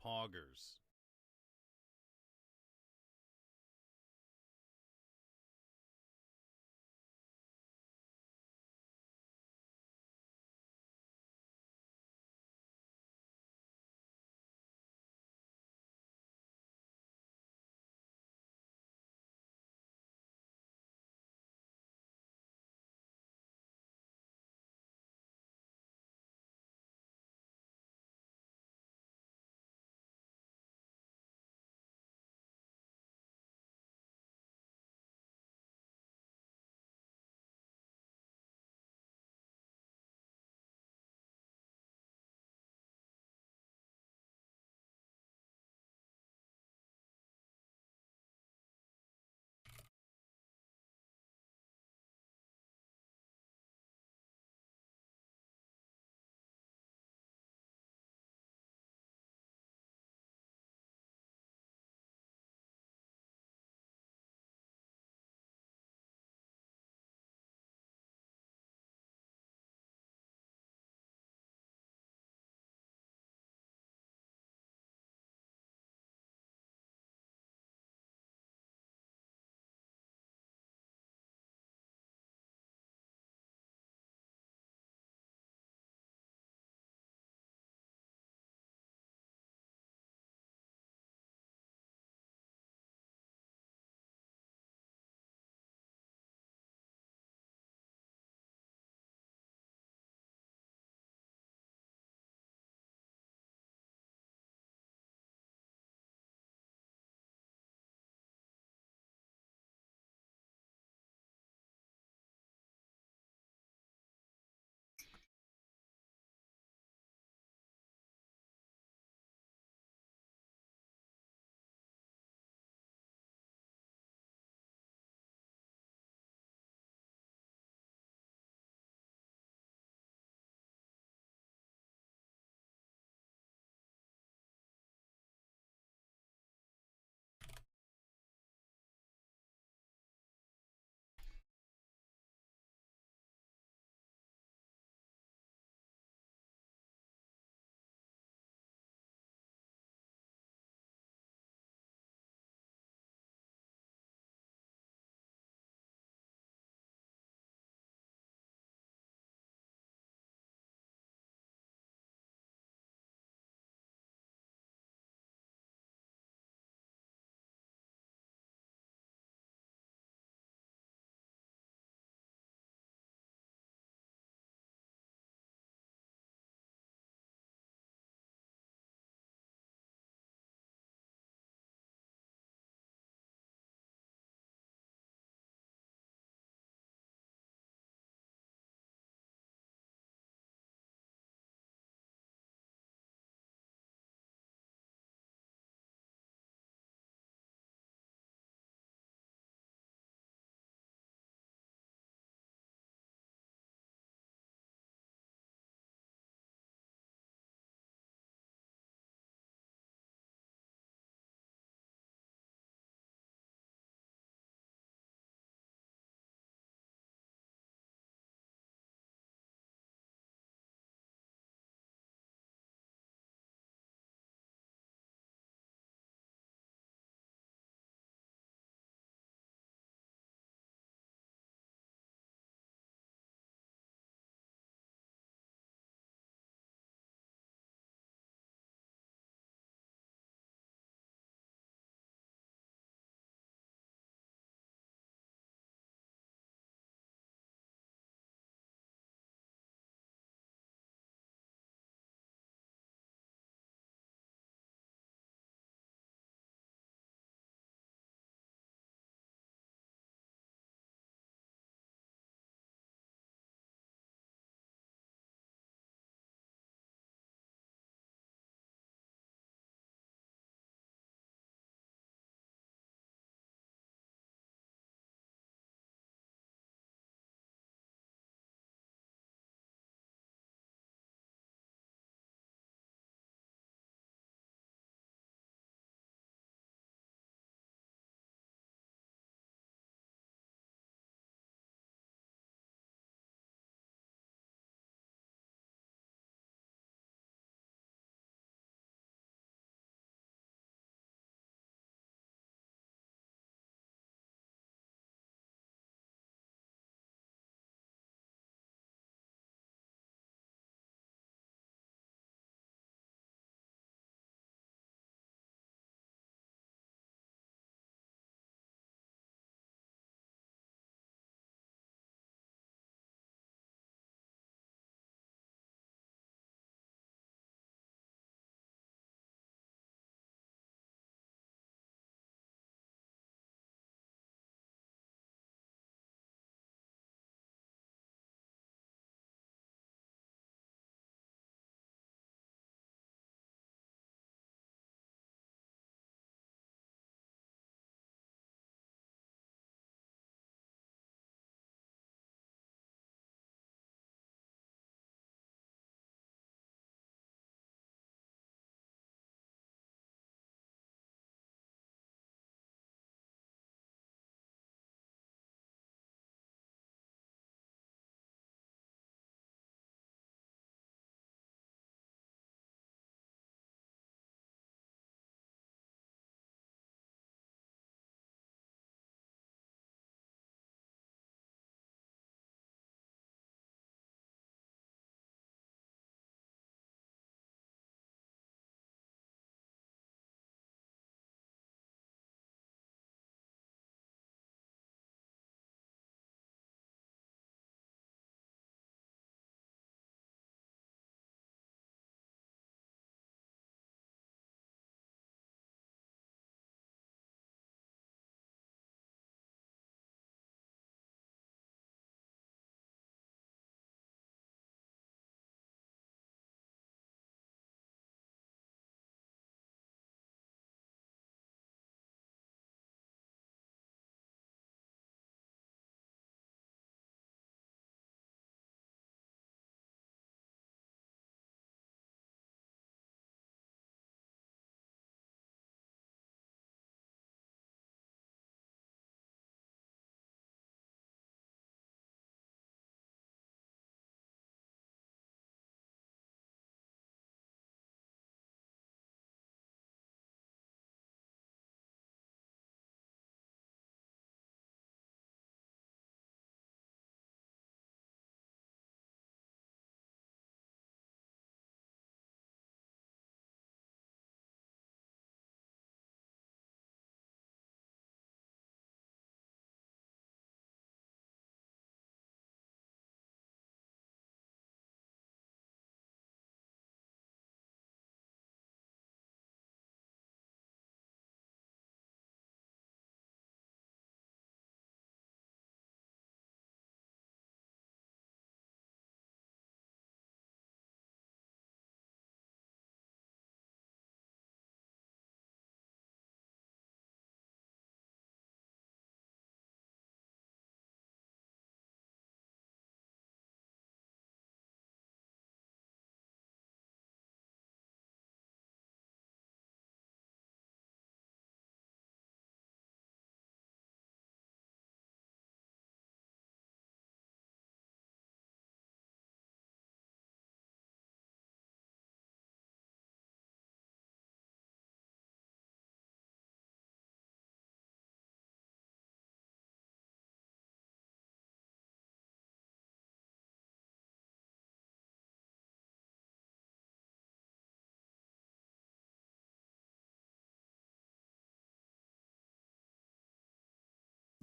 Poggers.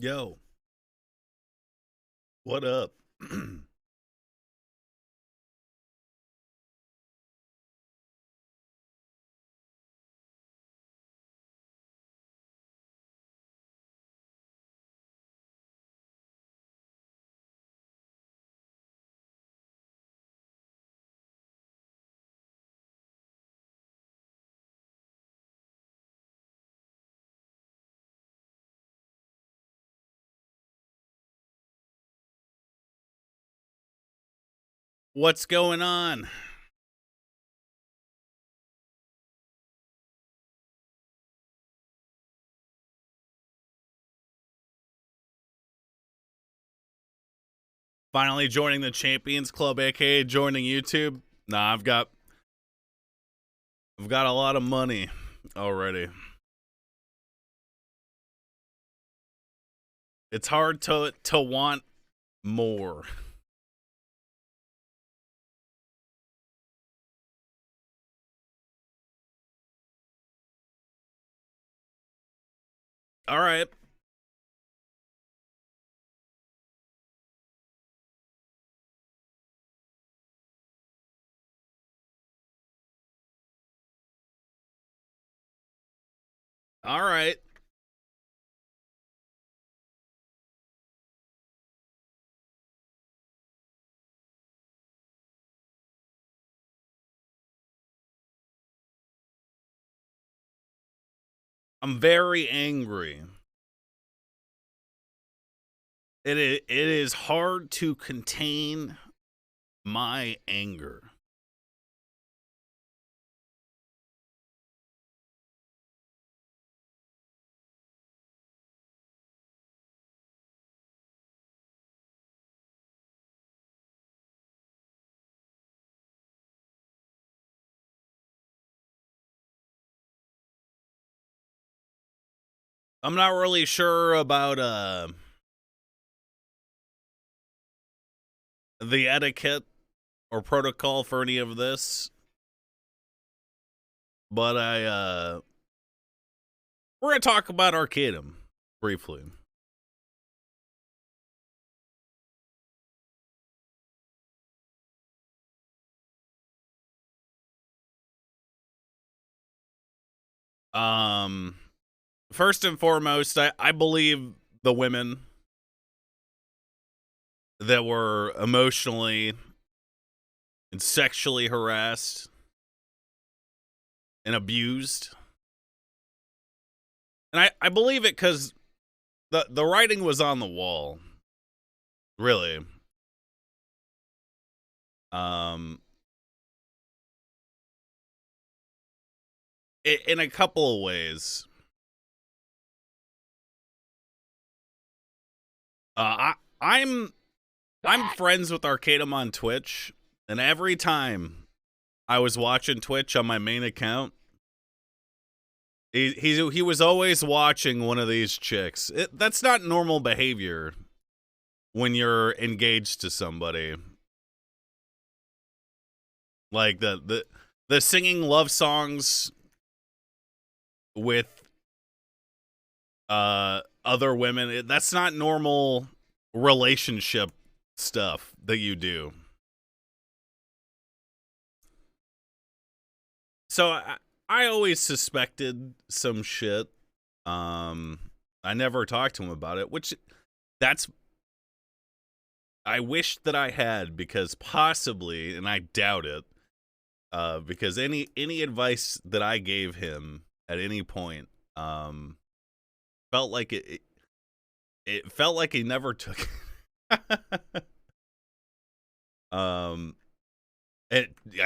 Yo, what up? What's going on? Finally joining the Champions Club, aka joining YouTube. Nah, I've got a lot of money already. It's hard to want more. All right. All right. I'm very angry. It is hard to contain my anger. I'm not really sure about the etiquette or protocol for any of this, but we're gonna talk about Arcadum briefly. Um, First and foremost, I believe the women that were emotionally and sexually harassed and abused, and I believe it because the writing was on the wall. Really, um, in a couple of ways. I'm friends with Arcadum on Twitch, and every time I was watching Twitch on my main account, he was always watching one of these chicks. That's not normal behavior when you're engaged to somebody. Like the singing love songs with other women. That's not normal relationship stuff that you do. So I always suspected some shit. I never talked to him about it, which that's I wish that I had, because possibly, and I doubt it, because any advice that I gave him at any point felt like it felt like he never took it. I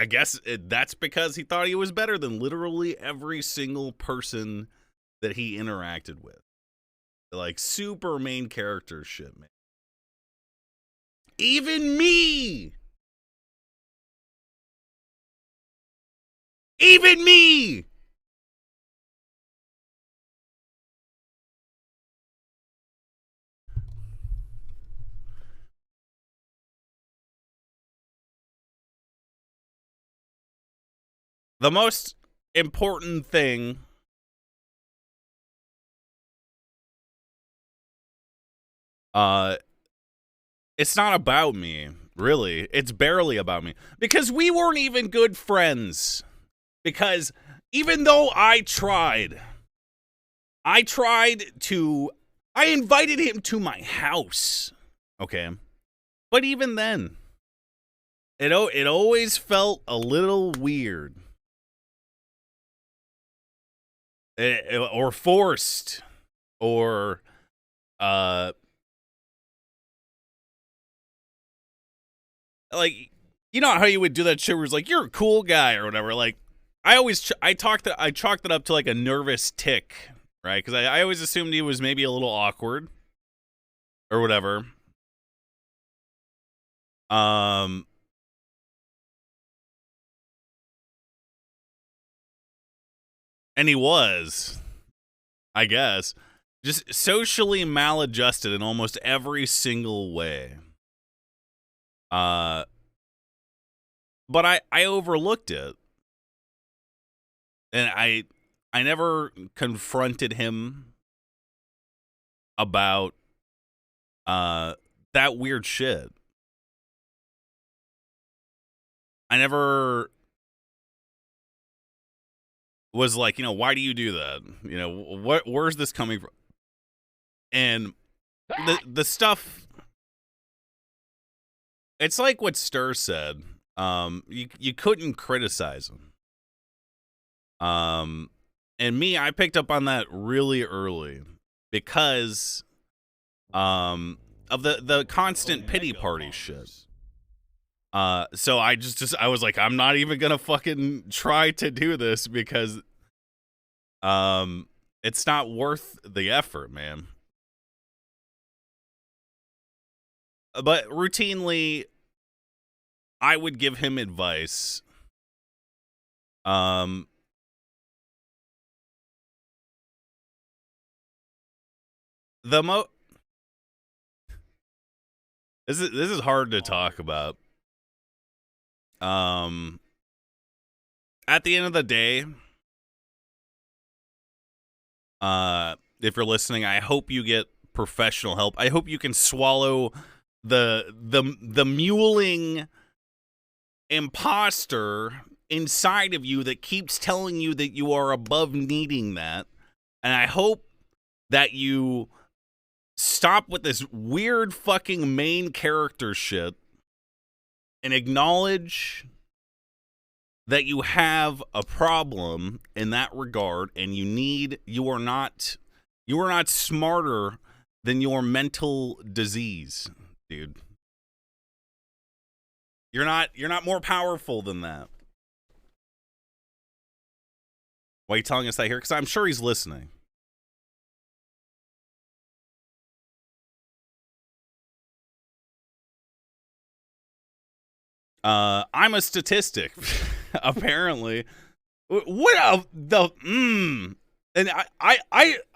guess that's because he thought he was better than literally every single person that he interacted with. Like, super main character shit, man. Even me! Even me! The most important thing Uh, it's not about me, really. It's barely about me. Because we weren't even good friends. Because even though I invited him to my house. Okay. But even then, it always felt a little weird. Or forced. Or, like, you know how you would do that shit where it's like, you're a cool guy or whatever. Like, I chalked it up to like a nervous tick, right? Because I always assumed he was maybe a little awkward or whatever. And he was, I guess, just socially maladjusted in almost every single way. But I overlooked it. And I never confronted him about that weird shit. I never was like, why do you do that? Where's this coming from? And the stuff, it's like what Stir said. You couldn't criticize him. And me, I picked up on that really early because of the constant pity party shit. So I I was like, I'm not even gonna fucking try to do this because it's not worth the effort, man. But routinely, I would give him advice. This is hard to talk about. At the end of the day, if you're listening, I hope you get professional help. I hope you can swallow the mewling imposter inside of you that keeps telling you that you are above needing that. And I hope that you stop with this weird fucking main character shit and acknowledge that you have a problem in that regard, and you are not smarter than your mental disease, dude. You're not more powerful than that. Why are you telling us that here? Because I'm sure he's listening. I'm a statistic, apparently. What and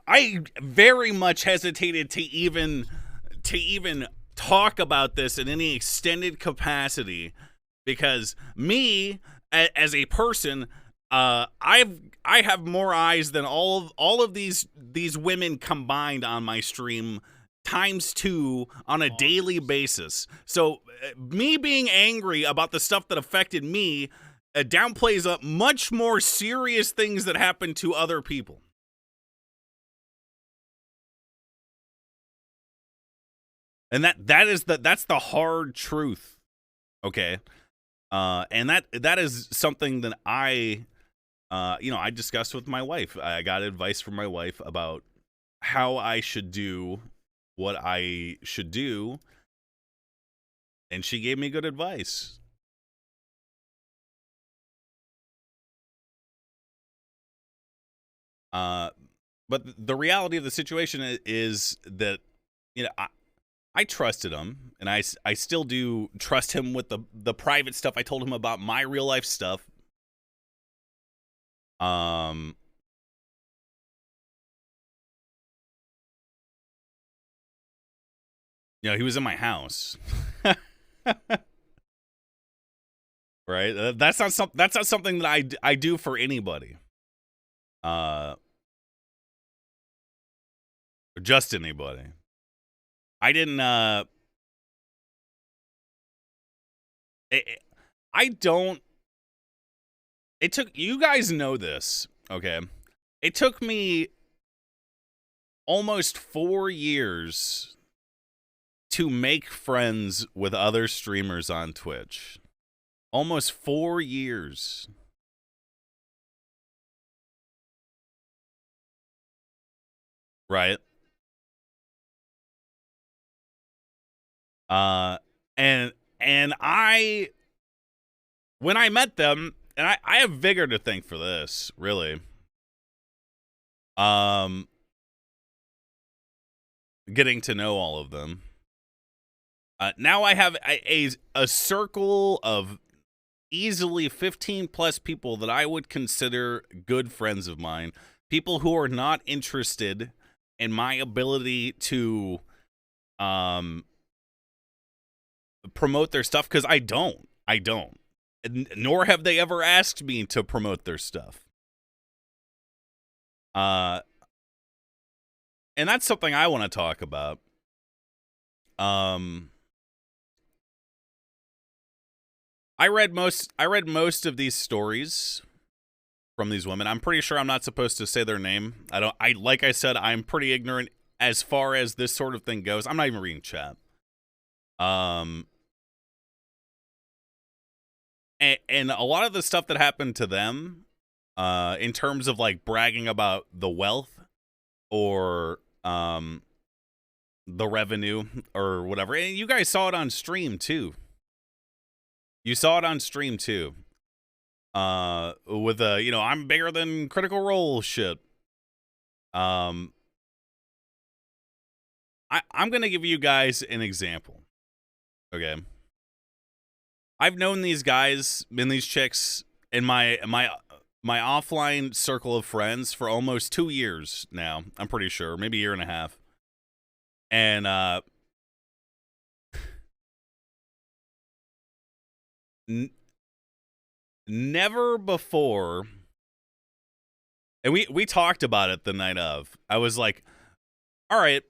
I very much hesitated to even talk about this in any extended capacity because me as a person, I have more eyes than all of these women combined on my stream ×2 on a daily basis. So me being angry about the stuff that affected me downplays up much more serious things that happen to other people. And that's the hard truth. Okay. And that is something that I discussed with my wife. I got advice from my wife about how I should do what I should do, and she gave me good advice. But the reality of the situation is that I trusted him, and I still do trust him with the private stuff. I told him about my real life stuff. He was in my house. Right? That's not something that I do for anybody. Or just anybody. I didn't I don't it took, you guys know this, okay? It took me almost 4 years to make friends with other streamers on Twitch. Almost 4 years. Right? And I, when I met them, and I have Vigor to thank for this, really. Getting to know all of them. Now I have a circle of easily 15 plus people that I would consider good friends of mine. People who are not interested in my ability to promote their stuff, because I don't. Nor have they ever asked me to promote their stuff. And that's something I want to talk about. I read most of these stories from these women. I'm pretty sure I'm not supposed to say their name. Like I said, I'm pretty ignorant as far as this sort of thing goes. I'm not even reading chat. And a lot of the stuff that happened to them, in terms of like bragging about the wealth or the revenue or whatever, and you guys saw it on stream too. You saw it on stream too. With I'm bigger than Critical Role shit. I'm gonna give you guys an example. Okay. I've known these guys and these chicks in my offline circle of friends for almost 2 years now. I'm pretty sure, maybe a year and a half. And never before, and we talked about it the night of. I was like, all right.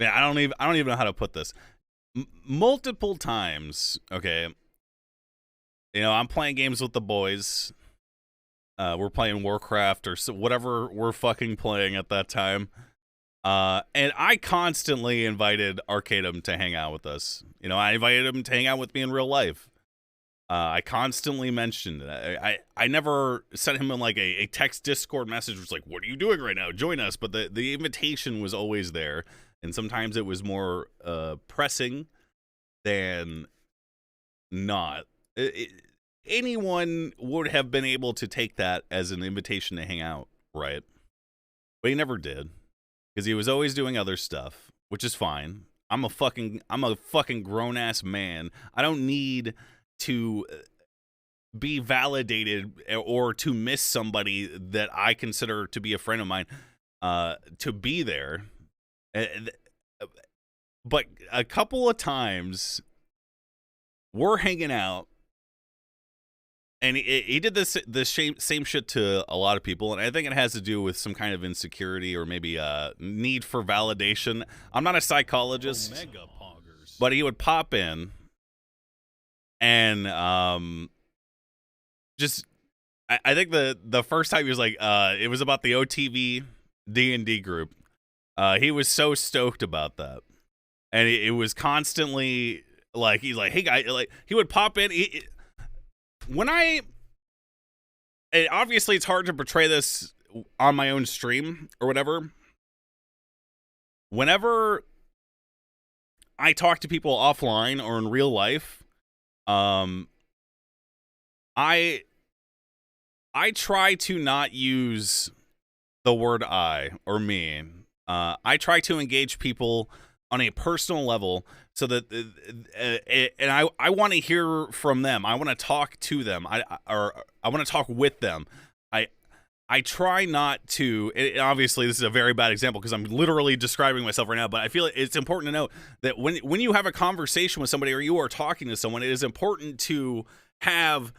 Man, I don't even know how to put this. Multiple times, okay. I'm playing games with the boys. We're playing Warcraft or whatever we're fucking playing at that time. And I constantly invited Arcadum to hang out with us. I invited him to hang out with me in real life. I constantly mentioned it. I never sent him in like a text Discord message was like, what are you doing right now? Join us. But the invitation was always there. And sometimes it was more pressing than not. Anyone would have been able to take that as an invitation to hang out, right? But he never did, because he was always doing other stuff, which is fine. I'm a fucking grown-ass man. I don't need to be validated or to miss somebody that I consider to be a friend of mine to be there. But a couple of times we're hanging out, and he did the same shit to a lot of people, and I think it has to do with some kind of insecurity or maybe need for validation. I'm not a psychologist, but he would pop in and just I think the first time he was like it was about the OTV D&D group. He was so stoked about that, and it was constantly like, he's like, hey guy, like he would pop in. Obviously it's hard to portray this on my own stream or whatever. Whenever I talk to people offline or in real life, I try to not use the word I or me. I try to engage people on a personal level so that, and I want to hear from them. I want to talk to them. I want to talk with them. I try not to, obviously this is a very bad example because I'm literally describing myself right now, but I feel it's important to note that when you have a conversation with somebody or you are talking to someone, it is important to have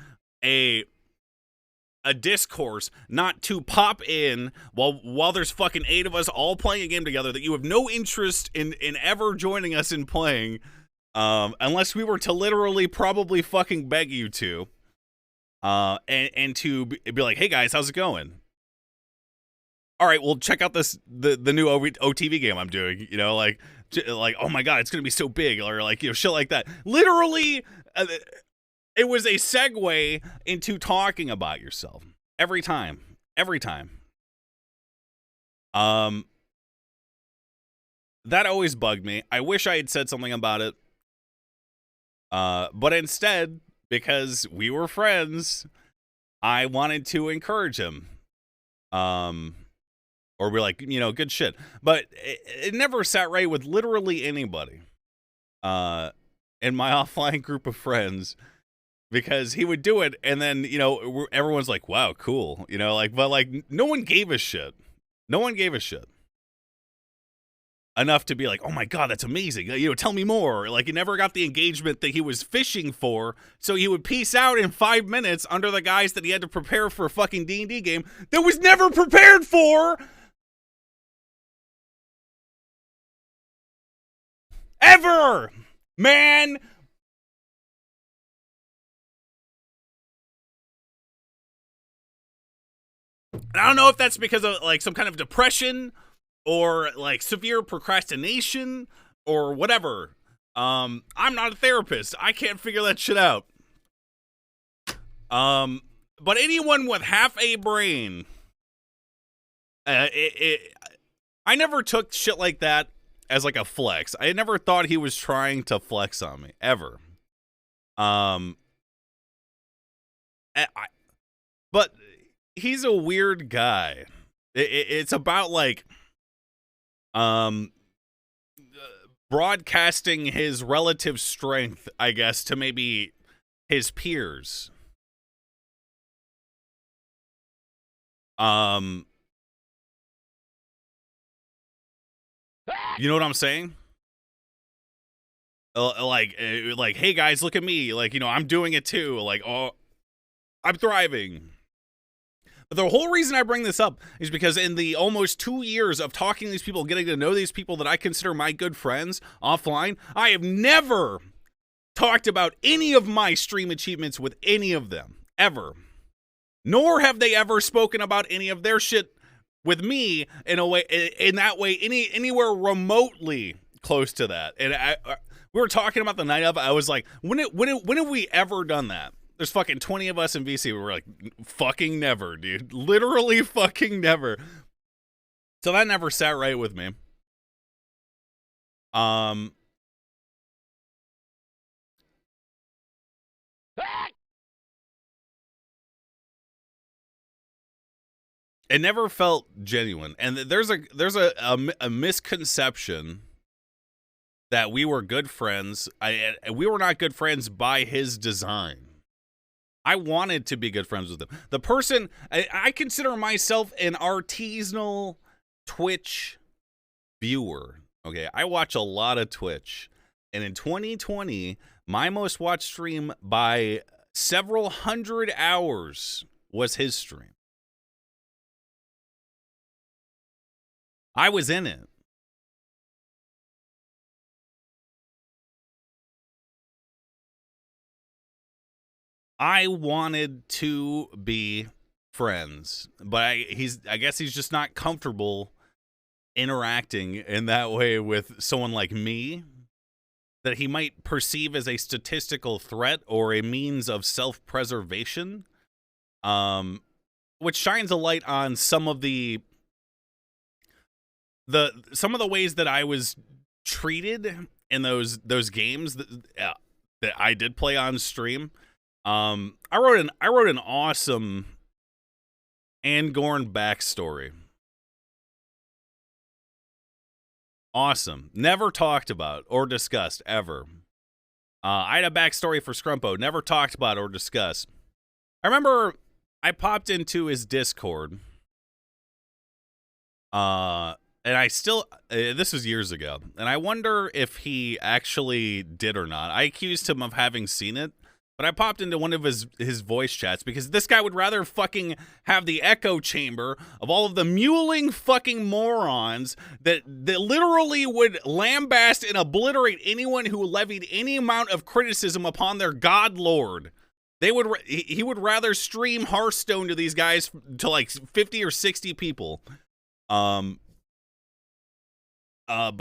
a a discourse, not to pop in while there's fucking 8 of us all playing a game together that you have no interest in ever joining us in playing, unless we were to literally probably fucking beg you to, and to be like, hey guys, how's it going? All right, well, check out the new OTV game I'm doing, you know, like, oh my god, it's gonna be so big, or like, you know, shit like that. Literally, it was a segue into talking about yourself every time. That always bugged me. I wish I had said something about it, but instead, because we were friends, I wanted to encourage him. Or be like, you know, good shit. But it never sat right with literally anybody in my offline group of friends, because he would do it, and then, you know, everyone's like, wow, cool. You know, like, but like, no one gave a shit. No one gave a shit enough to be like, oh my god, that's amazing. You know, tell me more. Like, he never got the engagement that he was fishing for, so he would peace out in 5 minutes under the guise that he had to prepare for a fucking D&D game that was never prepared for. Ever, man. And I don't know if that's because of like some kind of depression or like severe procrastination or whatever. I'm not a therapist. I can't figure that shit out. But anyone with half a brain, I never took shit like that as like a flex. I never thought he was trying to flex on me, ever. But he's a weird guy. It's about like broadcasting his relative strength, I guess, to maybe his peers. You know what I'm saying? Like, hey guys, look at me. Like, you know, I'm doing it too. Like, oh, I'm thriving. But the whole reason I bring this up is because in the almost 2 years of talking to these people, getting to know these people that I consider my good friends offline, I have never talked about any of my stream achievements with any of them, ever. Nor have they ever spoken about any of their shit with me in a way, in that way, anywhere remotely close to that. And we were talking about the night of. I was like, when have we ever done that? There's fucking 20 of us in VC. We were like, fucking never, dude. Literally fucking never. So that never sat right with me. It never felt genuine. And there's a misconception that we were good friends. We were not good friends by his design. I wanted to be good friends with him. The person, I consider myself an artisanal Twitch viewer. Okay, I watch a lot of Twitch. And in 2020, my most watched stream by several hundred hours was his stream. I was in it. I wanted to be friends, but I guess he's just not comfortable interacting in that way with someone like me that he might perceive as a statistical threat or a means of self-preservation, which shines a light on some of the ways that I was treated in those games that I did play on stream. I wrote an awesome Angorn backstory. Awesome. Never talked about or discussed ever. I had a backstory for Scrumpo. Never talked about or discussed. I remember I popped into his Discord. And I still, this was years ago, and I wonder if he actually did or not. I accused him of having seen it, But I popped into one of his voice chats because this guy would rather fucking have the echo chamber of all of the mewling fucking morons that literally would lambaste and obliterate anyone who levied any amount of criticism upon their god lord. He would rather stream Hearthstone to these guys, to like 50 or 60 people. But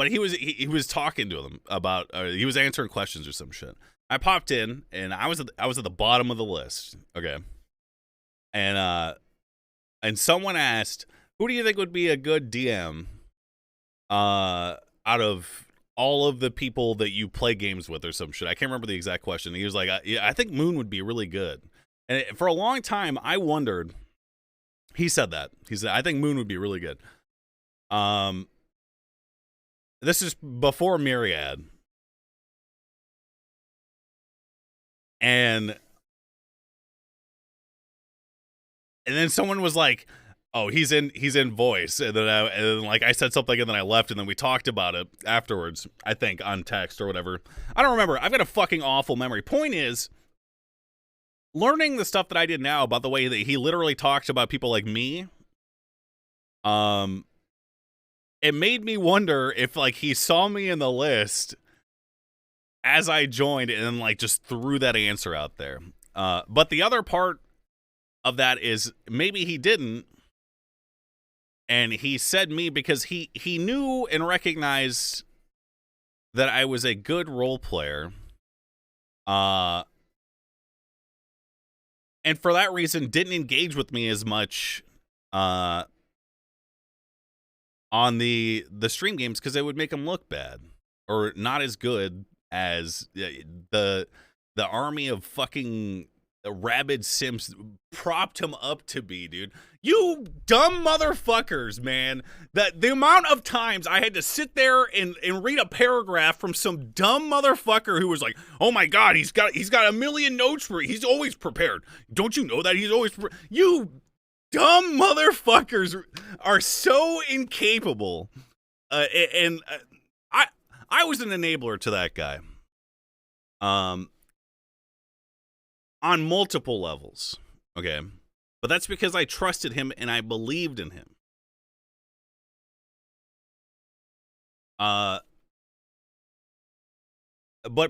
he was talking to them about he was answering questions or some shit. I popped in and I was at the bottom of the list. Okay. And someone asked, who do you think would be a good DM out of all of the people that you play games with or some shit? I can't remember the exact question. He was like, yeah, I think Moon would be really good. And for a long time I wondered, he said that. He said, I think Moon would be really good. This is before Myriad. And then someone was like, "Oh, he's in voice," and then like I said something, and then I left, and then we talked about it afterwards. I think on text or whatever. I don't remember. I've got a fucking awful memory. Point is, learning the stuff that I did now about the way that he literally talks about people like me. It made me wonder if like he saw me in the list as I joined and then like just threw that answer out there. But the other part of that is maybe he didn't, and he said me because he knew and recognized that I was a good role player. And for that reason didn't engage with me as much on the stream games because it would make him look bad or not as good as the army of fucking rabid simps propped him up to be, dude. You dumb motherfuckers, man. The amount of times I had to sit there and read a paragraph from some dumb motherfucker who was like, "Oh my god, he's got a million notes for it. He's always prepared. Don't you know that he's always You dumb motherfuckers are so incapable." I was an enabler to that guy. On multiple levels. Okay. But that's because I trusted him and I believed in him. But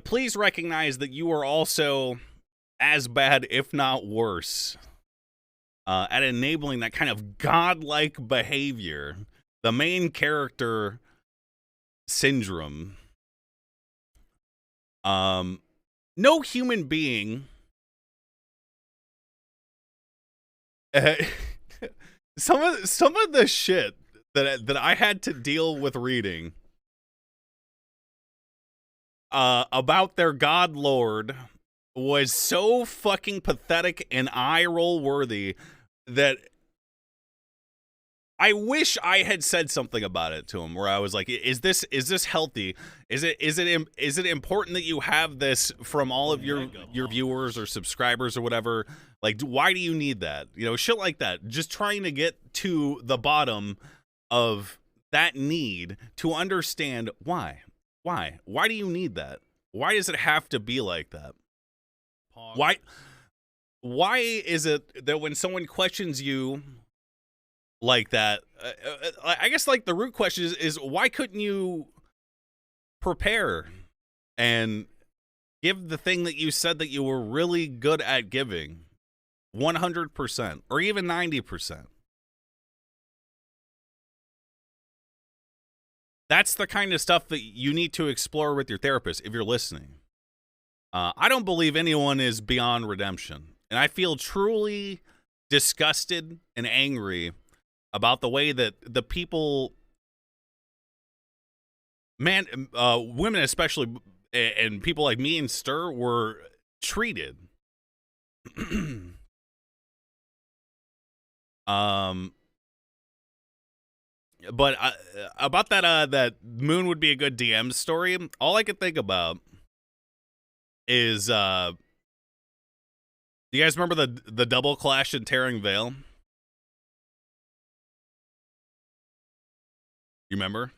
please recognize that you are also as bad, if not worse, at enabling that kind of godlike behavior. The main character syndrome. No human being some of the shit that I had to deal with reading about their god lord was so fucking pathetic and eye roll worthy that I wish I had said something about it to him where I was like, is this healthy? Is it important that you have this from all of your viewers or subscribers or whatever? Like, why do you need that? You know, shit like that. Just trying to get to the bottom of that need to understand why. Why do you need that? Why does it have to be like that? Why is it that when someone questions you like that, I guess like the root question is why couldn't you prepare and give the thing that you said that you were really good at giving 100% or even 90%? That's the kind of stuff that you need to explore with your therapist if you're listening. I don't believe anyone is beyond redemption, and I feel truly disgusted and angry about the way that the people, women especially, and people like me and Stir were treated. But about that Moon would be a good DM story, all I could think about is, do you guys remember the double clash in Tearing Veil? You remember?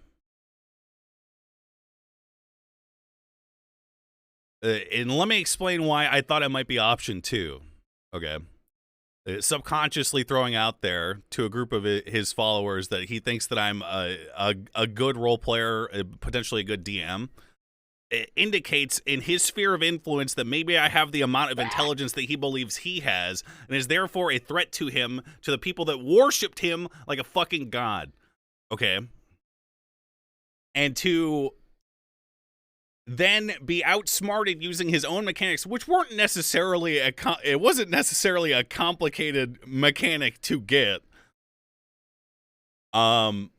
And let me explain why I thought it might be option 2. Okay. Subconsciously throwing out there to a group of his followers that he thinks that I'm a good role player, potentially a good DM. It indicates in his sphere of influence that maybe I have the amount of intelligence that he believes he has, and is therefore a threat to him, to the people that worshipped him like a fucking god. Okay. And to then be outsmarted using his own mechanics, which weren't necessarily it wasn't necessarily a complicated mechanic to get. And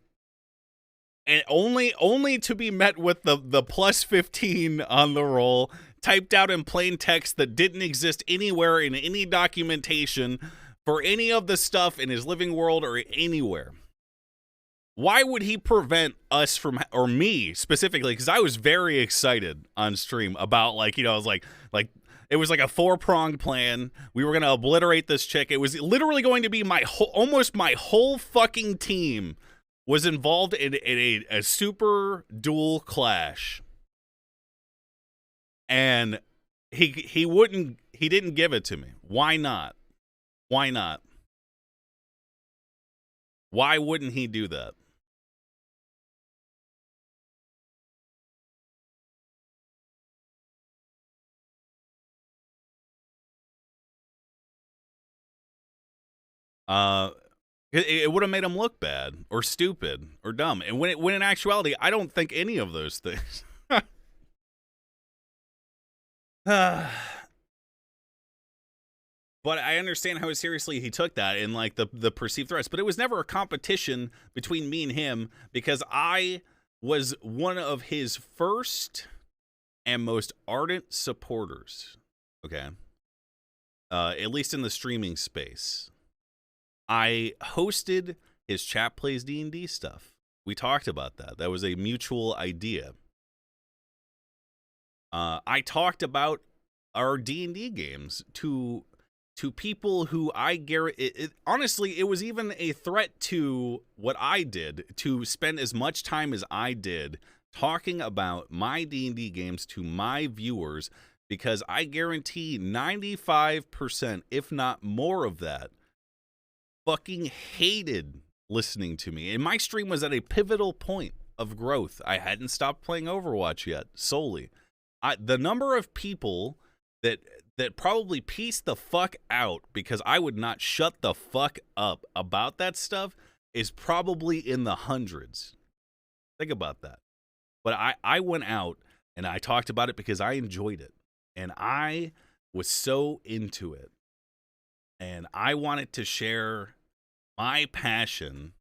only to be met with the plus 15 on the roll, typed out in plain text that didn't exist anywhere in any documentation for any of the stuff in his living world or anywhere. Why would he prevent us from, or me specifically, because I was very excited on stream about, like, you know, I was like it was like a 4-pronged plan. We were going to obliterate this chick. It was literally going to be almost my whole fucking team was involved in a super duel clash. And he didn't give it to me. Why not? Why not? Why wouldn't he do that? It would have made him look bad or stupid or dumb. And when in actuality, I don't think any of those things. But I understand how seriously he took that and like the perceived threats. But it was never a competition between me and him, because I was one of his first and most ardent supporters. Okay. At least in the streaming space. I hosted his Chat Plays D&D stuff. We talked about that. That was a mutual idea. I talked about our D&D games to people who I guarantee. Honestly, it was even a threat to what I did, to spend as much time as I did talking about my D&D games to my viewers, because I guarantee 95%, if not more of that, fucking hated listening to me. And my stream was at a pivotal point of growth. I hadn't stopped playing Overwatch yet, solely. The number of people that probably pieced the fuck out because I would not shut the fuck up about that stuff is probably in the hundreds. Think about that. But I went out and I talked about it because I enjoyed it. And I was so into it. And I wanted to share my passion.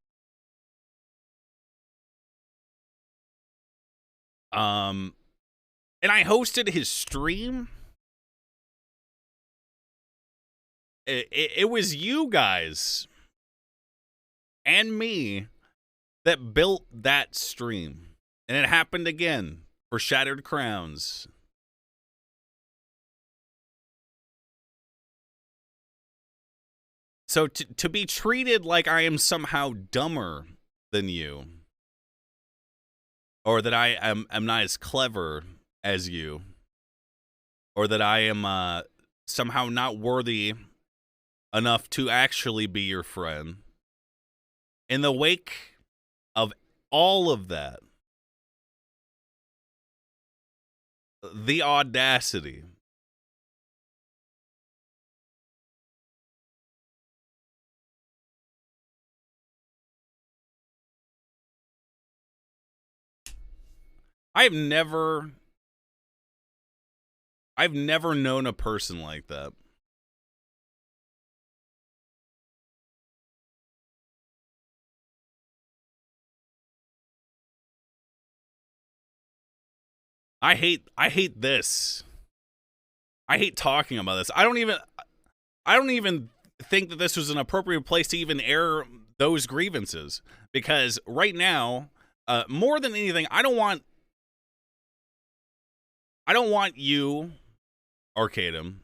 And I hosted his stream. It was you guys and me that built that stream. And it happened again for Shattered Crowns. So to be treated like I am somehow dumber than you, or that I am not as clever as you, or that I am somehow not worthy enough to actually be your friend, in the wake of all of that, the audacity. I've never known a person like that. I hate this. I hate talking about this. I don't even think that this was an appropriate place to even air those grievances, because right now, more than anything, I don't want you, Arcadum,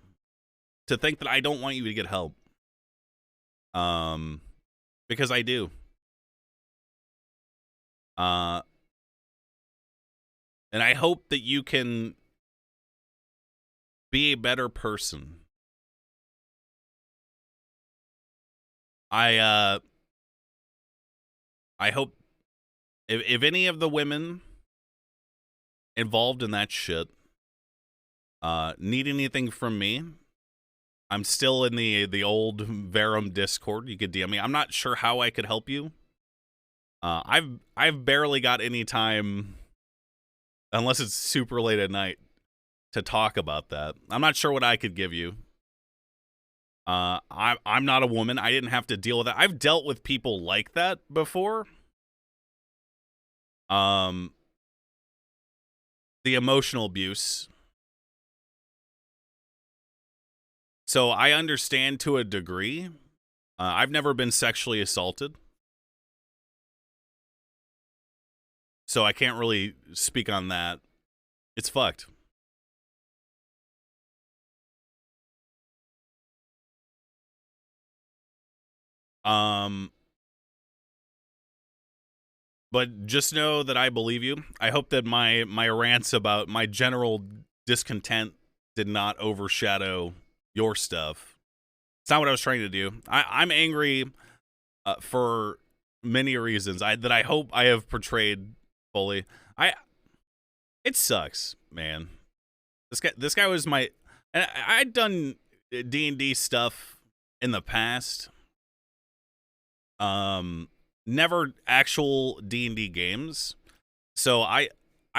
to think that I don't want you to get help. Because I do. And I hope that you can Be a better person. I hope if any of the women involved in that shit need anything from me, I'm still in the old Verum Discord. You could DM me. I'm not sure how I could help you. I've barely got any time, unless it's super late at night, to talk about that. I'm not sure what I could give you. I'm not a woman. I didn't have to deal with that. I've dealt with people like that before. The emotional abuse. So I understand to a degree. I've never been sexually assaulted, so I can't really speak on that. It's fucked. But just know that I believe you. I hope that my rants about my general discontent did not overshadow your stuff. It's not what I was trying to do. I'm angry for many reasons. That I hope I have portrayed fully. It sucks, man. This guy was my. And I'd done D&D stuff in the past. Never actual D&D games. So I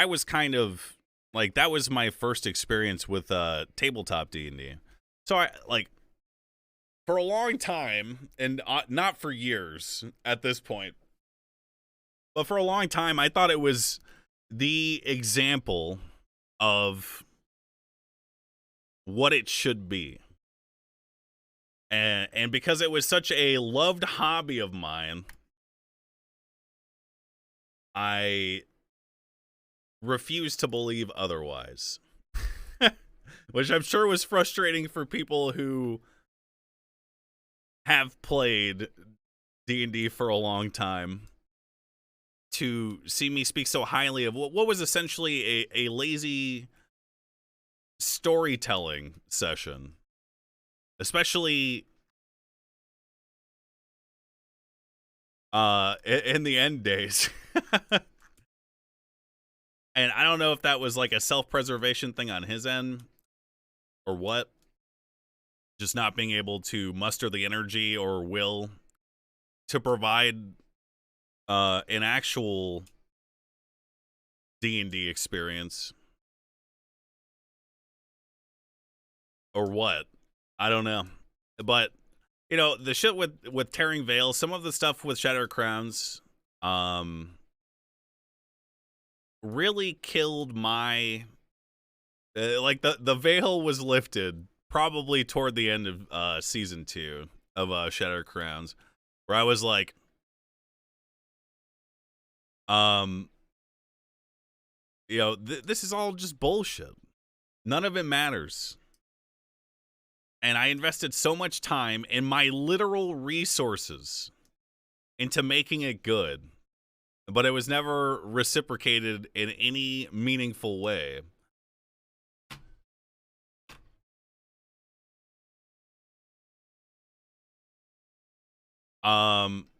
was kind of like, that was my first experience with tabletop D&D. So I like, for a long time, and not for years at this point, but for a long time, I thought it was the example of what it should be. And because it was such a loved hobby of mine, I refuse to believe otherwise. Which I'm sure was frustrating for people who have played D&D for a long time, to see me speak so highly of what was essentially a lazy storytelling session. Especially in the end days. And I don't know if that was like a self-preservation thing on his end or what. Just not being able to muster the energy or will to provide an actual D&D experience. Or what. I don't know. But, you know, the shit with Tearing Veil, some of the stuff with Shattered Crowns, really killed my like the veil was lifted probably toward the end of season 2 of Shattered Crowns, where I was like, you know, this is all just bullshit. None of it matters. And I invested so much time and my literal resources into making it good, but it was never reciprocated in any meaningful way. Poggers.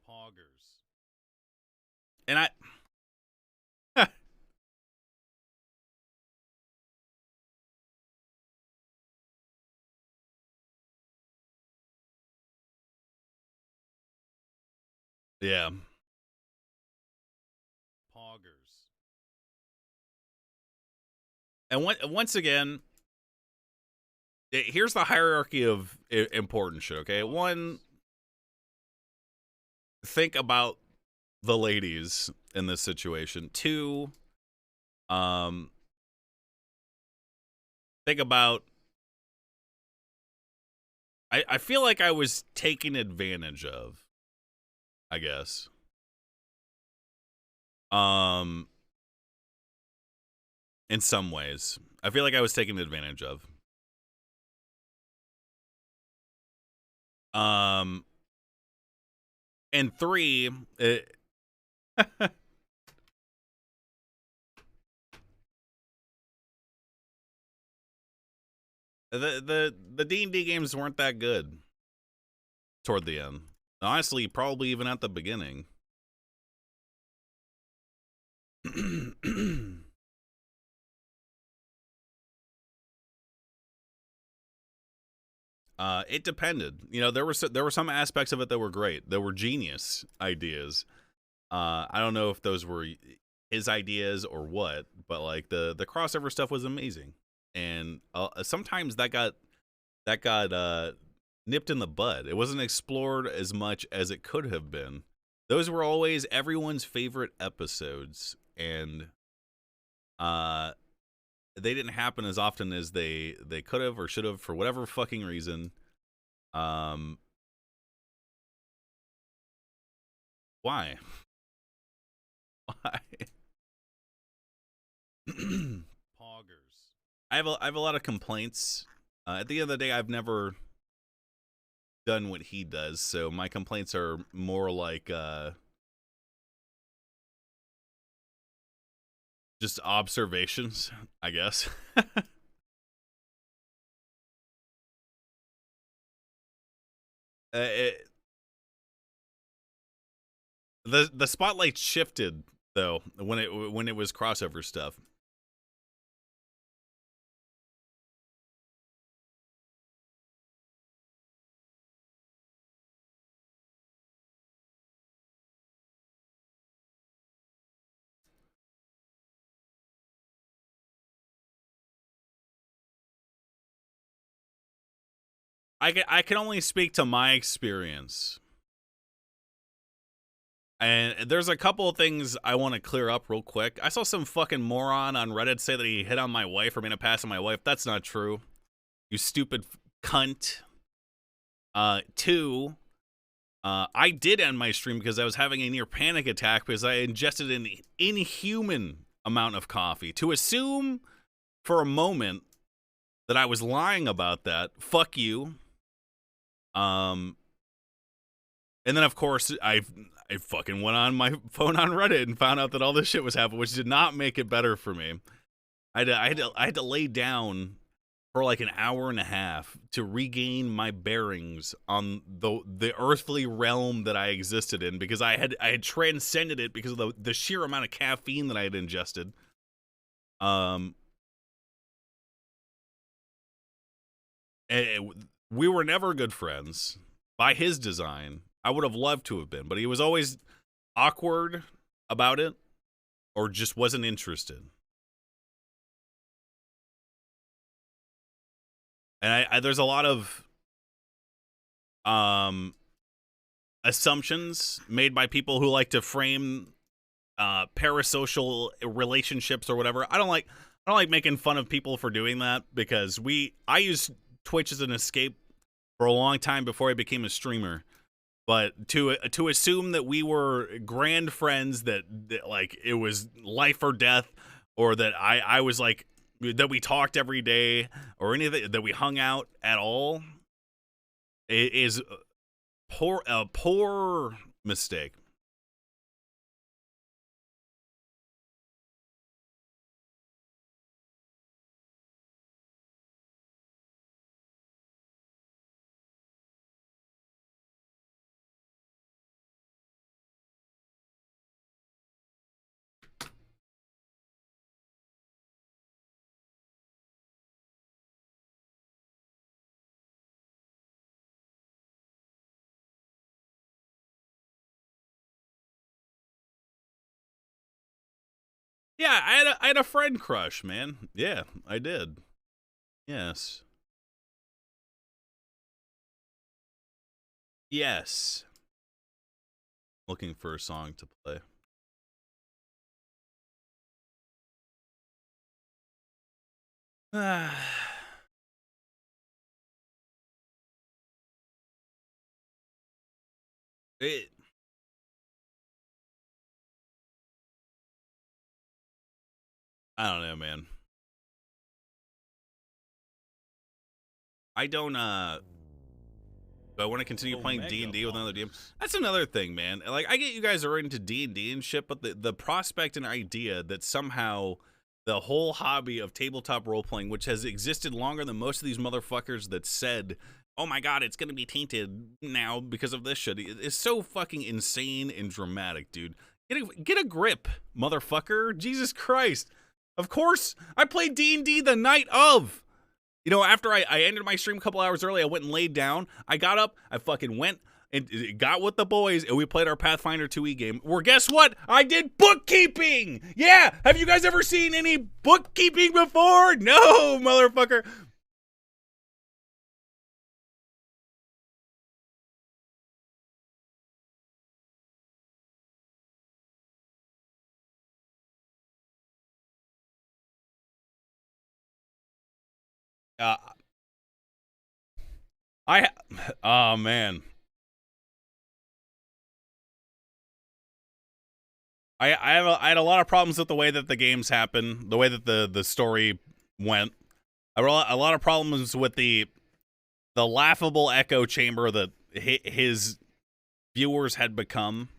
And I yeah. Poggers. And once again, here's the hierarchy of important shit, okay? One, think about the ladies in this situation. Two, think about, I feel like I was taken advantage of, I guess. In some ways. I feel like I was taken advantage of. And three, The D&D games weren't that good toward the end. Honestly, probably even at the beginning. It depended. You know, there were some aspects of it that were great. There were genius ideas. I don't know if those were his ideas or what, but like the crossover stuff was amazing. And sometimes that got nipped in the bud. It wasn't explored as much as it could have been. Those were always everyone's favorite episodes, and they didn't happen as often as they could have or should have for whatever fucking reason. Why? Why? Poggers. I have a lot of complaints. At the end of the day, I've never done what he does, so my complaints are more like just observations, I guess. It, the spotlight shifted though when it was crossover stuff. I can only speak to my experience. And there's a couple of things I want to clear up real quick. I saw some fucking moron on Reddit say that he hit on my wife or made a pass on my wife. That's not true. You stupid cunt. Two, I did end my stream because I was having a near panic attack because I ingested an inhuman amount of coffee. To assume for a moment that I was lying about that, fuck you. And then of course I fucking went on my phone on Reddit and found out that all this shit was happening, which did not make it better for me. I had to lay down for like an hour and a half to regain my bearings on the earthly realm that I existed in, because I had transcended it because of the sheer amount of caffeine that I had ingested. We were never good friends by his design. I would have loved to have been, but he was always awkward about it or just wasn't interested. And there's a lot of assumptions made by people who like to frame parasocial relationships or whatever. I don't like making fun of people for doing that, because I used Twitch as an escape for a long time before I became a streamer. But to assume that we were grand friends, that like it was life or death, or that I was like, that we talked every day, or anything, that we hung out at all, is a poor mistake. Yeah, I had a friend crush, man. Yeah, I did. Yes. Yes. Looking for a song to play. It, I don't know, man. I don't do I want to continue playing D&D with another DM? That's another thing, man. Like, I get you guys are into D&D and shit, but the prospect and idea that somehow the whole hobby of tabletop role playing, which has existed longer than most of these motherfuckers that said, "Oh my god, it's gonna be tainted now because of this shit," is so fucking insane and dramatic, dude. Get a grip, motherfucker. Jesus Christ. Of course, I played D&D the night of. You know, after I ended my stream a couple hours early, I went and laid down. I got up, I fucking went and got with the boys, and we played our Pathfinder 2e game. Where, guess what? I did bookkeeping! Yeah! Have you guys ever seen any bookkeeping before? No, motherfucker! Oh, man. I had a lot of problems with the way that the games happen, the way that the story went. I had a lot of problems with the laughable echo chamber that his viewers had become.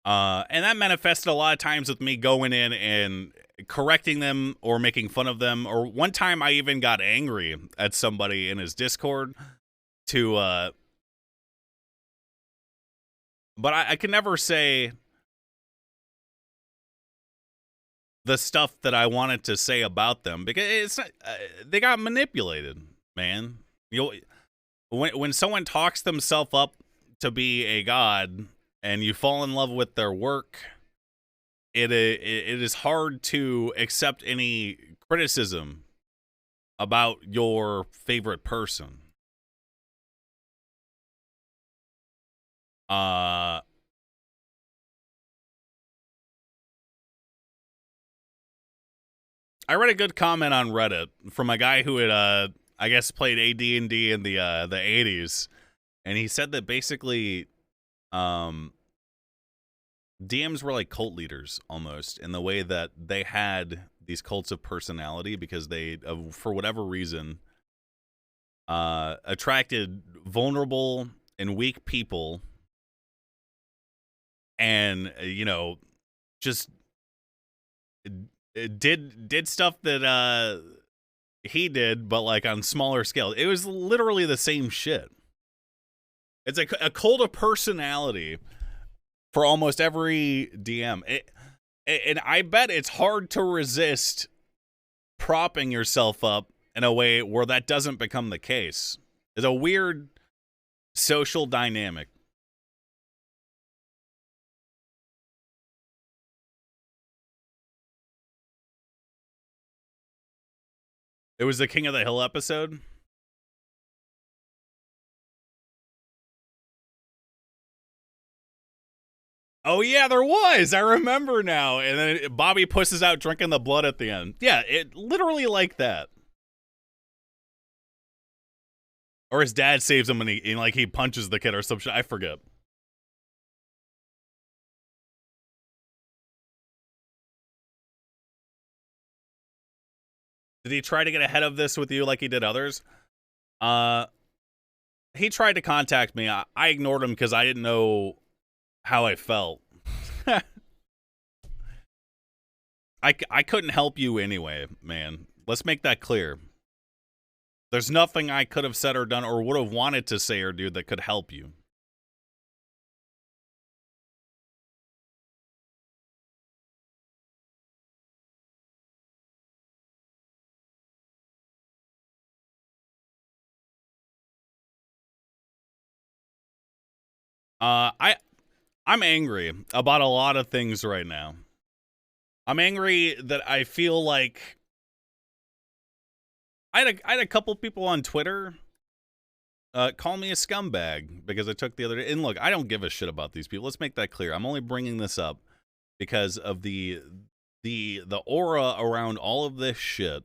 And that manifested a lot of times with me going in and correcting them or making fun of them. Or one time I even got angry at somebody in his Discord to but I can never say the stuff that I wanted to say about them because it's not, they got manipulated, man. When someone talks themselves up to be a god and you fall in love with their work, it is hard to accept any criticism about your favorite person. I read a good comment on Reddit from a guy who had I guess played AD&D in the 80s, and he said that basically DMs were like cult leaders almost in the way that they had these cults of personality because they for whatever reason attracted vulnerable and weak people and just did stuff that he did, but like on smaller scale. It was literally the same shit. It's like a cult of personality for almost every DM. And I bet it's hard to resist propping yourself up in a way where that doesn't become the case. It's a weird social dynamic. It was the King of the Hill episode. Oh, yeah, there was. I remember now. And then Bobby pushes out drinking the blood at the end. Yeah, it literally like that. Or his dad saves him and he punches the kid or some shit. I forget. Did he try to get ahead of this with you like he did others? He tried to contact me. I ignored him because I didn't know how I felt. I couldn't help you anyway, man. Let's make that clear. There's nothing I could have said or done or would have wanted to say or do that could help you. I'm angry about a lot of things right now. I'm angry that I feel like I had a couple people on Twitter call me a scumbag because I took the other day. And look, I don't give a shit about these people. Let's make that clear. I'm only bringing this up because of the aura around all of this shit.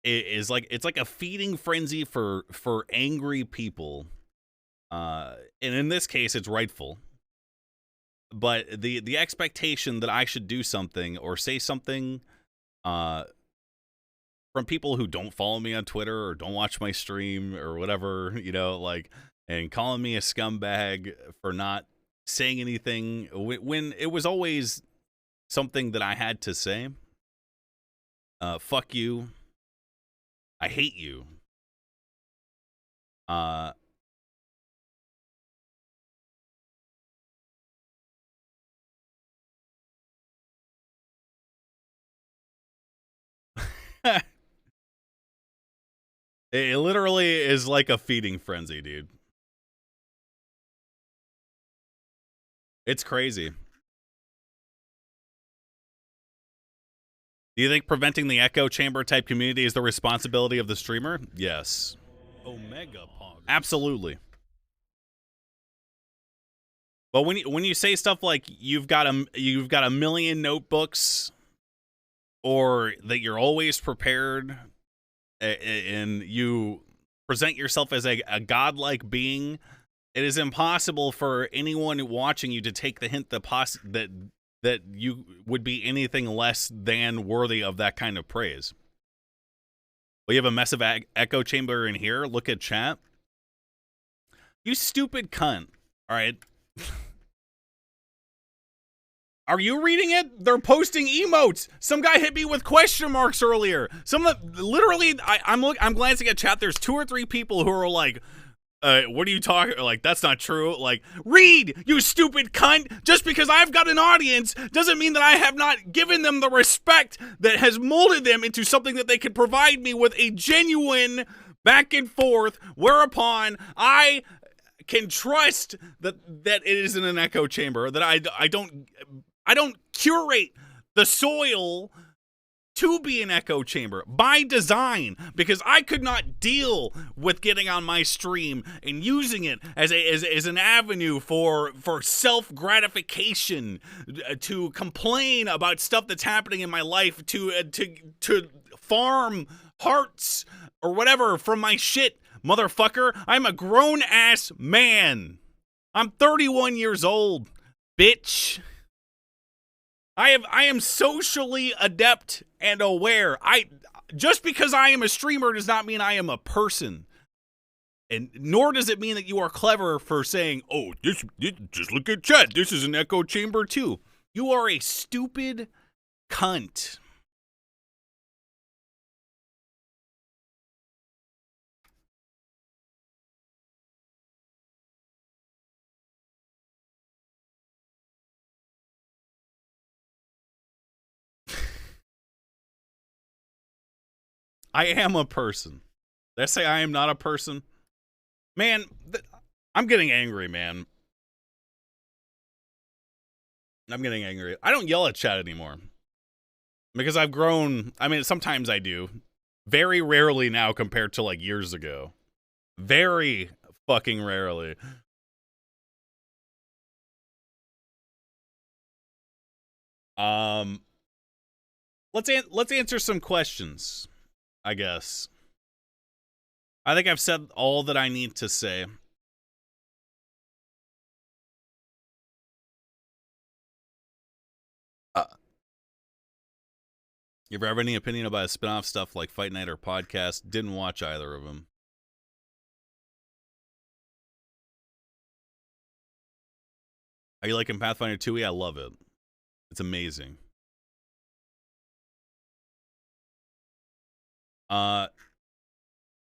It's like a feeding frenzy for angry people. And in this case, it's rightful. But the expectation that I should do something or say something from people who don't follow me on Twitter or don't watch my stream or whatever, and calling me a scumbag for not saying anything when it was always something that I had to say. Fuck you. I hate you. It literally is like a feeding frenzy, dude. It's crazy. Do you think preventing the echo chamber type community is the responsibility of the streamer? Yes. Omega Pog. Absolutely. But when you say stuff like you've got a million notebooks, or that you're always prepared, and you present yourself as a godlike being, it is impossible for anyone watching you to take the hint that you would be anything less than worthy of that kind of praise. Well, you have a massive echo chamber in here. Look at chat. You stupid cunt. All right. Are you reading it? They're posting emotes. Some guy hit me with question marks earlier. Literally, I'm glancing at chat. There's 2 or 3 people who are like, what are you talking? Like, that's not true. Like, read, you stupid cunt. Just because I've got an audience doesn't mean that I have not given them the respect that has molded them into something that they could provide me with a genuine back and forth, whereupon I can trust that it isn't an echo chamber, that I don't curate the soil to be an echo chamber by design, because I could not deal with getting on my stream and using it as an avenue for self-gratification, to complain about stuff that's happening in my life, to farm hearts or whatever from my shit. Motherfucker, I'm a grown-ass man. I'm 31 years old, bitch. I am socially adept and aware. Just because I am a streamer does not mean I am a person. And nor does it mean that you are clever for saying, oh, this just look at chat. This is an echo chamber too. You are a stupid cunt. I am a person. Did I say I am not a person? Man, I'm getting angry, man. I'm getting angry. I don't yell at chat anymore. Because I've grown. I mean, sometimes I do. Very rarely now compared to like years ago. Very fucking rarely. Let's answer some questions, I guess. I think I've said all that I need to say. You ever have any opinion about spin-off stuff like Fight Night or podcast? Didn't watch either of them. Are you liking Pathfinder 2e? I love it. It's amazing.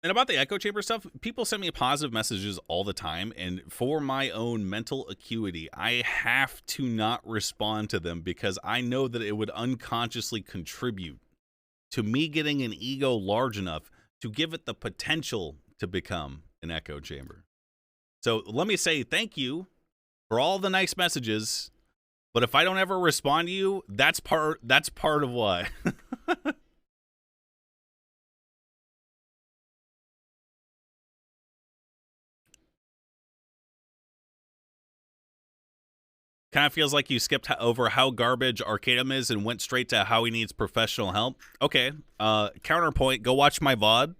And about the echo chamber stuff, people send me positive messages all the time, and for my own mental acuity, I have to not respond to them because I know that it would unconsciously contribute to me getting an ego large enough to give it the potential to become an echo chamber. So let me say thank you for all the nice messages, but if I don't ever respond to you, that's part of why. Kind of feels like you skipped over how garbage Arcadum is and went straight to how he needs professional help. Okay, counterpoint, go watch my VOD.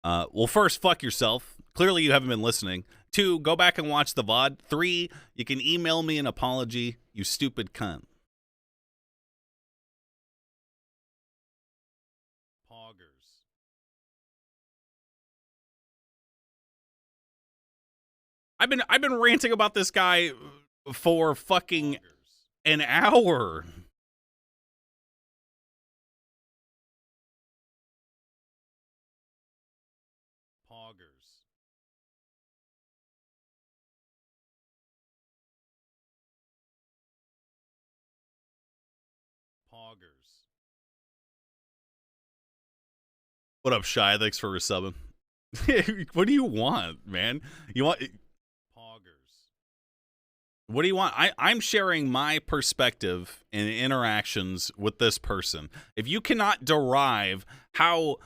Well, first, fuck yourself. Clearly you haven't been listening. 2, go back and watch the VOD. 3, you can email me an apology, you stupid cunt. Poggers. I've been ranting about this guy for fucking an hour. Poggers. Poggers. What up, Shy? Thanks for resubbing. What do you want, man? You want Poggers? What do you want? I'm sharing my perspective and interactions with this person. If you cannot derive how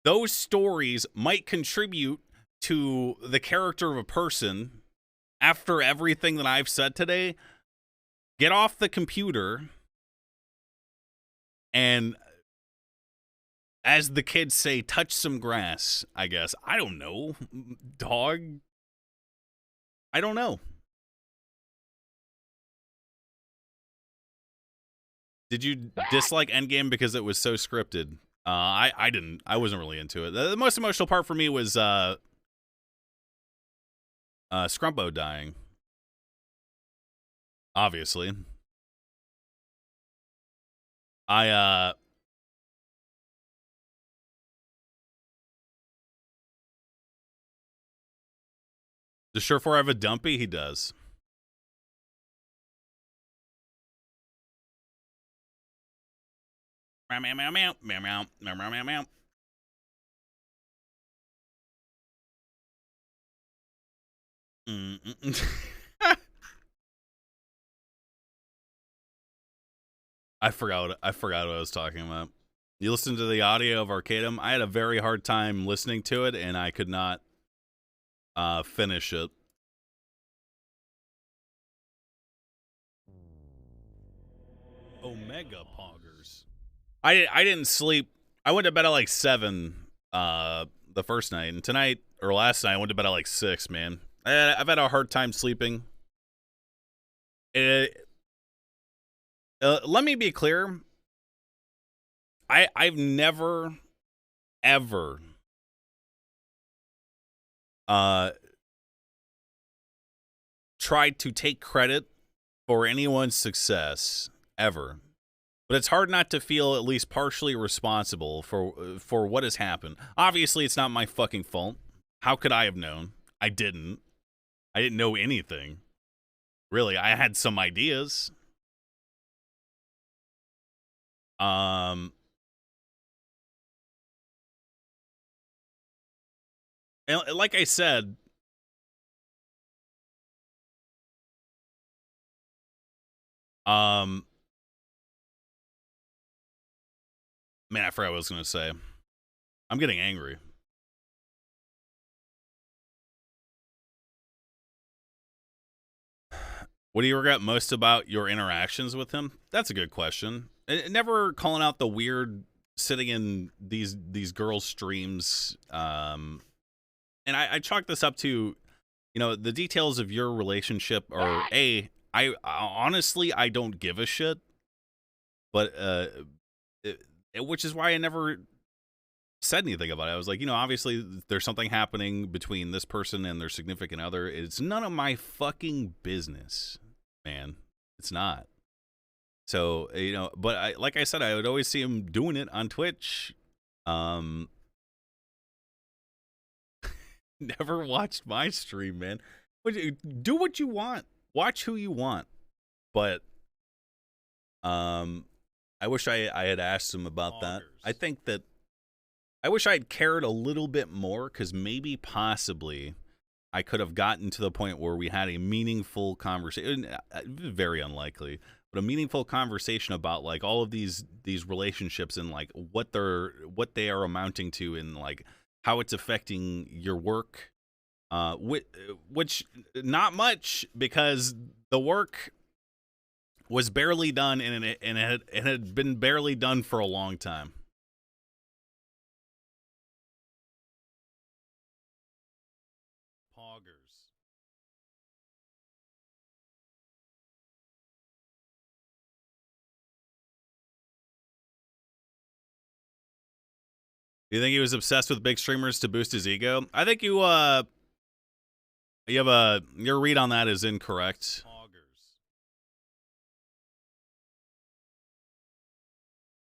those stories might contribute to the character of a person after everything that I've said today, get off the computer and, as the kids say, touch some grass, I guess. I don't know. Dog? I don't know. Did you dislike Endgame because it was so scripted? I didn't. I wasn't really into it. The most emotional part for me was Scrumpo dying. Obviously. Does Surefour have a dumpy? He does. Meow meow meow meow meow meow meow meow meow meow. I forgot what I was talking about. You listened to the audio of Arcadum? I had a very hard time listening to it, and I could not finish it. Omega Poggers. I didn't sleep. I went to bed at like 7 the first night, and tonight or last night I went to bed at like 6. Man, I've had a hard time sleeping. Let me be clear. I've never ever tried to take credit for anyone's success ever. But it's hard not to feel at least partially responsible for what has happened. Obviously, it's not my fucking fault. How could I have known? I didn't know anything. Really, I had some ideas. And like I said, man, I forgot what I was going to say. I'm getting angry. What do you regret most about your interactions with him? That's a good question. Never calling out the weird sitting in these girls' streams. And I chalk this up to, you know, the details of your relationship are I honestly, I don't give a shit. But which is why I never said anything about it. I was like, you know, obviously there's something happening between this person and their significant other. It's none of my fucking business, man. It's not. So, you know, but like I said, I would always see him doing it on Twitch. Never watched my stream, man. Do what you want. Watch who you want. But I wish I had asked him about that. I think that I wish I had cared a little bit more, because maybe possibly I could have gotten to the point where we had a meaningful conversation. Very unlikely, but a meaningful conversation about like all of these relationships and like what they are amounting to, and like how it's affecting your work. Which not much, because the work was barely done, and it had been barely done for a long time. Poggers. Do you think he was obsessed with big streamers to boost his ego? I think your read on that is incorrect.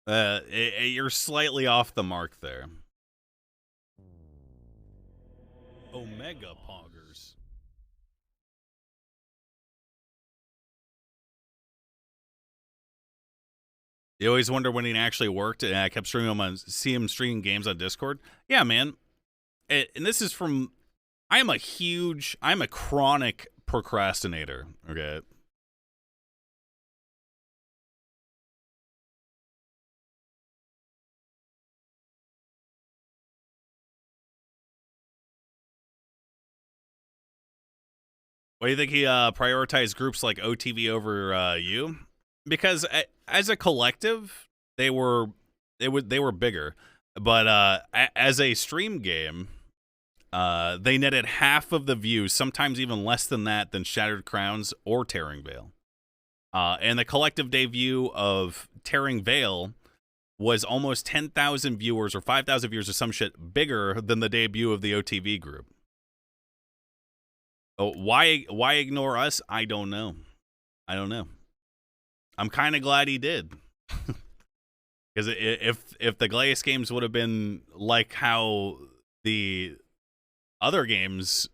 You're slightly off the mark there. Omega poggers. You always wonder when it actually worked, and I kept streaming him on, see him streaming games on Discord. Yeah, man. And this is from, I'm a chronic procrastinator, okay? What do you think he prioritized groups like OTV over you? Because as a collective, they were bigger, but as a stream game, they netted half of the views, sometimes even less than that, than Shattered Crowns or Tearing Veil. And the collective debut of Tearing Veil was almost 10,000 viewers or 5,000 viewers or some shit bigger than the debut of the OTV group. Oh, why ignore us? I don't know. I'm kind of glad he did. Because if the Glacius games would have been like how the other games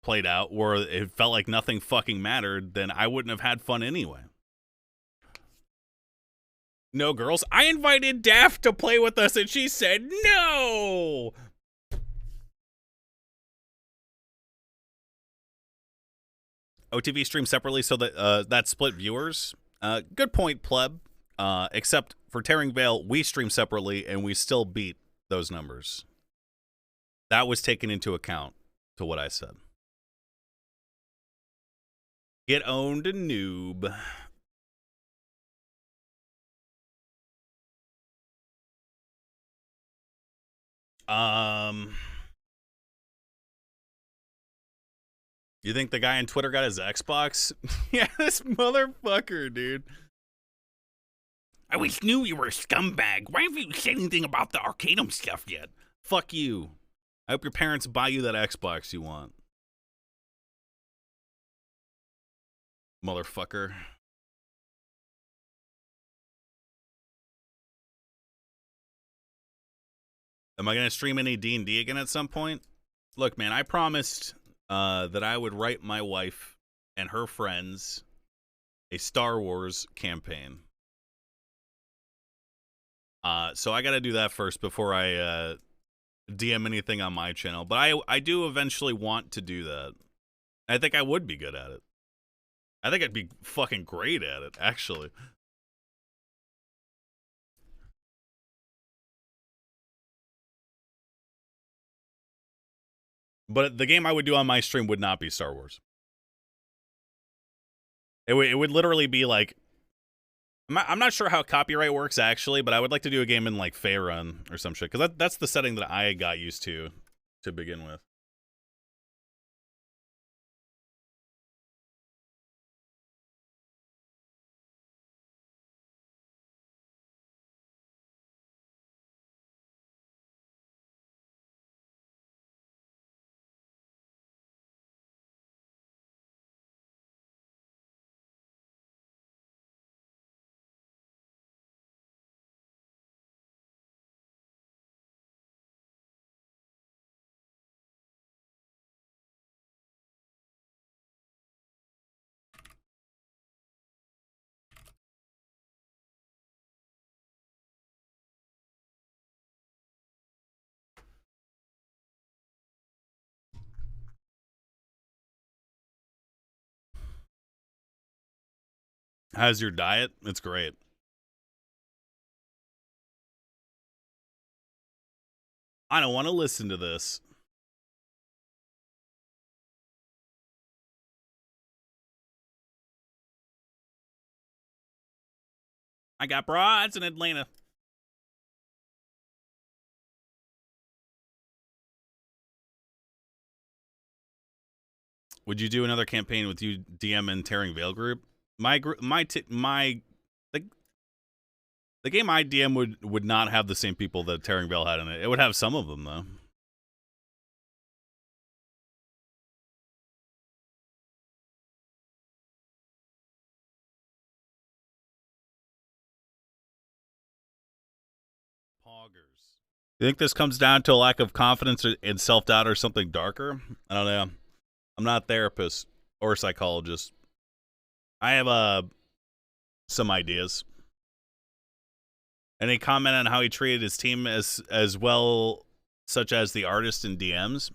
played out, where it felt like nothing fucking mattered, then I wouldn't have had fun anyway. No, girls. I invited Daft to play with us, and she said no. OTV streams separately so that that split viewers. Good point, pleb. Except for Tearing Veil, we stream separately, and we still beat those numbers. That was taken into account to what I said. Get owned, noob. You think the guy on Twitter got his Xbox? Yeah, this motherfucker, dude. I always knew you were a scumbag. Why haven't you said anything about the Arcanum stuff yet? Fuck you. I hope your parents buy you that Xbox you want. Motherfucker. Am I going to stream any D&D again at some point? Look, man, I promised that I would write my wife and her friends a Star Wars campaign. So I got to do that first before I DM anything on my channel. But I do eventually want to do that. I think I would be good at it. I think I'd be fucking great at it, actually. But the game I would do on my stream would not be Star Wars. It would literally be like, I'm not sure how copyright works actually, but I would like to do a game in like Faerun or some shit, because that's the setting that I got used to begin with. How's your diet? It's great. I don't want to listen to this. I got broads in Atlanta. Would you do another campaign with you, DM, and Tearing Veil group? The game I DM would not have the same people that Tearing Veil had in it. It would have some of them though. Poggers. You think this comes down to a lack of confidence and self-doubt or something darker? I don't know. I'm not a therapist or a psychologist. I have some ideas. Any comment on how he treated his team as well, such as the artist and DMs?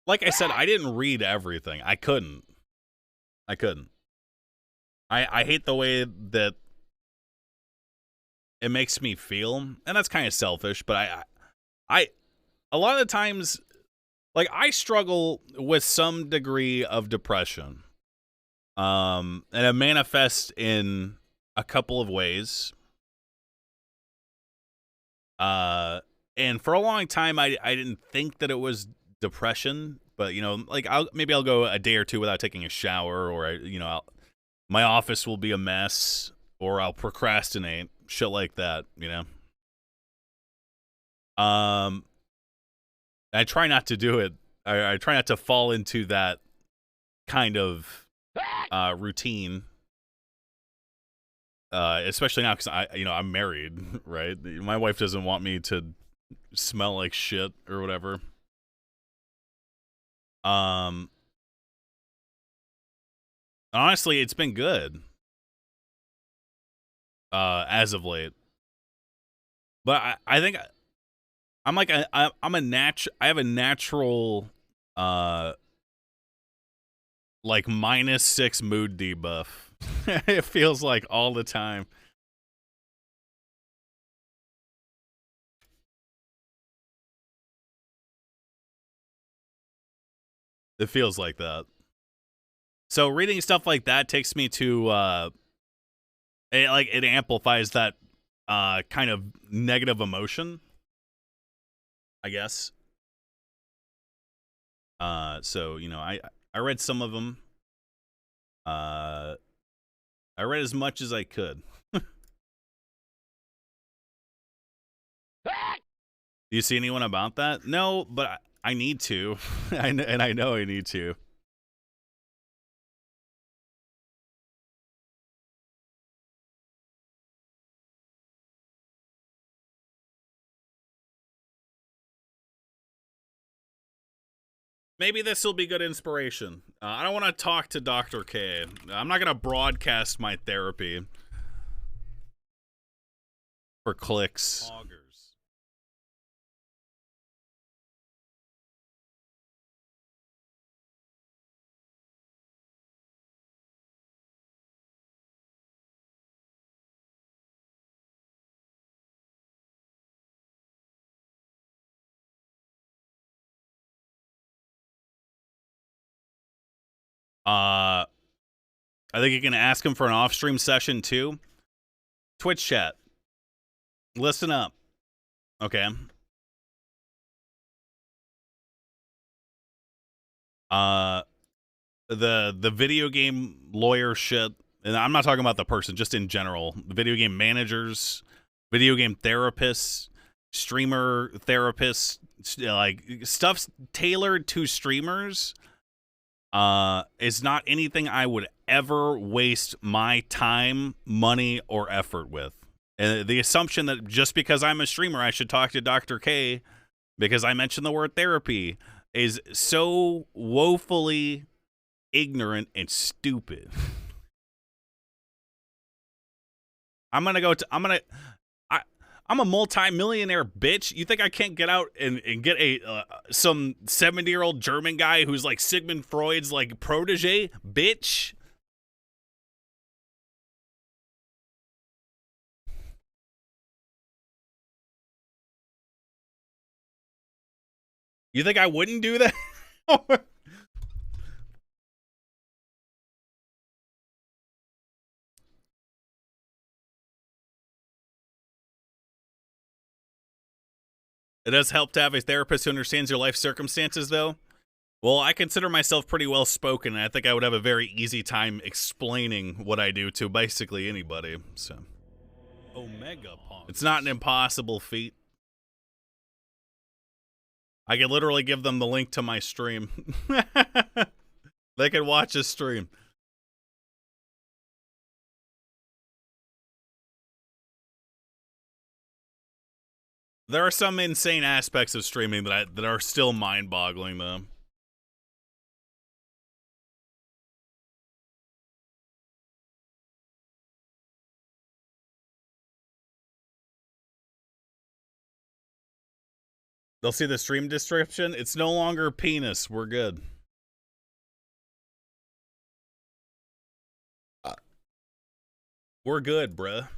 Like I said, I didn't read everything. I couldn't. I hate the way that it makes me feel, and that's kind of selfish, but I a lot of the times, like, I struggle with some degree of depression. And it manifests in a couple of ways. And for a long time, I didn't think that it was depression, but, you know, like, maybe I'll go a day or two without taking a shower, or, my office will be a mess, or I'll procrastinate, shit like that, you know? I try not to do it. I try not to fall into that kind of routine, especially now because I'm married, right? My wife doesn't want me to smell like shit or whatever. Honestly, it's been good as of late, but I think I'm like I have a natural like -6 mood debuff. It feels like all the time. It feels like that. So reading stuff like that takes me to it amplifies that kind of negative emotion, I guess. So, I read some of them. I read as much as I could. Do you see anyone about that? No, but I need to. And I know I need to. Maybe this will be good inspiration. I don't want to talk to Dr. K. I'm not going to broadcast my therapy for clicks. Augers. I think you can ask him for an off-stream session too. Twitch chat. Listen up. Okay. The video game lawyer shit, and I'm not talking about the person, just in general. The video game managers, video game therapists, streamer therapists, like stuff's tailored to streamers. Is not anything I would ever waste my time, money, or effort with. And the assumption that just because I'm a streamer, I should talk to Dr. K because I mentioned the word therapy is so woefully ignorant and stupid. I'm a multi-millionaire, bitch. You think I can't get out and get some 70-year-old German guy who's like Sigmund Freud's like protege, bitch? You think I wouldn't do that? It does help to have a therapist who understands your life circumstances, though. Well, I consider myself pretty well spoken, and I think I would have a very easy time explaining what I do to basically anybody. So, Omega Punk. It's not an impossible feat. I could literally give them the link to my stream. They could watch a stream. There are some insane aspects of streaming that are still mind-boggling, though. They'll see the stream description. It's no longer penis. We're good. We're good, bruh.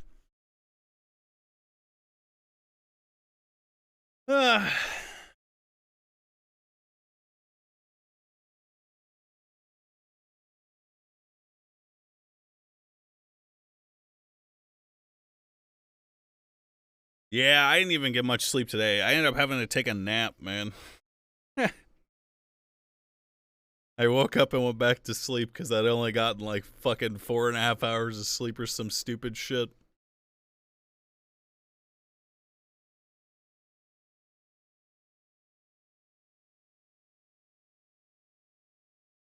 Yeah, I didn't even get much sleep today. I ended up having to take a nap, man. I woke up and went back to sleep because I'd only gotten like fucking 4.5 hours of sleep or some stupid shit.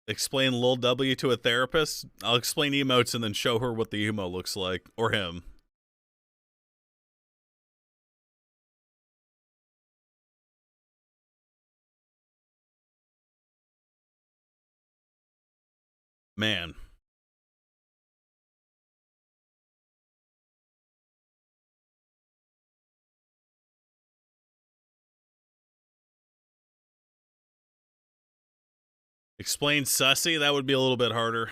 Explain Lil W to a therapist? I'll explain emotes and then show her what the emo looks like. Or him. Man. Explain sussy? That would be a little bit harder.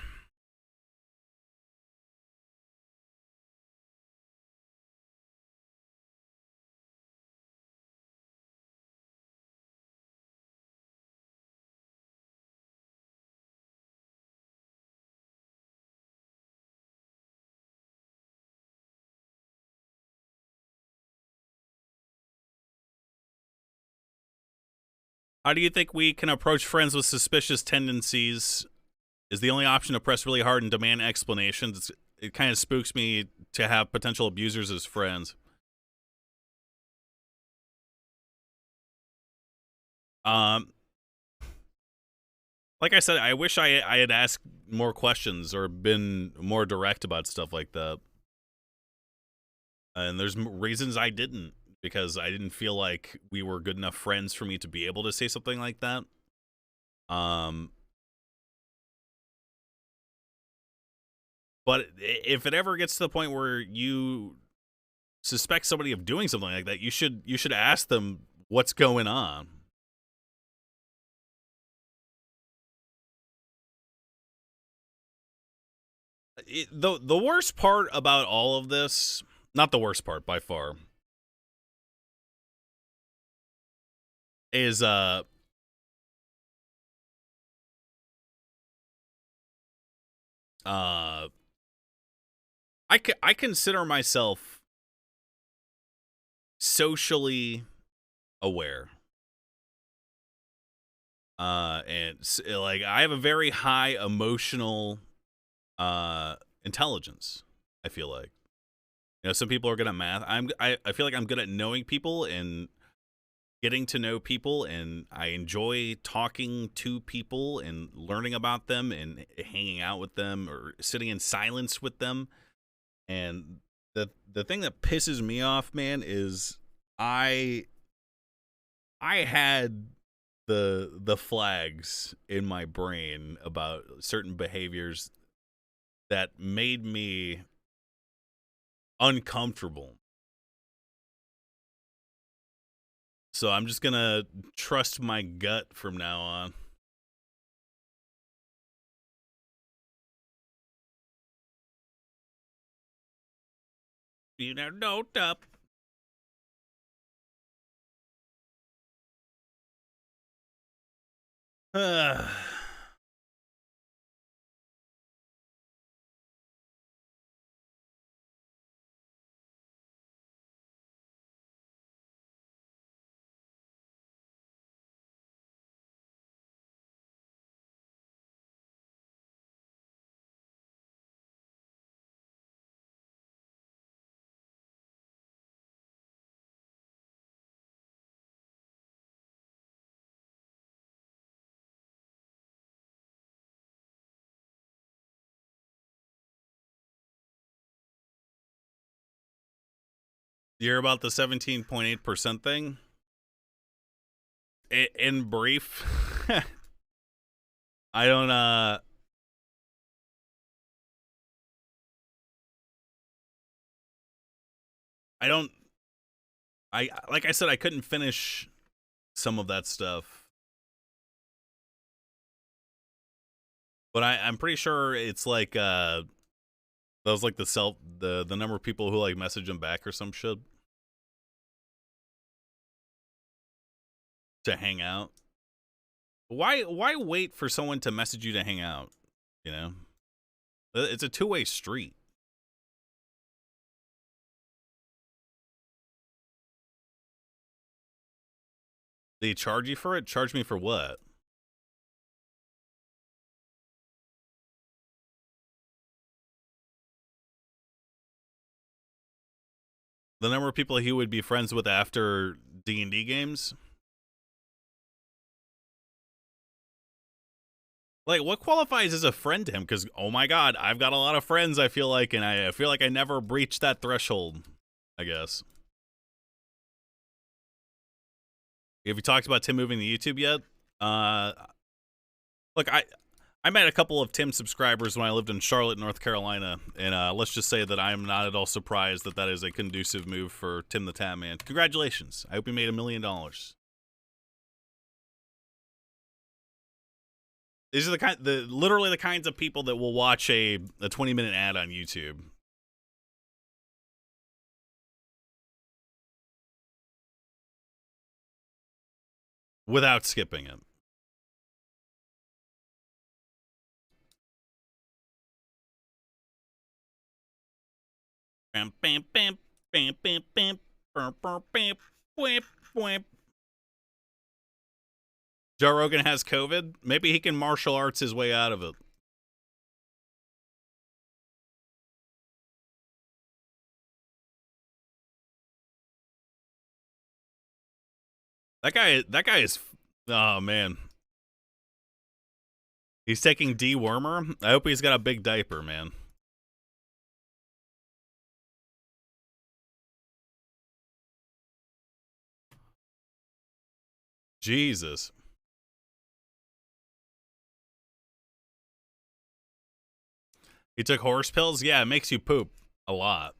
How do you think we can approach friends with suspicious tendencies? Is the only option to press really hard and demand explanations? It kind of spooks me to have potential abusers as friends. Um, like I said, I wish I had asked more questions or been more direct about stuff like that. And there's reasons I didn't, because I didn't feel like we were good enough friends for me to be able to say something like that. But if it ever gets to the point where you suspect somebody of doing something like that, you should ask them what's going on. The worst part about all of this, not the worst part by far, is I consider myself socially aware. And like I have a very high emotional intelligence, I feel like. You know, some people are good at math. I feel like I'm good at knowing people and getting to know people, and I enjoy talking to people and learning about them and hanging out with them or sitting in silence with them. And the thing that pisses me off, man, is I had the flags in my brain about certain behaviors that made me uncomfortable. So I'm just gonna trust my gut from now on. You know, note up. You hear about the 17.8% thing? In brief, I don't I don't I like I said I couldn't finish some of that stuff. But I'm pretty sure it's like that was like the number of people who like message him back or some shit to hang out. Why wait for someone to message you to hang out? You know? It's a two-way street. They charge you for it? Charge me for what? The number of people he would be friends with after D&D games? Like, what qualifies as a friend to him? Because, oh my god, I've got a lot of friends, I feel like, and I feel like I never breached that threshold, I guess. Have you talked about Tim moving to YouTube yet? Look, I met a couple of Tim subscribers when I lived in Charlotte, North Carolina, and let's just say that I am not at all surprised that that is a conducive move for Tim the Tam Man. Congratulations. I hope you made $1 million. These are literally the kinds of people that will watch a 20-minute ad on YouTube. Without skipping it. Bam, bam, bam, bam, bam, bam, bam, bam, bam, bam, bam. Joe Rogan has COVID. Maybe he can martial arts his way out of it. That guy is, oh man. He's taking dewormer. I hope he's got a big diaper, man. Jesus. He took horse pills? Yeah, it makes you poop a lot.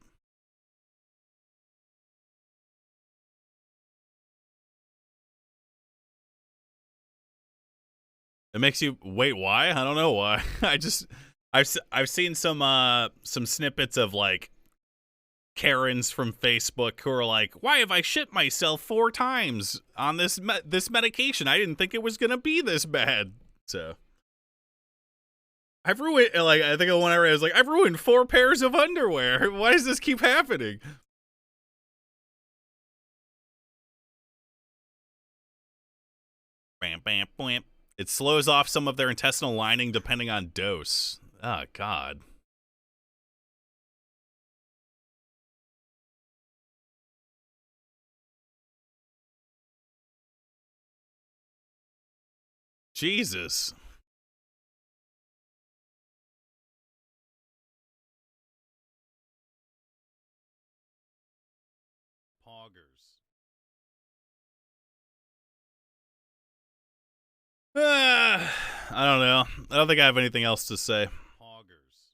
It makes you wait. Why? I don't know why. I've seen some snippets of like Karens from Facebook who are like, "Why have I shit myself 4 times on this medication? I didn't think it was gonna be this bad." So I've ruined, like, I think the one I read was like, "I've ruined 4 pairs of underwear. Why does this keep happening?" Bam, bam, bam. It slows off some of their intestinal lining depending on dose. Oh God. Jesus. Poggers. I don't know. I don't think I have anything else to say. Poggers.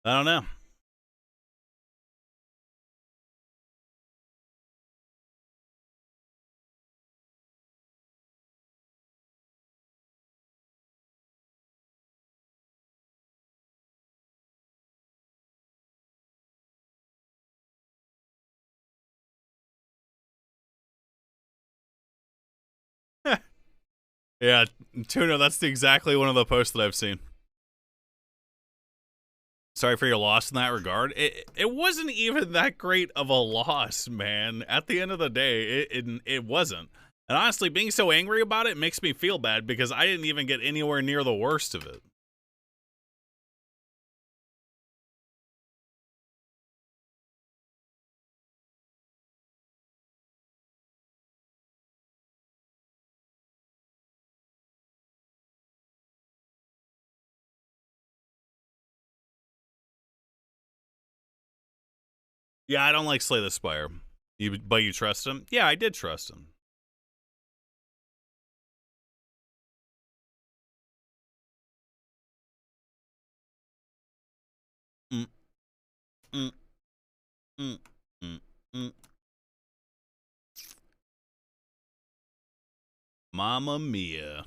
I don't know. Yeah, Tuna, that's exactly one of the posts that I've seen. Sorry for your loss in that regard. It wasn't even that great of a loss, man. At the end of the day, it wasn't. And honestly, being so angry about it makes me feel bad because I didn't even get anywhere near the worst of it. Yeah, I don't like Slay the Spire. But you trust him? Yeah, I did trust him. Mm, mm, mm, mm, mm. Mamma mia.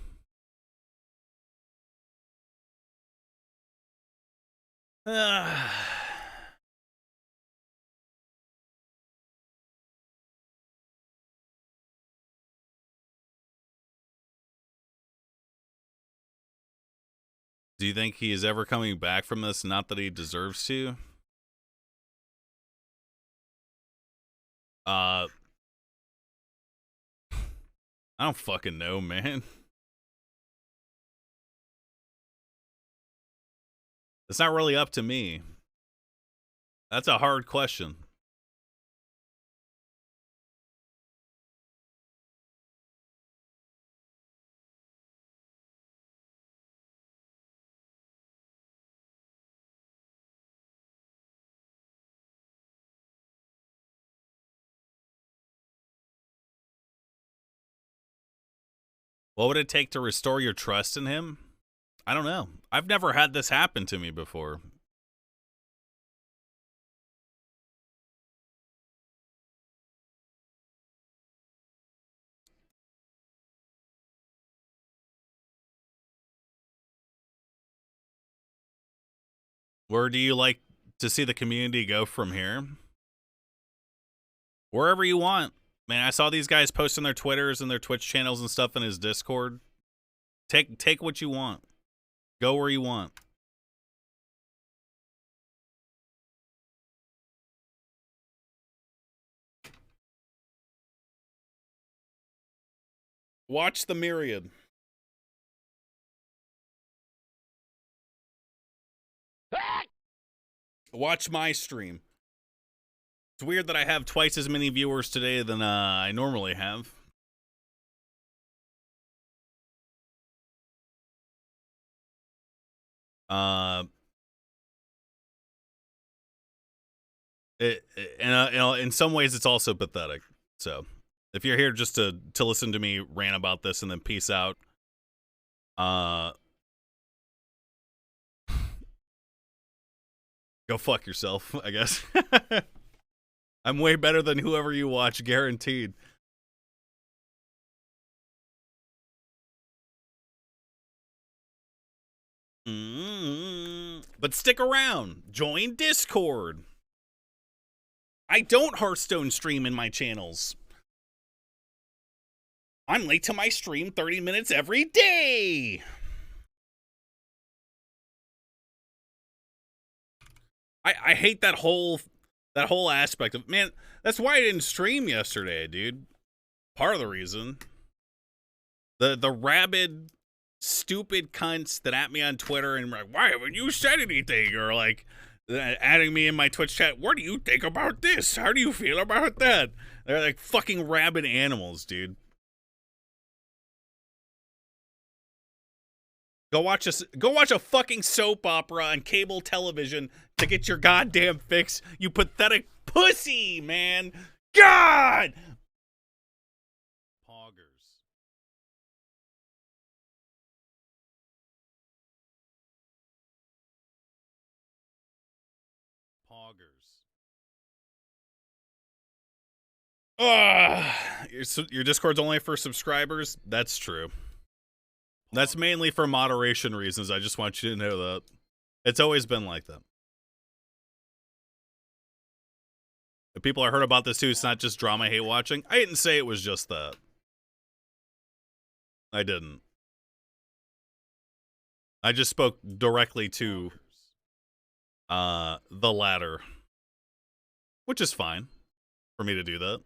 Do you think he is ever coming back from this? Not that he deserves to. I don't fucking know, man. It's not really up to me. That's a hard question. What would it take to restore your trust in him? I don't know. I've never had this happen to me before. Where do you like to see the community go from here? Wherever you want. Man, I saw these guys posting their Twitters and their Twitch channels and stuff in his Discord. Take what you want. Go where you want. Watch the Myriad. Watch my stream. It's weird that I have twice as many viewers today than I normally have. In some ways, it's also pathetic. So, if you're here just to listen to me rant about this and then peace out, go fuck yourself, I guess. I'm way better than whoever you watch, guaranteed. But stick around. Join Discord. I don't Hearthstone stream in my channels. I'm late to my stream 30 minutes every day. I hate that whole aspect of, man, that's why I didn't stream yesterday, dude. Part of the reason. The rabid, stupid cunts that at me on Twitter and like, why haven't you said anything? Or like adding me in my Twitch chat, what do you think about this? How do you feel about that? They're like fucking rabid animals, dude. Go watch a fucking soap opera on cable television to get your goddamn fix, you pathetic pussy, man. God! Poggers. Poggers. Your Discord's only for subscribers? That's true. That's mainly for moderation reasons. I just want you to know that. It's always been like that. If people are heard about this too, it's not just drama I hate watching. I didn't say it was just that. I didn't. I just spoke directly to the latter. Which is fine for me to do that.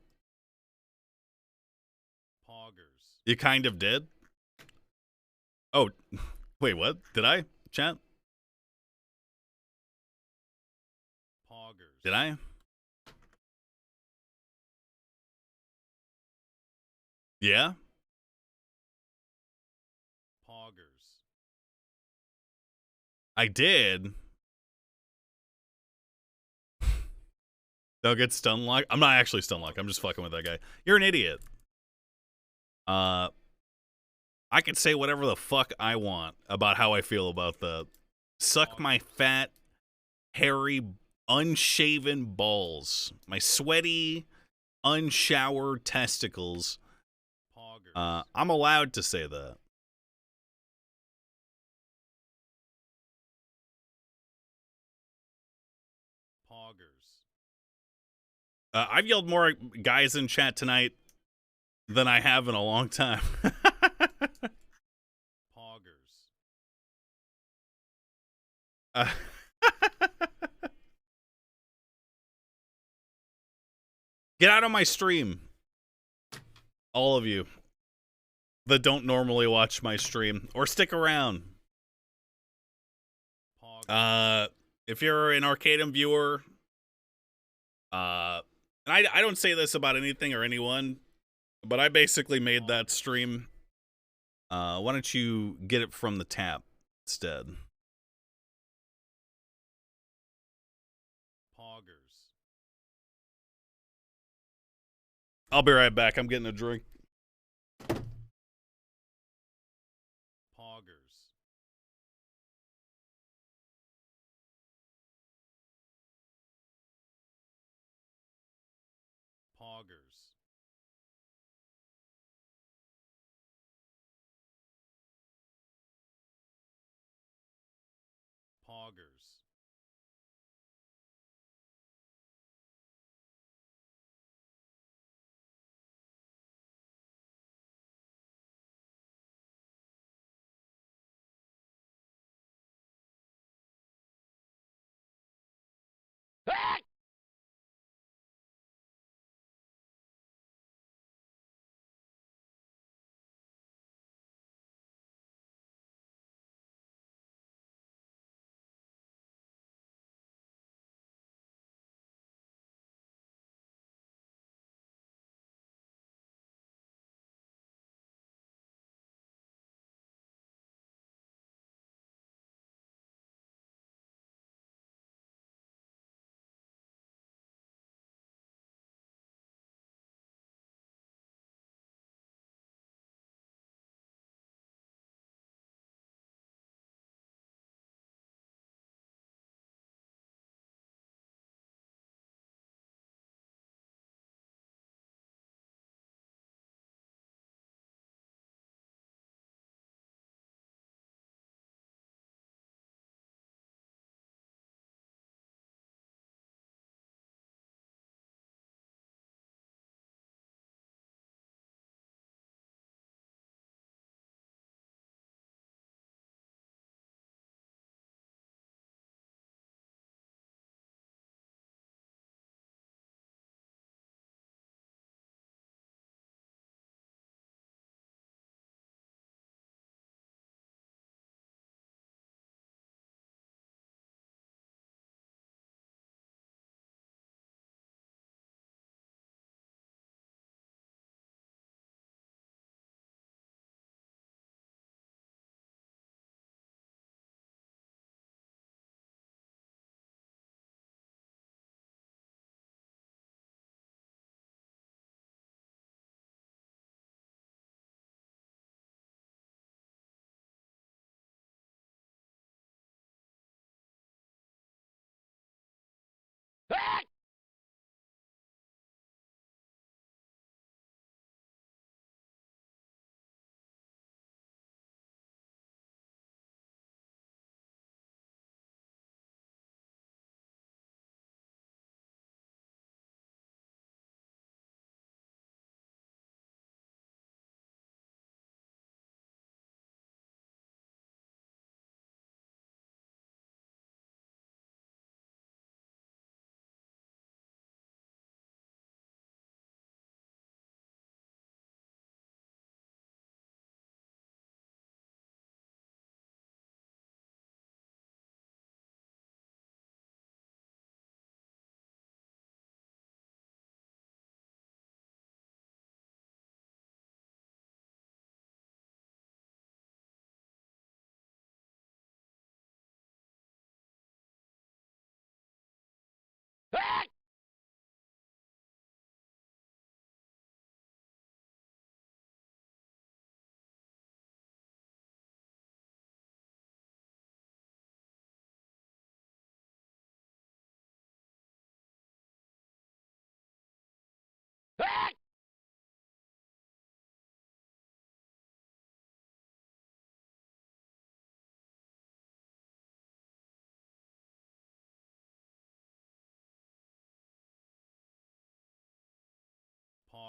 Poggers. You kind of did? Oh, wait, what? Did I? Chat? Poggers. Did I? Yeah? Poggers. I did. Don't get stun locked. I'm not actually stun locked. I'm just fucking with that guy. You're an idiot. I can say whatever the fuck I want about how I feel about the suck my fat, hairy, unshaven balls. My sweaty, unshowered testicles. I'm allowed to say that. I've yelled more guys in chat tonight than I have in a long time. uh, Get out of my stream. All of you that don't normally watch my stream or stick around. If you're an Arcadum viewer, and I don't say this about anything or anyone, but I basically made that stream. Why don't you get it from the tap instead? I'll be right back. I'm getting a drink.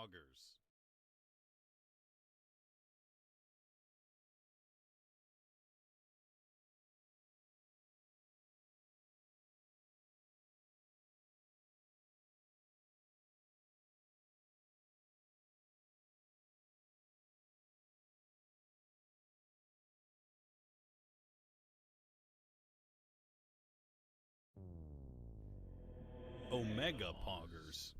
poggers. Omega poggers.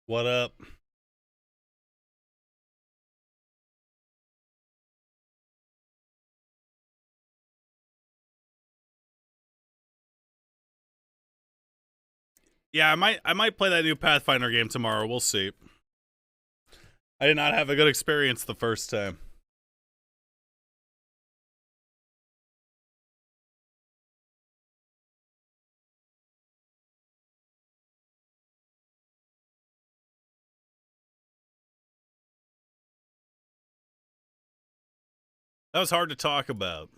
What up? Yeah, I might play that new Pathfinder game tomorrow. We'll see. I did not have a good experience the first time. That was hard to talk about.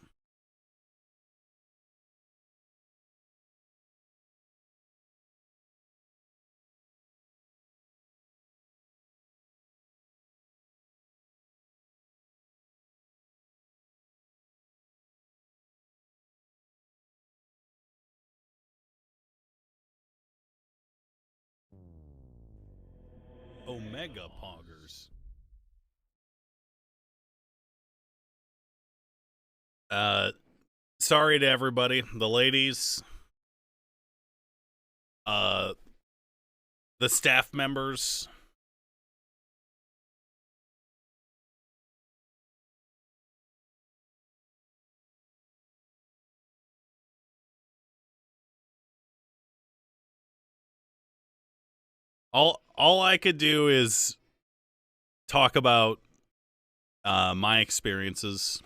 Omega poggers. Sorry to everybody, the ladies, uh, the staff members. All I could do is talk about my experiences.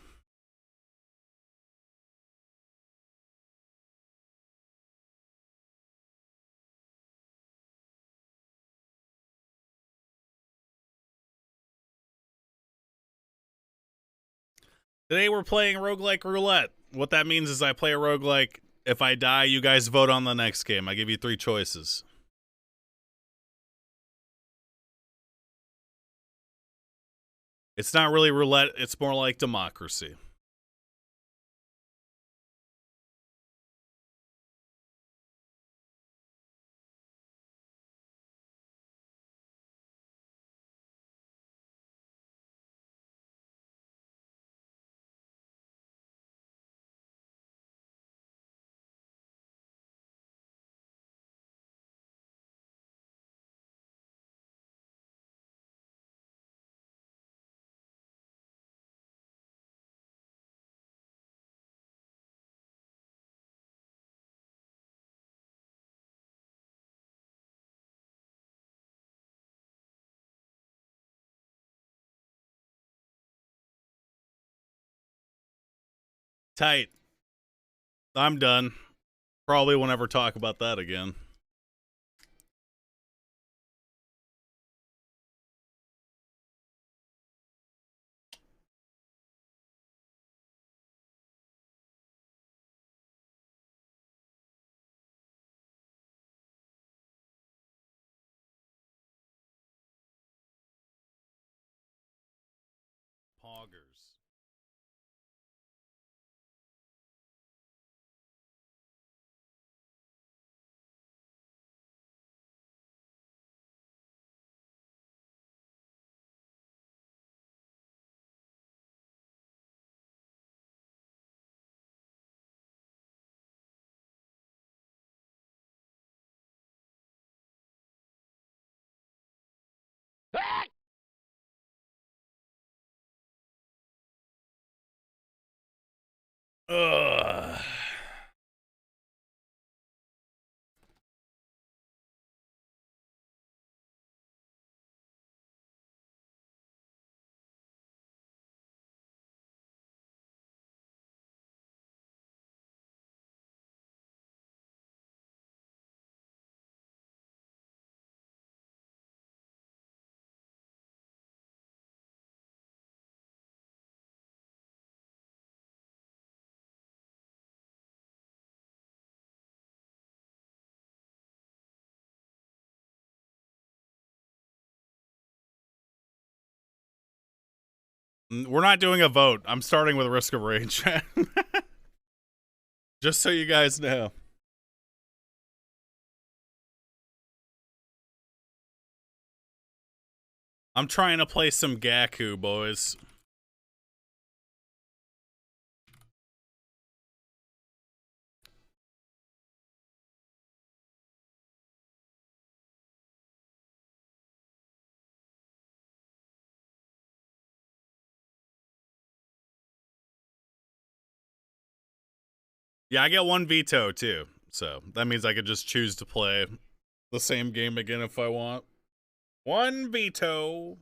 Today we're playing roguelike roulette. What that means is I play a roguelike. If I die, you guys vote on the next game. I give you 3 choices. It's not really roulette, it's more like democracy. Tight. I'm done. Probably won't ever talk about that again. Augers. Ugh. We're not doing a vote. I'm starting with Risk of Rage. Just so you guys know. I'm trying to play some Gaku, boys. Yeah, I get one veto too. So that means I could just choose to play the same game again if I want. One veto.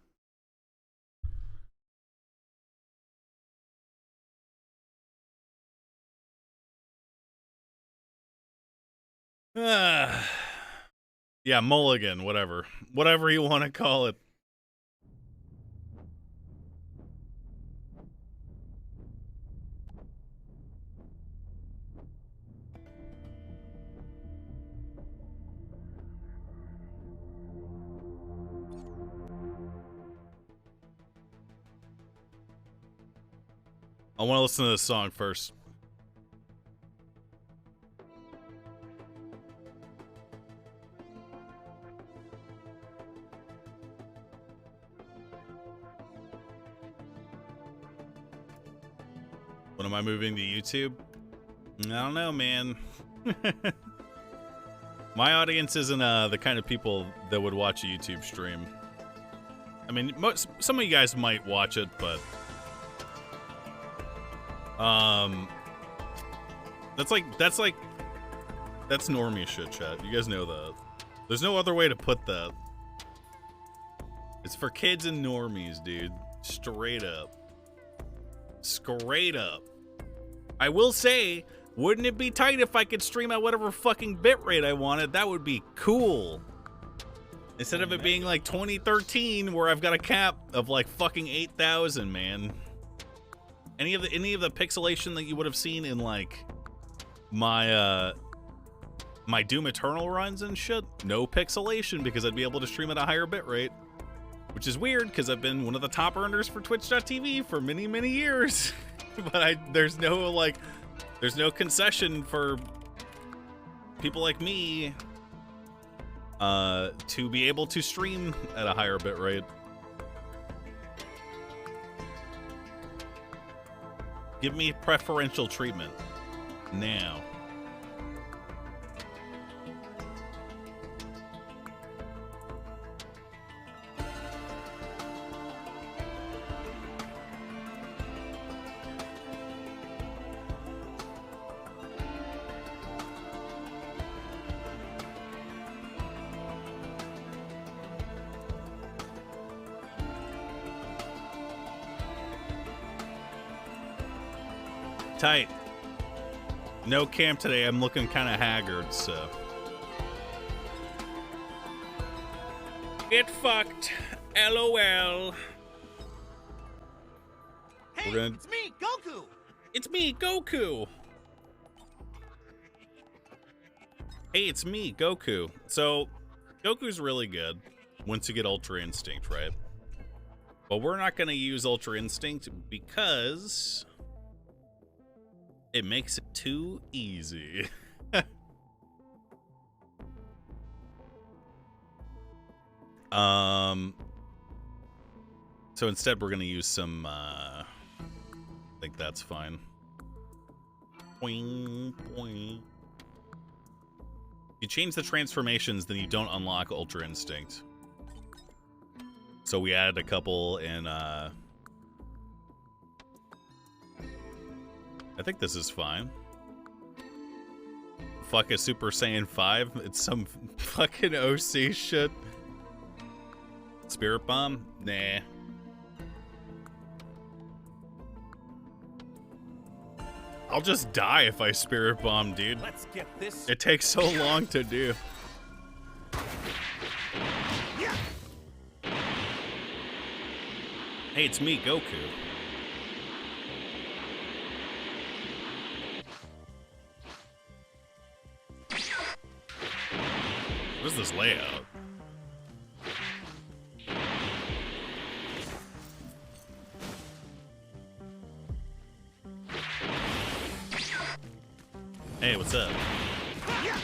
Yeah, mulligan, whatever. Whatever you want to call it. I want to listen to this song first. When am I moving to YouTube? I don't know, man. My audience isn't the kind of people that would watch a YouTube stream. I mean, some of you guys might watch it, but that's normie shit, chat. You guys know that. There's no other way to put that. It's for kids and normies, dude. Straight up. Straight up. I will say, wouldn't it be tight if I could stream at whatever fucking bitrate I wanted? That would be cool. Instead of it being like 2013 where I've got a cap of like fucking 8,000, man. Any of the pixelation that you would have seen in like my my Doom Eternal runs and shit, no pixelation because I'd be able to stream at a higher bitrate. Which is weird because I've been one of the top earners for Twitch.tv for many, many years. But there's no concession for people like me to be able to stream at a higher bitrate. Give me preferential treatment now. Tight. No camp today. I'm looking kind of haggard, so. Get fucked. LOL. Hey, it's me, Goku. It's me, Goku. Hey, it's me, Goku. So, Goku's really good once you get Ultra Instinct, right? But we're not going to use Ultra Instinct because it makes it too easy. So instead we're going to use some, I think that's fine. Boing, boing. You change the transformations, then you don't unlock Ultra Instinct. So we added a couple in, I think this is fine. Fuck a Super Saiyan 5. It's some fucking OC shit. Spirit Bomb? Nah. I'll just die if I Spirit Bomb, dude. Let's get this. It takes so long to do. Yeah. Hey, it's me, Goku. What is this layout? Hey, what's up? Yeah.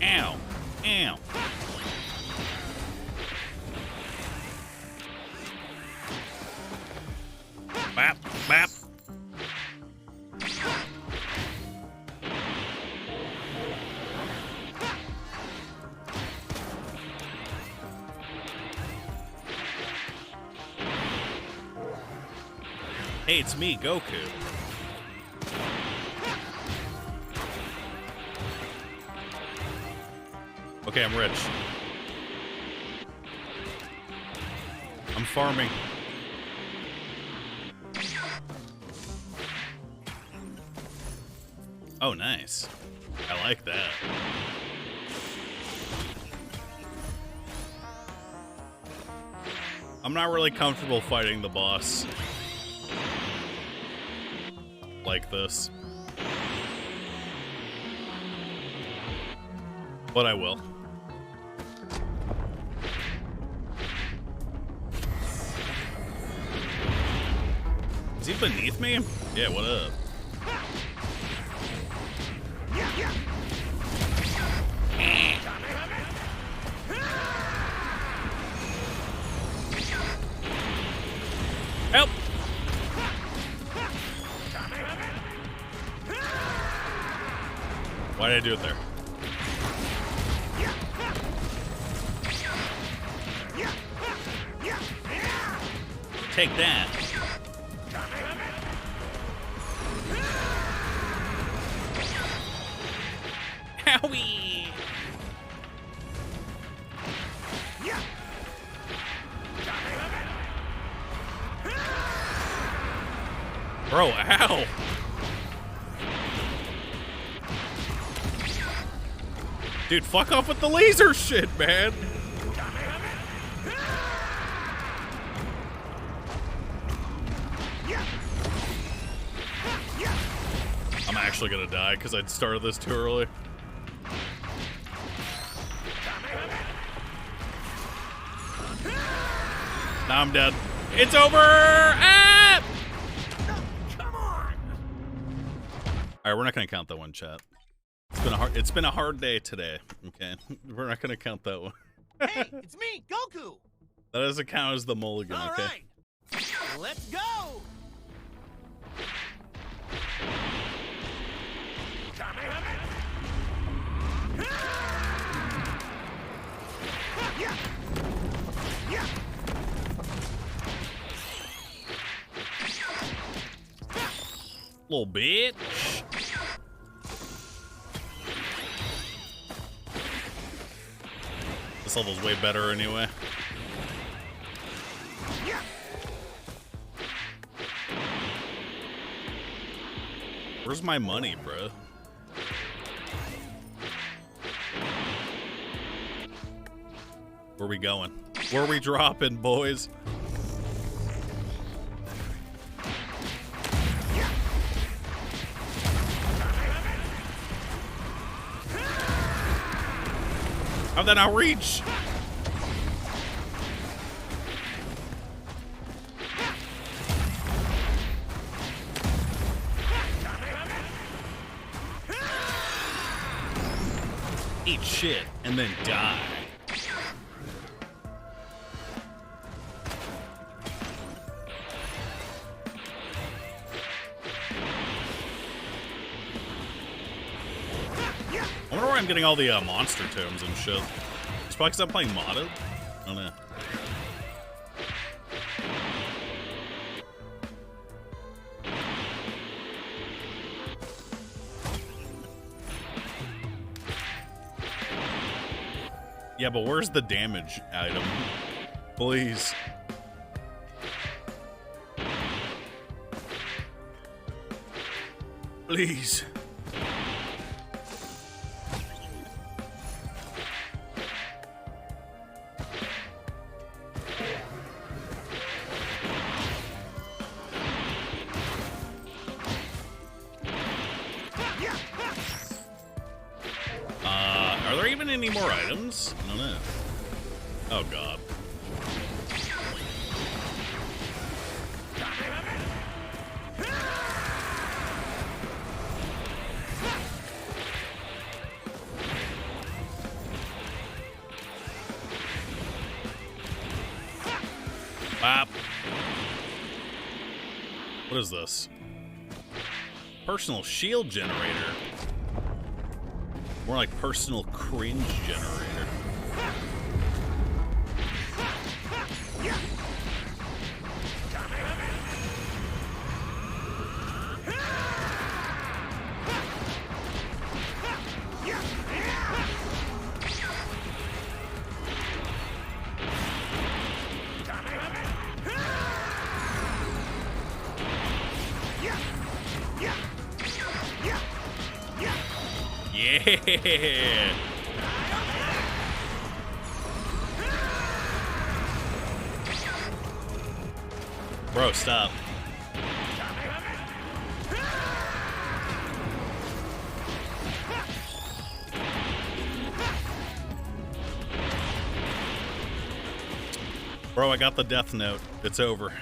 Ow! Ow! Bap! Bap! Hey, it's me, Goku. Okay, I'm rich. I'm farming. Oh, nice. I like that. I'm not really comfortable fighting the boss like this, but I will. Is he beneath me? Yeah, what up? Help! Why did I do it there? Take that. Howie! Bro, ow! Dude, fuck off with the laser shit, man! I'm actually gonna die because I'd started this too early. Now I'm dead. It's over! Ah! Come on. Alright, we're not gonna count that one, chat. It's been a hard day today. Okay, we're not gonna count that one. Hey, it's me, Goku. That doesn't count as the mulligan. All Okay. right. Let's go. Little bitch. This level's way better anyway. Where's my money, bro? Where we going? Where we dropping, boys? How'd that not reach? Eat shit and then die. I wonder where I'm getting all the monster tomes and shit. It's probably because I'm playing modded? I don't know. Yeah, but where's the damage item? Please. Please. Are there even any more items? I don't know. Oh god. Bop. What is this? Personal shield generator. More like personal cringe generator. Yeah! Bro, stop. Bro, I got the death note. It's over.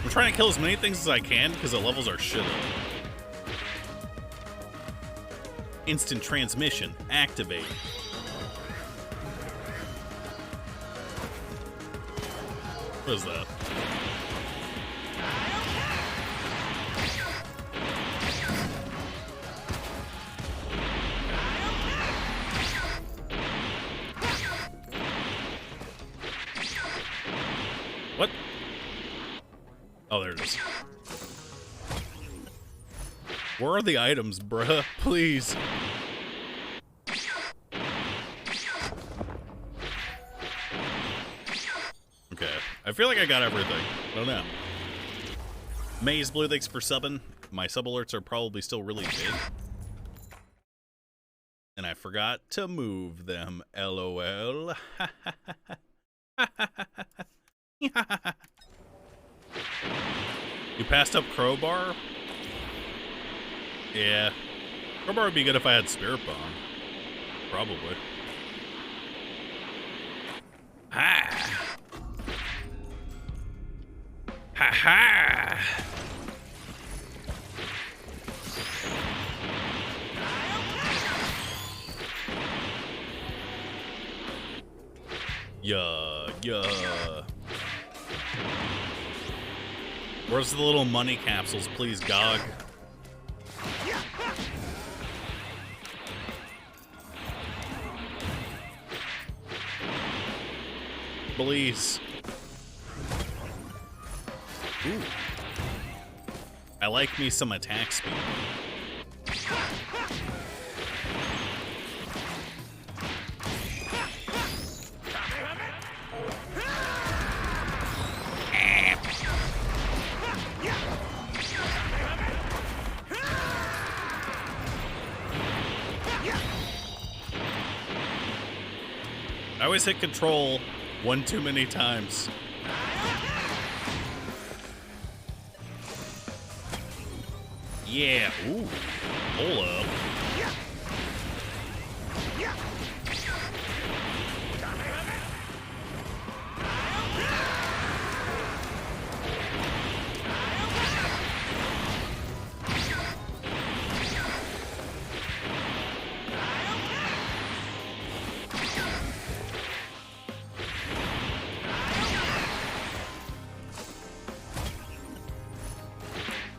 I'm trying to kill as many things as I can because the levels are shit up. Instant transmission. Activate. What is that? What? Oh, there it is. Where are the items, bruh? Please. Okay. I feel like I got everything. I don't know. Maze Blue, thanks for subbing. My sub alerts are probably still really big. And I forgot to move them. LOL. You passed up Crowbar? Yeah. Crowbar would be good if I had Spirit Bomb. Probably. Ha! Ha ha! Yeah, yeah. Where's the little money capsules, please, GOG? Please. Ooh. I like me some attack speed. always hit control one too many times. Yeah. Ooh. Hold up.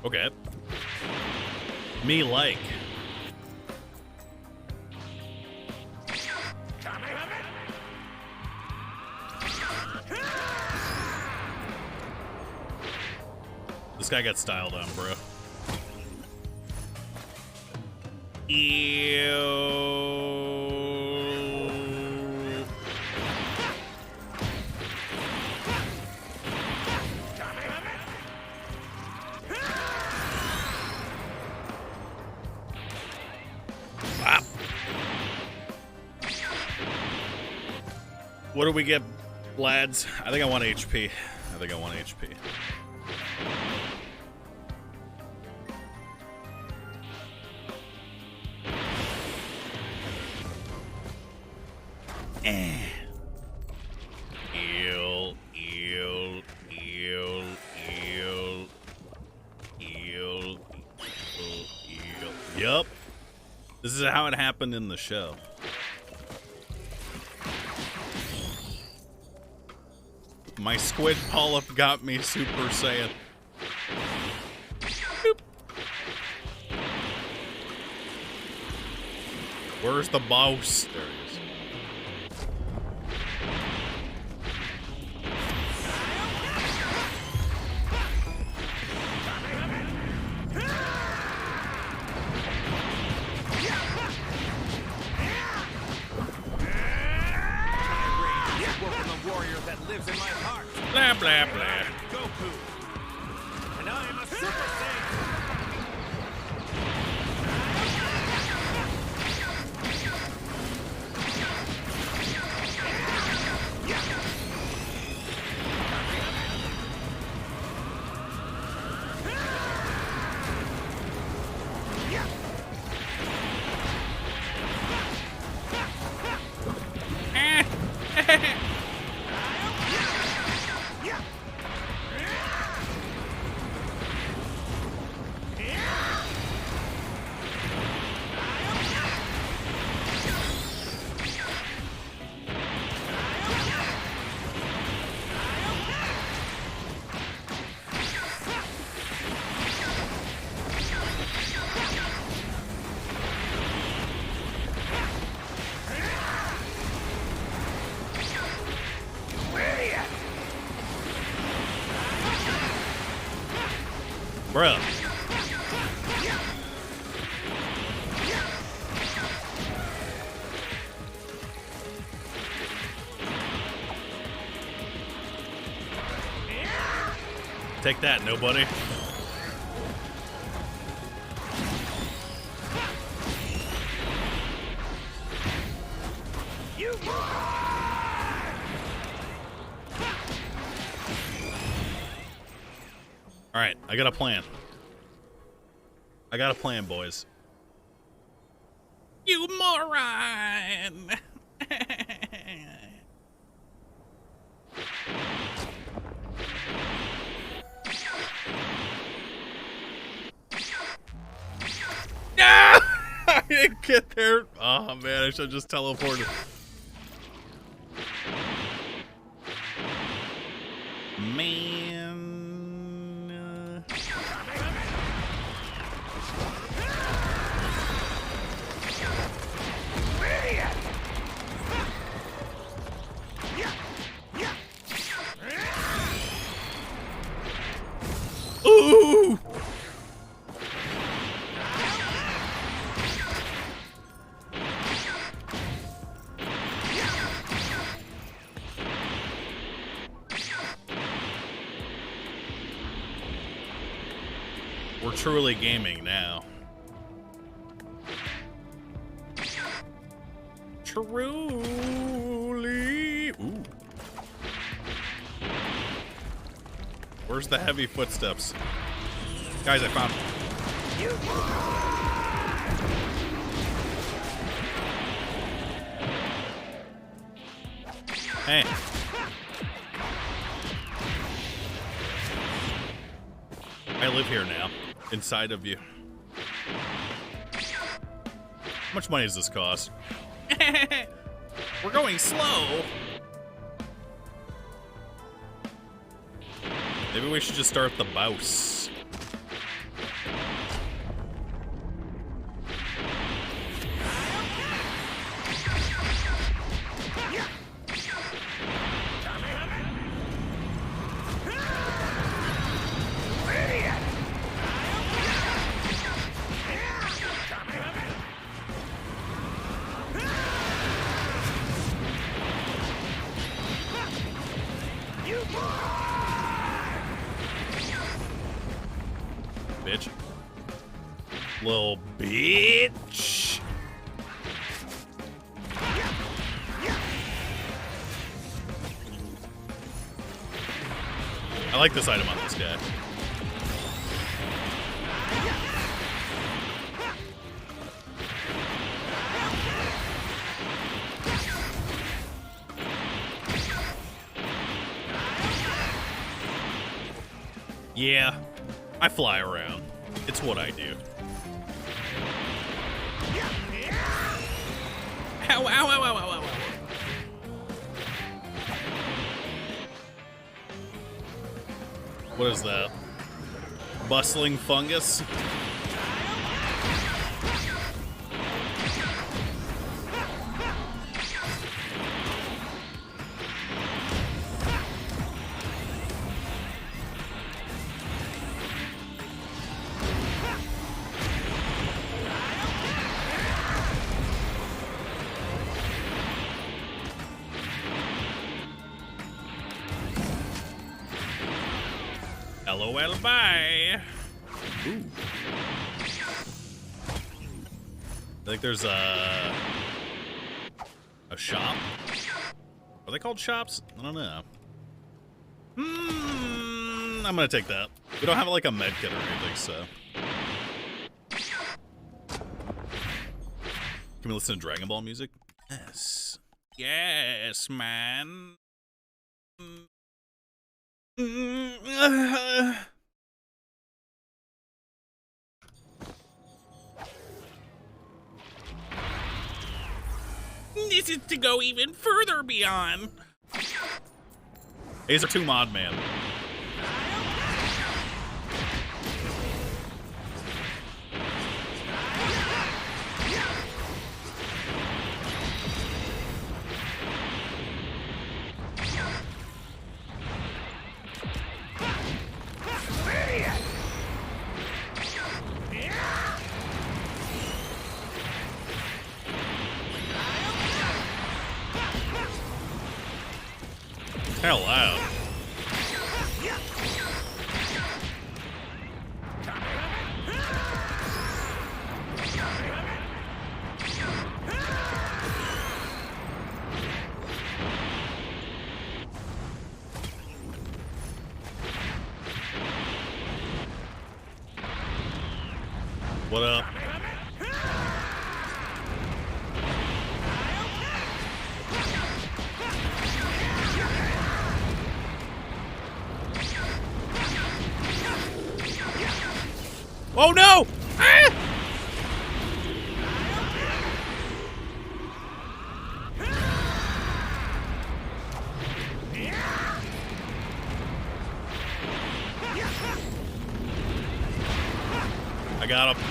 Okay. Me like. This guy got styled on, bro. Ew. What do we get, lads? I think I want HP. I think I want HP. Eel, eel, eel, eel, eel, eel. Yup. This is how it happened in the show. My squid polyp got me Super Saiyan. Boop. Where's the boss? There he is. Lives in my heart. Blah, blah, blah. Goku. And I am a Super Saiyan. Bruh. Take that, nobody. All right, I got a plan. I got a plan, boys. You moron! No! I didn't get there. Oh man, I should just teleported. Man. Ooh! We're truly gaming now. Truly Where's the heavy footsteps? Guys, I found him. Hey. I live here now, inside of you. How much money does this cost? We're going slow. Maybe we should just start the bouse. Bitch. Little bitch. I like this item on this guy. Yeah, I fly around. It's what I do. Ow, ow, ow, ow, ow, ow. What is that? Bustling fungus? LOL, bye. Ooh. I think there's a shop. Are they called shops? I don't know. I'm gonna take that. We don't have like a med kit or anything, so. Can we listen to Dragon Ball music? Yes. Yes, man. This is to go even further beyond. These are two mod man. Hell out. What up? Oh no! Ah! I got him.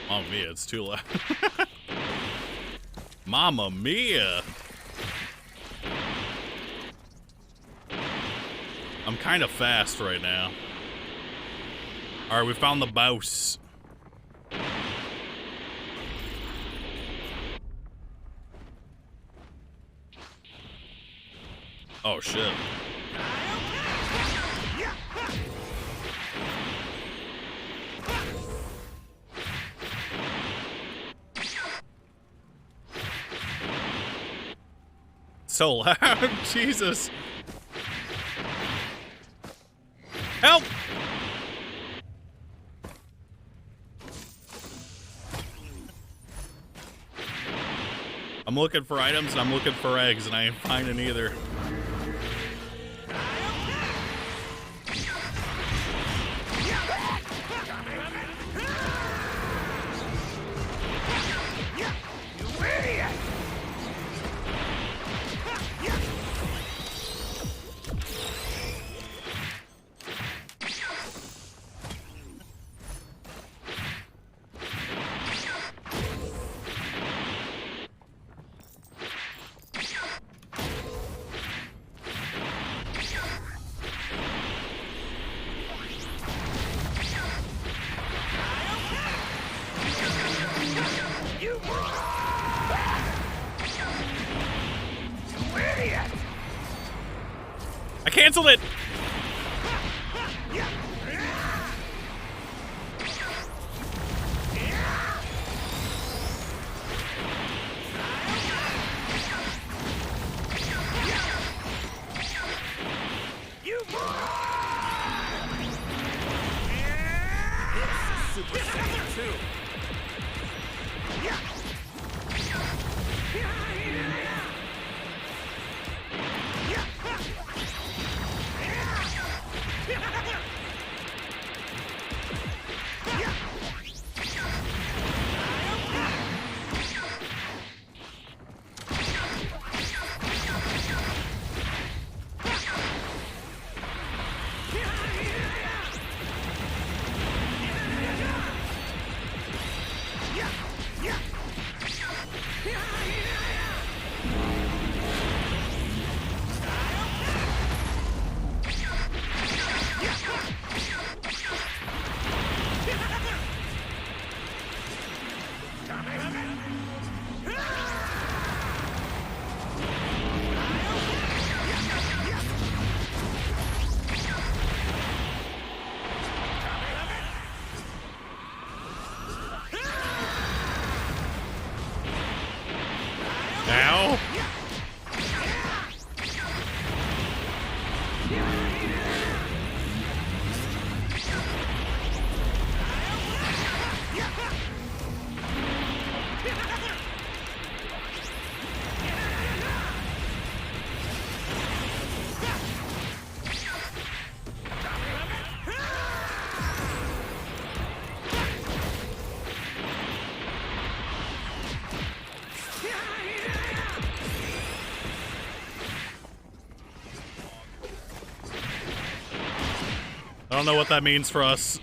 Oh mia, it's too loud. Mamma mia! I'm kind of fast right now. Alright, we found the bouse. Oh shit. so loud. Jesus. Help! I'm looking for items and I'm looking for eggs and I ain't finding either. I canceled it! Super Saiyan 2. Now? I don't know what that means for us.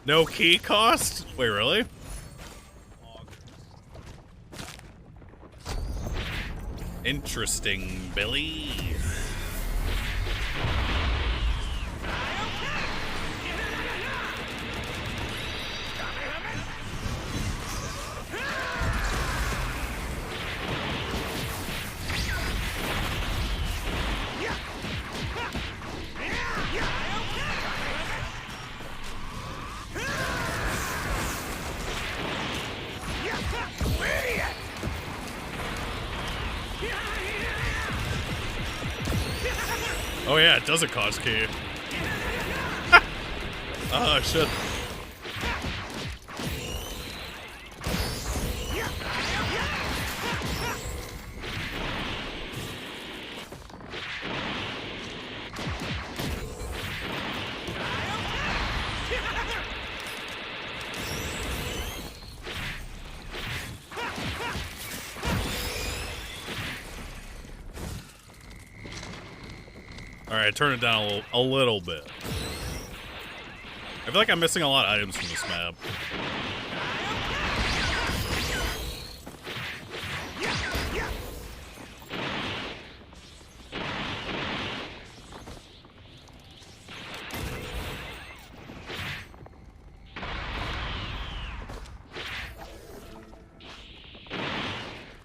No key cost? Wait, really? Interesting, Billy. Oh yeah, it doesn't cost key. Oh shit. Alright, turn it down a little bit. I feel like I'm missing a lot of items from this map.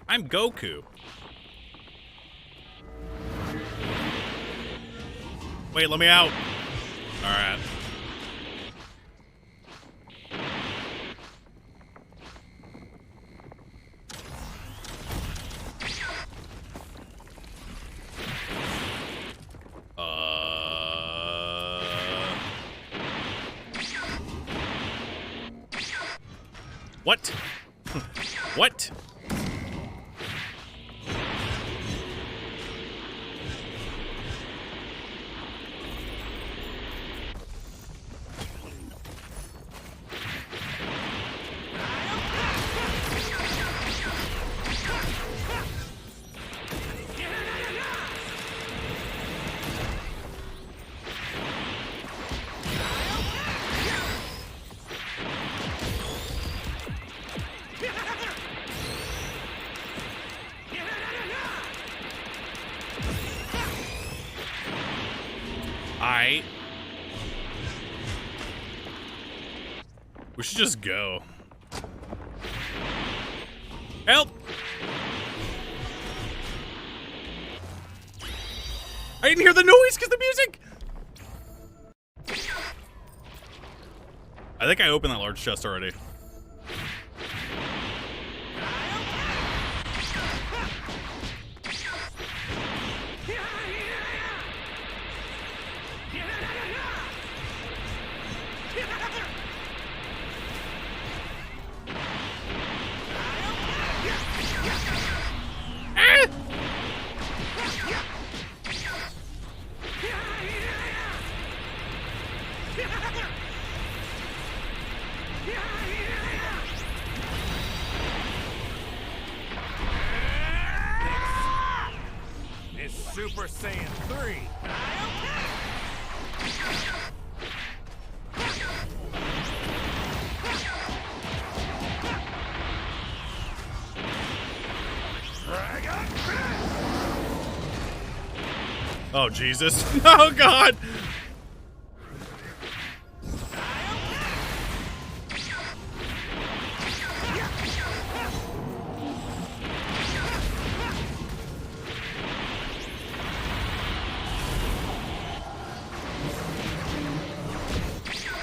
I'm Goku. Wait, let me out. All right. What? What? We should just go. Help! I didn't hear the noise because the music! I think I opened that large chest already. It's Super Saiyan 3. Oh, Jesus. Oh, God.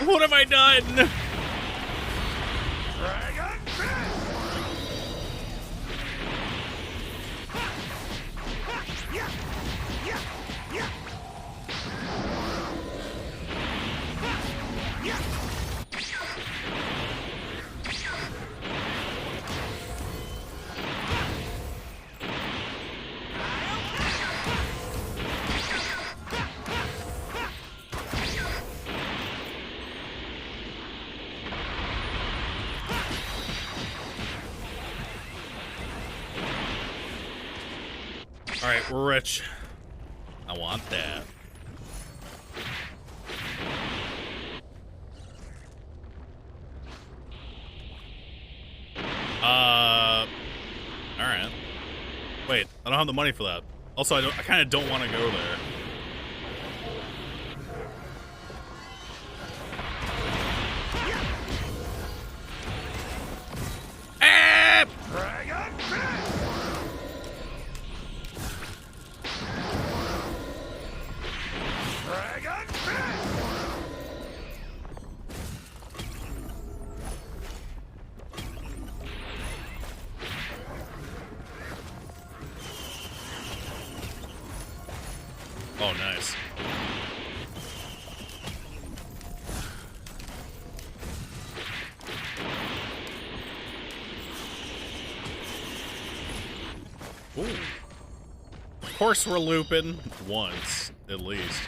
What have I done? All right, we're rich. I want that. All right. Wait, I don't have the money for that. Also, I kind of don't want to go there. Oh, nice. Ooh. Of course we're looping once, at least.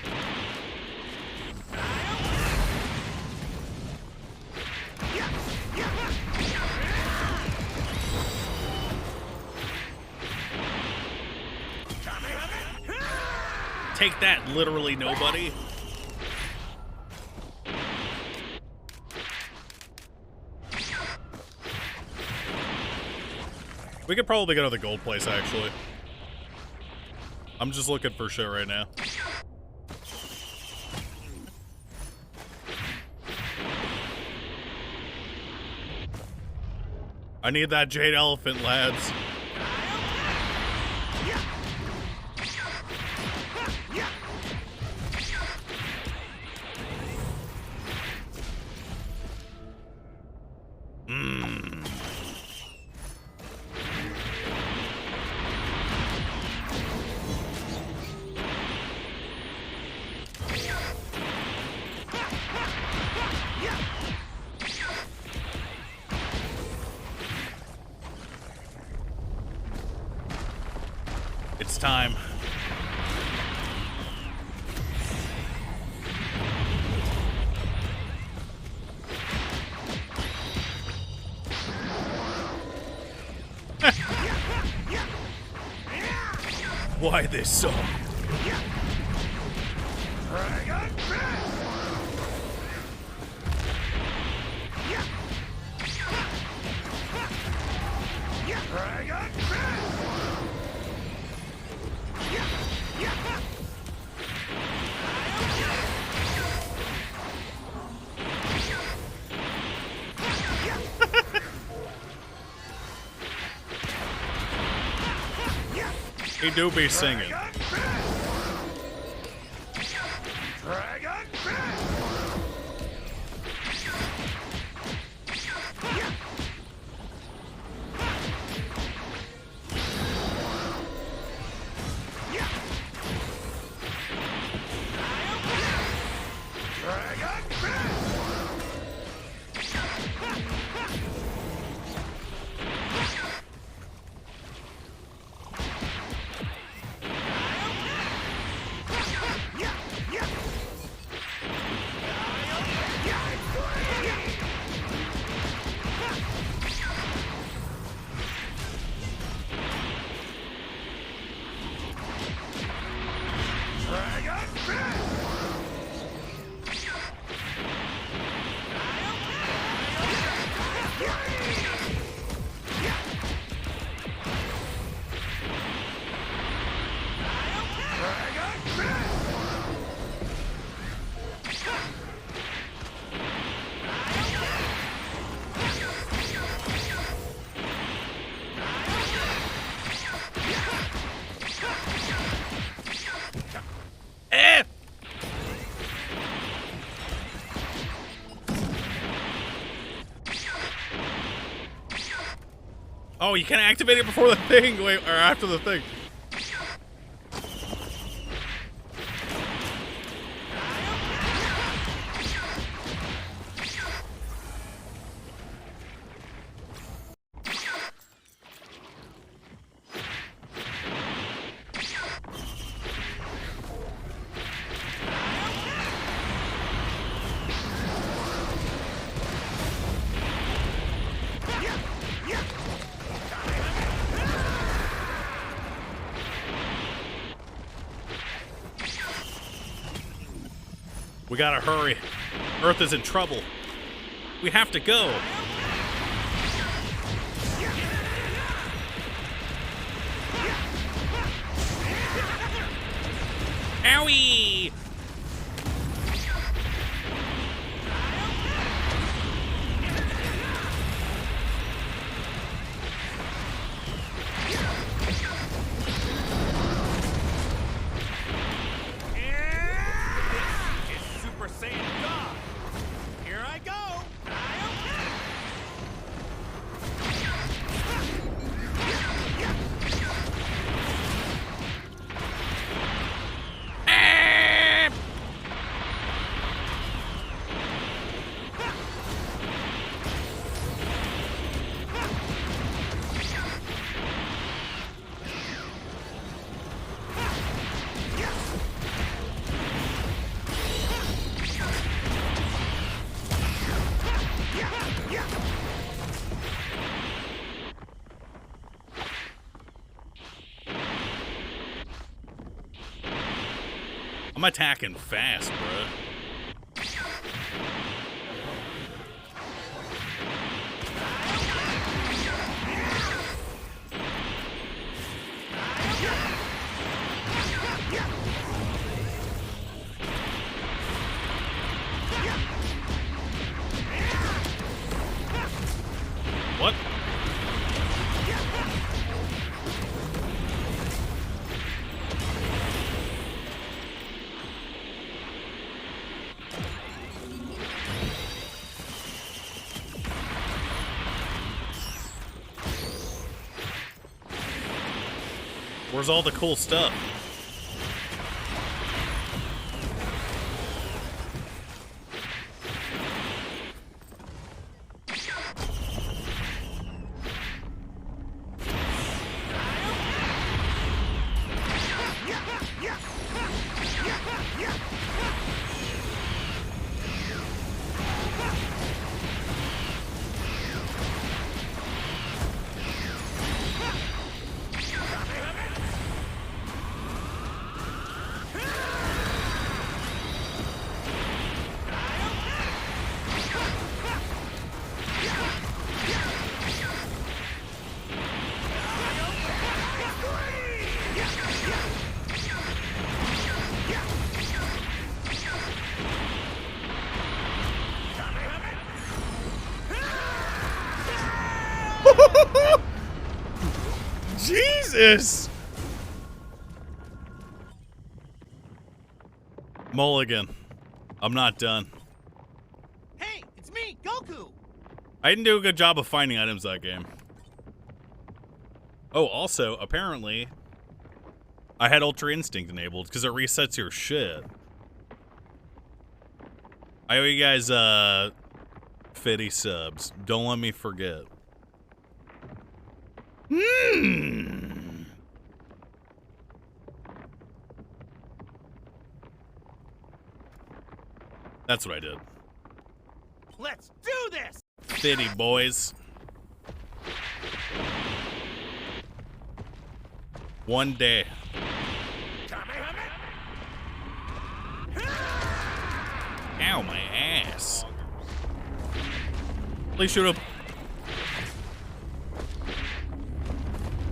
Take that, literally nobody. We could probably go to the gold place, actually. I'm just looking for shit right now. I need that jade elephant, lads. It's time. Why this song? He do be singing. Oh, you can't activate it before the thing. Wait, or after the thing. We gotta hurry. Earth is in trouble. We have to go. Owie! I'm attacking fast, bruh. What? Where's all the cool stuff? Jesus! Mulligan. I'm not done. Hey, it's me, Goku! I didn't do a good job of finding items that game. Oh, also, apparently, I had Ultra Instinct enabled because it resets your shit. I owe you guys, 50 subs. Don't let me forget. That's what I did. Let's do this! 50 boys. One day. Ow, my ass. Please shoot him.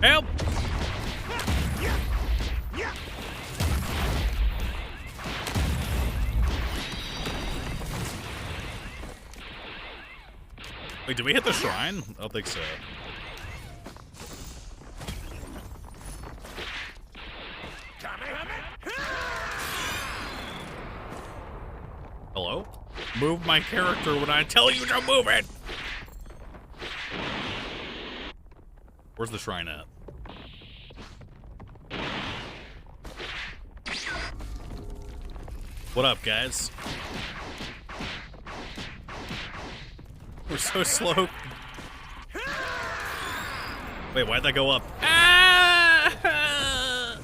Help! Wait, did we hit the shrine? I don't think so. Hello? Move my character when I tell you to move it! Where's the shrine at? What up, guys? We're so slow. Wait, why'd that go up? Ah!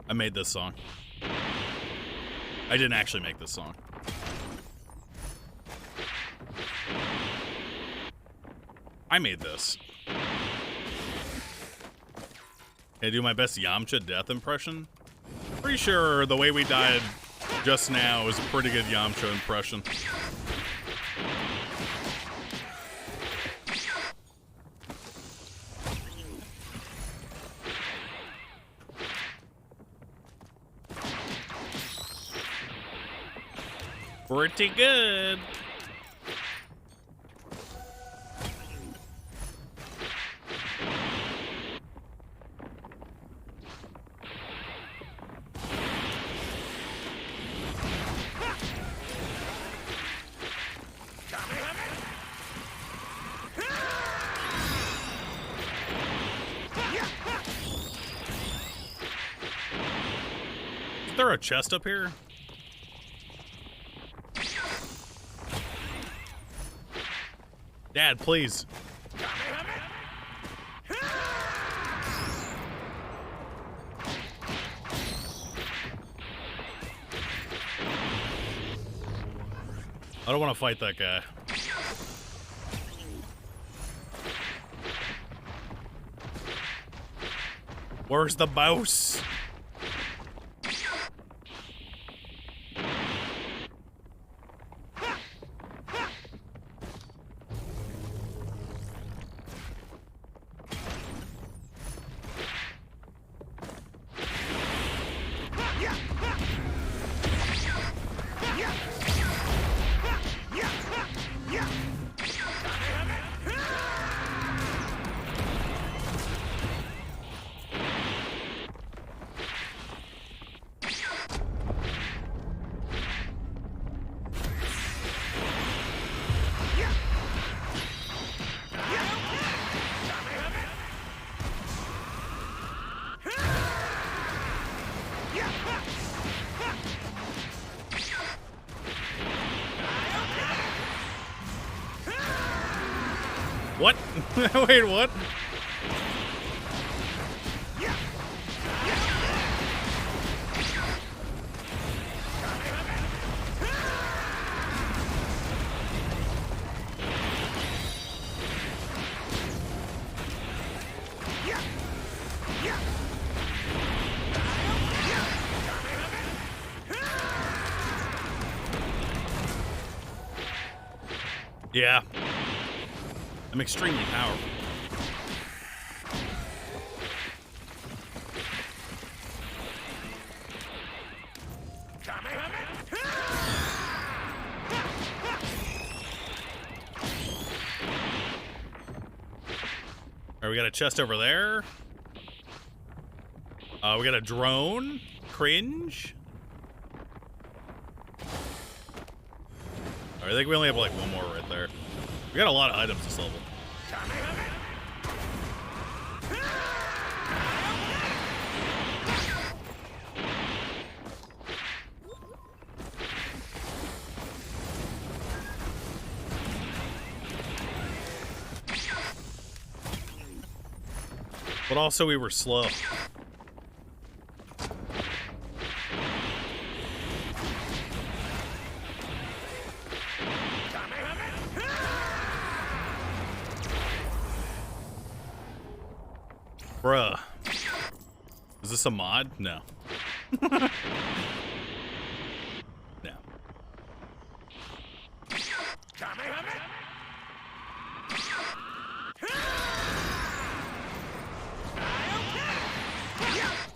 I made this song. I didn't actually make this song. I made this. Can I do my best Yamcha death impression? Pretty sure the way we died just now is a pretty good Yamcha impression. Pretty good. Is there a chest up here? Dad, please. I don't want to fight that guy. Where's the boss? What? Wait, what? Yeah. I'm extremely powerful. Alright, we got a chest over there. We got a drone. Cringe. Alright, I think we only have like one more right there. We got a lot of items this level. But also we were slow. Bruh. Is this a mod? No. No.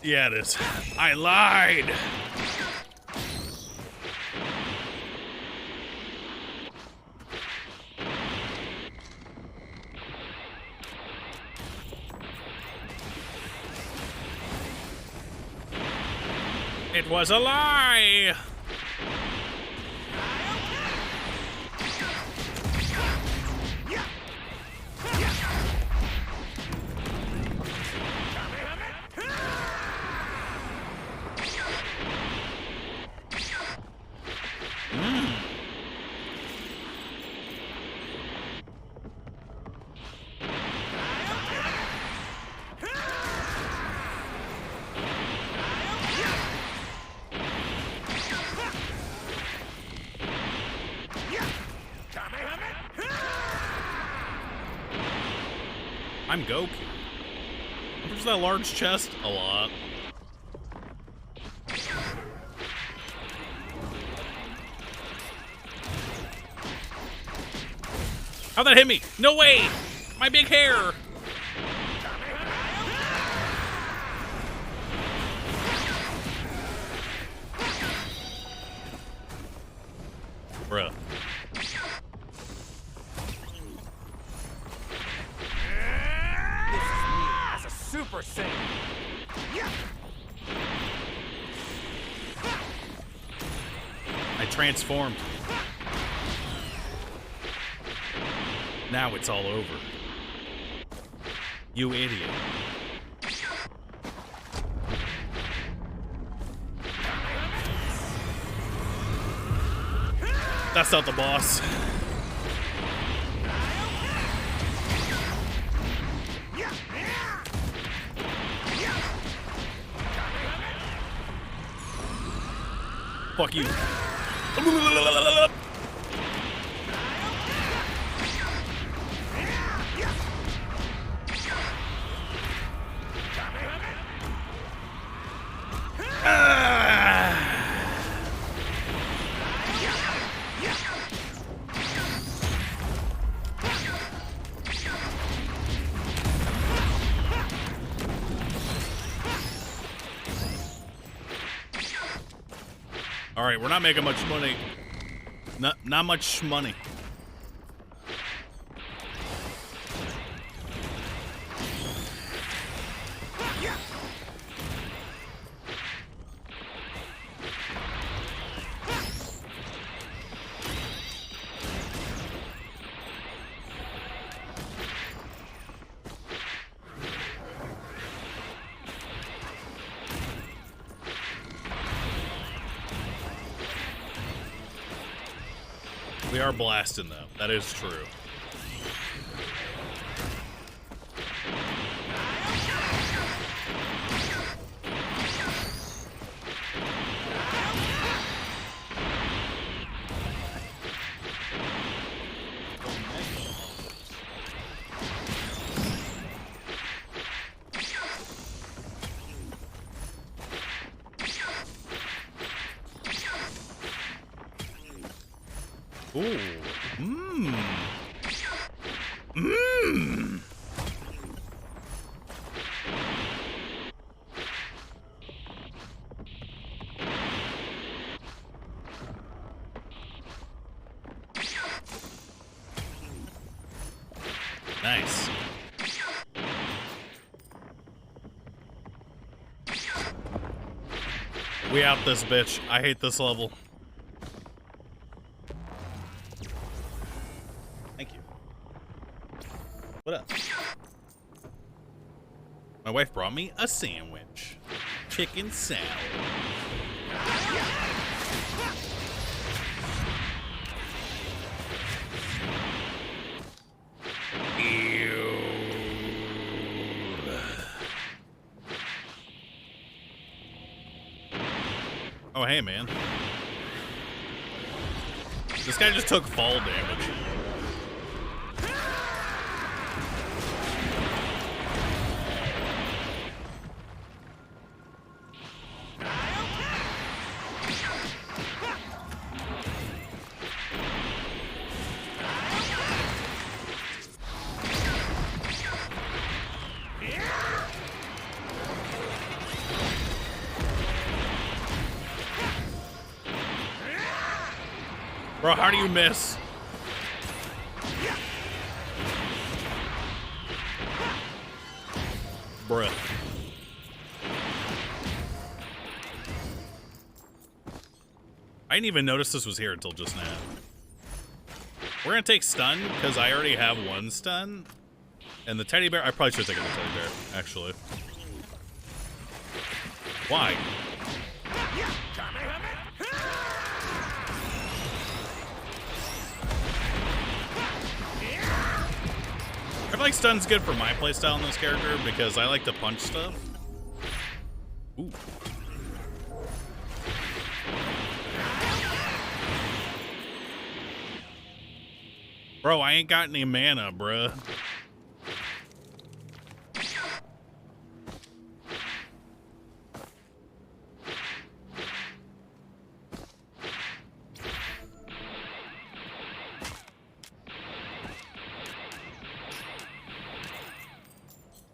Yeah, it is. I lied! It was a lie! I'm Goku. How much is that large chest? A lot. How'd that hit me? No way! My big hair! Bruh. Super Saiyan. I transformed. Now it's all over. You idiot. That's not the boss. Fuck you. All right, we're not making much money. Not much money. We are blasting, though. That is true. Ooh. Mmm. Mmm. Nice. We out this bitch. I hate this level. Thank you. What up? My wife brought me a sandwich. Chicken salad. Ew. Oh, hey, man. This guy just took fall damage. Bro, how do you miss? Bruh. I didn't even notice this was here until just now. We're gonna take stun, because I already have one stun. And the teddy bear, I probably should have taken the teddy bear, actually. Why? I feel like stun's good for my playstyle in this character because I like to punch stuff. Ooh. Bro, I ain't got any mana, bruh.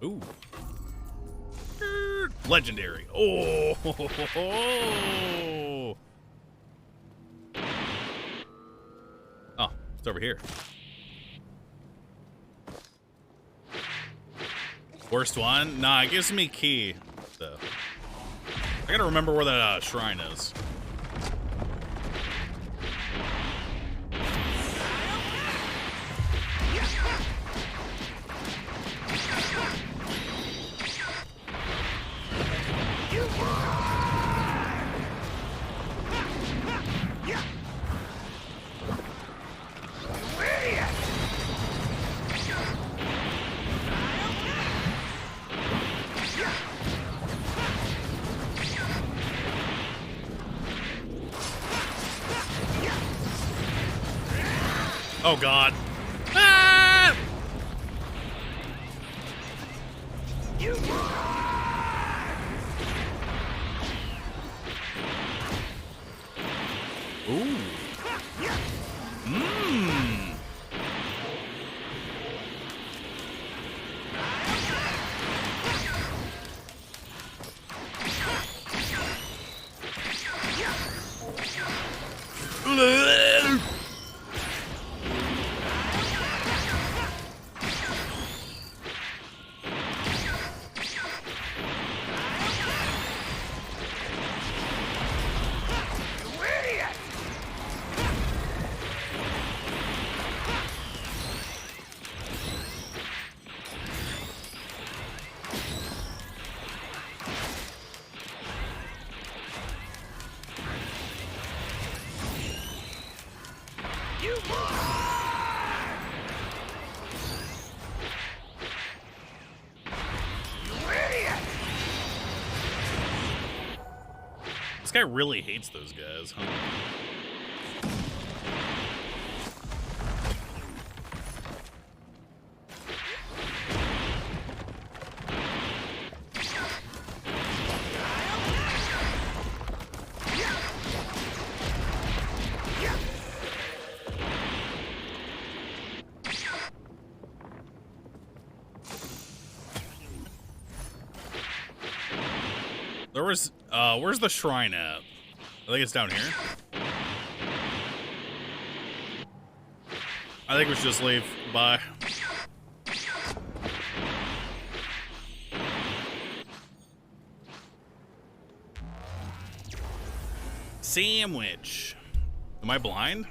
Ooh. Legendary. Oh. Oh, it's over here. Worst one? Nah, it gives me key, though. I gotta remember where that shrine is. Oh God. Ah! Ooh. Mmm. This guy really hates those guys, huh? There was, where's the shrine at? I think it's down here. I think we should just leave. Bye. Sandwich. Am I blind?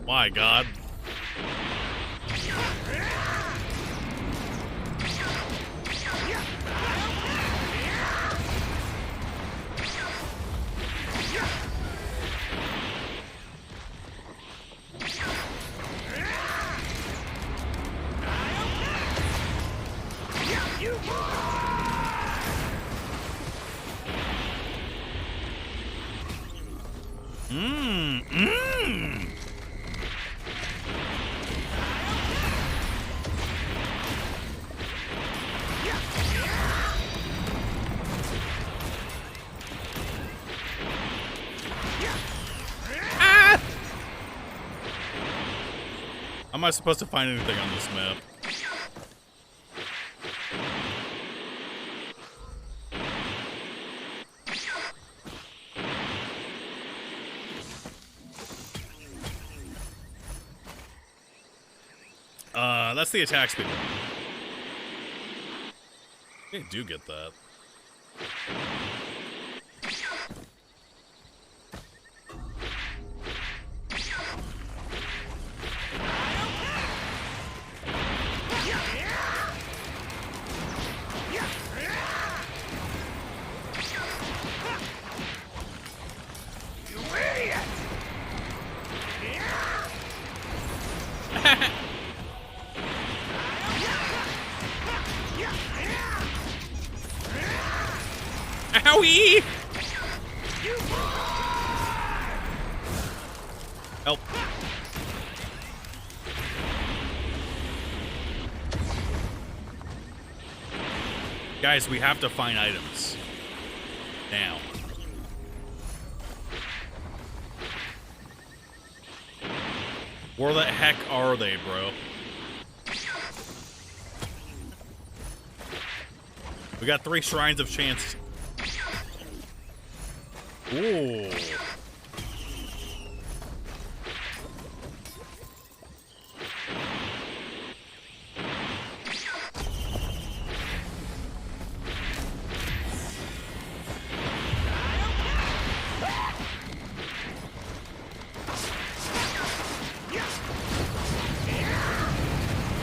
My God. Am I supposed to find anything on this map? That's the attack speed. I do get that. Owie! Help. Guys, we have to find items. Now. Where the heck are they, bro? We got 3 shrines of chance. Ooh.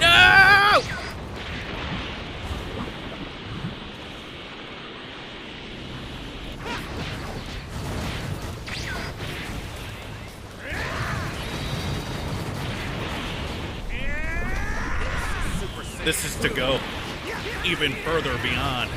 No! This is to go even further beyond.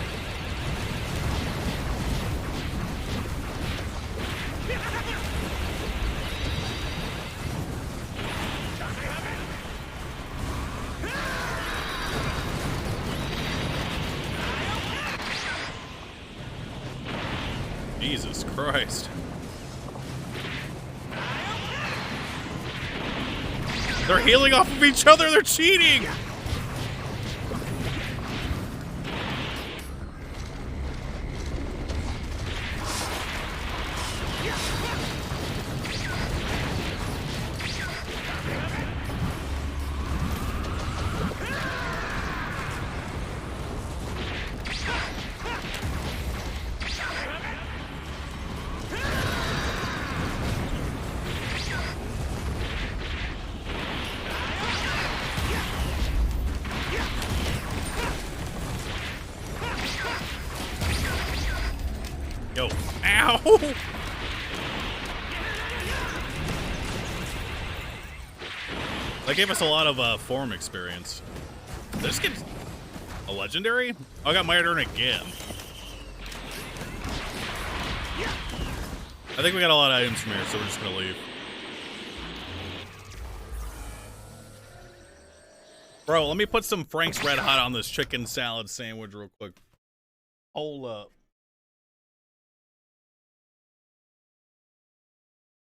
Jesus Christ. They're healing off of each other. They're cheating. Yo. Ow! That gave us a lot of form experience. Did I just get a legendary? Oh, I got my turn again. I think we got a lot of items from here, so we're just gonna leave. Bro, let me put some Frank's Red Hot on this chicken salad sandwich real quick. Hold up.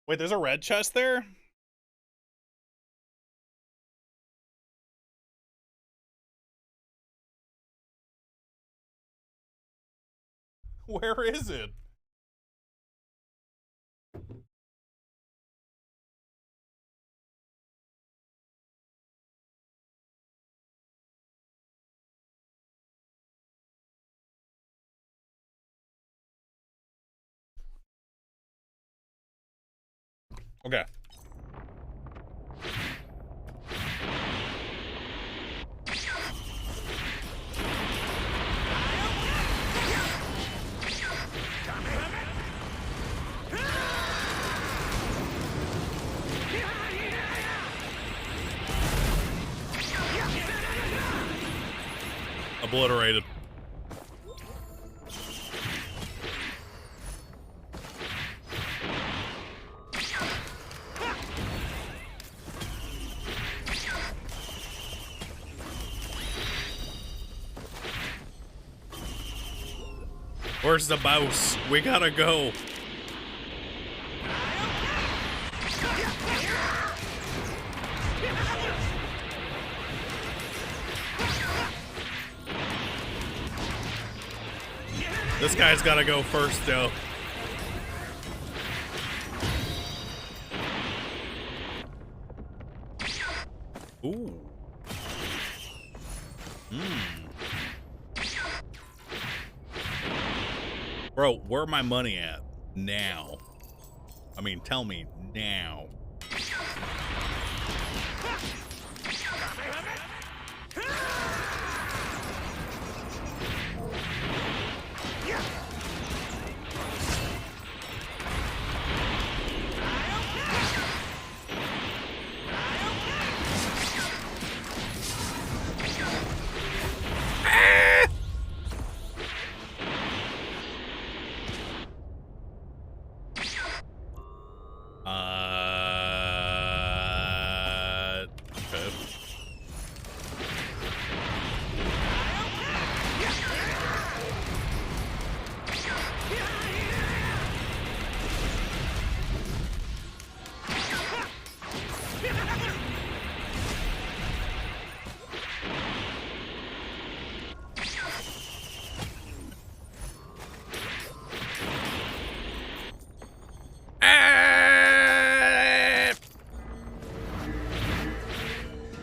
Wait, there's a red chest there? Where is it? Okay. Obliterated. Where's the mouse? We gotta go. This guy's gotta go first, though. Ooh. Bro, where my money at? Now. I mean, tell me now. Okay.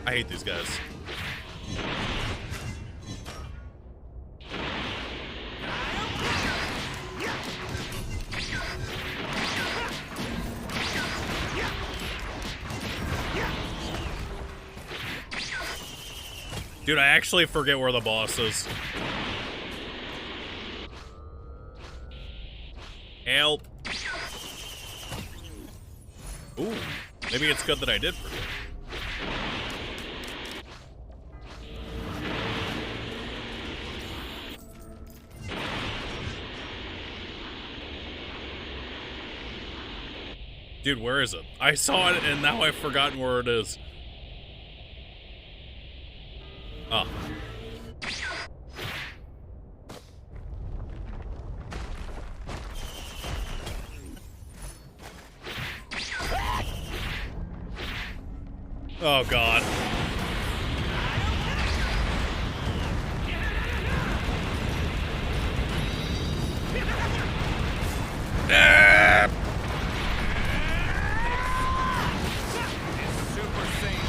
I hate these guys. Dude, I actually forget where the boss is. Help. Ooh, maybe it's good that I did forget. Dude, where is it? I saw it and now I've forgotten where it is. Ah. Oh, God. Ah! Super Saiyan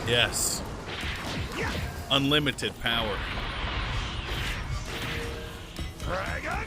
3. Yes. Unlimited power. Dragon.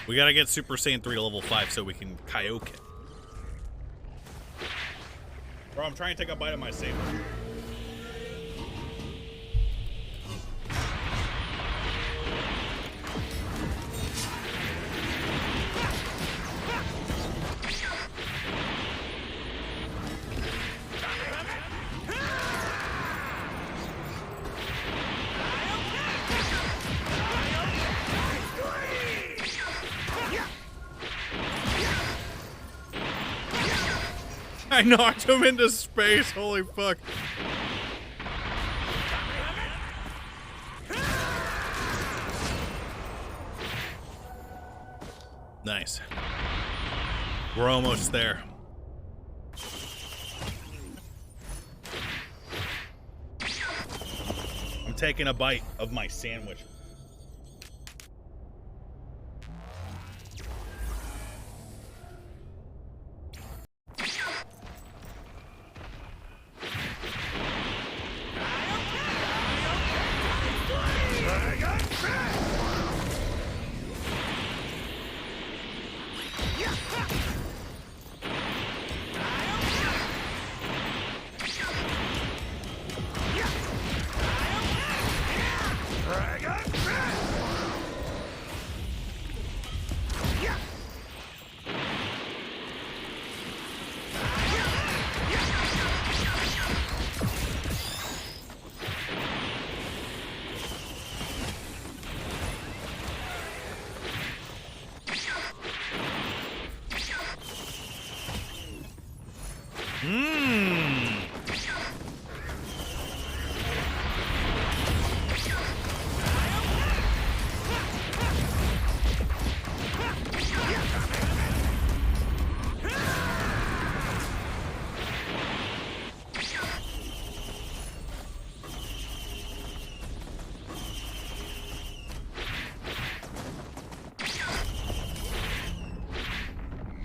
We gotta get Super Saiyan 3 to level 5 so we can Kaioken. Bro, I'm trying to take a bite of my saber. I knocked him into space. Holy fuck. Nice. We're almost there. I'm taking a bite of my sandwich.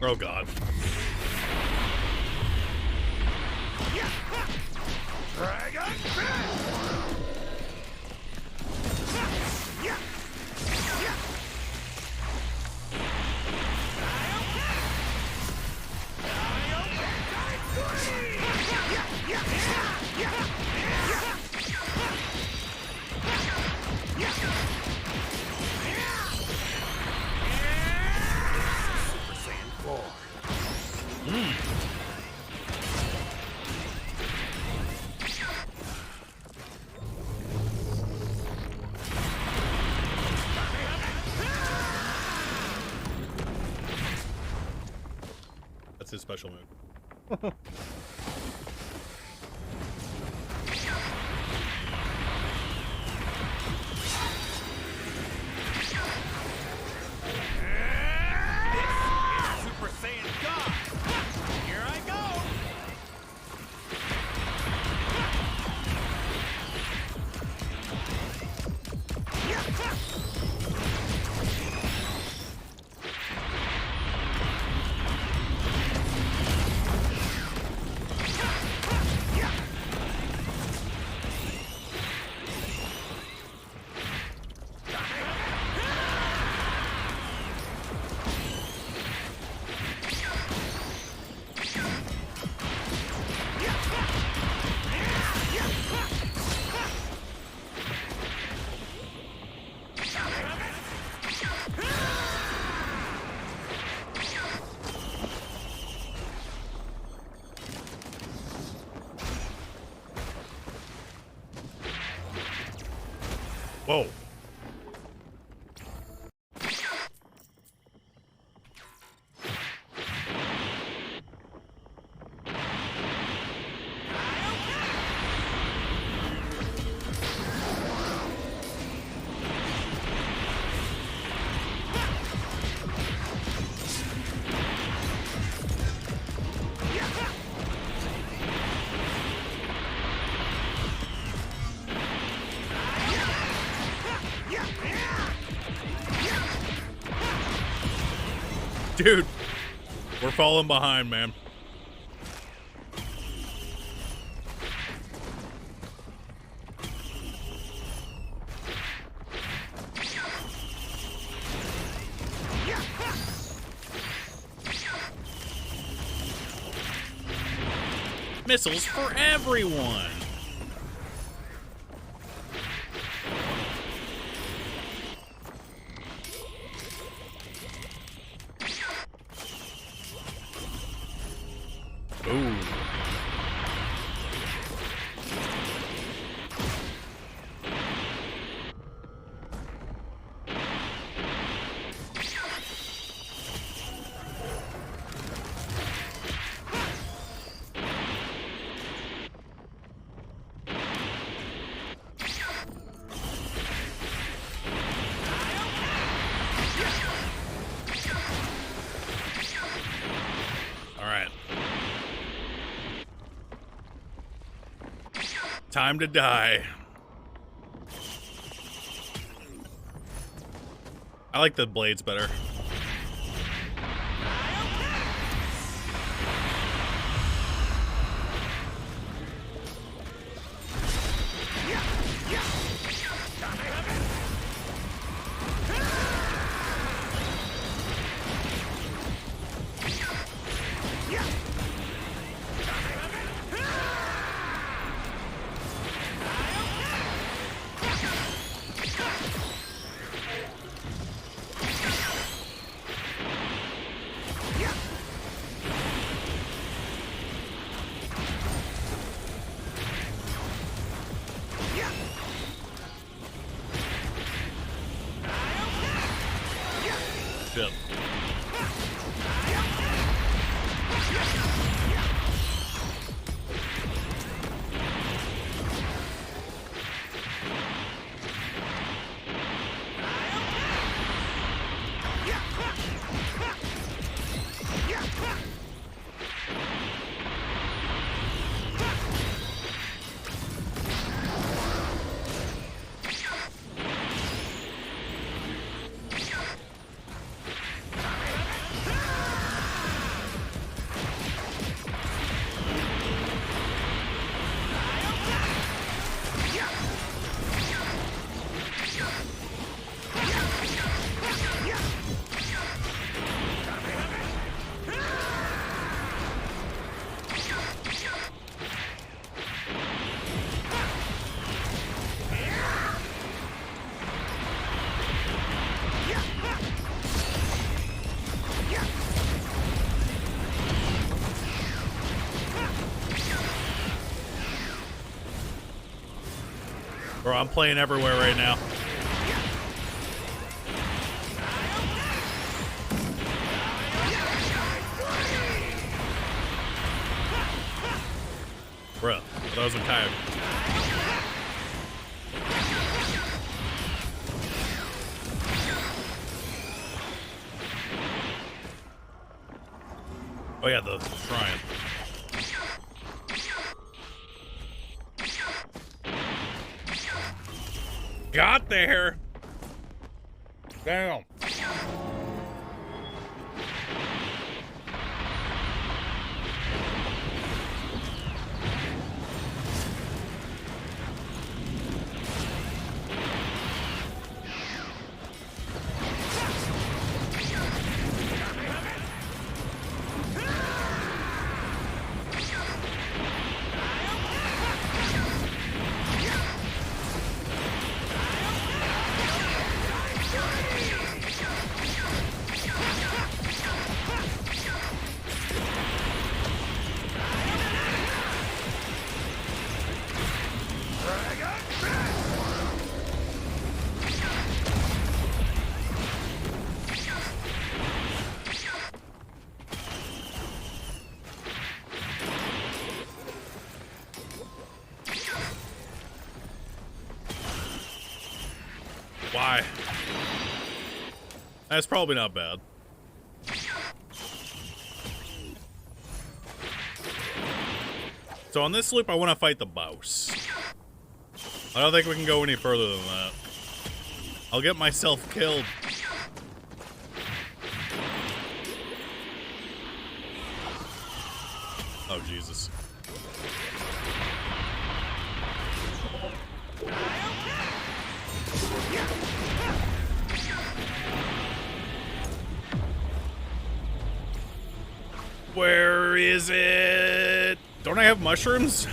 Oh god. That's his special move. Super Saiyan God! Here I go! Whoa. Dude, we're falling behind, man. Missiles for everyone. Ooh. Time to die. I like the blades better. Shit. Bro, I'm playing everywhere right now. Bro, that was tired. Oh yeah, the shrine. Got there. Damn. Why? That's probably not bad. So on this loop, I want to fight the boss. I don't think we can go any further than that. I'll get myself killed. Oh, Jesus. Where is it? Don't I have mushrooms?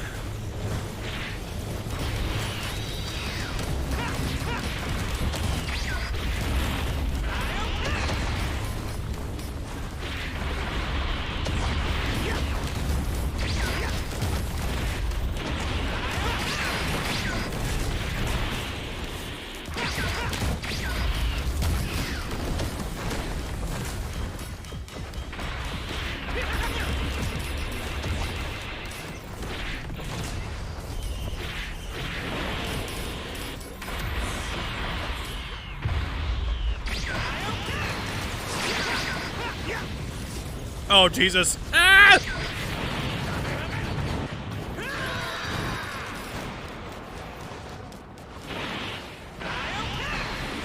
Oh, Jesus. Ah!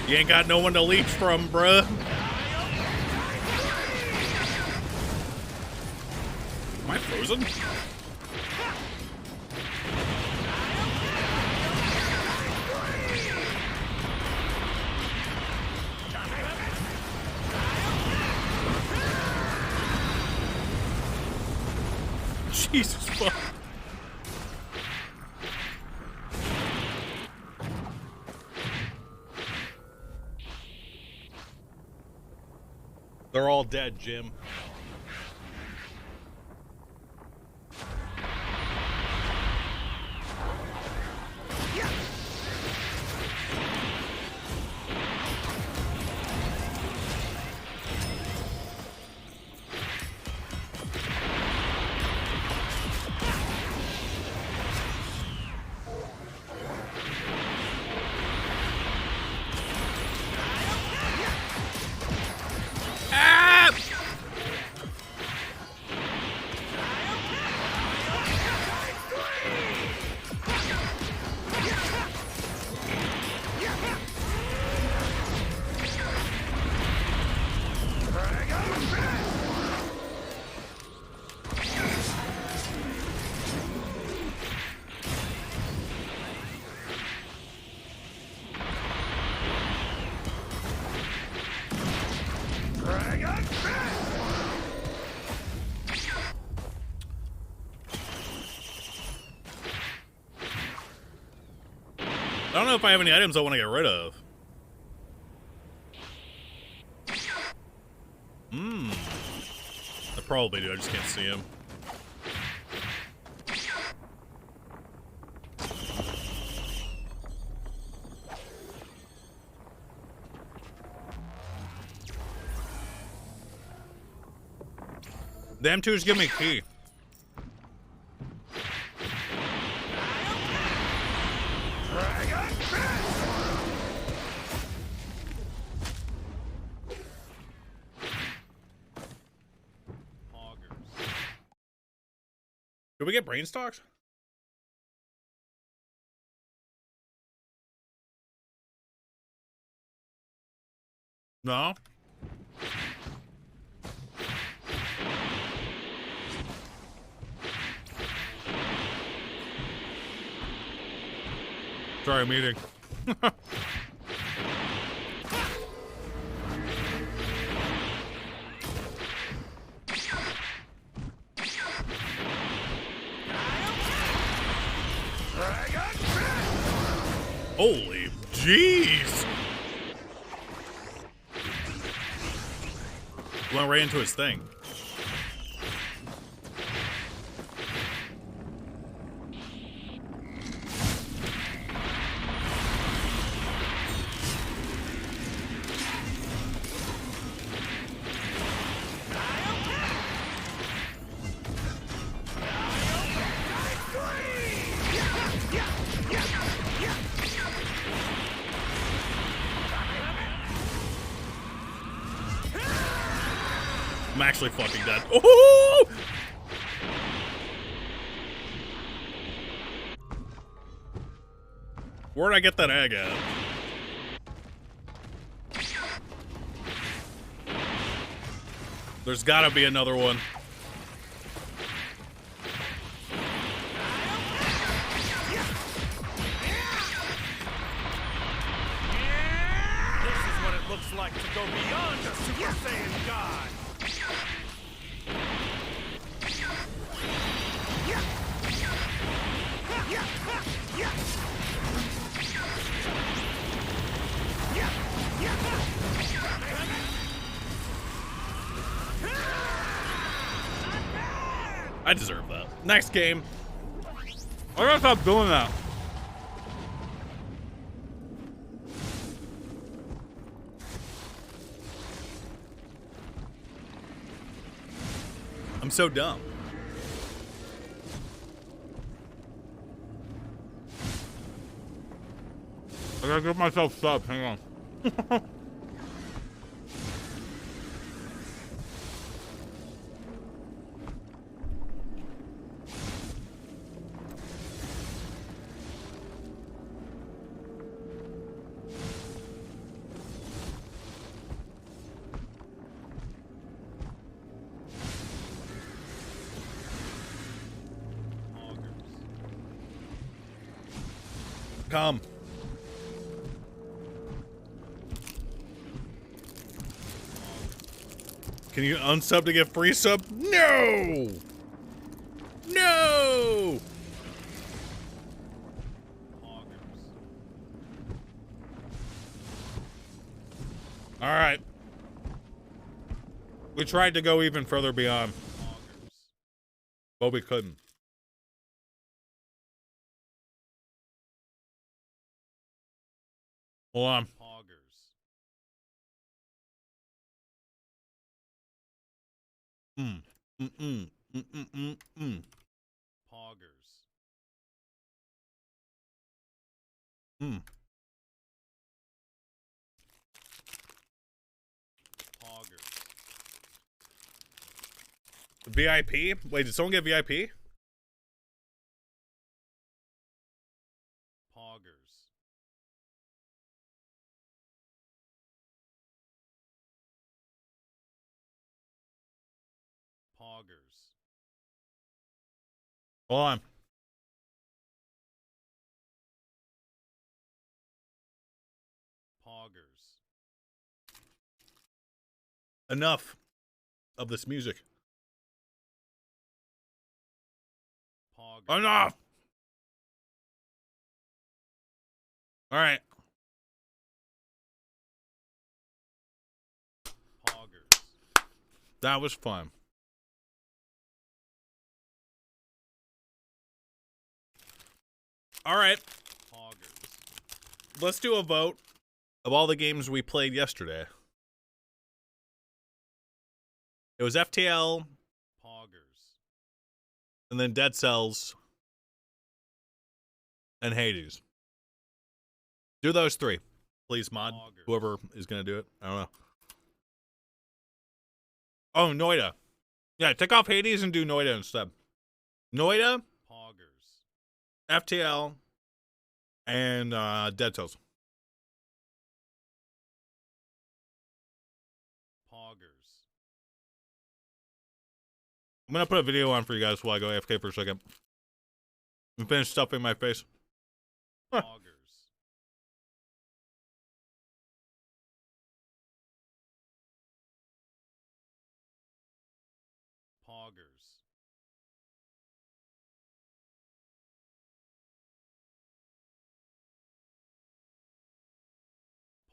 You ain't got no one to leech from, bruh. Am I frozen? Jesus fuck. They're all dead, Jim. I don't know if I have any items I want to get rid of. I probably do, I just can't see him. Them two just give me a key. Did we get brain stocks? No. Sorry, I'm eating. Holy jeez! Went right into his thing. I'm actually fucking dead. Oh! Where'd I get that egg at? There's gotta be another one. This is what it looks like to go beyond a Super Saiyan God. I deserve that. Next game. I gotta stop doing that. I'm so dumb. I gotta give myself subs. Hang on. Come. Can you unsub to get free sub? No! No! Alright. We tried to go even further beyond. But we couldn't. Hold on. Mm. Mm-mm. Mm-mm-mm-mm. Poggers. Mm. Poggers. VIP? Wait, did someone get VIP? Poggers. Poggers. Hold on. Poggers. Enough of this music. Poggers. Enough! Alright. Poggers. That was fun. Alright. Poggers. Let's do a vote of all the games we played yesterday. It was FTL, Poggers. and then Dead Cells, and Hades. Do those three. Please, mod. Poggers. Whoever is going to do it. I don't know. Oh, Noida. Yeah, take off Hades and do Noida instead. Noida, Poggers. FTL, and Dead Cells. Poggers. I'm going to put a video on for you guys while I go AFK for a second. And finish stuffing my face. Huh. Poggers. Poggers.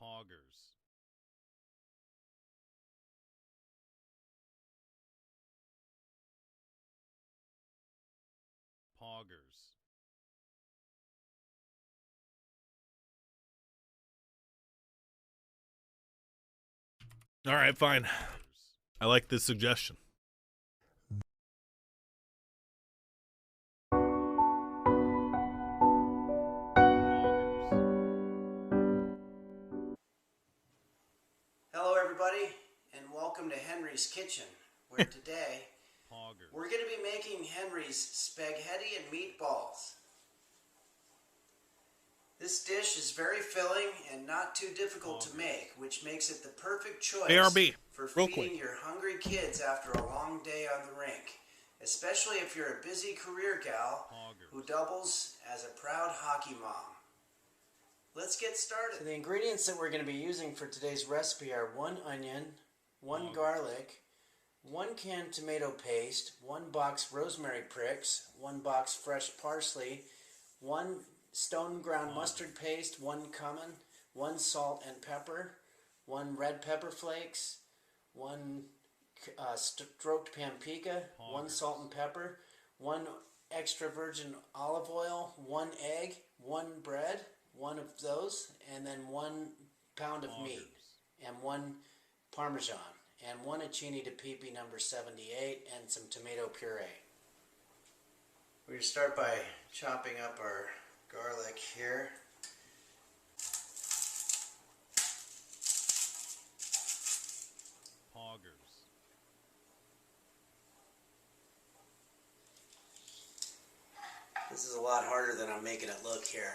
Poggers. Poggers. All right, fine. I like this suggestion. Hello, everybody, and welcome to Henry's Kitchen, where today Poggers. we're going to be making Henry's spaghetti and meatballs. This dish is very filling and not too difficult to make, which makes it the perfect choice ARB, for real feeding quick. your hungry kids after a long day on the rink, especially if you're a busy career gal who doubles as a proud hockey mom. Let's get started. So the ingredients that we're going to be using for today's recipe are 1 onion, 1 garlic, 1 can tomato paste, 1 box rosemary pricks, 1 box fresh parsley, 1 stone ground mustard paste, 1 cumin, 1 salt and pepper, 1 red pepper flakes, 1 stroked paprika, 1 salt and pepper, 1 extra virgin olive oil, 1 egg, 1 bread, 1 of those, and then 1 pound of meat, and 1 Parmesan, and 1 Acini di Pepe number 78, and some tomato puree. We're going to start by chopping up our garlic here. Poggers. This is a lot harder than I'm making it look here.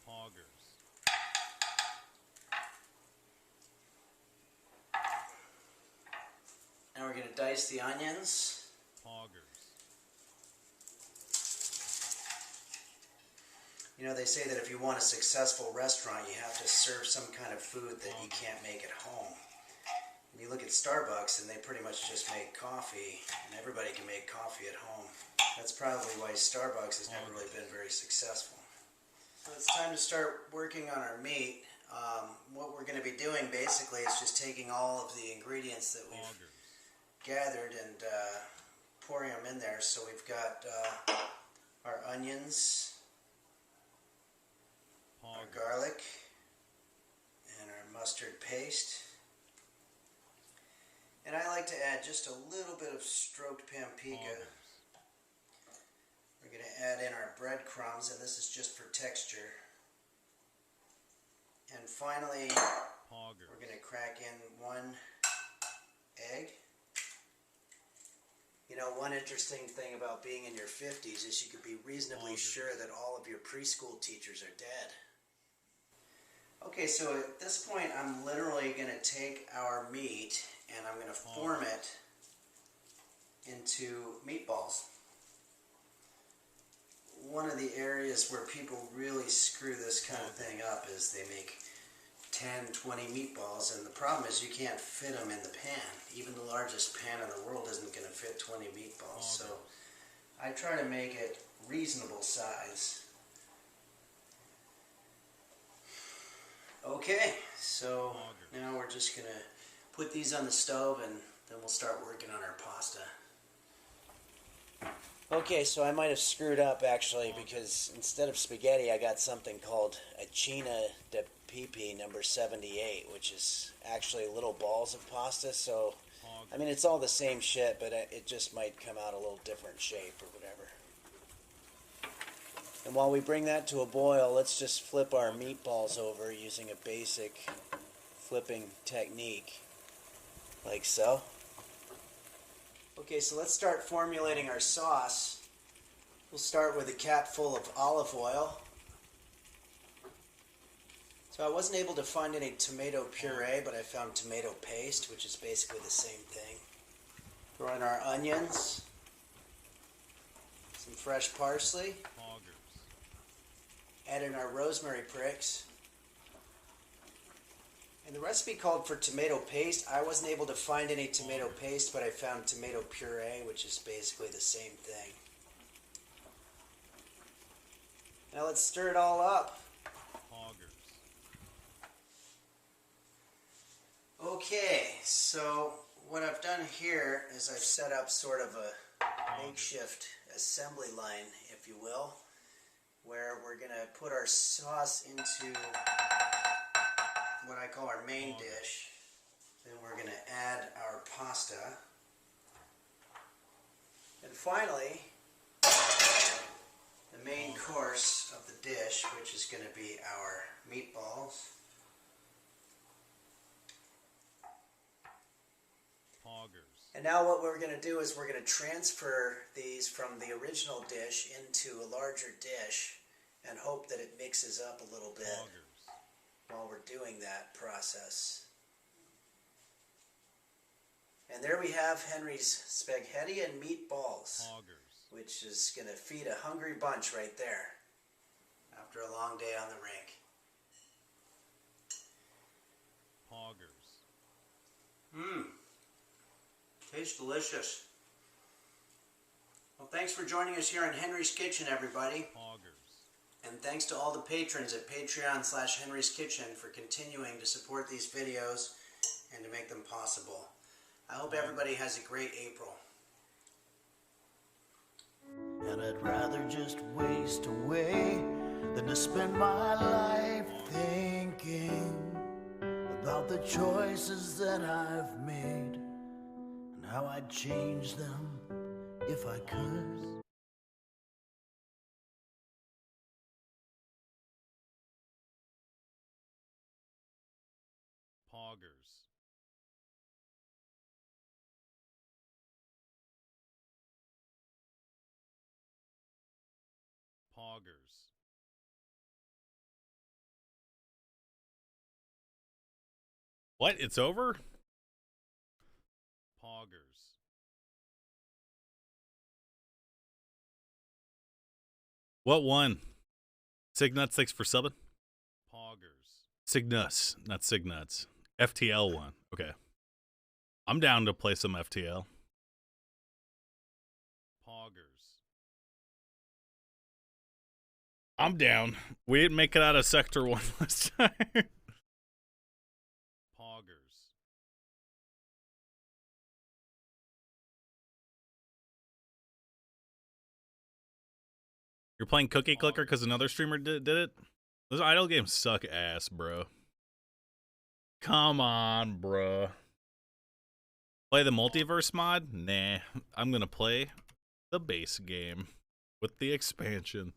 Poggers. Now we're going to dice the onions. Poggers. You know, they say that if you want a successful restaurant, you have to serve some kind of food that you can't make at home. And you look at Starbucks, and they pretty much just make coffee, and everybody can make coffee at home. That's probably why Starbucks has never really been very successful. So it's time to start working on our meat. What we're going to be doing basically is just taking all of the ingredients that we've gathered and pouring them in there. So we've got our onions, our garlic, and our mustard paste. And I like to add just a little bit of stroked paprika. We're going to add in our breadcrumbs, and this is just for texture. And finally, we're going to crack in 1 egg. You know, one interesting thing about being in your 50s is you could be reasonably sure that all of your preschool teachers are dead. Okay, so at this point, I'm literally going to take our meat and I'm going to form it into meatballs. One of the areas where people really screw this kind of thing up is they make 10, 20 meatballs, and the problem is you can't fit them in the pan. Even the largest pan in the world isn't going to fit 20 meatballs. So I try to make it reasonable size. Okay, so now we're just going to put these on the stove and then we'll start working on our pasta. Okay, so I might have screwed up actually, because instead of spaghetti I got something called a Cina de Pepe number 78, which is actually little balls of pasta. So, I mean, it's all the same shit, but it just might come out a little different shape or whatever. And while we bring that to a boil, let's just flip our meatballs over using a basic flipping technique, like so. Okay, so let's start formulating our sauce. We'll start with a cap full of olive oil. So I wasn't able to find any tomato puree, but I found tomato paste, which is basically the same thing. Throw in our onions, some fresh parsley, add in our rosemary pricks. And the recipe called for tomato paste. I wasn't able to find any tomato paste, but I found tomato puree, which is basically the same thing. Now let's stir it all up. Okay, so what I've done here is I've set up sort of a makeshift assembly line, if you will, where we're going to put our sauce into what I call our main dish. Then we're going to add our pasta. And finally, the main course of the dish, which is going to be our meatballs. And now what we're going to do is we're going to transfer these from the original dish into a larger dish and hope that it mixes up a little bit while we're doing that process. And there we have Henry's spaghetti and meatballs, which is going to feed a hungry bunch right there after a long day on the rink. Tastes delicious. Well, thanks for joining us here in Henry's Kitchen, everybody. And thanks to all the patrons at Patreon/Henry's Kitchen for continuing to support these videos and to make them possible. I hope everybody has a great April. And I'd rather just waste away than to spend my life thinking about the choices that I've made and how I'd change them if I could. What? It's over? What won? Signuts, thanks for subbing. Poggers. Cygnus, not Signuts. FTL one. Okay. I'm down to play some FTL. Poggers. I'm down. We didn't make it out of Sector 1 last time. Poggers. You're playing Cookie Clicker because another streamer did it? Those idle games suck ass, bro. Come on, bro. Play the multiverse mod? Nah. I'm gonna play the base game with the expansion.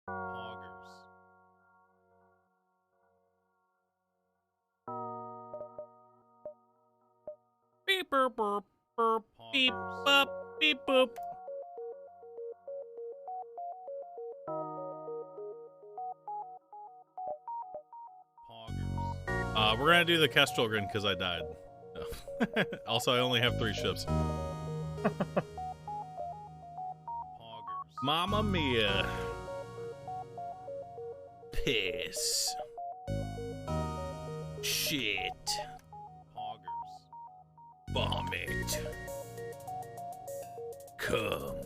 Poggers. Beep burp burp burp beep boop beep boop. Poggers. We're gonna do the Kestrel Grin because I died. No. Also, I only have 3 ships. Poggers. Mamma mia. Piss. Shit. Poggers. Vomit. Cum.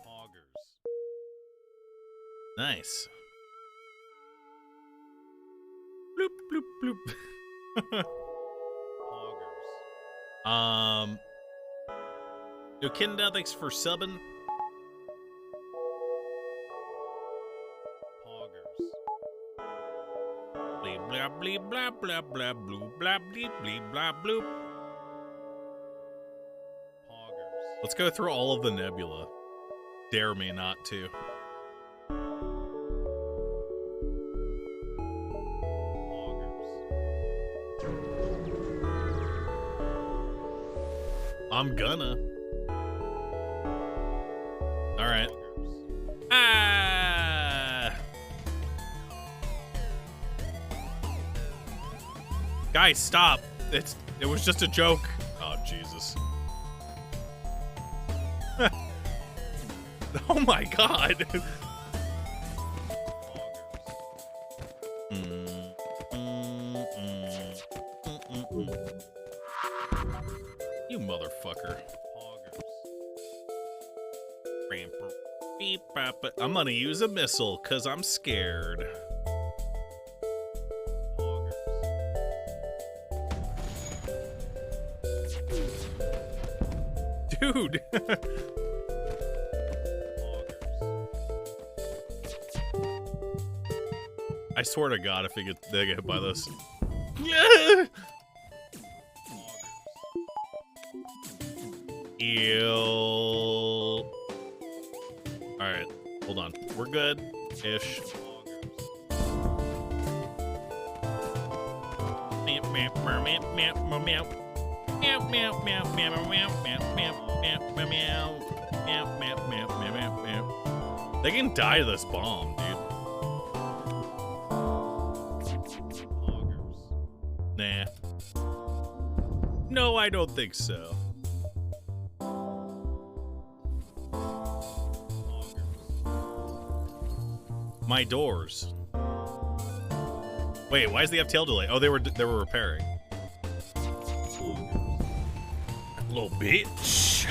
Poggers. Nice. Bloop, bloop, bloop. Poggers. Nukinda, thanks for subbing. Poggers. Bleep, blah, bleep, blah, blah, blah, blue, blah, bleep, bleep, blah, bloop. Poggers. Let's go through all of the nebula. Dare me not to. I'm gonna. All right. Ah! Guys, stop! It was just a joke. Oh Jesus! Oh my God! You motherfucker. Beep, bop, but I'm gonna use a missile because I'm scared. Dude! I swear to God, if they get hit by this. Ew. Alright, hold on. We're good-ish. They can die to this bomb, dude. Nah. No, I don't think so. My doors. Wait, why is the FTL delay? Oh, they were repairing. Little bitch.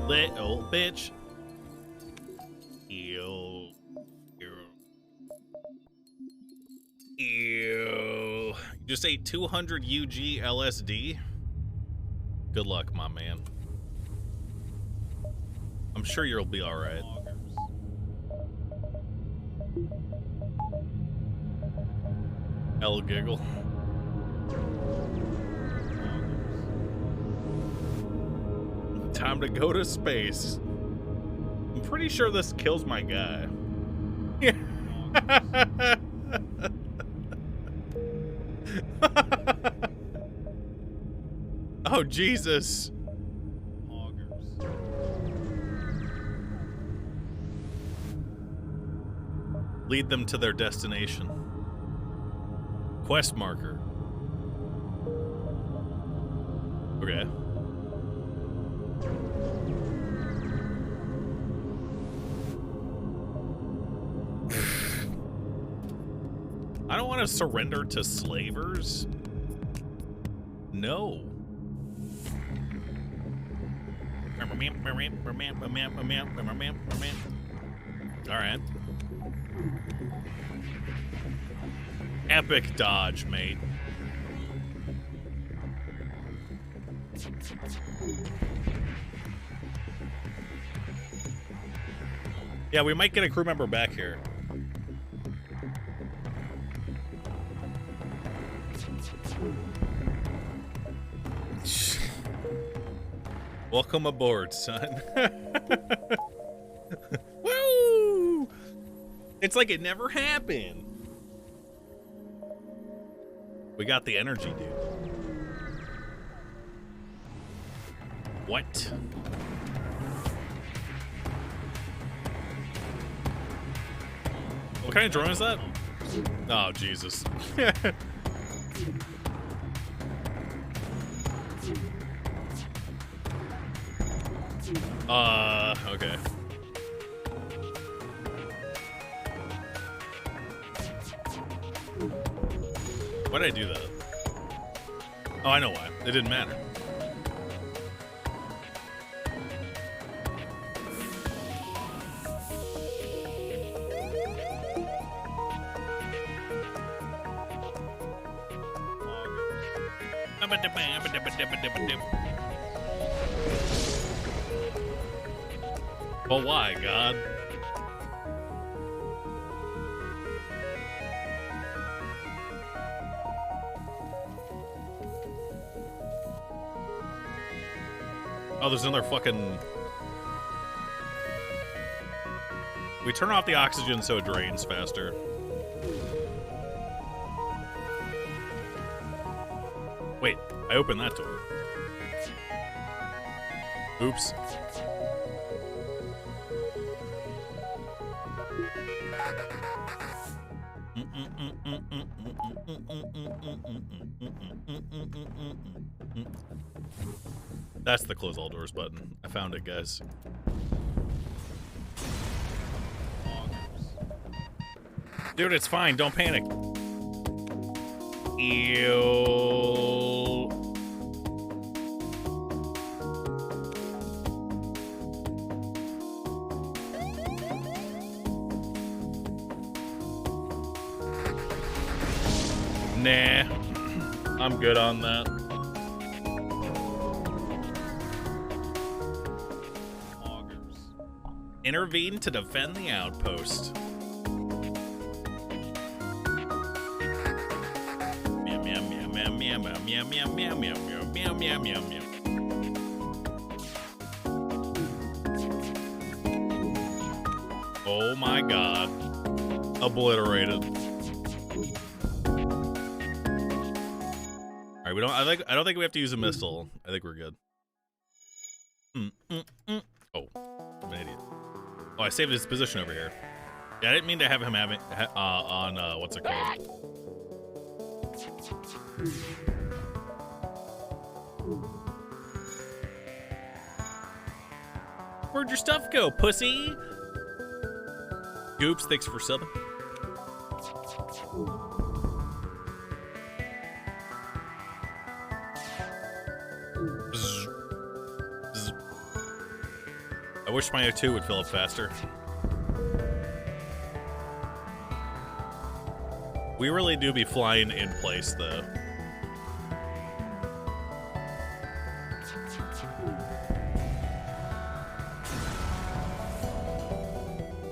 Little bitch. Ew. Ew. You just ate 200 UG LSD? Good luck, my man. I'm sure you'll be alright. L giggle. Time to go to space. I'm pretty sure this kills my guy. Oh, Jesus. Lead them to their destination. Quest marker. Okay. I don't want to surrender to slavers. No. All right. Epic dodge, mate. Yeah, we might get a crew member back here. Welcome aboard, son. Woo! It's like it never happened. We got the energy, dude. What? What kind of drone is that? Oh, Jesus. Okay. Why did I do that? Oh, I know why. It didn't matter. But why, God? Oh, there's another fucking... We turn off the oxygen so it drains faster. Wait, I opened that door. Oops. That's the close all doors button. I found it, guys. Dude, it's fine. Don't panic. Ew. Nah. I'm good on that. Intervene to defend the outpost. Meow meow meow meow meow meow meow meow meow meow meow meow meow. Oh my God! Obliterated. All right, we don't. I don't think we have to use a missile. I think we're good. Oh, I'm an idiot. Oh, I saved his position over here. Yeah, I didn't mean to have him having on what's it called? Where'd your stuff go, pussy? Goops, thanks for subbing. I wish my O2 would fill up faster. We really do be flying in place, though.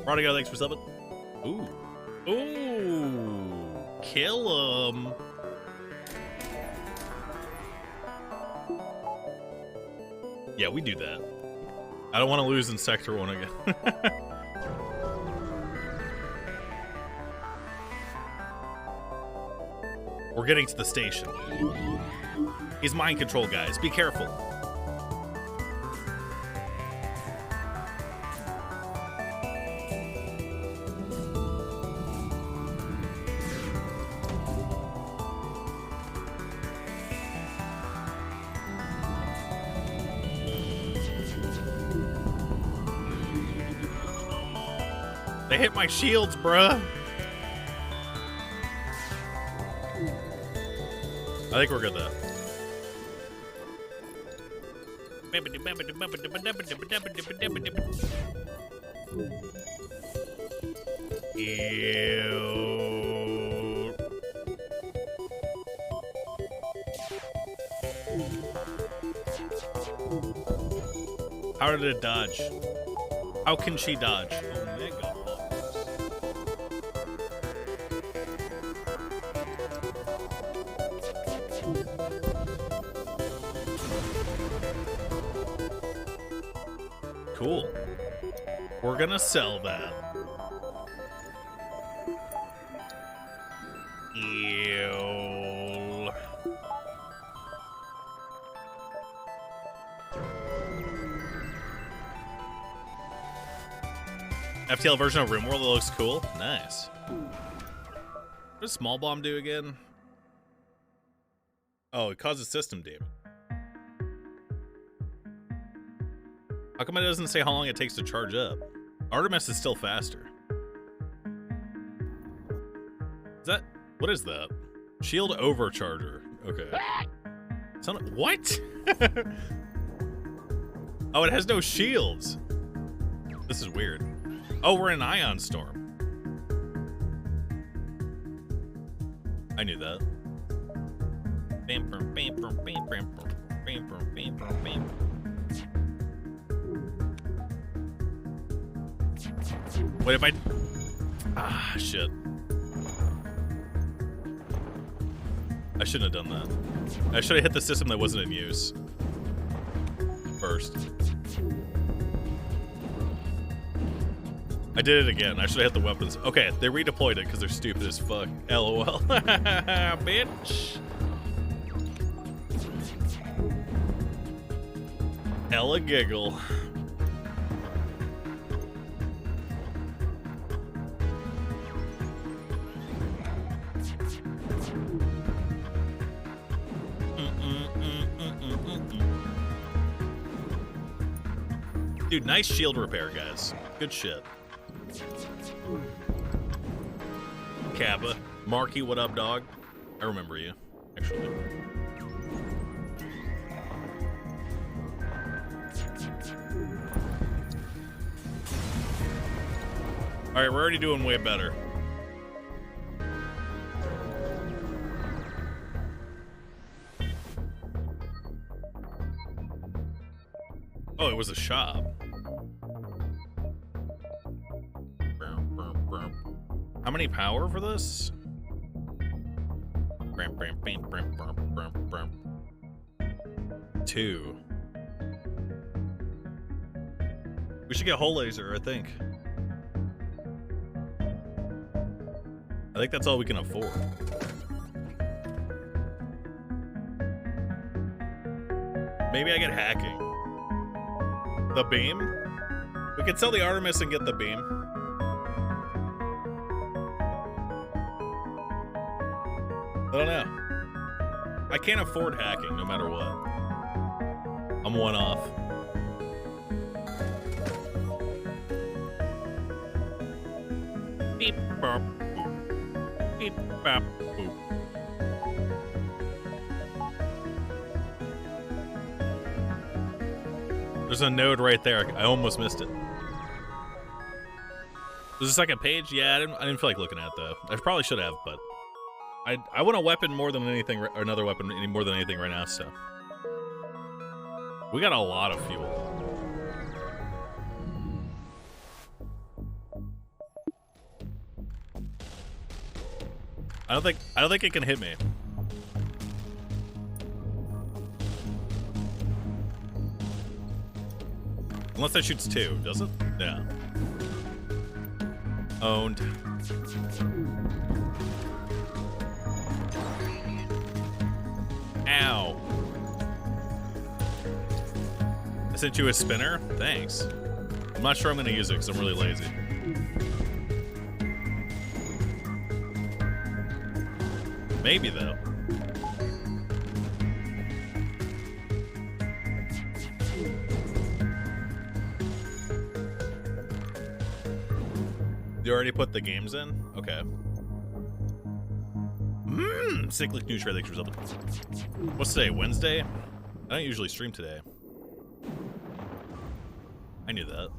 Prodigo, thanks for subbing. Ooh. Ooh. Kill him. Yeah, we do that. I don't want to lose in Sector 1 again. We're getting to the station. He's mind control, guys. Be careful. They hit my shields, bruh. I think we're good though. Ew. How did it dodge? How can she dodge? Omega. Cool. We're gonna sell that. Ew. FTL version of RimWorld that looks cool. Nice. What does Small Bomb do again? Oh, it causes system damage. How come it doesn't say how long it takes to charge up? Artemis is still faster. Is that... What is that? Shield overcharger. Okay. What? Oh, it has no shields. This is weird. Oh, we're in Ion Storm. I knew that. Wait, am I... Ah, shit. I shouldn't have done that. I should have hit the system that wasn't in use first. I did it again. I should have hit the weapons. Okay, they redeployed it because they're stupid as fuck. LOL. Bitch. Ella giggle. Dude, nice shield repair, guys. Good shit. Kappa. Marky, what up, dog? I remember you, actually. Alright, we're already doing way better. Oh, it was a shop. How many power for this? 2. We should get Hull Laser, I think. I think that's all we can afford. Maybe I get hacking. The beam? We could sell the Artemis and get the beam. I don't know. I can't afford hacking no matter what. I'm one off. Beep, bop, boop. Beep, bop, boop. There's a node right there. I almost missed it. There's a second page? Yeah, I didn't feel like looking at it, though. I probably should have, but... I want a weapon more than anything, or another weapon more than anything right now, so. We got a lot of fuel. I don't think it can hit me. Unless that shoots 2, does it? Yeah. Owned. Ow. I sent you a spinner? Thanks. I'm not sure I'm gonna use it because I'm really lazy. Maybe though. You already put the games in? Okay. Cyclic news trade lectures up. What's today? Wednesday? I don't usually stream today. I knew that.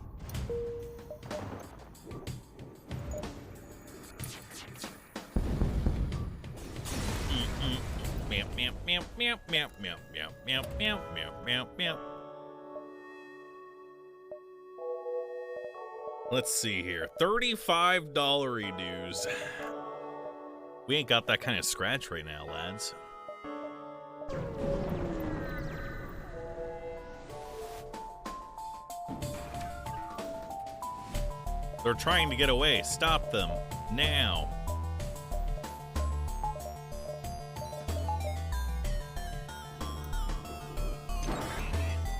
Meow, meow, meow, meow, meow, meow, meow, meow, meow, meow, meow, meow. Let's see here. $35 dues. We ain't got that kind of scratch right now, lads. They're trying to get away. Stop them. Now.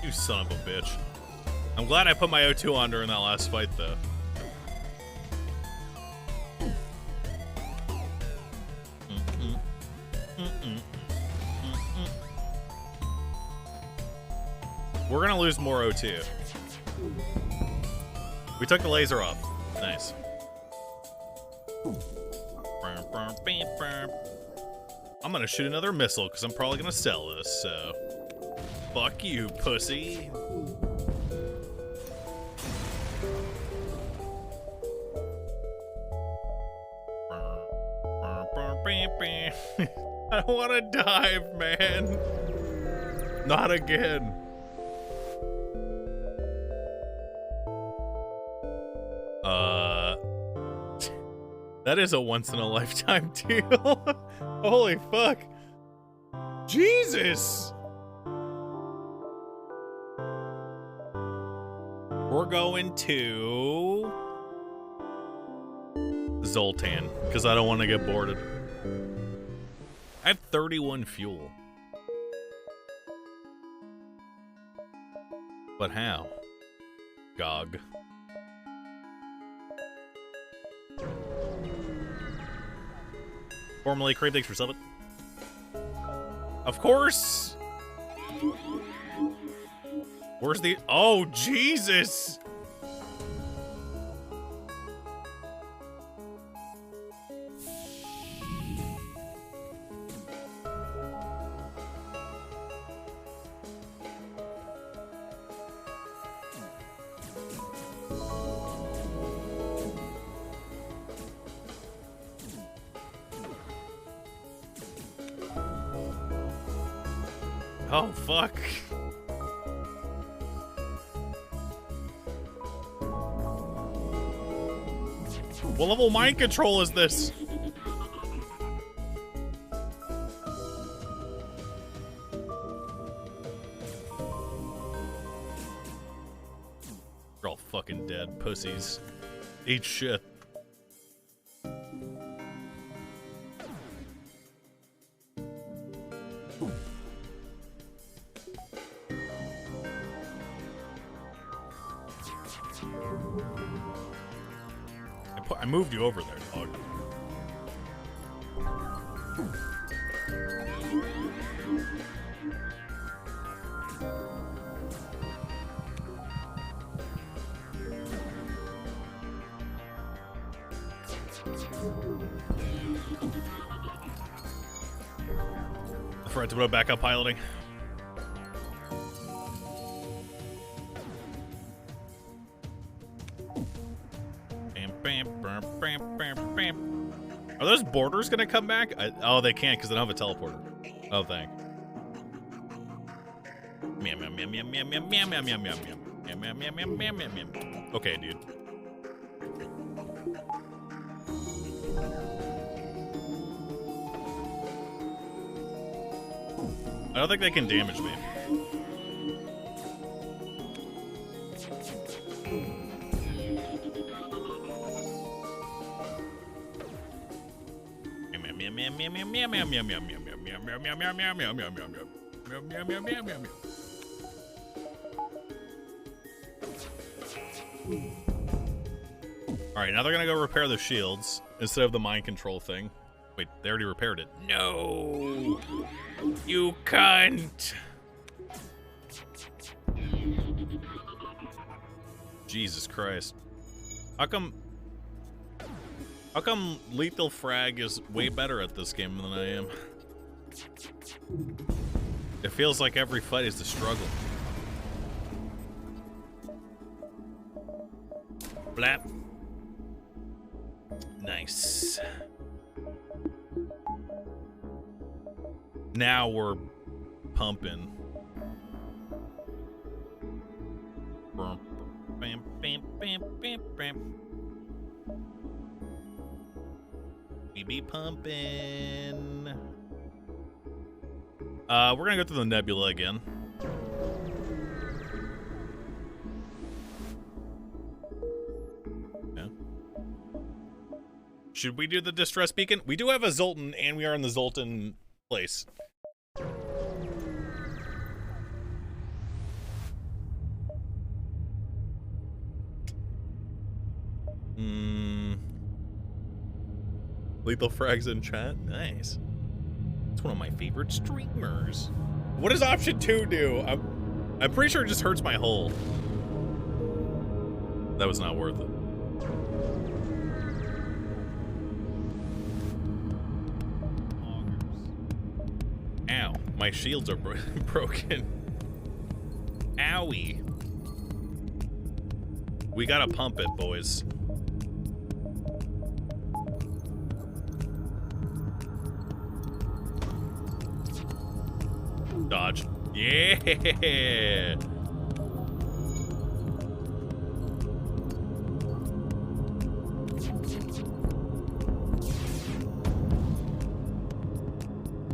You son of a bitch. I'm glad I put my O2 on during that last fight, though. We're gonna lose more O2. We took the laser off. Nice. I'm gonna shoot another missile because I'm probably gonna sell this, so. Fuck you, pussy. I don't want to dive, man. Not again. That is a once-in-a-lifetime deal. Holy fuck. Jesus. We're going to Zoltan, because I don't want to get boarded. I have 31 fuel. But how? GOG. Formerly, Crave, thanks for subbing. Of course! Where's the... Oh, Jesus! Oh, fuck. What level mind control is this? You're all fucking dead, pussies. Eat shit. I moved you over there, dog. I forgot to put backup piloting. Are those borders gonna come back? Oh, they can't because they don't have a teleporter. Oh, thank. Meow meow meow meow meow meow meow meow meow meow meow meow meow meow meow meow meow. Okay, dude. I don't think they can damage me. Alright, now they're gonna go repair the shields instead of the mind control thing. Wait, they already repaired it. No! You cunt! Jesus Christ. How come... How come Lethal Frag is way better at this game than I am? It feels like every fight is a struggle. Blap. Nice. Now we're pumping. Bam, bam, bam, bam, bam. We be pumping. We're gonna go through the nebula again. Yeah. Should we do the distress beacon? We do have a Zoltan, and we are in the Zoltan place. Lethal Frags in chat? Nice. It's one of my favorite streamers. What does option 2 do? I'm pretty sure it just hurts my hull. That was not worth it. Ow. My shields are broken. Owie. We gotta pump it, boys. Dodge. Yeah.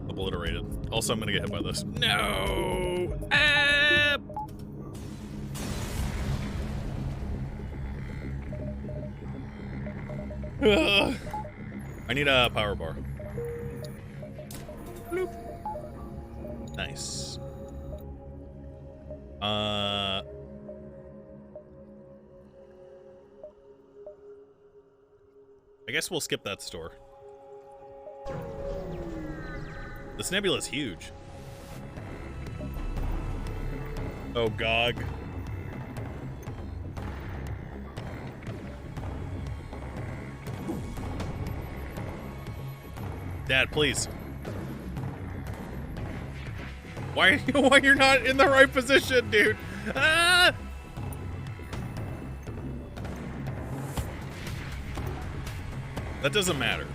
Obliterated. Also, I'm gonna get hit by this. No. Ah! I need a power bar. Bloop. Nice. I guess we'll skip that store. This nebula is huge. Oh, Gog. Dad, please. Why you're not in the right position, dude? Ah! That doesn't matter.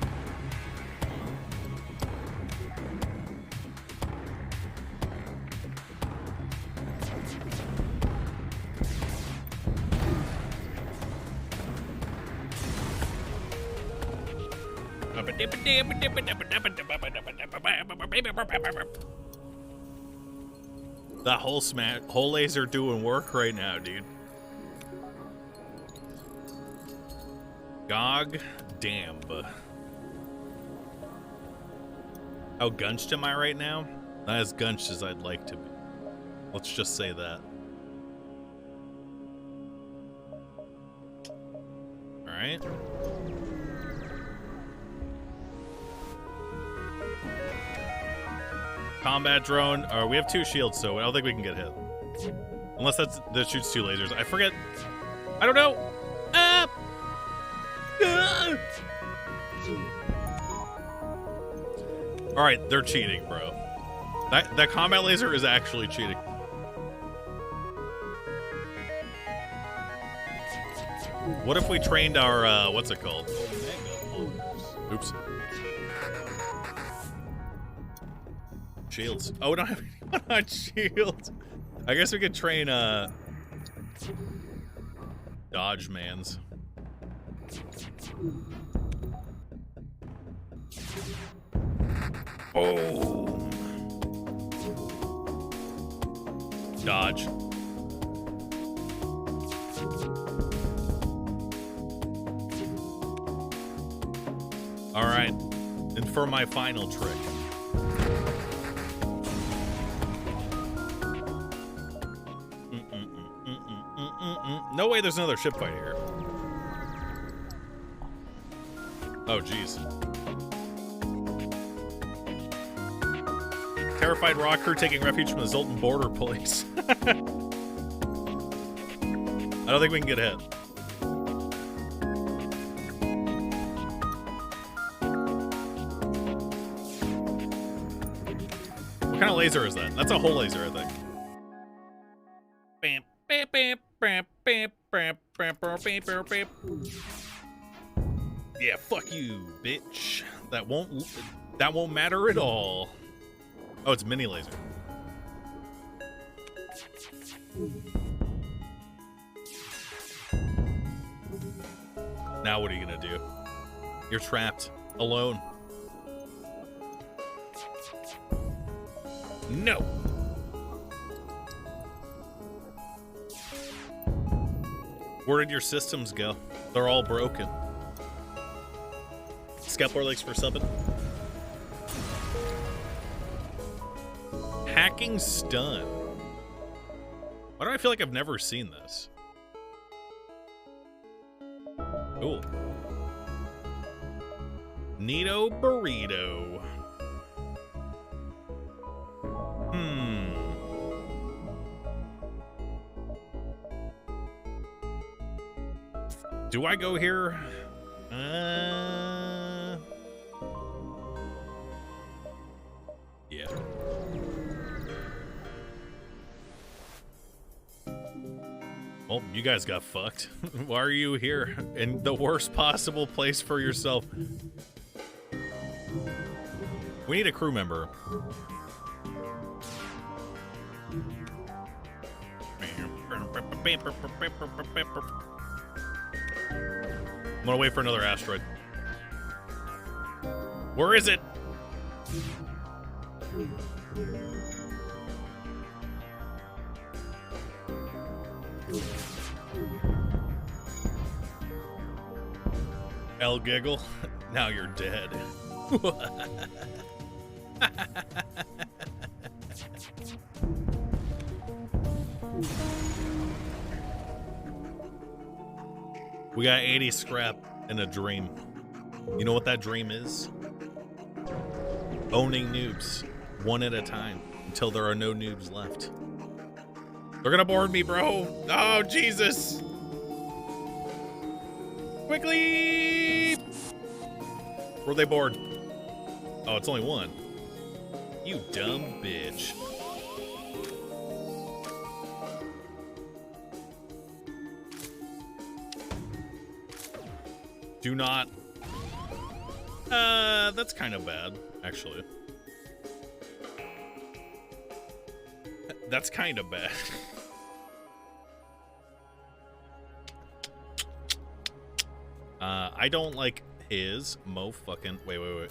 That whole laser doing work right now, dude. Gog damn. How gunched am I right now? Not as gunched as I'd like to be. Let's just say that. Alright. Combat drone. We have 2 shields, so I don't think we can get hit. Unless that shoots 2 lasers. I forget. I don't know. Ah! Ah! All right, they're cheating, bro. That combat laser is actually cheating. What if we trained our what's it called? Oops. Shields. Oh, we don't have anyone on shields. I guess we could train dodge mans. Oh. Dodge. All right. And for my final trick. No way there's another ship fight here. Oh, jeez. Terrified rock crew taking refuge from the Zoltan border police. I don't think we can get hit. What kind of laser is that? That's a whole laser, I think. Yeah, fuck you, bitch. That won't matter at all. Oh, it's mini laser. Now what are you gonna do? You're trapped, alone. No. Where did your systems go? They're all broken. Skepler likes for subbing. Hacking stun. Why do I feel like I've never seen this? Cool. Neato burrito. Do I go here? Yeah. Well, you guys got fucked. Why are you here? In the worst possible place for yourself. We need a crew member. I'm gonna wait for another asteroid. Where is it? El giggle. Now you're dead. We got 80 scrap and a dream. You know what that dream is? Owning noobs, one at a time, until there are no noobs left. They're gonna board me, bro. Oh, Jesus. Quickly! Were they bored? Oh, it's only one. You dumb bitch. Do not. That's kind of bad, actually. That's kind of bad. I don't like his fucking. Wait.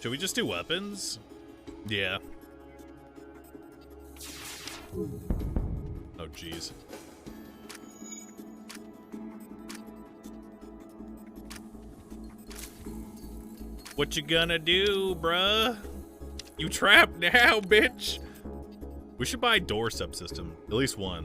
Should we just do weapons? Yeah. Oh, jeez. What you gonna do, bruh? You trapped now, bitch. We should buy a door subsystem. At least one.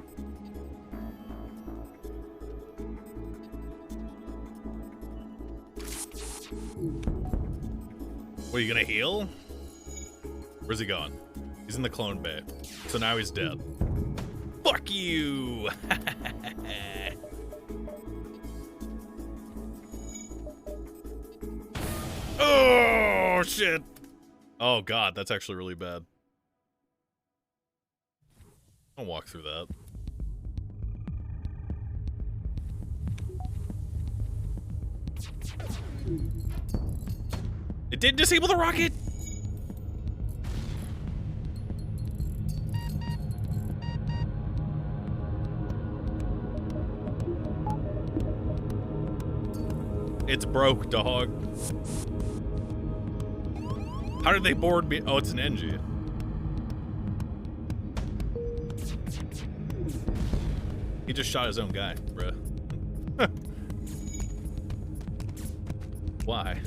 What, are you gonna heal? Where's he gone? He's in the clone bay. So now he's dead. Fuck you! Oh, shit! Oh, God, that's actually really bad. I'll walk through that. It did disable the rocket! It's broke, dog. How did they board me? Oh, it's an NG. He just shot his own guy, bruh. Why?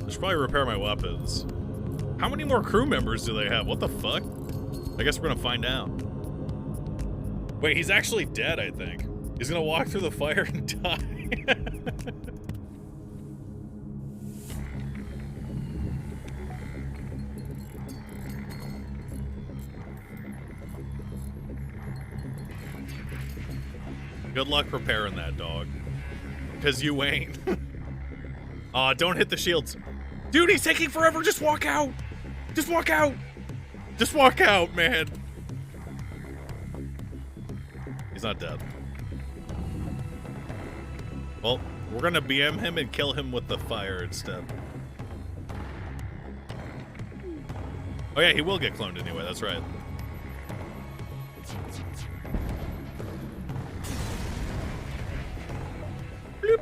I should probably repair my weapons. How many more crew members do they have? What the fuck? I guess we're gonna find out. Wait, he's actually dead, I think. He's gonna walk through the fire and die. Good luck repairing that, dog. Because you ain't. Aw, don't hit the shields. Dude, he's taking forever. Just walk out. Just walk out. Just walk out, man. He's not dead. Well, we're gonna BM him and kill him with the fire instead. Oh yeah, he will get cloned anyway, that's right. Bloop.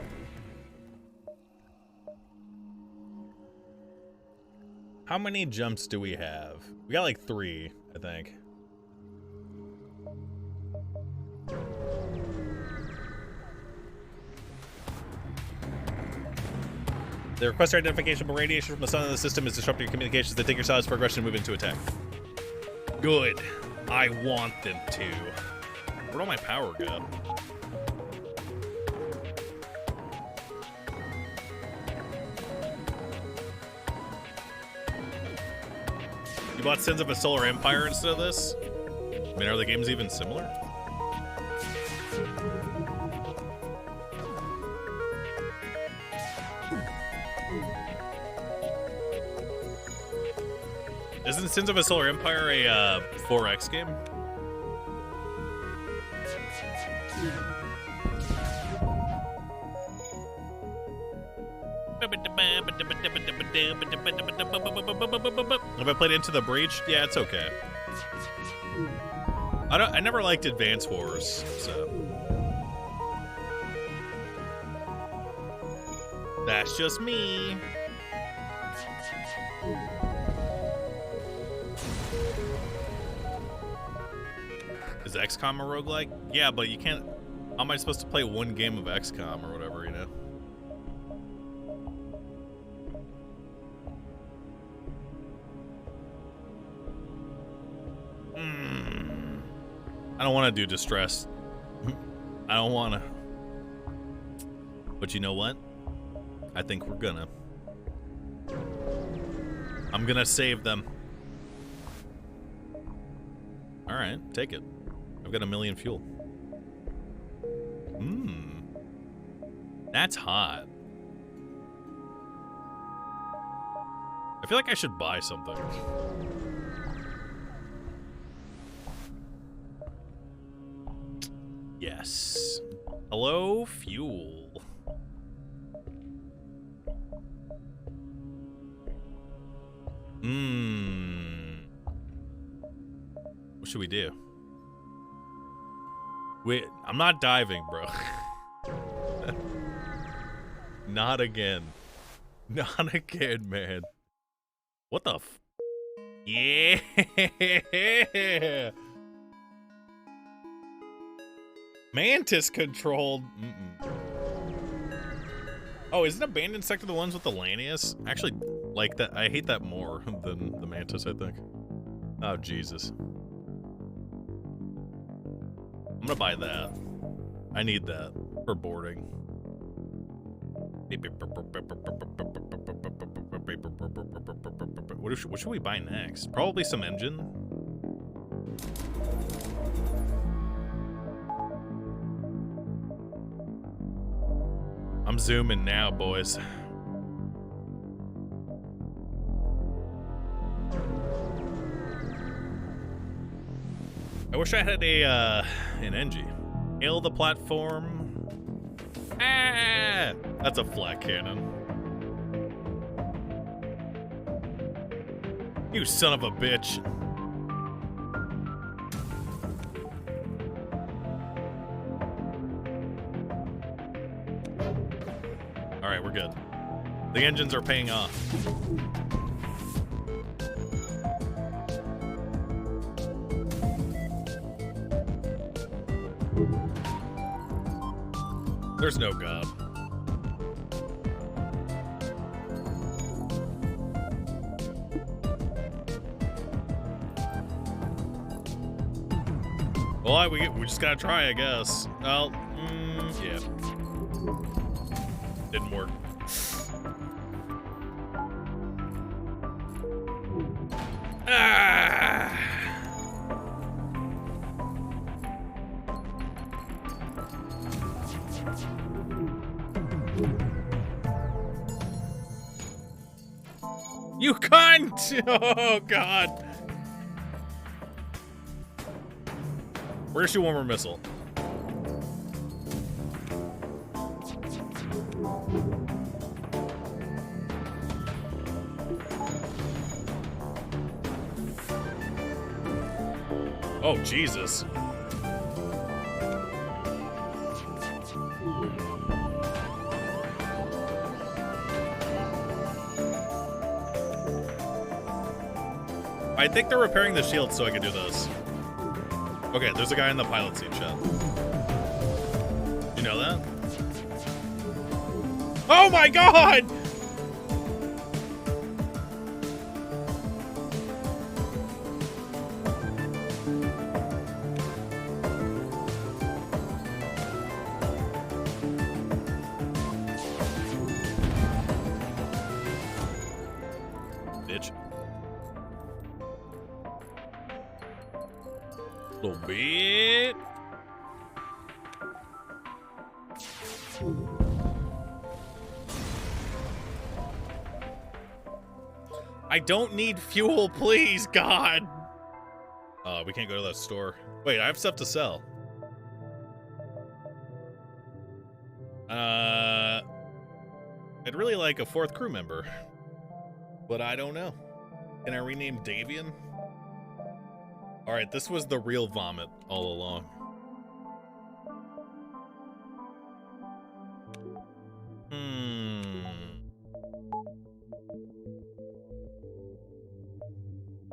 How many jumps do we have? We got like 3, I think. The request identification for radiation from the sun in the system is disrupting your communications. They take your size for aggression and move into attack. Good. I want them to. Where'd all my power go? You bought Sins of a Solar Empire instead of this? I mean, are the games even similar? Isn't Sins of a Solar Empire a 4X game? Have I played Into the Breach? Yeah, it's okay. I never liked Advance Wars, so that's just me. Is XCOM a roguelike? Yeah, but you can't. How am I supposed to play one game of XCOM or whatever, you know? I don't want to do Distress. I don't want to. But you know what? I think we're gonna. I'm gonna save them. Alright, take it. I've got 1,000,000 fuel. That's hot. I feel like I should buy something. Yes. Hello, fuel. What should we do? Wait, I'm not diving, bro. Not again. Not again, man. What the f— Yeah! Mantis controlled. Oh, isn't Abandoned Sector the ones with the Lanius? I actually like that. I hate that more than the Mantis, I think. Oh, Jesus. I'm gonna buy that. I need that for boarding. What should we buy next? Probably some engine. I'm zooming now, boys. I wish I had an NG. Hail the platform. Ah! That's a flat cannon. You son of a bitch. Alright, we're good. The engines are paying off. There's no God. Well, we just gotta try, I guess. Well, yeah. Didn't work. You cunt! Oh, God. We're gonna shoot one more missile. Oh, Jesus. I think they're repairing the shield so I can do this. Okay, there's a guy in the pilot seat, chat. You know that? Oh my God! Bitch. Little bit. I don't need fuel, please, God. We can't go to that store. Wait, I have stuff to sell. I'd really like a 4th crew member, but I don't know. Can I rename Davian? All right, this was the real vomit all along.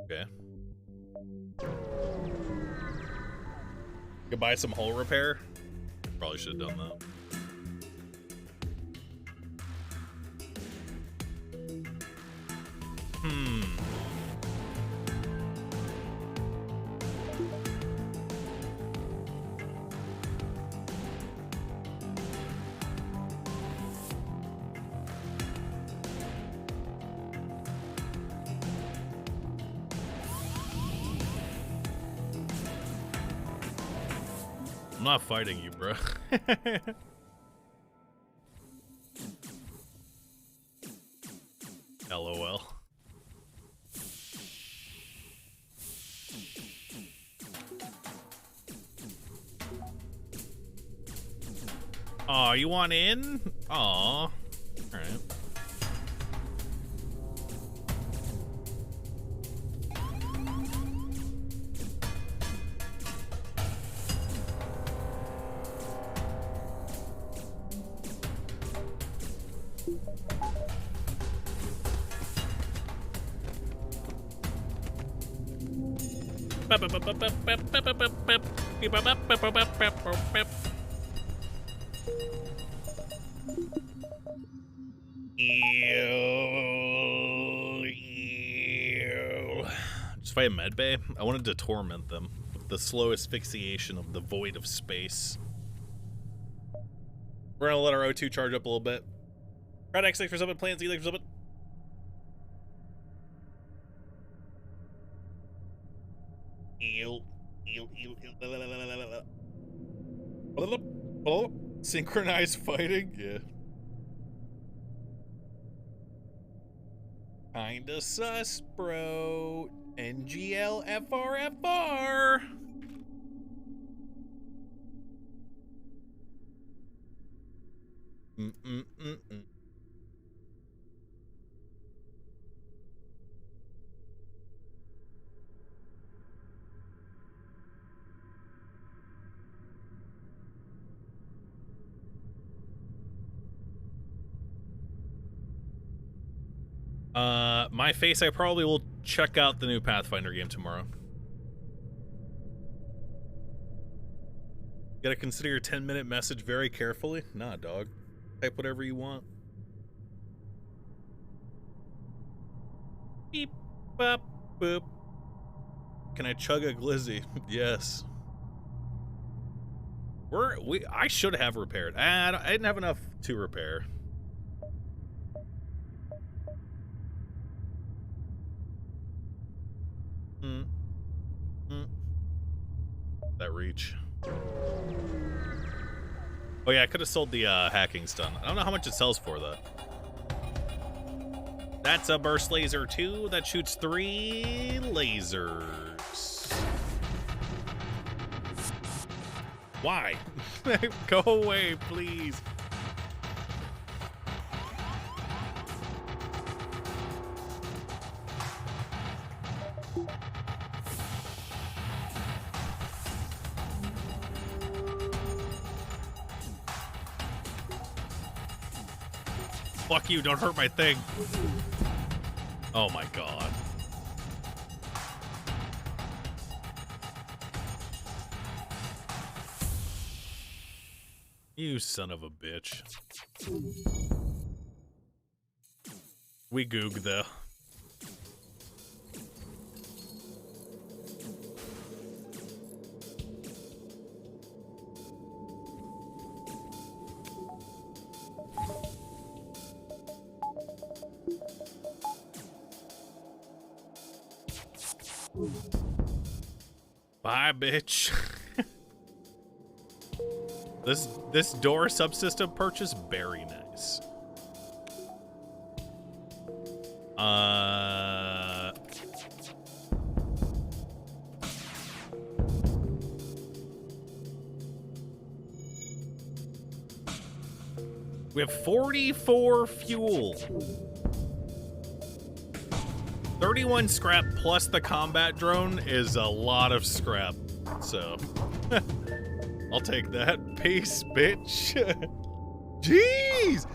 Okay. Could buy some hull repair. Probably should have done that. I'm not fighting you, bro. LOL. Aw, you want in? Aw. All right. Just fight a medbay. I wanted to torment them with the slow asphyxiation of the void of space. We're gonna let our O2 charge up a little bit. Crowd X6 for something, Plan Z for something. Synchronized fighting? Yeah. Kinda sus, bro. NGL FRFR. My face, I probably will check out the new Pathfinder game tomorrow. Gotta consider your 10-minute message very carefully. Nah, dog. Type whatever you want. Beep, bop, boop. Can I chug a glizzy? Yes. I should have repaired. I didn't have enough to repair. That reach. Oh yeah, I could have sold the hacking stun. I don't know how much it sells for though. That's a burst laser 2 that shoots 3 lasers. Why? Go away, please. Fuck you, don't hurt my thing. Oh my god. You son of a bitch. We goog though. Bye, bitch. This door subsystem purchase very nice. We have 44 fuel. 31 scrap plus the combat drone is a lot of scrap, so I'll take that. Peace, bitch. Jeez!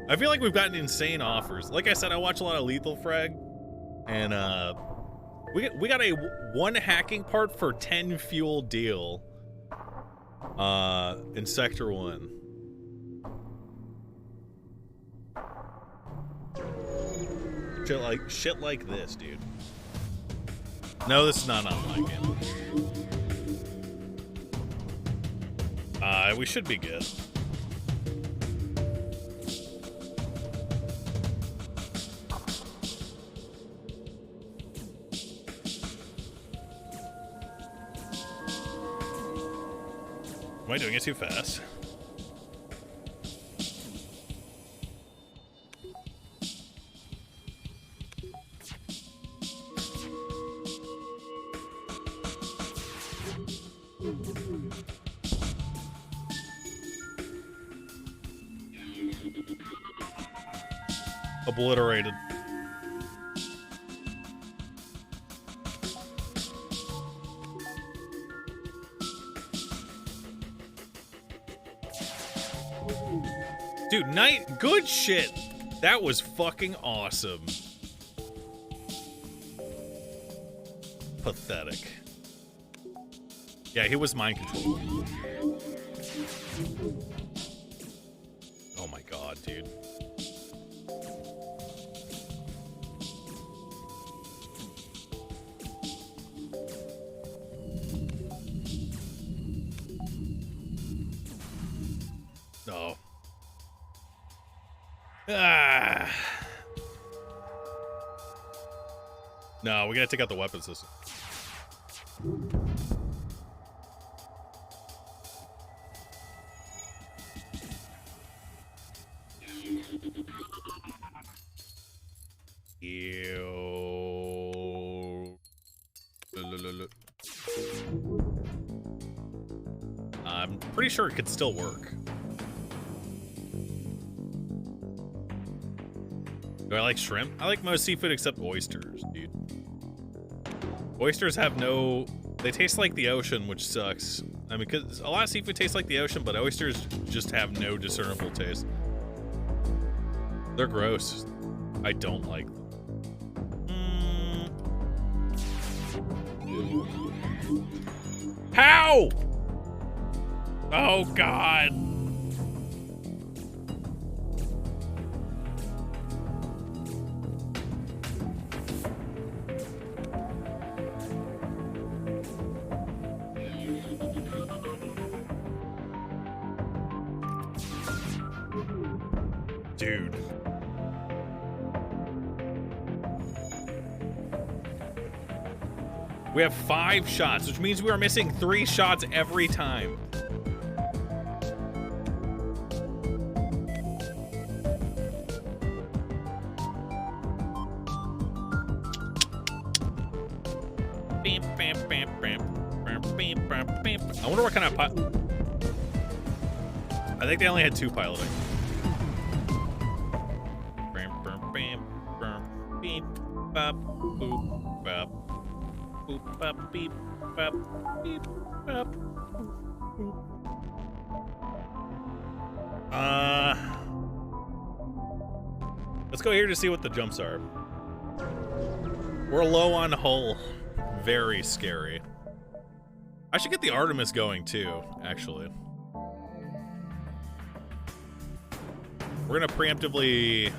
I feel like we've gotten insane offers. Like I said, I watch a lot of Lethal Frag, and we got a 1 hacking part for 10 fuel deal in Sector 1. Shit like this, dude. No, this is not unlike it. We should be good. Am I doing it too fast? Obliterated. Dude, good shit. That was fucking awesome. Pathetic. Yeah, he was mind controlled. Oh my god, dude. No. Ah. No, we gotta take out the weapon system. Ew. I'm pretty sure it could still work. Do I like shrimp? I like most seafood except oysters, dude. Oysters have no... They taste like the ocean, which sucks. I mean, because a lot of seafood tastes like the ocean, but oysters just have no discernible taste. They're gross. I don't like them. How? Oh, God. Dude. We have 5 shots, which means we are missing 3 shots every time. wonder what kind of I think they only had 2 piloting. Let's go here to see what the jumps are. We're low on hull. Very scary. I should get the Artemis going too, actually. We're gonna preemptively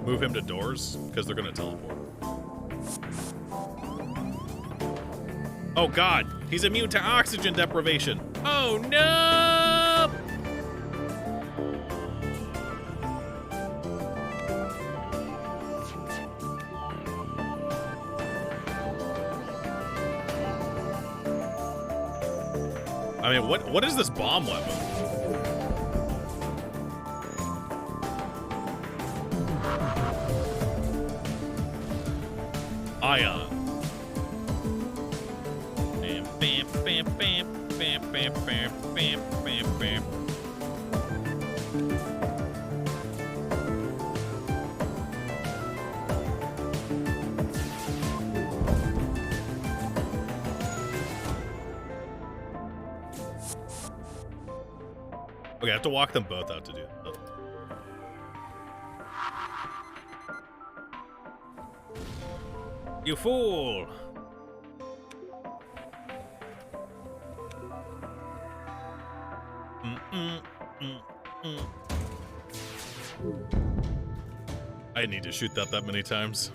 move him to doors because they're gonna teleport. Oh god, he's immune to oxygen deprivation. Oh no! I mean, what is this bomb weapon? Ion. Bam, bam, bam, bam, bam, bam, bam, bam, bam, bam. Okay, I have to walk them both out to do it. You fool! I need to shoot that many times.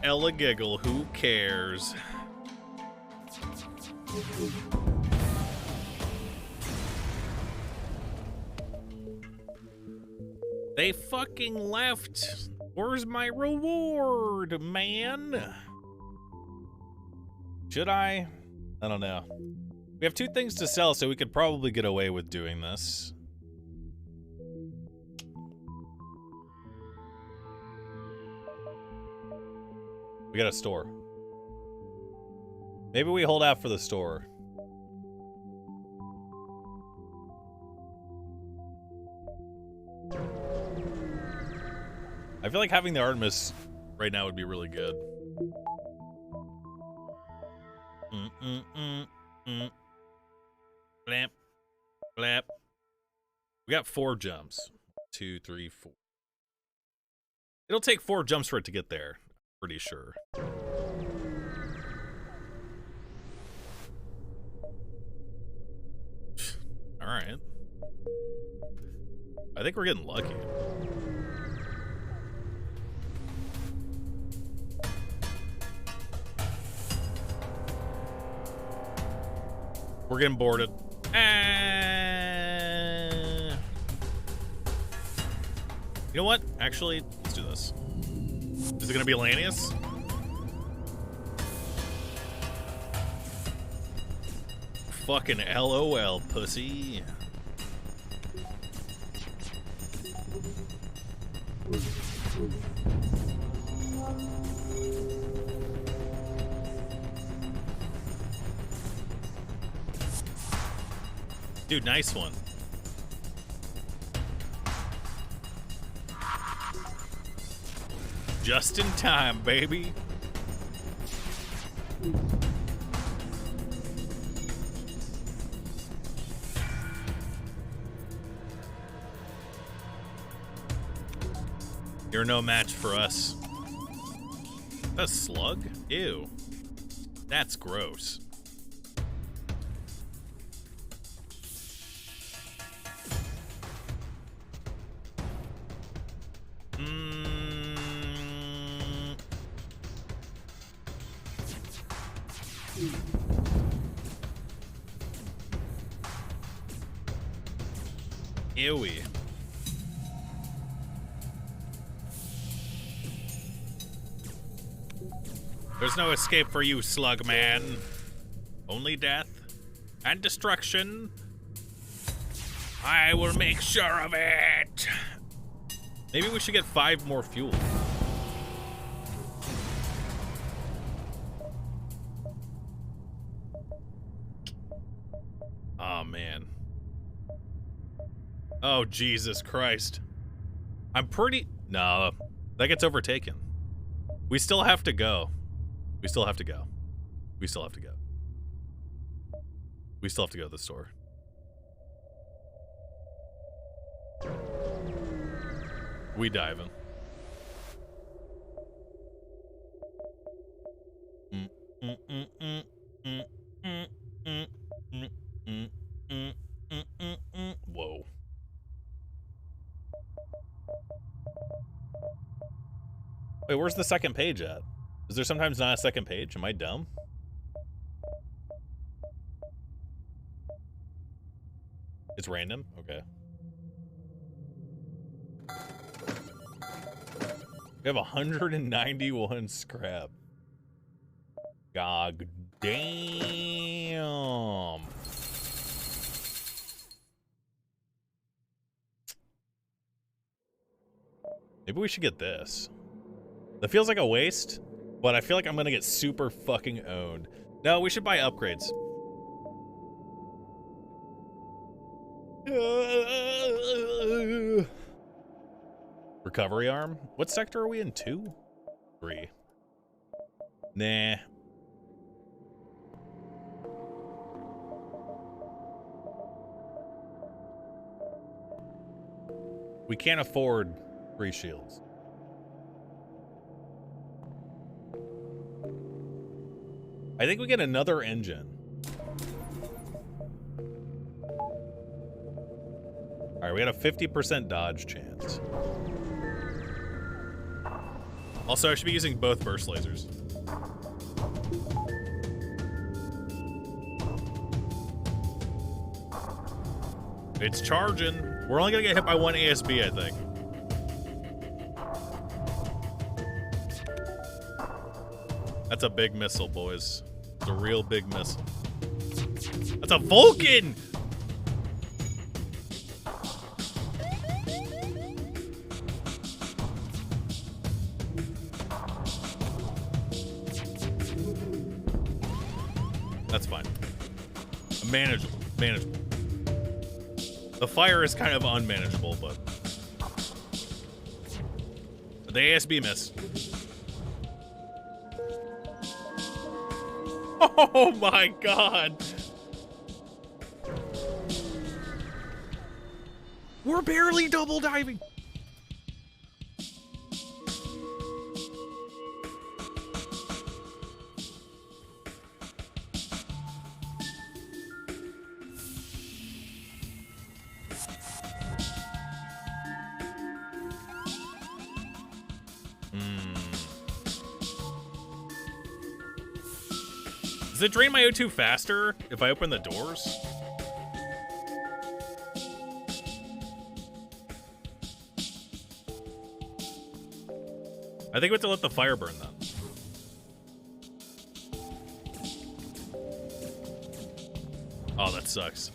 Ella giggle, who cares? They fucking left. Where's my reward, man? Should I? I don't know. We have 2 things to sell, so we could probably get away with doing this. We got a store. Maybe we hold out for the store. I feel like having the Artemis right now would be really good. Blamp. Blamp. We got 4 jumps. 2, 3, 4. It'll take 4 jumps for it to get there. Pretty sure. All right. I think we're getting lucky. We're getting boarded. You know what? Actually, let's do this. Is it gonna be Lanius? Fucking LOL, pussy. Dude, nice one. Just in time, baby. You're no match for us. A slug? Ew. That's gross. Ewy. There's no escape for you, slug man. Only death and destruction. I will make sure of it. Maybe we should get 5 more fuel. Oh, man. Oh, Jesus Christ. I'm pretty... No, that gets overtaken. We still have to go. We still have to go. We still have to go. We still have to go to the store. We diving. Whoa. Wait, where's the second page at? Is there sometimes not a second page? Am I dumb? It's random? Okay. We have 191 scrap. God damn. Maybe we should get this. That feels like a waste, but I feel like I'm gonna get super fucking owned. No, we should buy upgrades. Recovery arm? What sector are we in? 2? 3? Nah. We can't afford 3 shields. I think we get another engine. Alright, we got a 50% dodge chance. Also, I should be using both burst lasers. It's charging. We're only gonna get hit by 1 ASB, I think. That's a big missile, boys. It's a real big missile. That's a Vulcan! That's fine. Manageable. Manageable. The fire is kind of unmanageable, but... The ASB missed. Oh my god! We're barely double diving! Does it drain my O2 faster if I open the doors? I think we have to let the fire burn then. Oh, that sucks.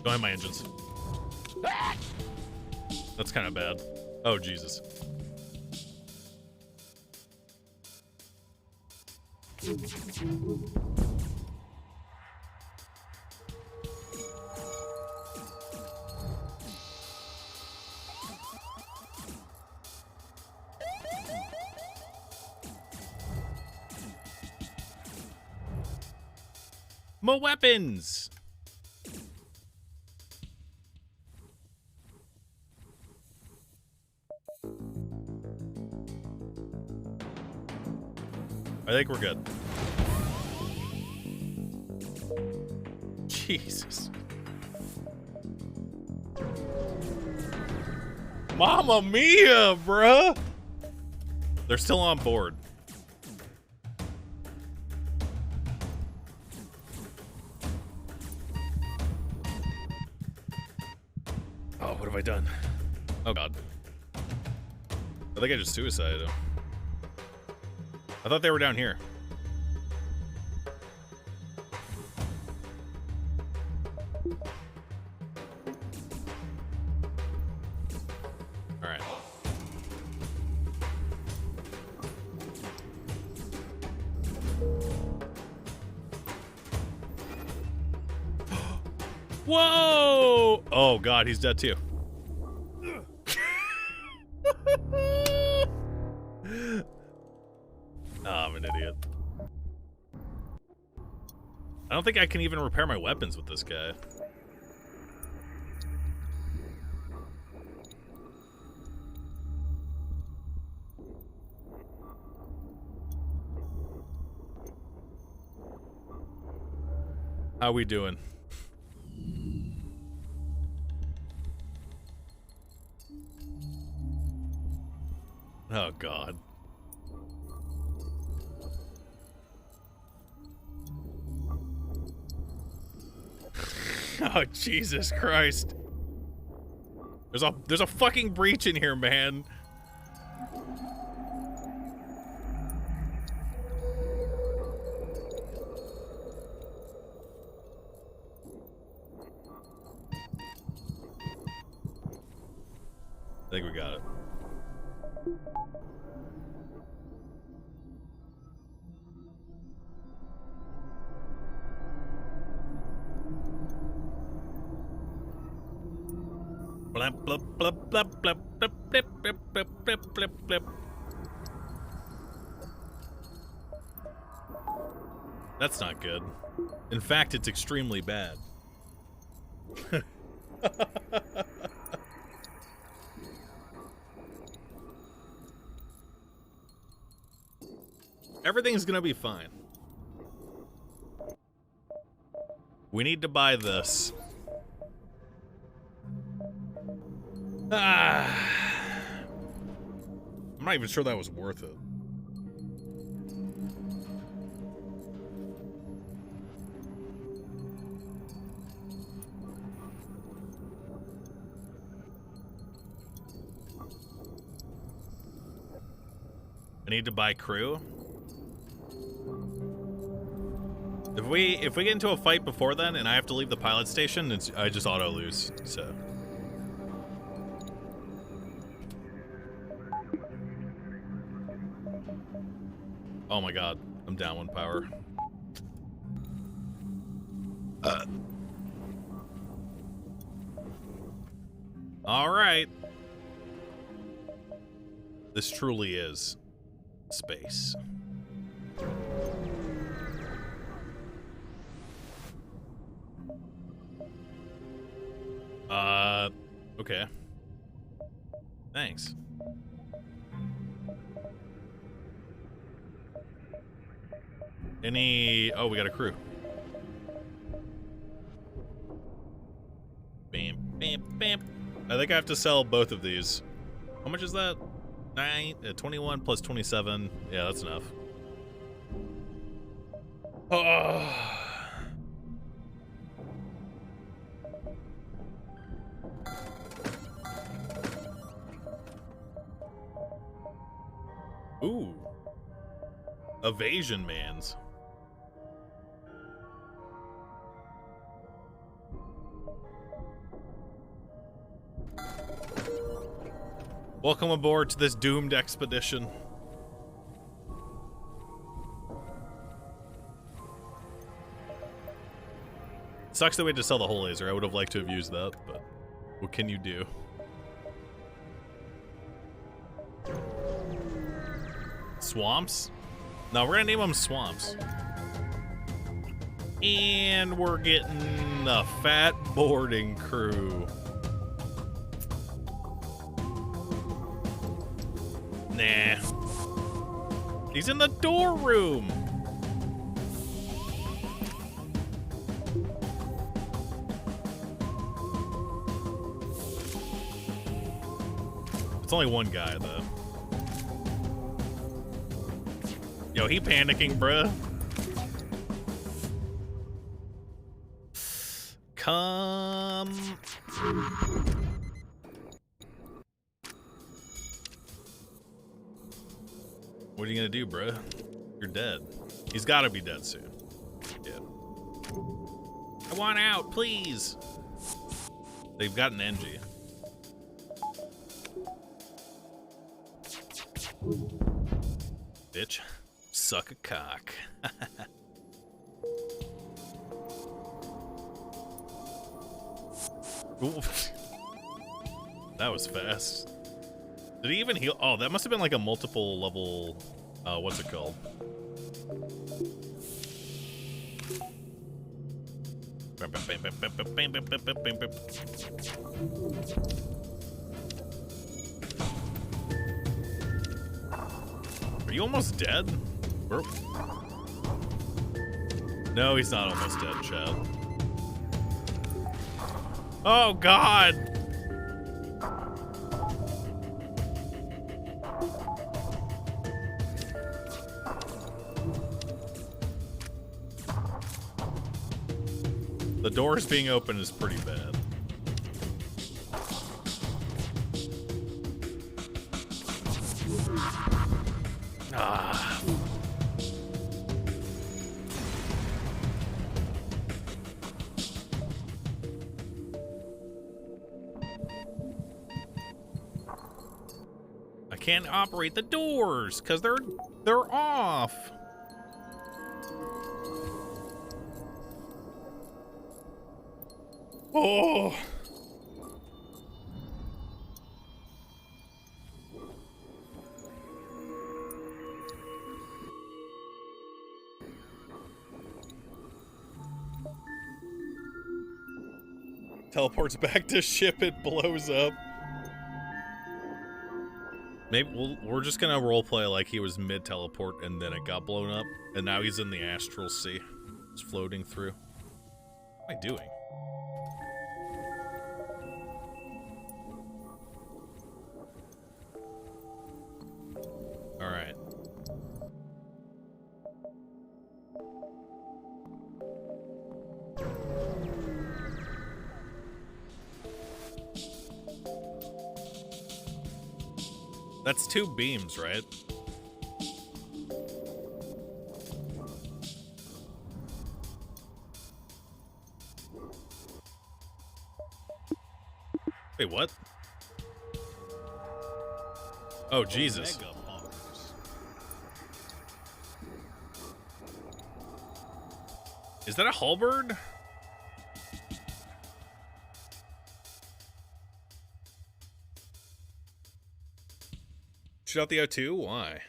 Don't have my engines. That's kind of bad. Oh, Jesus. More weapons! I think we're good. Jesus. Mamma mia, bruh! They're still on board. Oh, what have I done? Oh, God. I think I just suicided him. I thought they were down here. Whoa! Oh god, he's dead too. Oh, I'm an idiot. I don't think I can even repair my weapons with this guy. How we doing? Oh god. Oh Jesus Christ. There's a fucking breach in here, man. I think we got it. Blip, blip, blip, blip, blip, blip, blip, blip, blip, blip, blip, blip. That's not good. In fact, it's extremely bad. Everything's gonna be fine. We need to buy this. I'm not even sure that was worth it. I need to buy crew. If we get into a fight before then and I have to leave the pilot station, I just auto lose. So. Oh my god, I'm down 1 power. All right. This truly is space. Okay. Thanks. Oh, we got a crew. Bam, bam, bam. I think I have to sell both of these. How much is that? 21 plus 27. Yeah, that's enough. Oh. Ooh. Evasion Mans. Welcome aboard to this doomed expedition. Sucks that we had to sell the whole laser. I would have liked to have used that, but what can you do? Swamps? No, we're gonna name them Swamps. And we're getting a fat boarding crew. Nah. He's in the door room. It's only one guy, though. Yo, he panicking, bruh. Come. What are you gonna do, bruh? You're dead. He's gotta be dead soon. Yeah. I want out, please. They've got an NG. Bitch. Suck a cock. Ooh. That was fast. Did he even heal? Oh, that must have been like a multiple level. What's it called? Are you almost dead? No, he's not almost dead, Chad. Oh, God! The doors being open is pretty bad. Ah. I can't operate the doors because they're off. Oh. Teleports back to ship, it blows up. Maybe we're just gonna roleplay like he was mid-teleport and then it got blown up, and now he's in the astral sea. It's floating through. What am I doing? Alright. That's 2 beams, right? Wait, what? Oh, Jesus. Is that a halberd? Shoot out the O2? Why?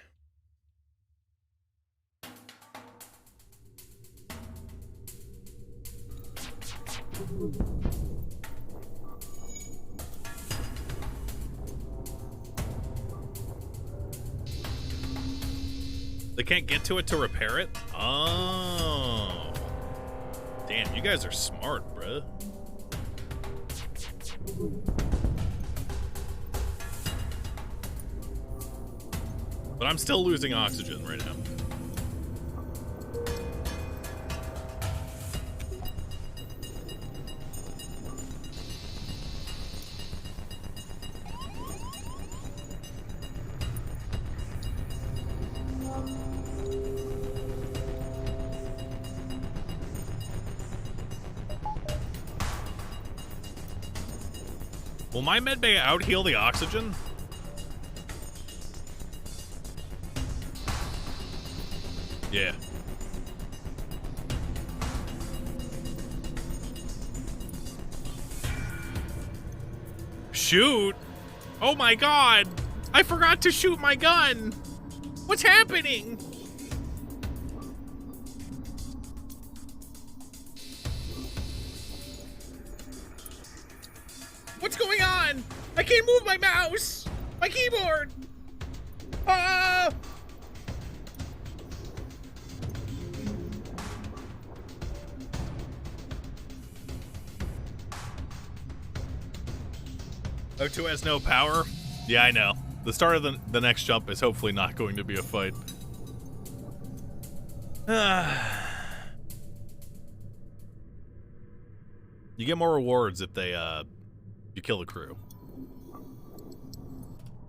They can't get to it to repair it? Oh. Damn, you guys are smart, bruh. But I'm still losing oxygen right now. Will my medbay out-heal the oxygen? Yeah. Shoot! Oh my god! I forgot to shoot my gun! What's happening? What's going on? I can't move my mouse! My keyboard! Ah! O2 has no power? Yeah, I know. The start of the next jump is hopefully not going to be a fight. You get more rewards if they, you kill the crew.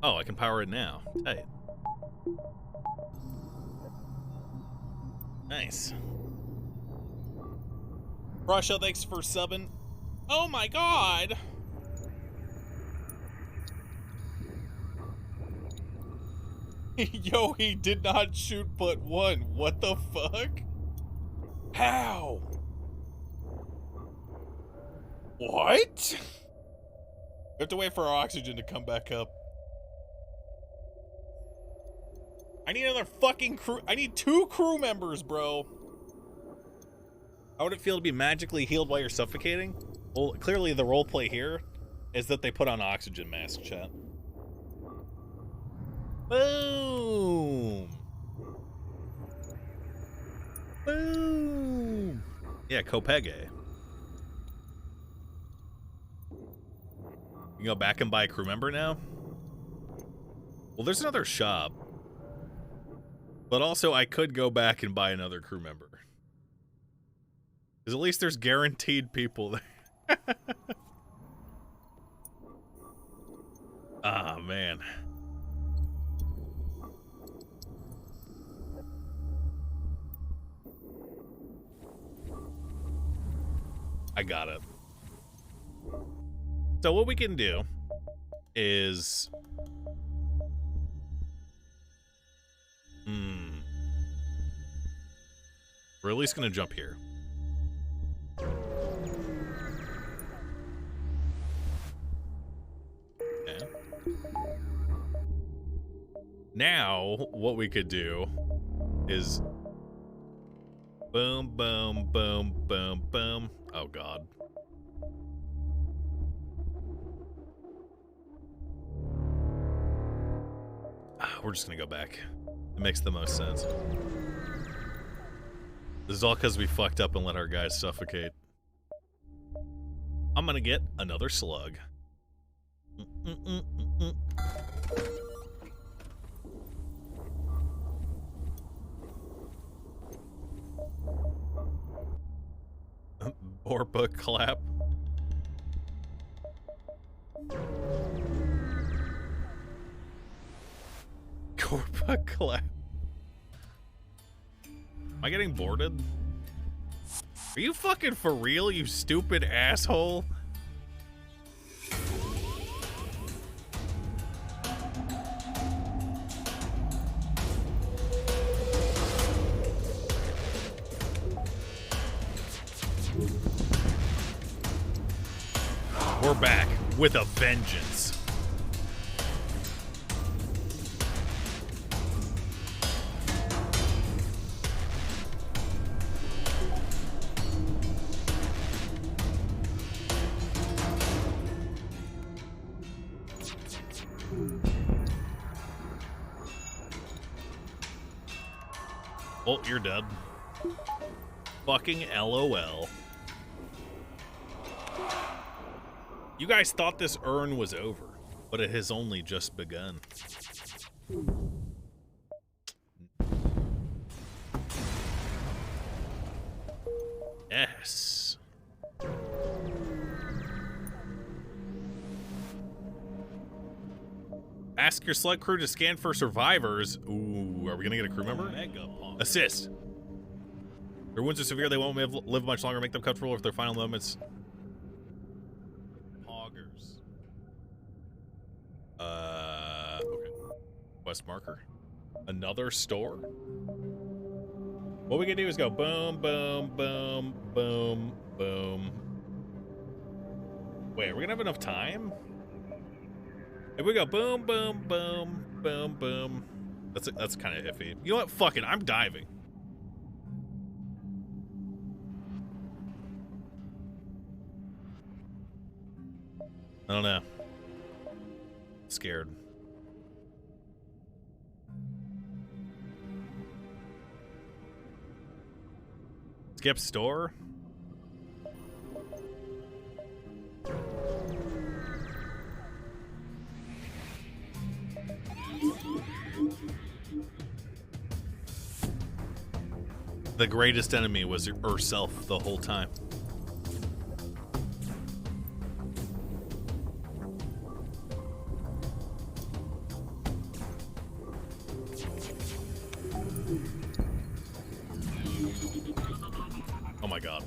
Oh, I can power it now. Hey. Nice. Russia, thanks for subbing. Oh my god! Yo, he did not shoot but one. What the fuck? How? What? We have to wait for our oxygen to come back up. I need another fucking crew. I need 2 crew members, bro. How would it feel to be magically healed while you're suffocating? Well, clearly the roleplay here is that they put on oxygen mask, chat. Boom! Boom! Yeah, Kopege. You can go back and buy a crew member now? Well, there's another shop. But also, I could go back and buy another crew member. Because at least there's guaranteed people there. Ah, man. I got it. So what we can do is... We're at least going to jump here. Okay. Now, what we could do is... Boom, boom, boom, boom, boom. Oh, God. We're just gonna go back. It makes the most sense. This is all because we fucked up and let our guys suffocate. I'm gonna get another slug. Borpa clap. Borpa clap. Am I getting boarded? Are you fucking for real, you stupid asshole? We're back with a vengeance. Oh, you're dead. Fucking LOL. You guys thought this urn was over, but it has only just begun. Yes. Ask your slug crew to scan for survivors. Ooh, are we gonna get a crew member? Assist. Their wounds are severe. They won't live much longer. Make them comfortable with their final moments. Poggers. Okay. Quest marker. Another store? What we can do is go boom, boom, boom, boom, boom. Wait, are we gonna have enough time? If we go boom, boom, boom, boom, boom. That's kind of iffy. You know what? Fuck it. I'm diving. I don't know. Scared. Skip store? The greatest enemy was herself the whole time. Oh my god.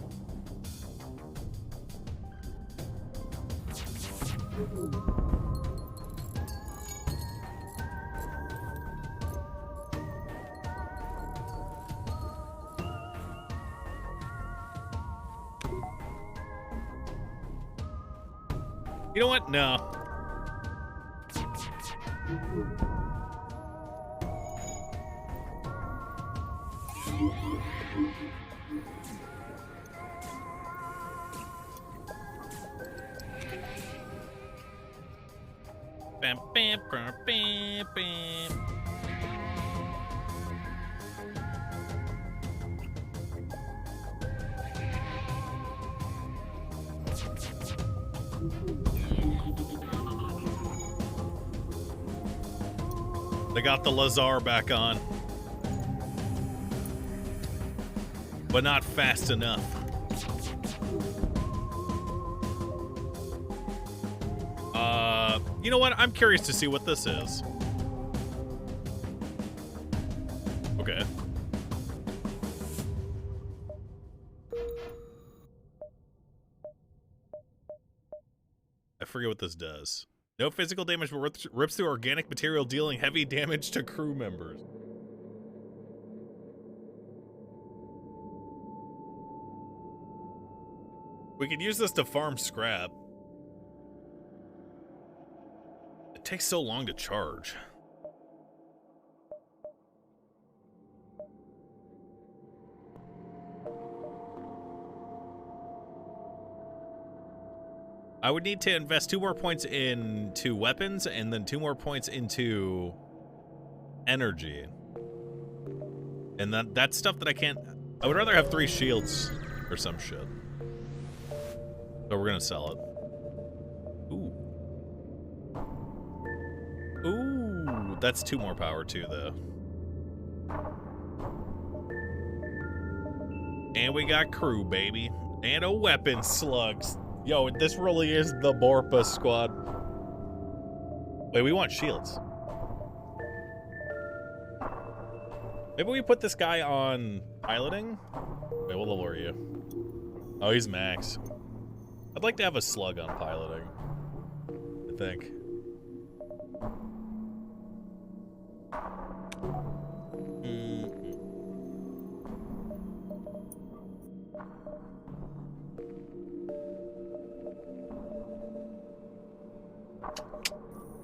You know what? No. Bam, bam, bam, bam, bam. They got the Lazar back on. But not fast enough. You know what? I'm curious to see what this is. Okay. I forget what this does. No physical damage, but rips through organic material, dealing heavy damage to crew members. We could use this to farm scrap. It takes so long to charge. I would need to invest 2 more points into weapons and then 2 more points into energy. And that's stuff that I can't... I would rather have 3 shields or some shit. So we're gonna sell it. Ooh. Ooh, that's 2 more power too, though. And we got crew, baby. And a weapon slugs. Yo, this really is the Borpa squad. Wait, we want shields. Maybe we put this guy on piloting? Wait, what level are you? Oh, he's max. I'd like to have a slug on piloting, I think.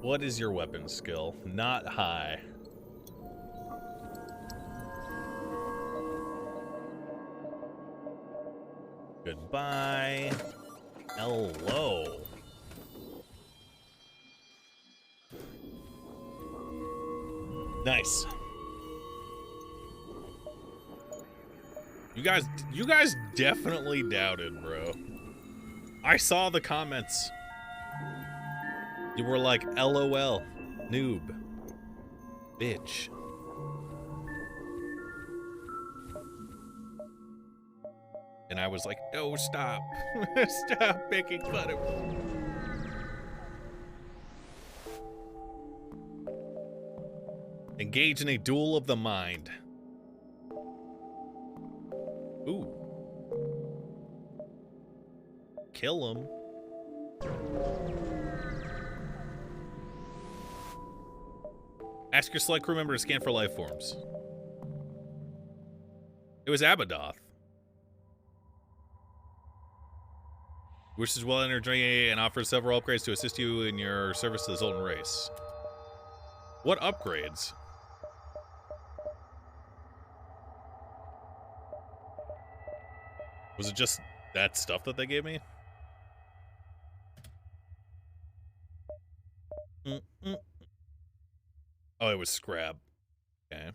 What is your weapon skill? Not high. Goodbye. Hello. Nice. You guys definitely doubted, bro. I saw the comments. You were like, LOL, noob, bitch. And I was like, no, stop. Stop making fun of me. Engage in a duel of the mind. Ooh. Kill him. Ask your select crew member to scan for life forms. It was Abadoth. Wishes well in her journey and offers several upgrades to assist you in your service to the Zoltan race. What upgrades? Was it just that stuff that they gave me? Oh, it was scrap. Okay.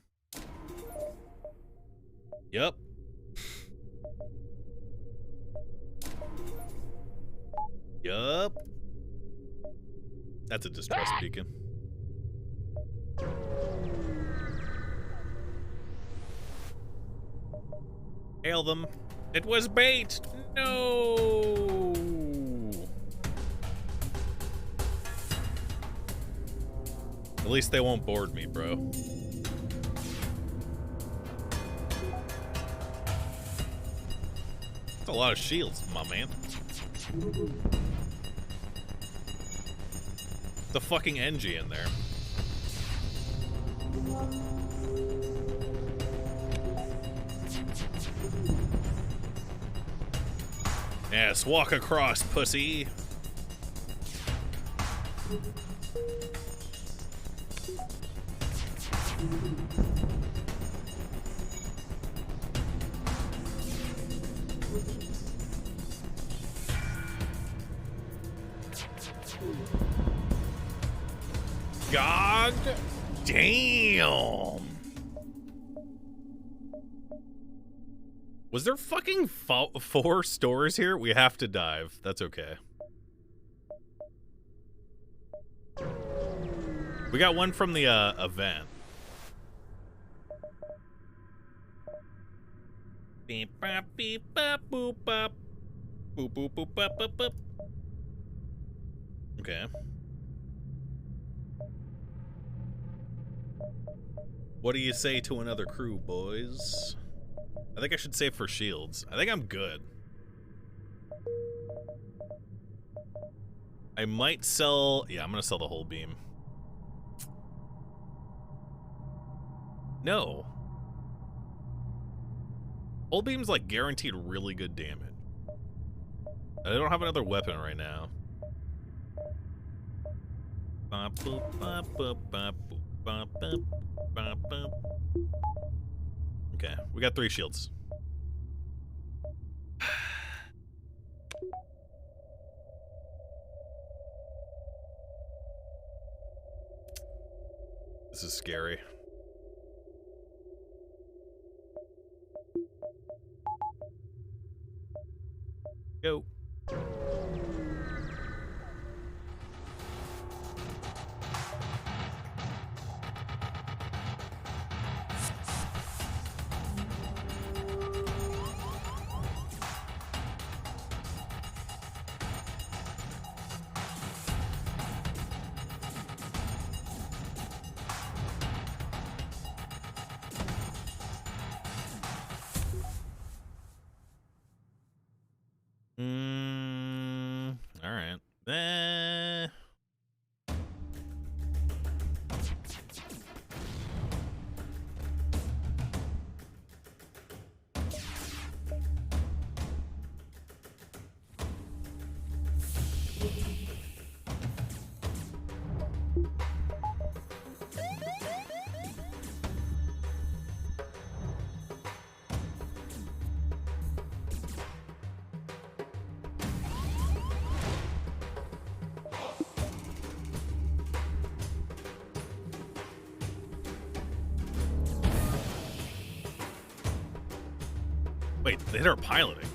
Yep. Yup. That's a distress beacon. Hail them. It was bait. No. At least they won't board me, bro. That's a lot of shields, my man. The fucking NG in there. Yes, walk across, pussy. God damn. Was there fucking 4 stores here? We have to dive. That's okay. We got one from the event. Beep bop beep bop boop bop. Boop boop boop bop bop bop. Okay. What do you say to another crew, boys? I think I should save for shields. I think I'm good. I might sell... Yeah, I'm gonna sell the whole beam. No. Whole beam's like guaranteed really good damage. I don't have another weapon right now. Bop, boop, bop, boop, bop, boop, bop, boop, bop, boop. Okay, we got 3 shields. This is scary. Go. All right. Wait, they hit our piloting.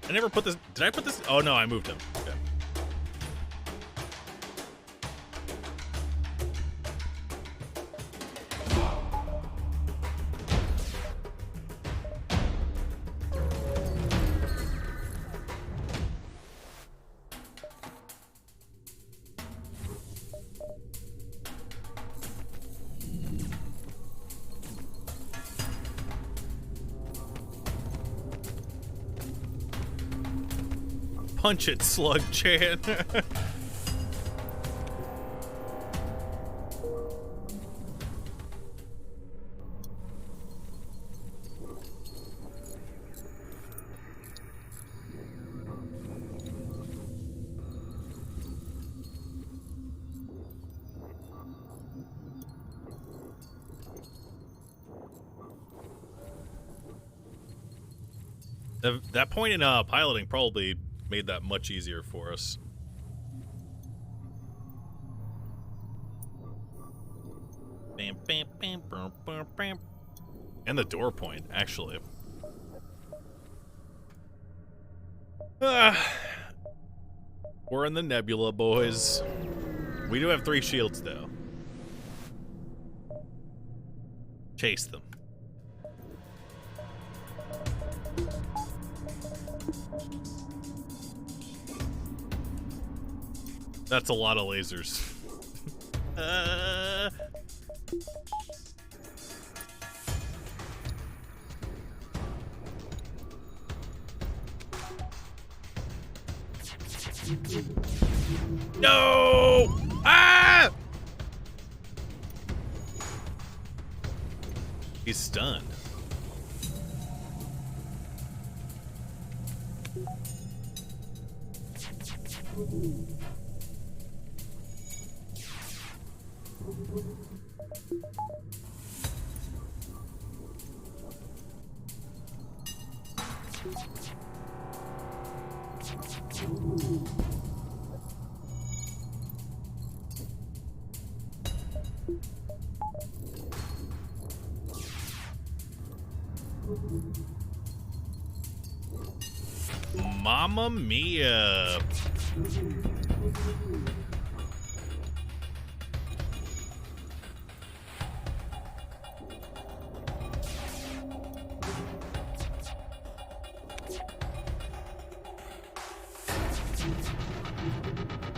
I never put this... Did I put this... Oh, no, I moved him. Okay. Punch it, Slug Chan. That point in piloting probably made that much easier for us. Bam, bam, bam, bam, bam, bam. And the door point, actually. We're in the nebula, boys. We do have 3 shields, though. Chase them. That's a lot of lasers. No! Ah! He's stunned. Mamma mia.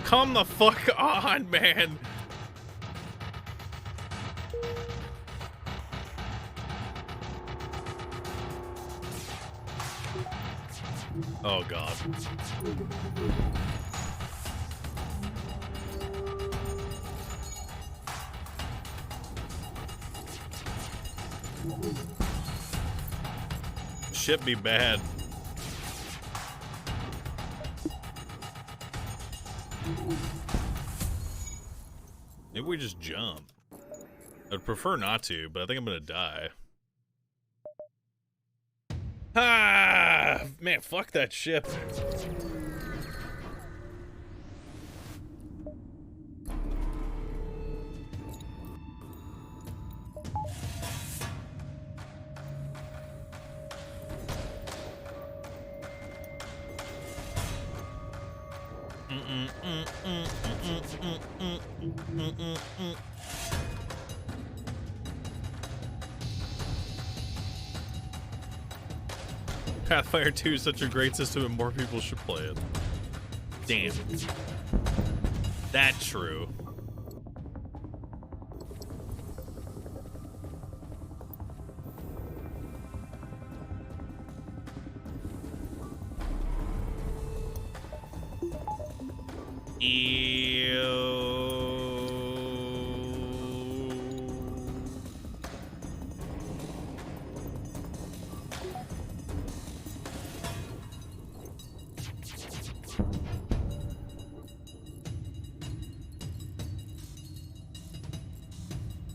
Come the fuck on, man. Oh god. Shit be bad. Maybe we just jump. I'd prefer not to, but I think I'm gonna die. Ah, man, fuck that ship. Pathfinder 2 is such a great system and more people should play it. Damn. That's true.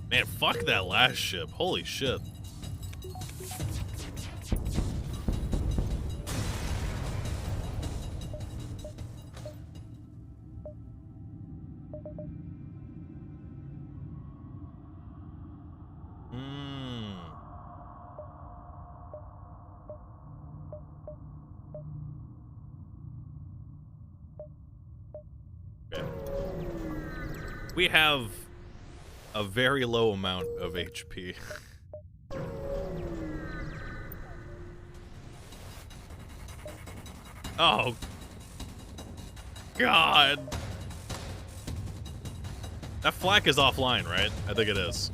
Man, fuck that last ship. Holy shit. Okay. We have a very low amount of HP. Oh. God. That flak is offline, right? I think it is.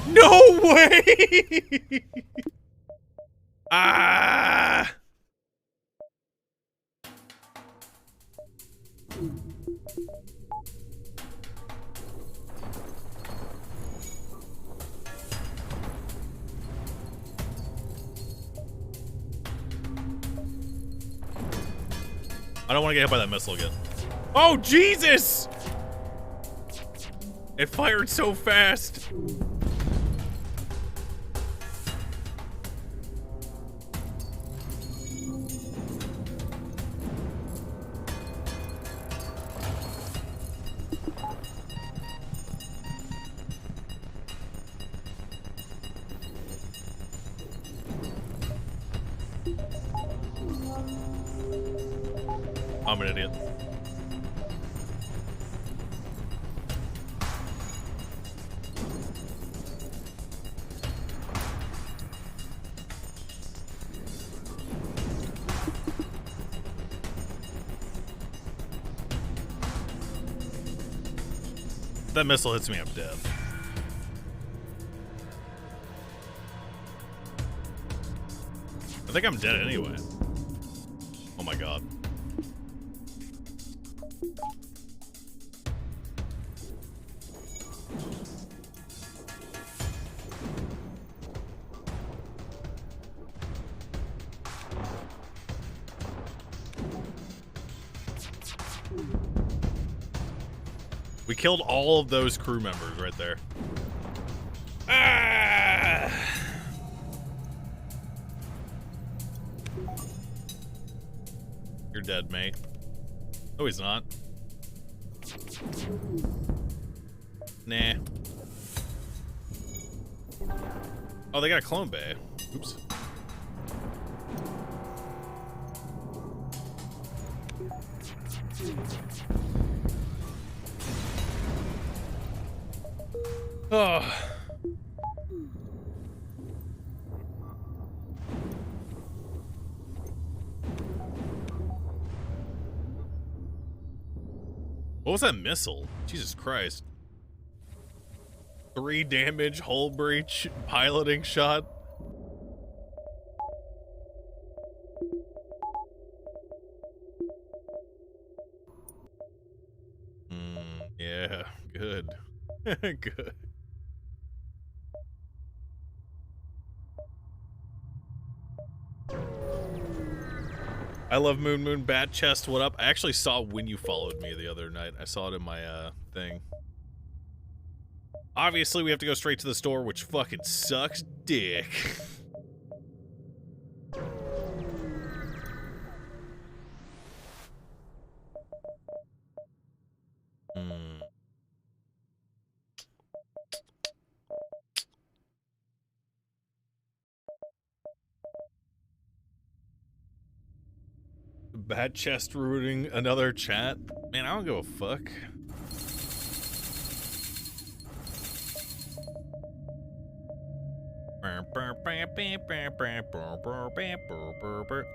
No way! Ah! I don't want to get hit by that missile again. Oh, Jesus! It fired so fast. I'm an idiot. If that missile hits me, I'm dead. think I'm dead anyway. Oh my god. We killed all of those crew members right there. Ah! You're dead, mate. No, he's not. Nah. Oh, they got a clone bay. Oops. Oh. What was that missile? Jesus Christ. 3 damage, hull breach, piloting shot. Yeah, good. Good. I love Moonmoon. Bat chest, what up? I actually saw when you followed me the other night. I saw it in my thing. Obviously, we have to go straight to the store, which fucking sucks dick. Bad chest rooting another chat? Man, I don't give a fuck.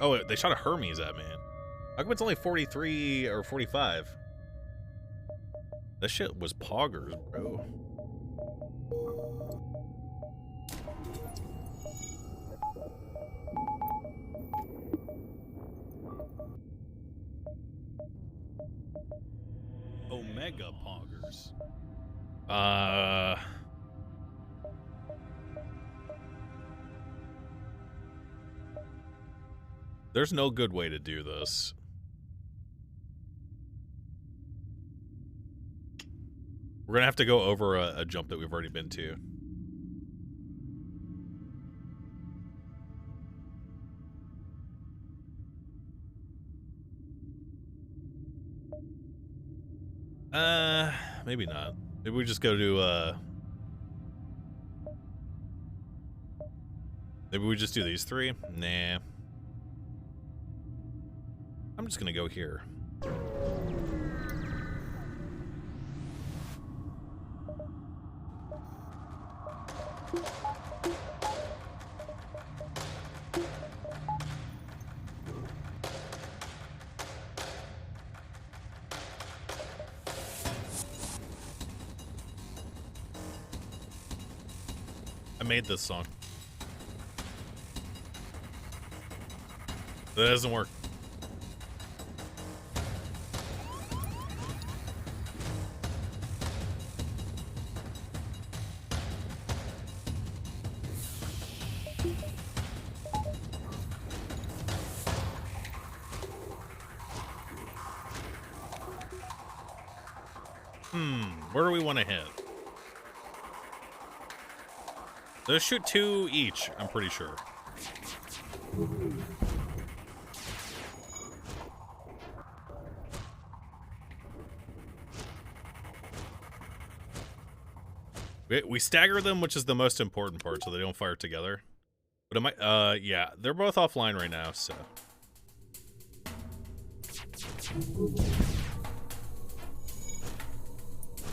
Oh, they shot a Hermes at me. How come it's only 43 or 45? That shit was poggers, bro. Omega poggers. There's no good way to do this. We're gonna have to go over a jump that we've already been to. Maybe not. Maybe we just go to, maybe we just do these 3? Nah. I'm just gonna go here. I made this song. That doesn't work. Where do we want to hit? Let's shoot 2 each, I'm pretty sure. We stagger them, which is the most important part, so they don't fire together. But it might, yeah, they're both offline right now, so.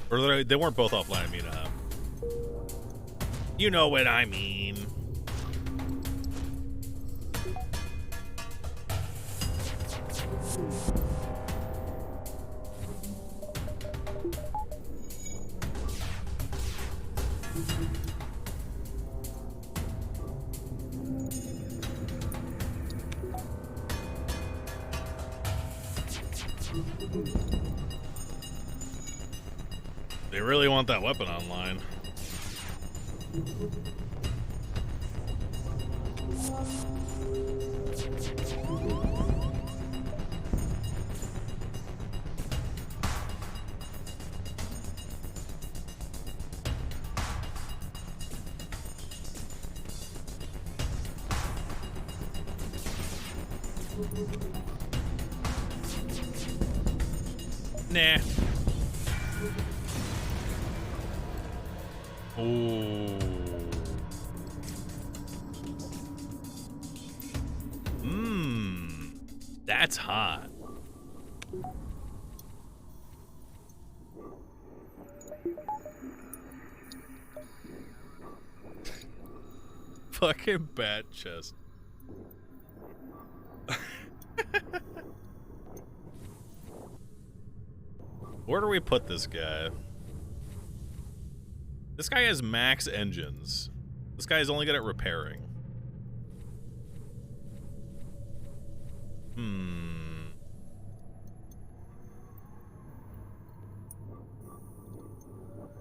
Or they weren't both offline, I mean, you know what I mean. They really want that weapon online. Nah. Oh. That's hot. Fucking bat chest. Where do we put this guy? This guy has max engines. This guy is only good at repairing.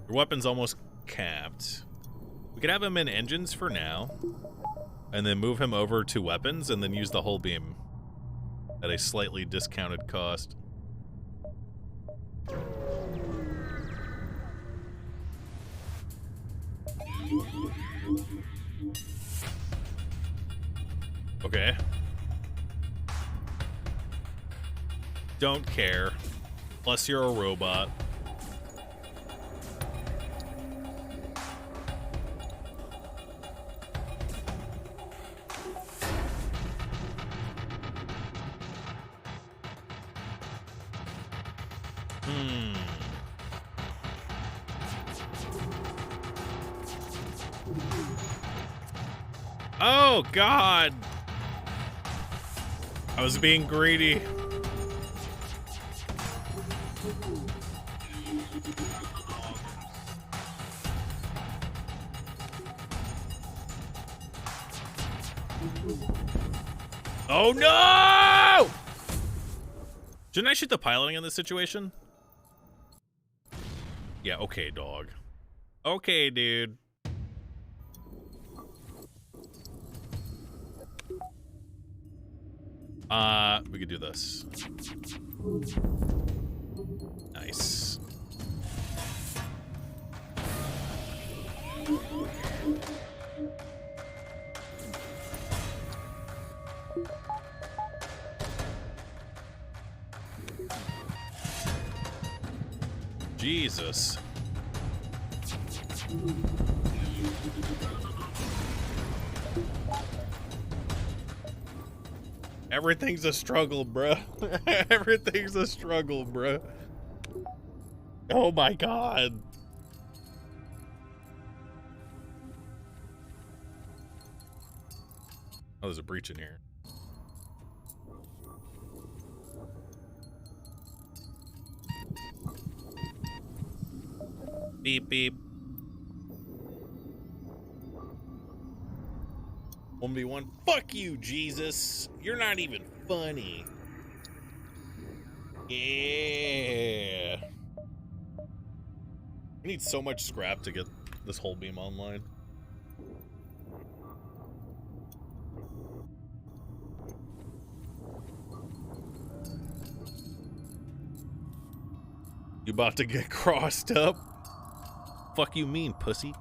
Your weapon's almost capped. We could have him in engines for now, and then move him over to weapons, and then use the whole beam at a slightly discounted cost. Okay. Don't care. Plus you're a robot. Oh, God. I was being greedy. Oh, no! Shouldn't I shoot the piloting in this situation? Yeah, okay, dog. Okay, dude. We could do this. Nice. Jesus. Everything's a struggle, bruh. Everything's a struggle, bruh. Oh my God. Oh, there's a breach in here. Beep, beep. 1v1. Fuck you, Jesus. You're not even funny. Yeah. I need so much scrap to get this whole beam online. You about to get crossed up? Fuck you mean, pussy?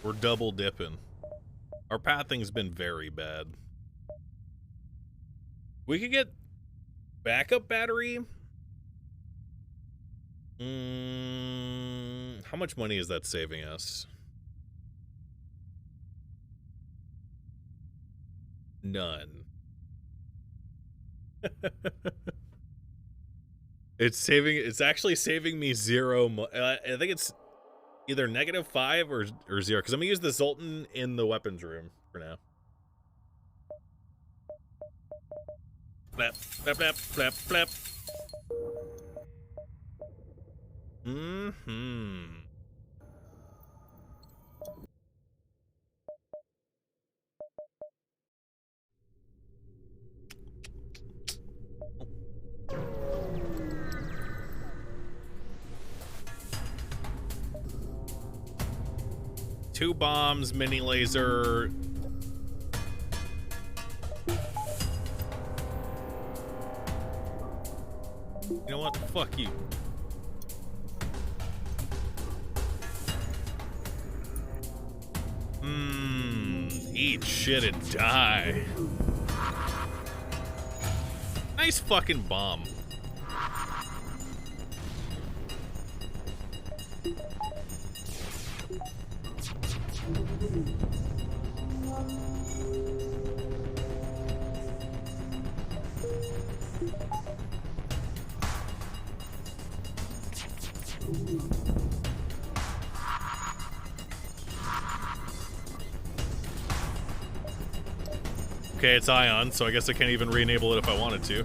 We're double dipping. Our pathing's been very bad. We could get backup battery. How much money is that saving us? None. It's actually saving me zero. I think it's either -5 or 0, because I'm gonna use the Zoltan in the weapons room for now. Flap, flap, flap, flap, flap. 2 bombs, mini laser. You know what? Fuck you. Eat shit and die. Nice fucking bomb. Okay, it's Ion, so I guess I can't even re-enable it if I wanted to.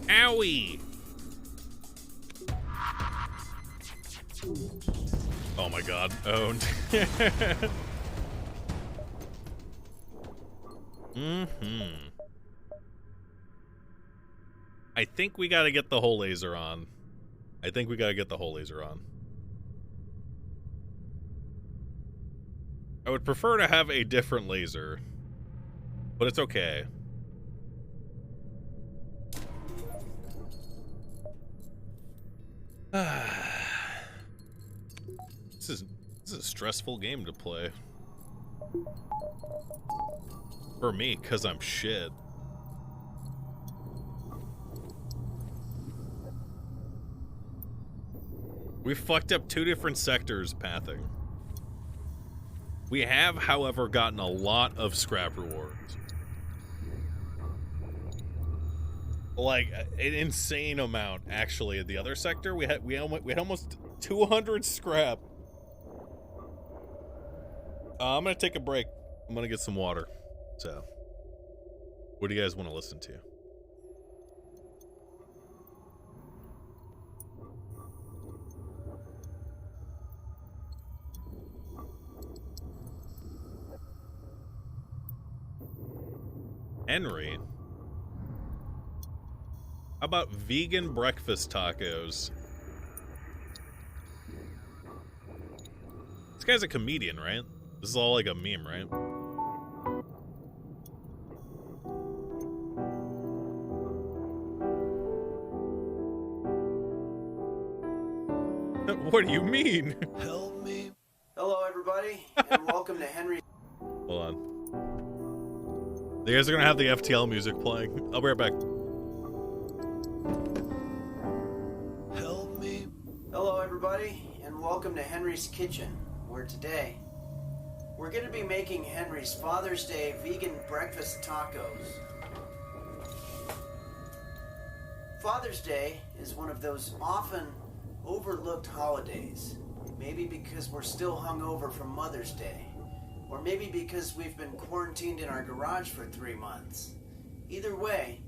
Owie! Oh my god, owned. I think we gotta get the whole laser on. I would prefer to have a different laser, but it's okay. This is a stressful game to play. For me, because I'm shit. We fucked up 2 different sectors pathing. We have, however, gotten a lot of scrap rewards. Like, an insane amount, actually. At the other sector, we had almost 200 scrap. I'm gonna take a break. I'm gonna get some water. So, what do you guys want to listen to? Henry? How about vegan breakfast tacos? This guy's a comedian, right? This is all like a meme, right? What do you mean? Help me. Hello, everybody, and welcome to Henry. Hold on. You guys are gonna have the FTL music playing. I'll be right back. Help me. Hello, everybody, and welcome to Henry's Kitchen, where today we're going to be making Henry's Father's Day vegan breakfast tacos. Father's Day is one of those often overlooked holidays. Maybe because we're still hungover from Mother's Day. Or maybe because we've been quarantined in our garage for 3 months. Either way,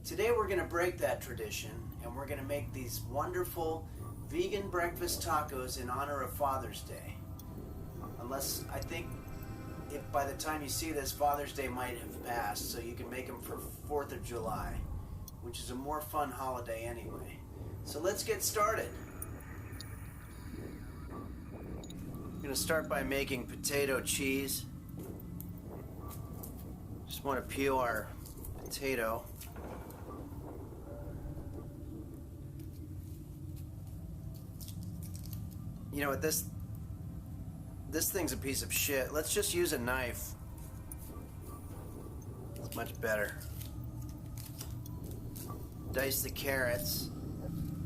today we're going to break that tradition and we're going to make these wonderful vegan breakfast tacos in honor of Father's Day. Unless, I think, if by the time you see this, Father's Day might have passed, so you can make them for 4th of July, which is a more fun holiday anyway. So let's get started. I'm going to start by making potato cheese. Just want to peel our potato. You know what, this thing's a piece of shit. Let's just use a knife. It's much better. Dice the carrots.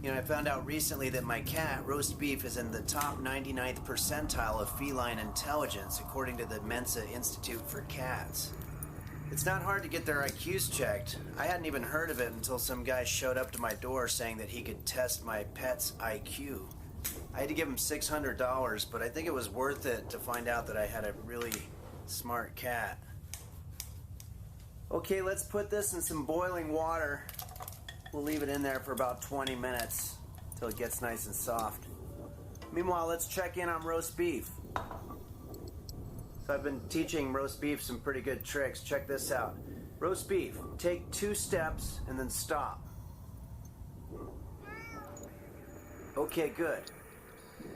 You know, I found out recently that my cat, roast beef, is in the top 99th percentile of feline intelligence, according to the Mensa Institute for Cats. It's not hard to get their IQs checked. I hadn't even heard of it until some guy showed up to my door saying that he could test my pet's IQ. I had to give him $600, but I think it was worth it to find out that I had a really smart cat. Okay, let's put this in some boiling water. We'll leave it in there for about 20 minutes until it gets nice and soft. Meanwhile, let's check in on roast beef. So I've been teaching roast beef some pretty good tricks. Check this out. Roast beef, take 2 steps and then stop. Okay, good.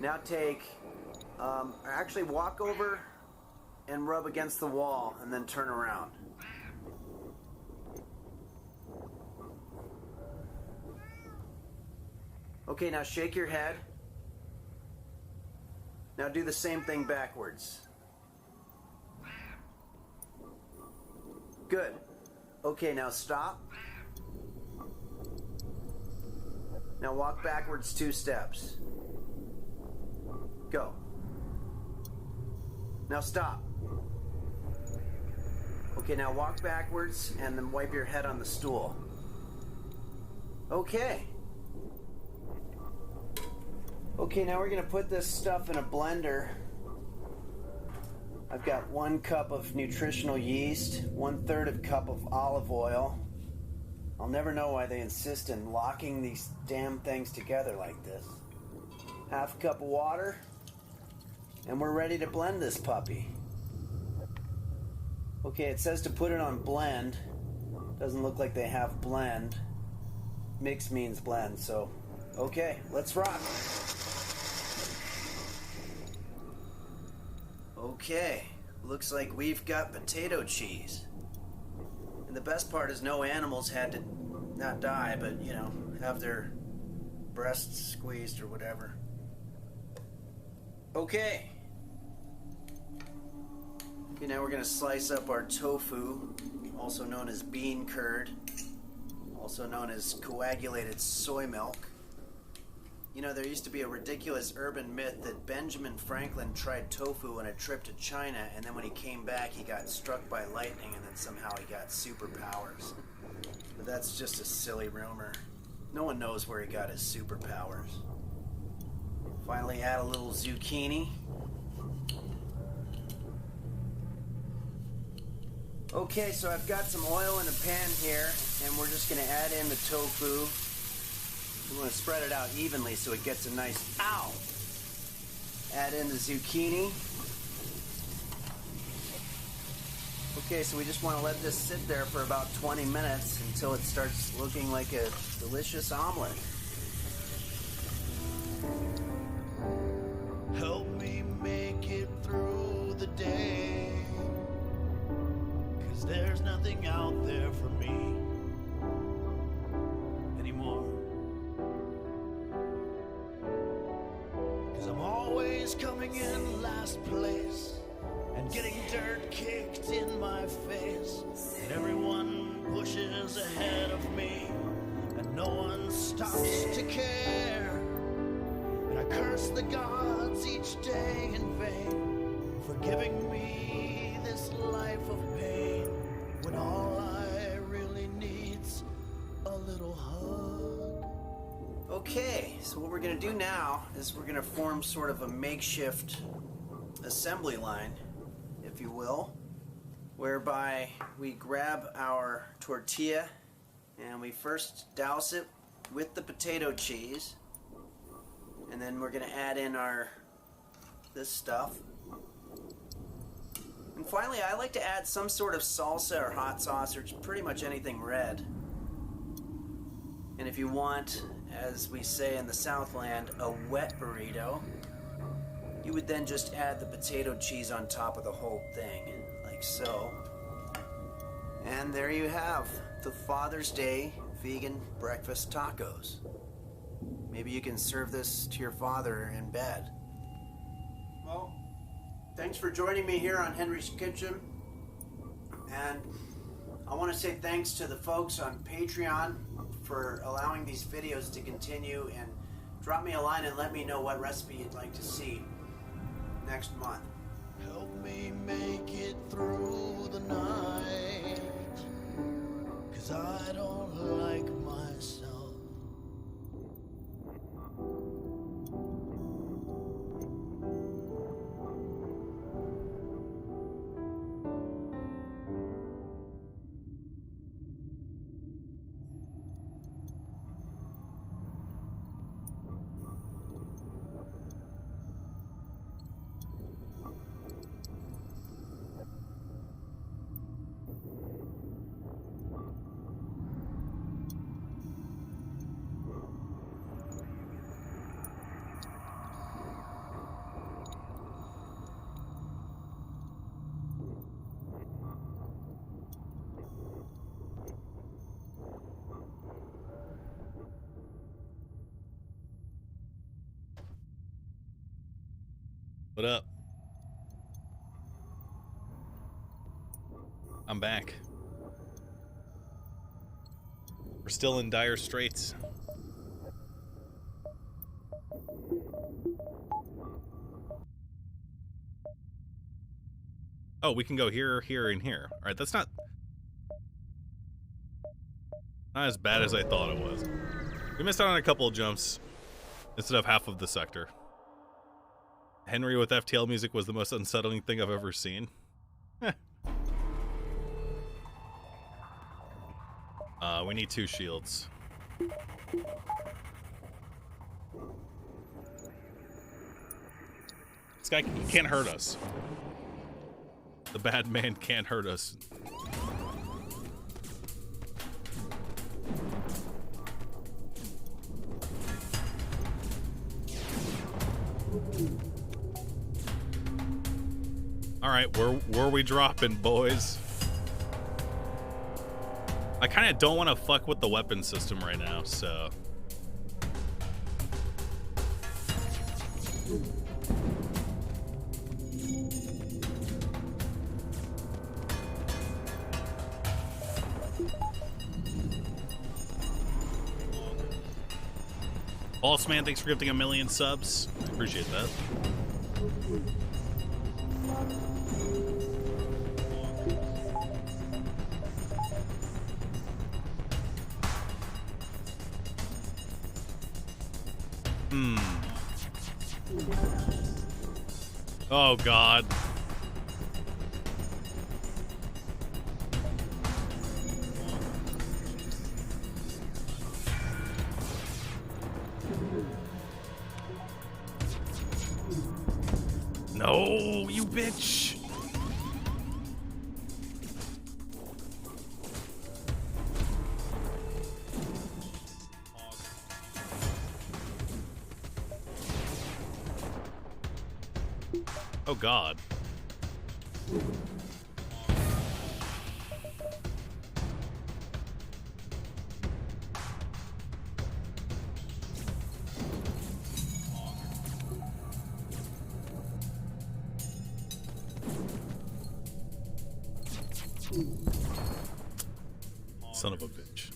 Now actually walk over and rub against the wall and then turn around. Okay, now shake your head. Now do the same thing backwards. Good. Okay, now stop. Now walk backwards 2 steps. Go. Now stop. Okay, now walk backwards and then wipe your head on the stool. Okay. Okay, now we're gonna put this stuff in a blender. I've got 1 cup of nutritional yeast, 1/3 cup of olive oil. I'll never know why they insist in locking these damn things together like this. 1/2 cup of water, and we're ready to blend this puppy. Okay, it says to put it on blend. Doesn't look like they have blend. Mix means blend, so okay, let's rock. Okay, looks like we've got potato cheese. And the best part is no animals had to not die, but, you know, have their breasts squeezed or whatever. Okay. Okay, now we're gonna slice up our tofu, also known as bean curd, also known as coagulated soy milk. You know, there used to be a ridiculous urban myth that Benjamin Franklin tried tofu on a trip to China, and then when he came back, he got struck by lightning, and then somehow he got superpowers. But that's just a silly rumor. No one knows where he got his superpowers. Finally, add a little zucchini. Okay, so I've got some oil in a pan here, and we're just gonna add in the tofu. We want to spread it out evenly so it gets a nice, ow! Add in the zucchini. Okay, so we just want to let this sit there for about 20 minutes until it starts looking like a delicious omelet. Help me make it through the day, 'cause there's nothing out there for me anymore. 'Cause I'm always coming in last place and getting dirt kicked in my face, and everyone pushes ahead of me and no one stops to care. And I curse the gods each day in vain for giving me this life of pain, when all I really need's a little hug. Okay, so what we're gonna do now is we're gonna form sort of a makeshift assembly line, if you will, whereby we grab our tortilla and we first douse it with the potato cheese, and then we're gonna add in this stuff. And finally, I like to add some sort of salsa or hot sauce or pretty much anything red. And if you want, as we say in the Southland, a wet burrito, you would then just add the potato cheese on top of the whole thing, like so. And there you have the Father's Day vegan breakfast tacos. Maybe you can serve this to your father in bed. Well, thanks for joining me here on Henry's Kitchen. And I want to say thanks to the folks on Patreon for allowing these videos to continue, and drop me a line and let me know what recipe you'd like to see next month. Help me make it through the night, 'cause I don't like myself. What up? I'm back. We're still in dire straits. Oh, we can go here, here, and here. All right, that's not as bad as I thought it was. We missed out on a couple of jumps instead of half of the sector. Henry with FTL music was the most unsettling thing I've ever seen. We need 2 shields. This guy can't hurt us. The bad man can't hurt us. All right, where are we dropping, boys? I kind of don't want to fuck with the weapon system right now, so. Boss Man, thanks for gifting 1,000,000 subs. I appreciate that. Oh, God. No, you bitch. Oh, God. Son of a bitch.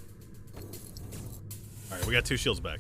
All right, we got 2 shields back.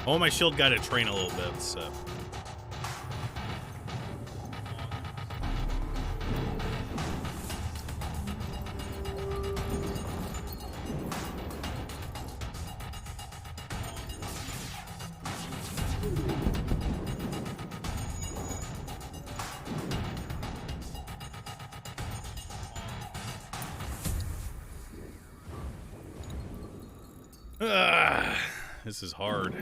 Oh, my shield got to train a little bit, so. This is hard.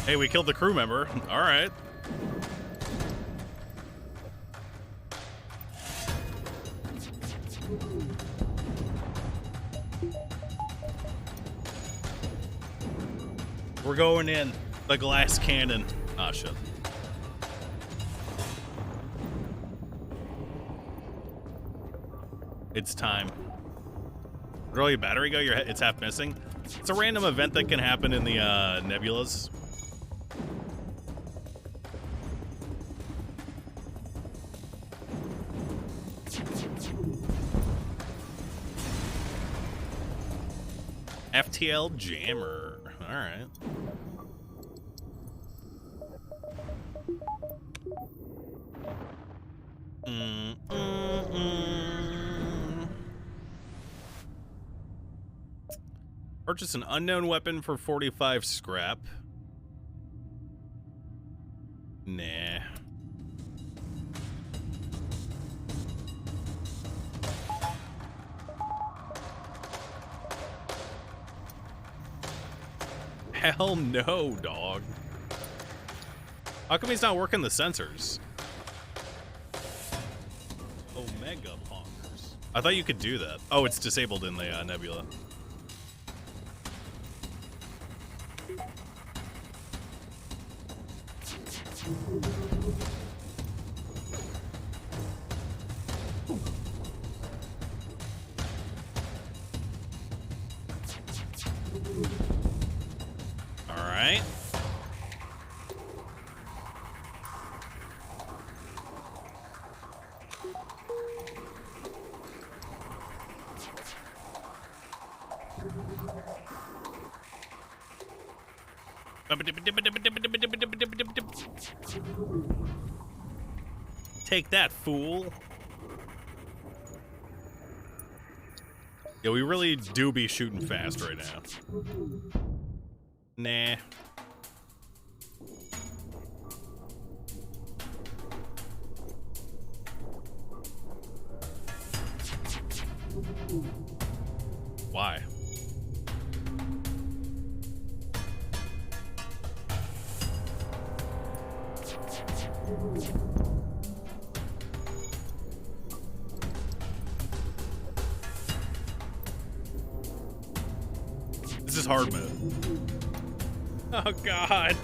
Hey, we killed the crew member. All right. We're going in the glass cannon. Ah, shit. It's time. Where'd all your battery go? It's half missing. It's a random event that can happen in the nebulas. FTL jammer. All right. Purchase an unknown weapon for 45 scrap. Nah. Hell no, dog. How come he's not working the sensors? Omega Pongers. I thought you could do that. Oh, it's disabled in the nebula. All right. Take that, fool. Yeah, we really do be shooting fast right now. Nah. Why? This is hard mode. Oh God.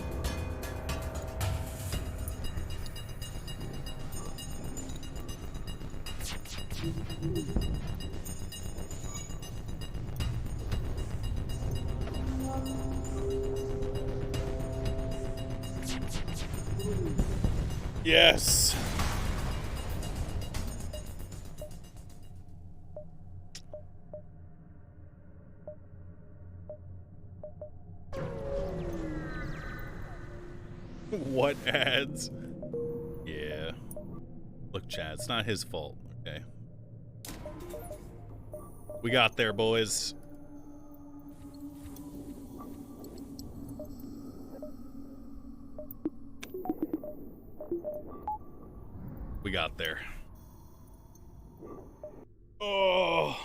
Yes. What ads? Yeah. Look, Chad, it's not his fault, okay? We got there, boys. We got there. Oh.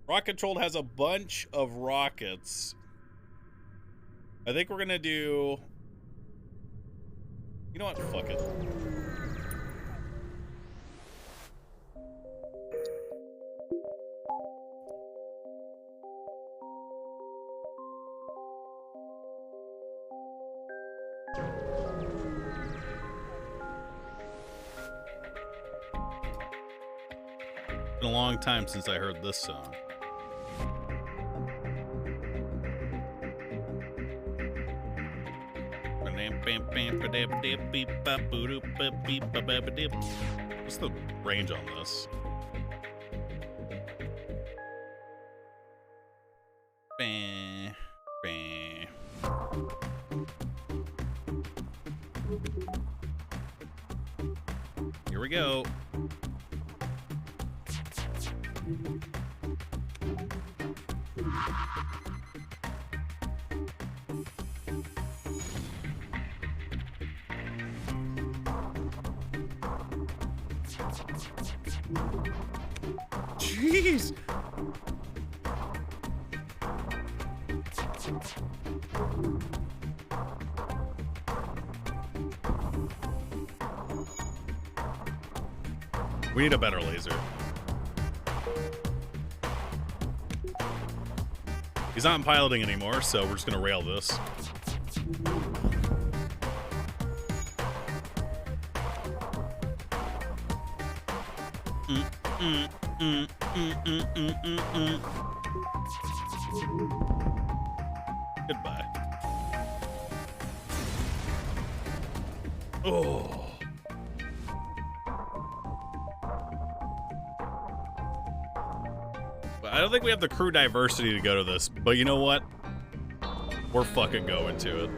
Rocket Controlled has a bunch of rockets. I think we're gonna do... You know what? Fuck it. It's been a long time since I heard this song. What's the range on this? Here we go. Jeez. We need a better laser. He's not in piloting anymore, so we're just gonna rail this. Goodbye. Oh. I don't think we have the crew diversity to go to this, but you know what? We're fucking going to it.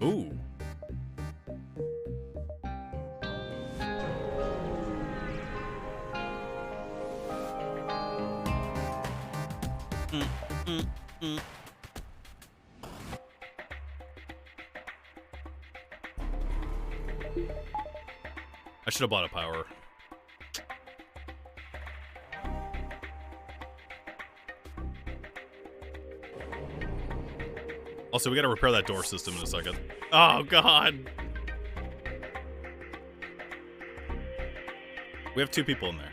Ooh. I should have bought a power. Also, we gotta repair that door system in a second. Oh, God. We have 2 people in there.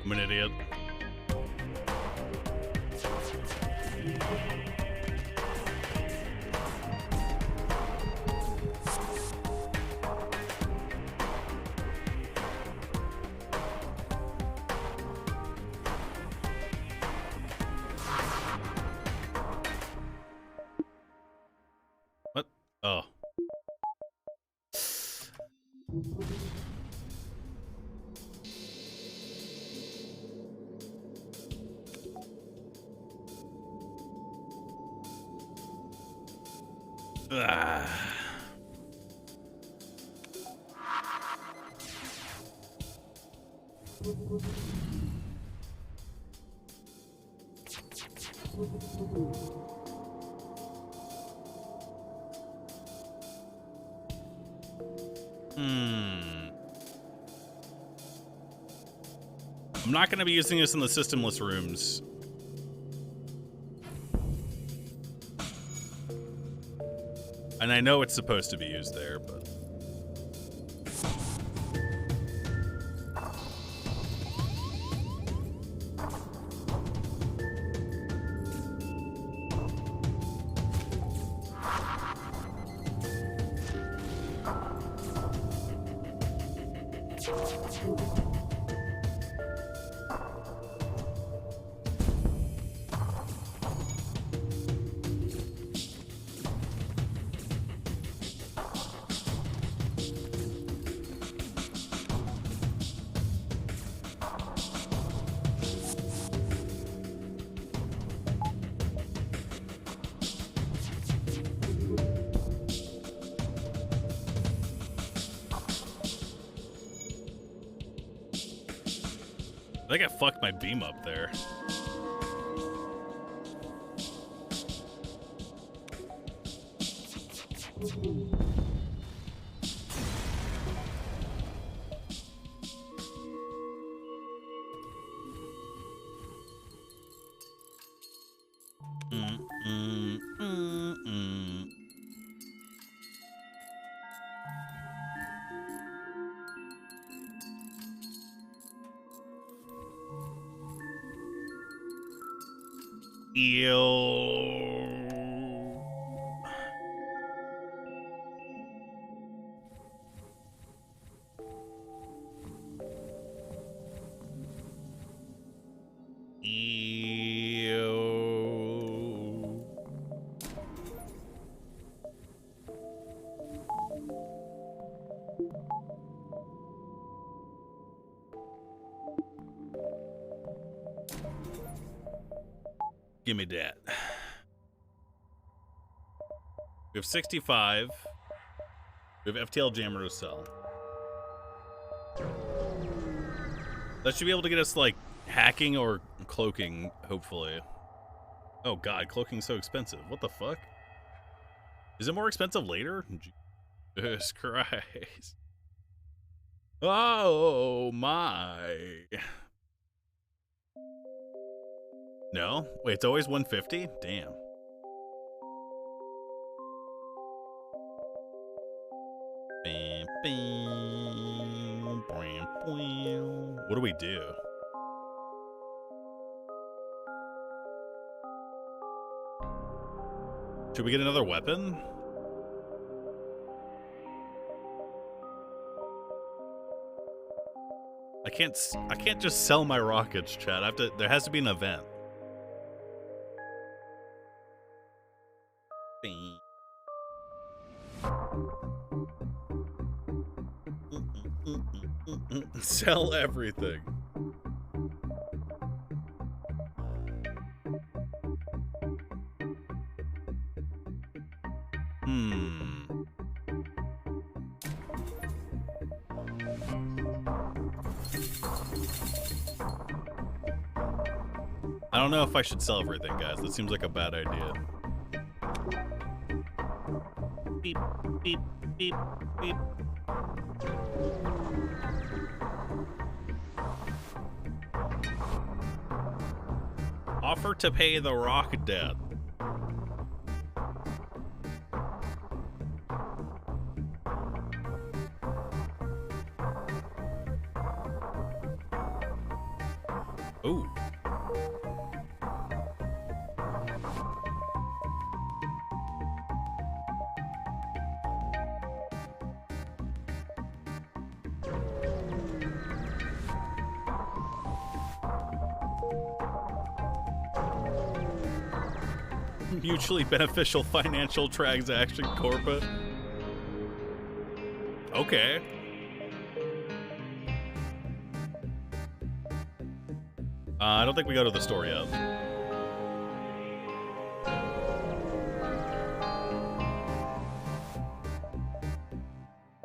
I'm an idiot. What? Oh. Ah. I'm not going to be using this in the systemless rooms. And I know it's supposed to be used there, but... I think I fucked my beam up there. Give me that. We have 65. We have FTL jammer to sell. That should be able to get us, like, hacking or cloaking, hopefully. Oh, God, cloaking's so expensive. What the fuck? Is it more expensive later? Jesus Christ. Oh, my. No? Wait, it's always 150? Damn. What do we do? Should we get another weapon? can't just sell my rockets, chat. There has to be an event. Sell everything. I don't know if I should sell everything, guys. That seems like a bad idea. Beep, beep, beep, beep. Offer to pay the rock debt. Ooh. Mutually beneficial financial transaction, corporate. Okay. I don't think we go to the store yet.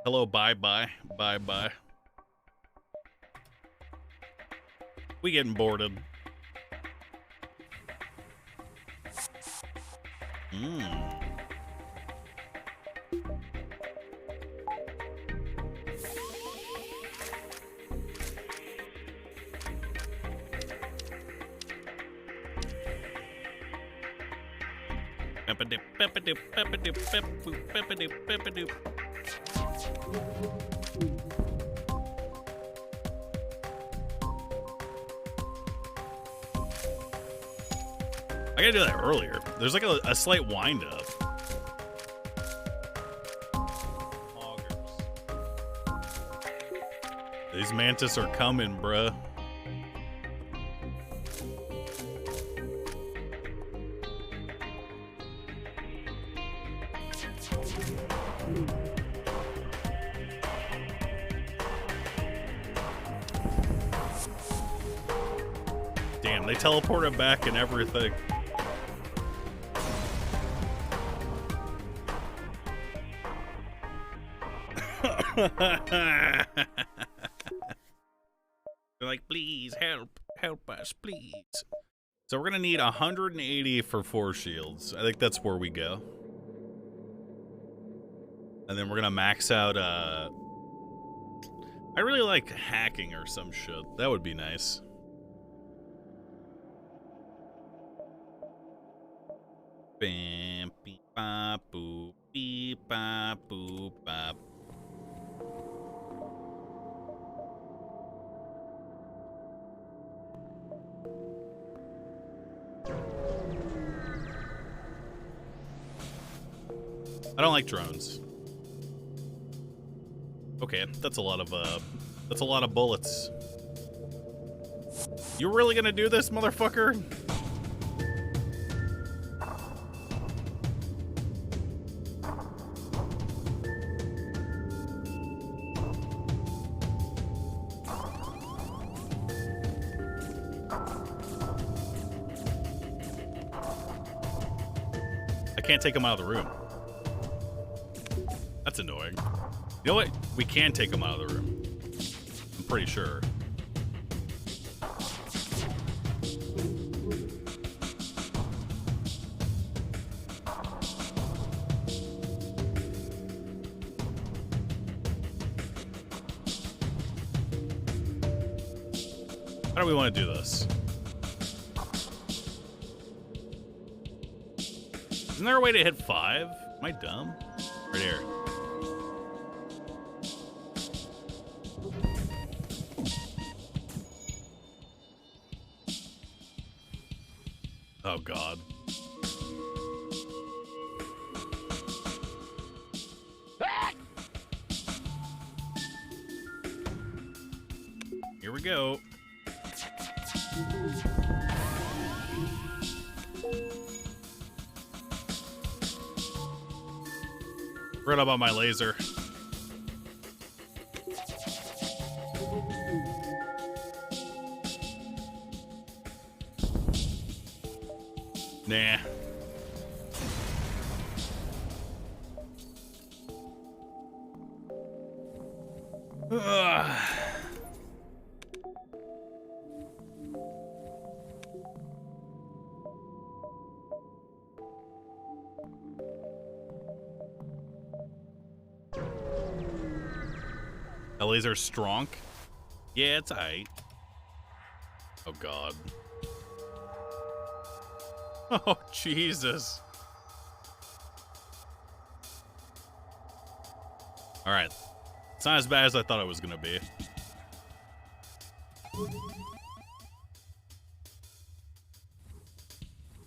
Hello, bye-bye. Bye-bye. We getting boarded. I gotta do that earlier. There's like a slight wind up. These mantis are coming, bruh. Damn, they teleported back and everything. They're like, please help us, please. So we're gonna need 180 for 4 shields. I think that's where we go. And then we're gonna max out, I really like hacking or some shit. That would be nice. Bam, beep, bop, boop, beep, bop, boop, bop. I don't like drones. Okay, that's a lot of bullets. You really gonna do this, motherfucker? I can't take him out of the room. That's annoying. You know what? We can take him out of the room. I'm pretty sure. How do we want to do this? Isn't there a way to hit 5? Am I dumb? Right here. Oh, God. Here we we go. Forgot about my laser. Nah. Ugh. A laser strong? Yeah, it's aight. Oh god. Oh Jesus. Alright. It's not as bad as I thought it was gonna be.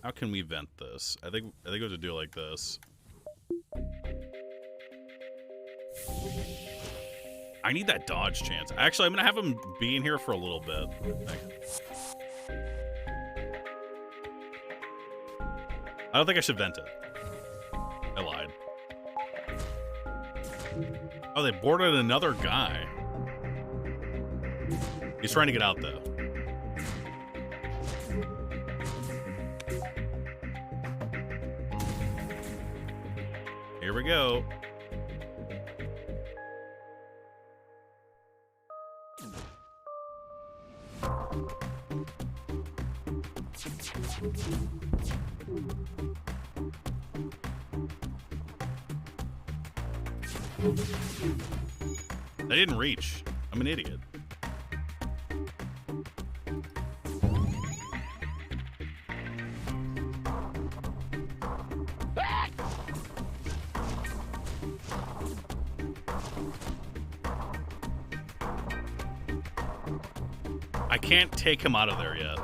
How can we vent this? I think we have to do it like this. I need that dodge chance. Actually, I'm gonna have him be in here for a little bit. I don't think I should vent it. I lied. Oh, they boarded another guy. He's trying to get out, though. Here we go. I didn't reach. I'm an idiot. I can't take him out of there yet.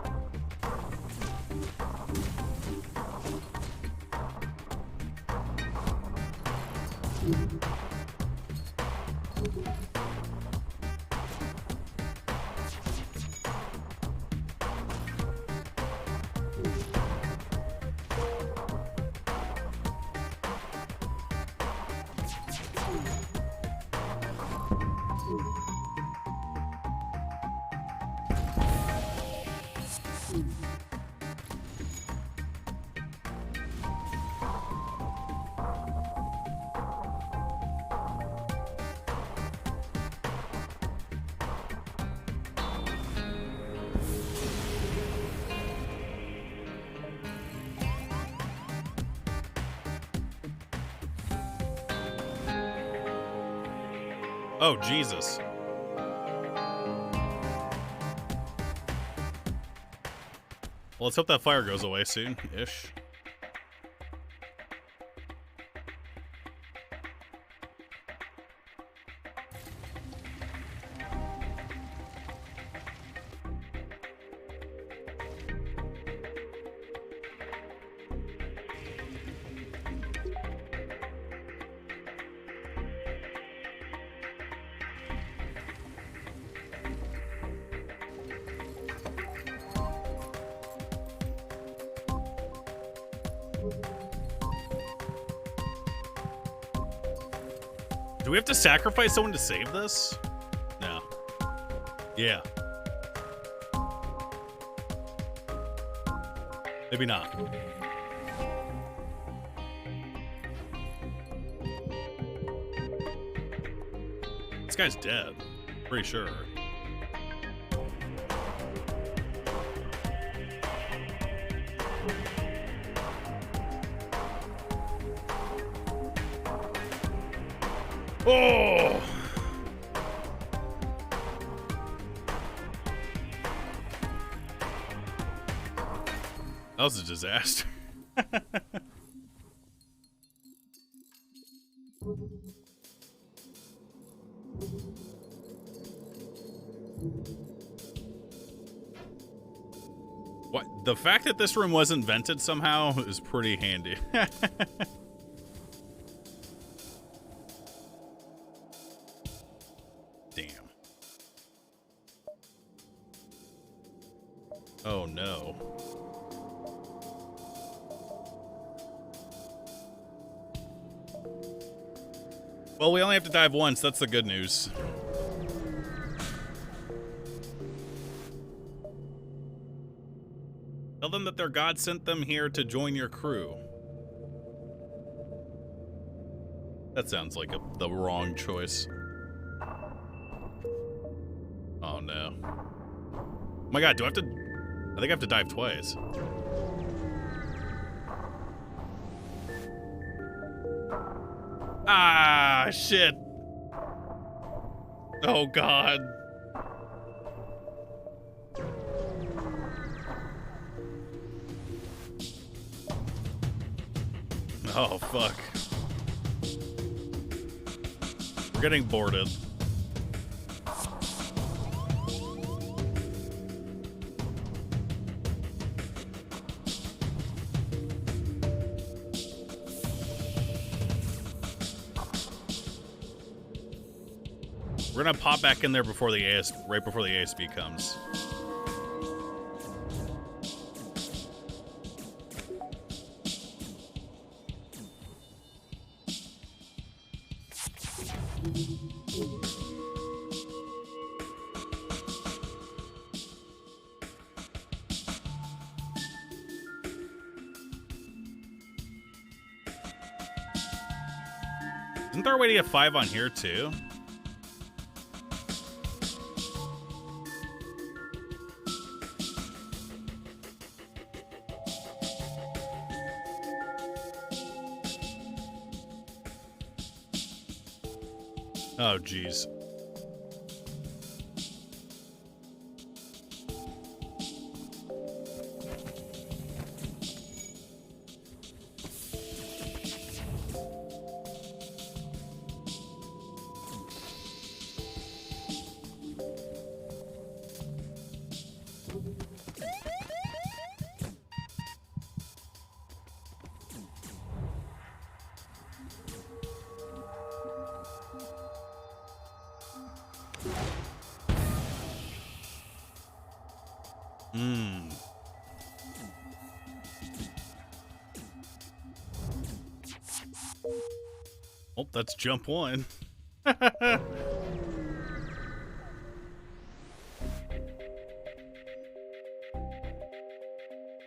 Oh, Jesus. Well, let's hope that fire goes away soon-ish. Do we have to sacrifice someone to save this? No. Yeah. Maybe not. This guy's dead. Pretty sure. Oh! That was a disaster. What? The fact that this room wasn't vented somehow is pretty handy. Damn. Well, we only have to dive once. That's the good news. Tell them that their god sent them here to join your crew. That sounds like the wrong choice. Oh no. Oh my god, do I have to... I think I have to dive twice. Ah, shit. Oh god. Oh fuck. We're getting boarded. We're gonna pop back in there before the right before the ASB comes. Isn't there a way to get 5 on here too? Oh, jeez. Oh, that's jump 1.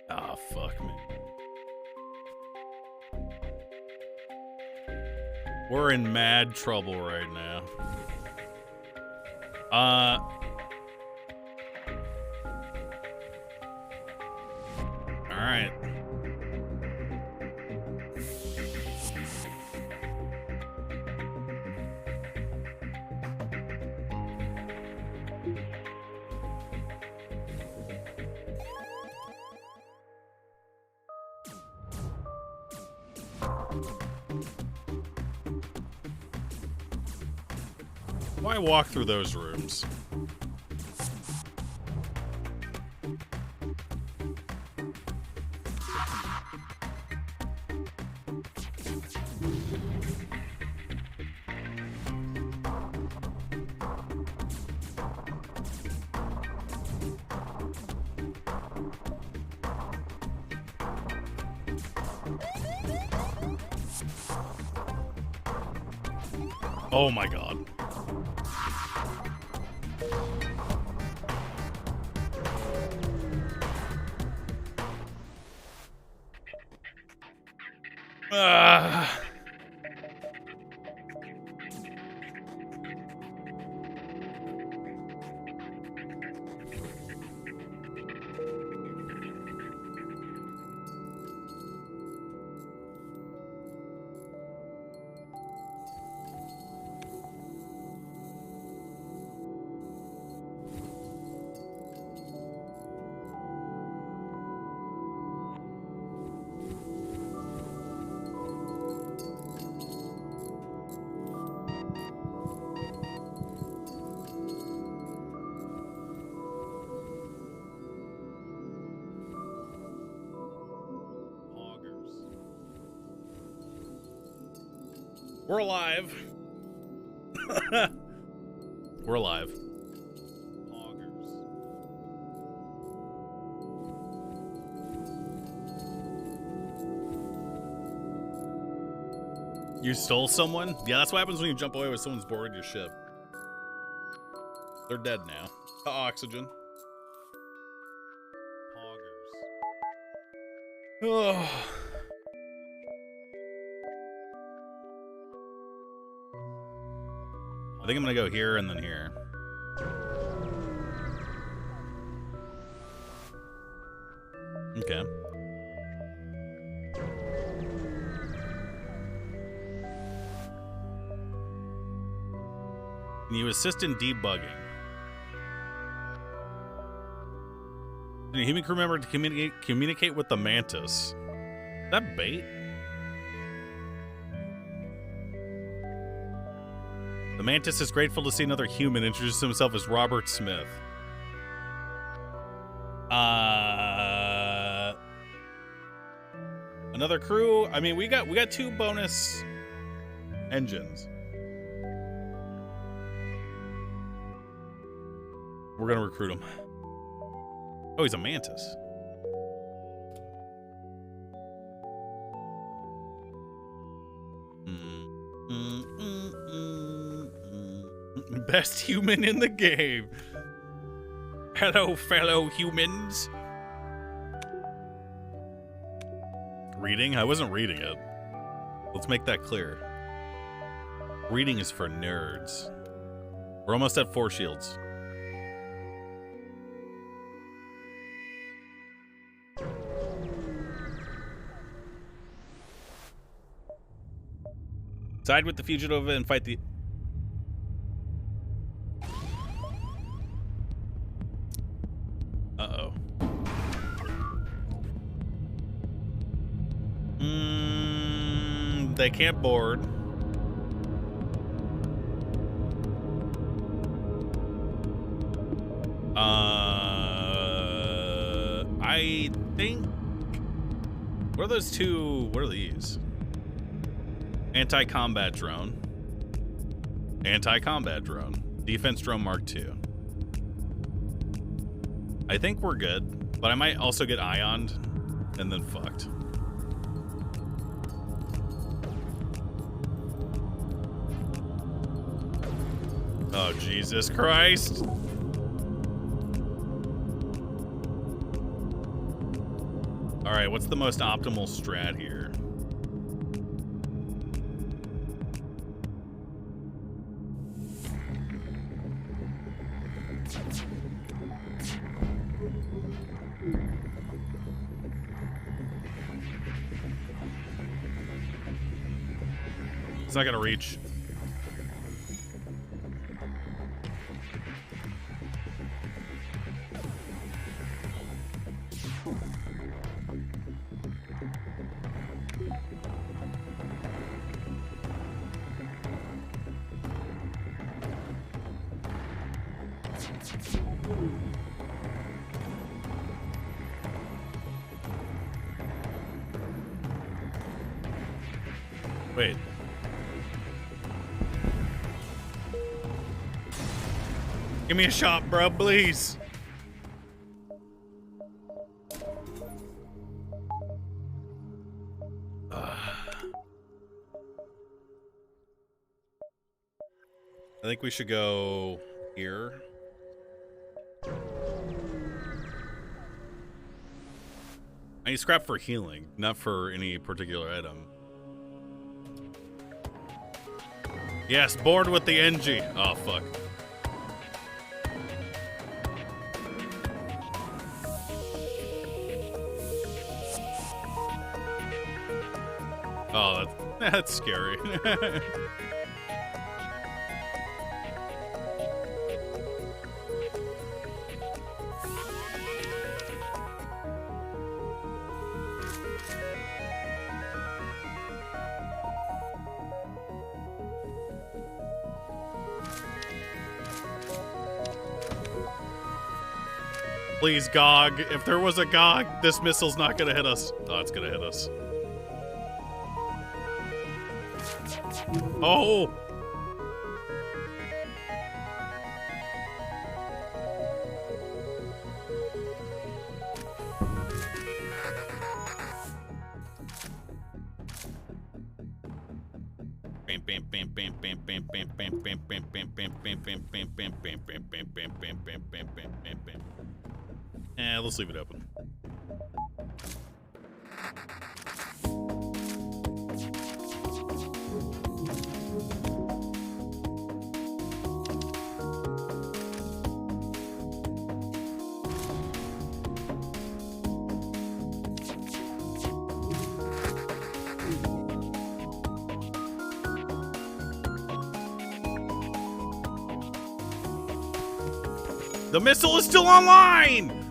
Ah, fuck me. We're in mad trouble right now. All right. Why walk through those rooms? Oh my god. We're alive. We're alive. You stole someone? Yeah, that's what happens when you jump away with someone's boarded your ship. They're dead now. To oxygen. Oh. I think I'm gonna go here and then here. Okay. Can you assist in debugging? Can a human crew member to communicate with the mantis? Is that bait? The mantis is grateful to see another human introduce himself as Robert Smith. Another crew. I mean, we got 2 bonus engines. We're gonna recruit him. Oh, he's a mantis. Best human in the game. Hello, fellow humans. Reading? I wasn't reading it. Let's make that clear. Reading is for nerds. We're almost at 4 shields. Side with the fugitive and fight the... Uh-oh. They can't board. I think... What are those 2... What are these? Anti-combat drone. Anti-combat drone. Defense drone Mark II. I think we're good, but I might also get ioned and then fucked. Oh, Jesus Christ. All right, what's the most optimal strat here? It's not gonna reach. Wait. Give me a shot, bro, please. I think we should go here. I need scrap for healing, not for any particular item. Yes, board with the NG. Oh, fuck. Oh, that's scary. Please, GOG. If there was a GOG, this missile's not gonna hit us. Oh, it's gonna hit us. Oh! Let's leave it open. The missile is still online!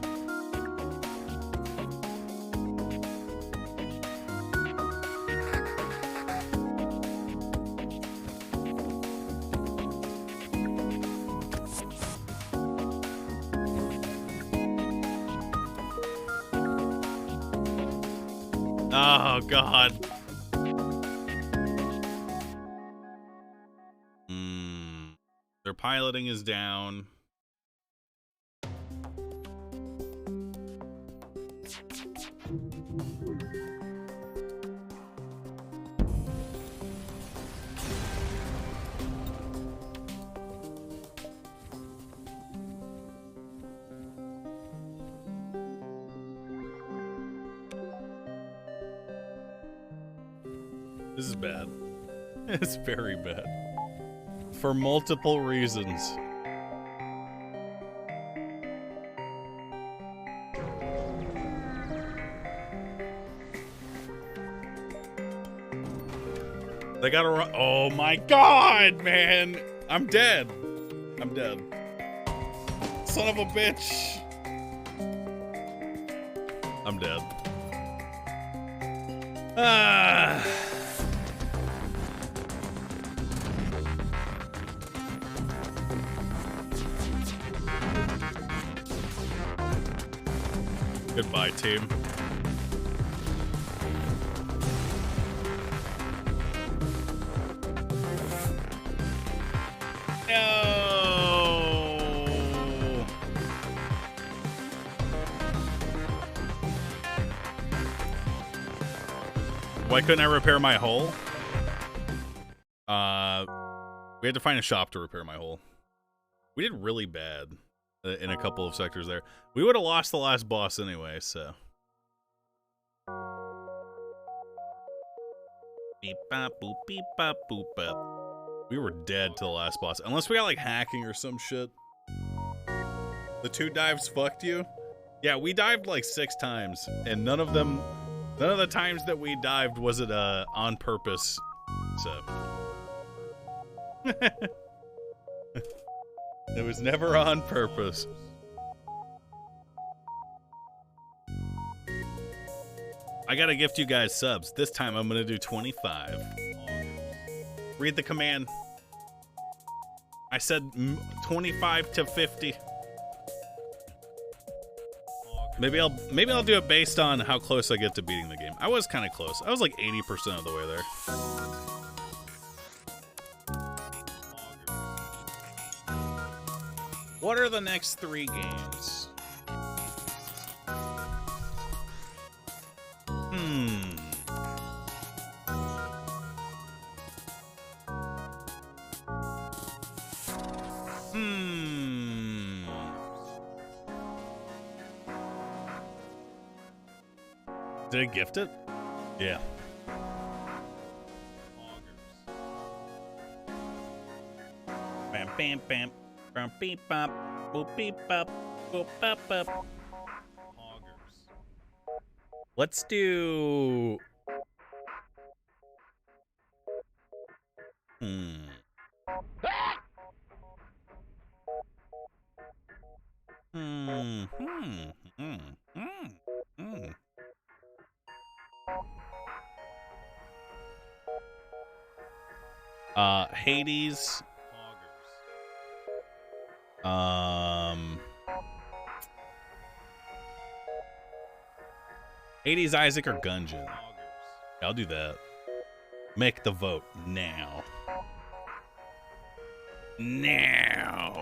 Oh, God. Their piloting is down. This is bad. It's very bad. For multiple reasons. They gotta run. Oh my God, man. I'm dead. I'm dead. Son of a bitch. I'm dead. Ah. Goodbye, team. No. Why couldn't I repair my hull? We had to find a shop to repair my hull. We did really bad in a couple of sectors there. We would have lost the last boss anyway, so. Beep bop boop beep bop boop bop. We were dead to the last boss. Unless we got like hacking or some shit. The 2 dives fucked you? Yeah, we dived like 6 times, and none of the times that we dived was it on purpose. So it was never on purpose. I gotta gift you guys subs. This time I'm gonna do 25. Read the command. I said 25 to 50. Maybe I'll do it based on how close I get to beating the game. I was kind of close. I was like 80% of the way there. What are the next 3 games? Did I gift it? Yeah. Bam bam bam. Bam beep bop. Boop beep bop. Boop bop bop. Let's do Hades. Hades, Isaac, or Gungeon? I'll do that. Make the vote now. Now.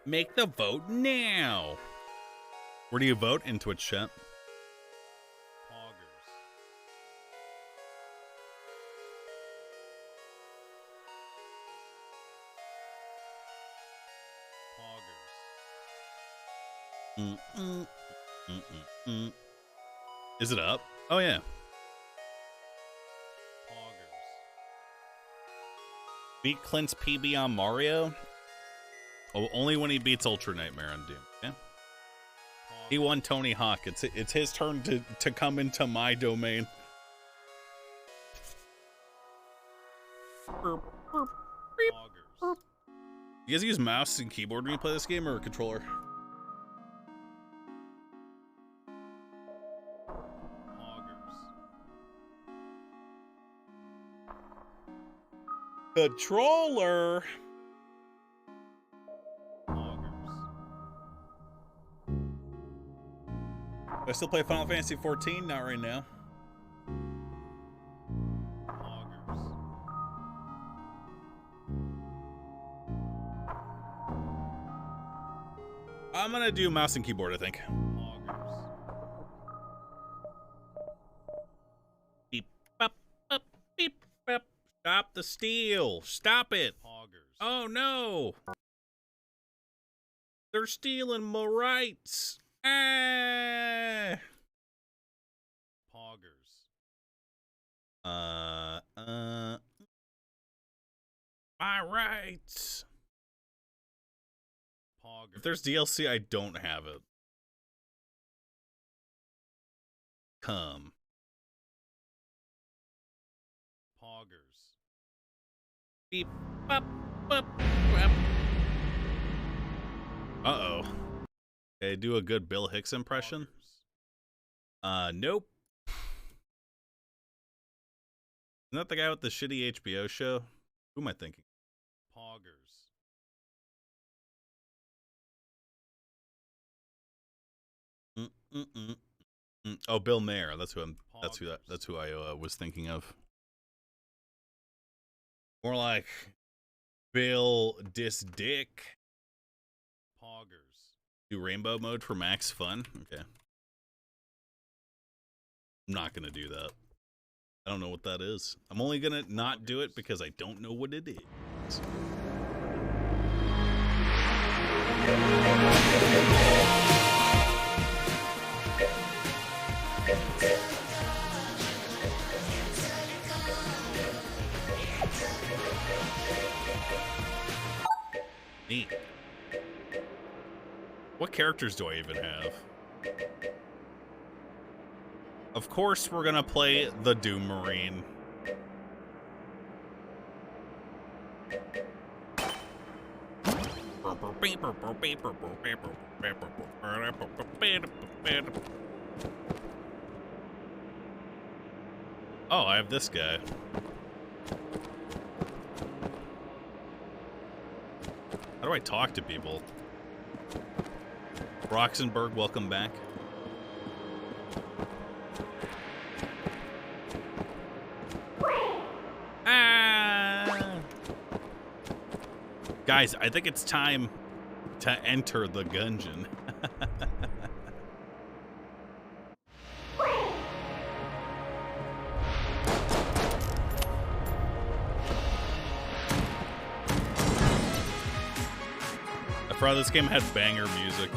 Make the vote now. Where do you vote? In Twitch chat. Is it up? Oh yeah. Beat Clint's PB on Mario? Oh, only when he beats Ultra Nightmare on Doom. Okay. He won Tony Hawk. It's his turn to come into my domain. You guys use mouse and keyboard when you play this game, or a controller? Controller. I still play Final Fantasy 14? Not right now. I'm gonna do mouse and keyboard, I think. Beep, bop, bop, beep, bop. Stop the steal. Stop it. Oh no. They're stealing my rights. Ah. My rights. If there's DLC, I don't have it. Come. Beep, bop, bop, bop. Uh-oh. Okay, do a good Bill Hicks impression. Nope. Isn't that the guy with the shitty HBO show? Who am I thinking? Oh, Bill Mayer. That's who I was thinking of. More like Bill Dick. Do rainbow mode for max fun. Okay. I'm not gonna do that. I don't know what that is. I'm only gonna not do it because I don't know what it is. Neat. What characters do I even have? Of course we're gonna play the Doom Marine. Oh, I have this guy. How do I talk to people? Roxenberg, welcome back. Ah! Guys, I think it's time to enter the Gungeon. I forgot this game had banger music.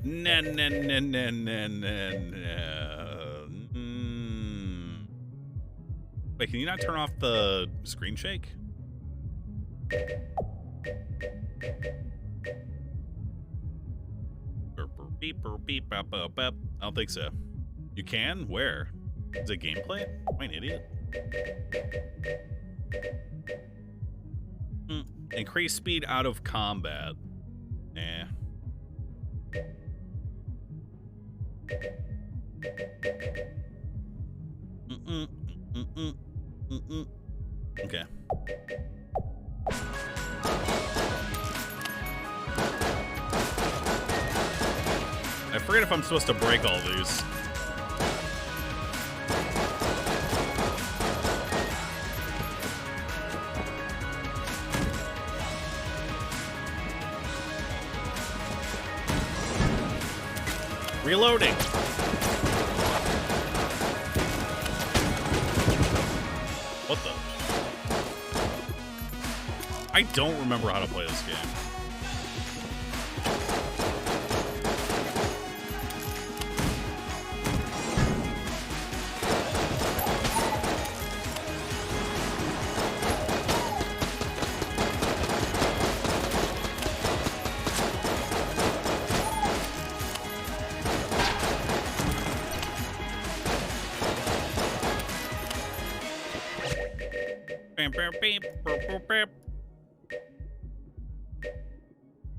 No. Wait, can you not turn off the screen shake? I don't think so. You can? Where? Is it gameplay? Am I an idiot? Increase speed out of combat. Nah. Okay. I forget if I'm supposed to break all these. Reloading. What the? I don't remember how to play this game.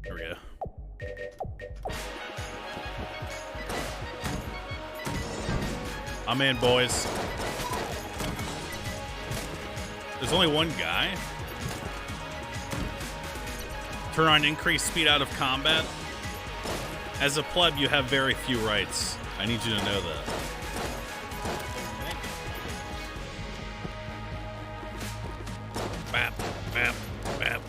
There we go. I'm in, boys. There's only one guy. Turn on increased speed out of combat. As a pleb, you have very few rights. I need you to know that. Bap, bap, bap.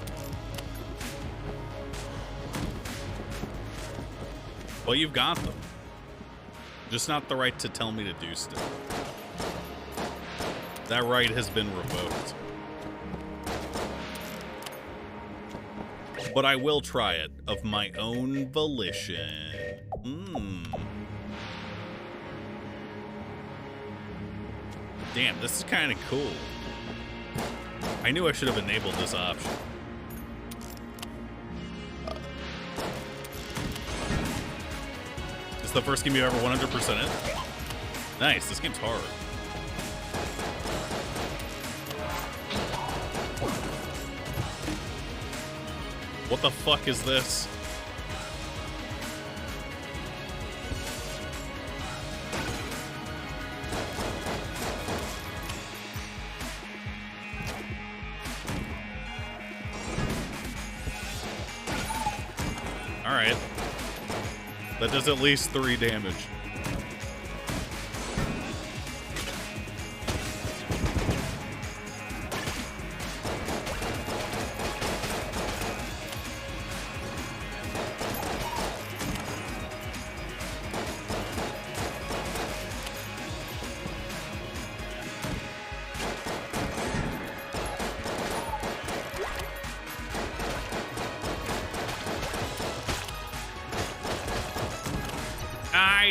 Well, you've got them. Just not the right to tell me to do stuff. That right has been revoked. But I will try it of my own volition. Damn, this is kind of cool. I knew I should have enabled this option. This is the first game you ever 100% it? Nice, this game's hard. What the fuck is this? Alright. That does at least 3 damage.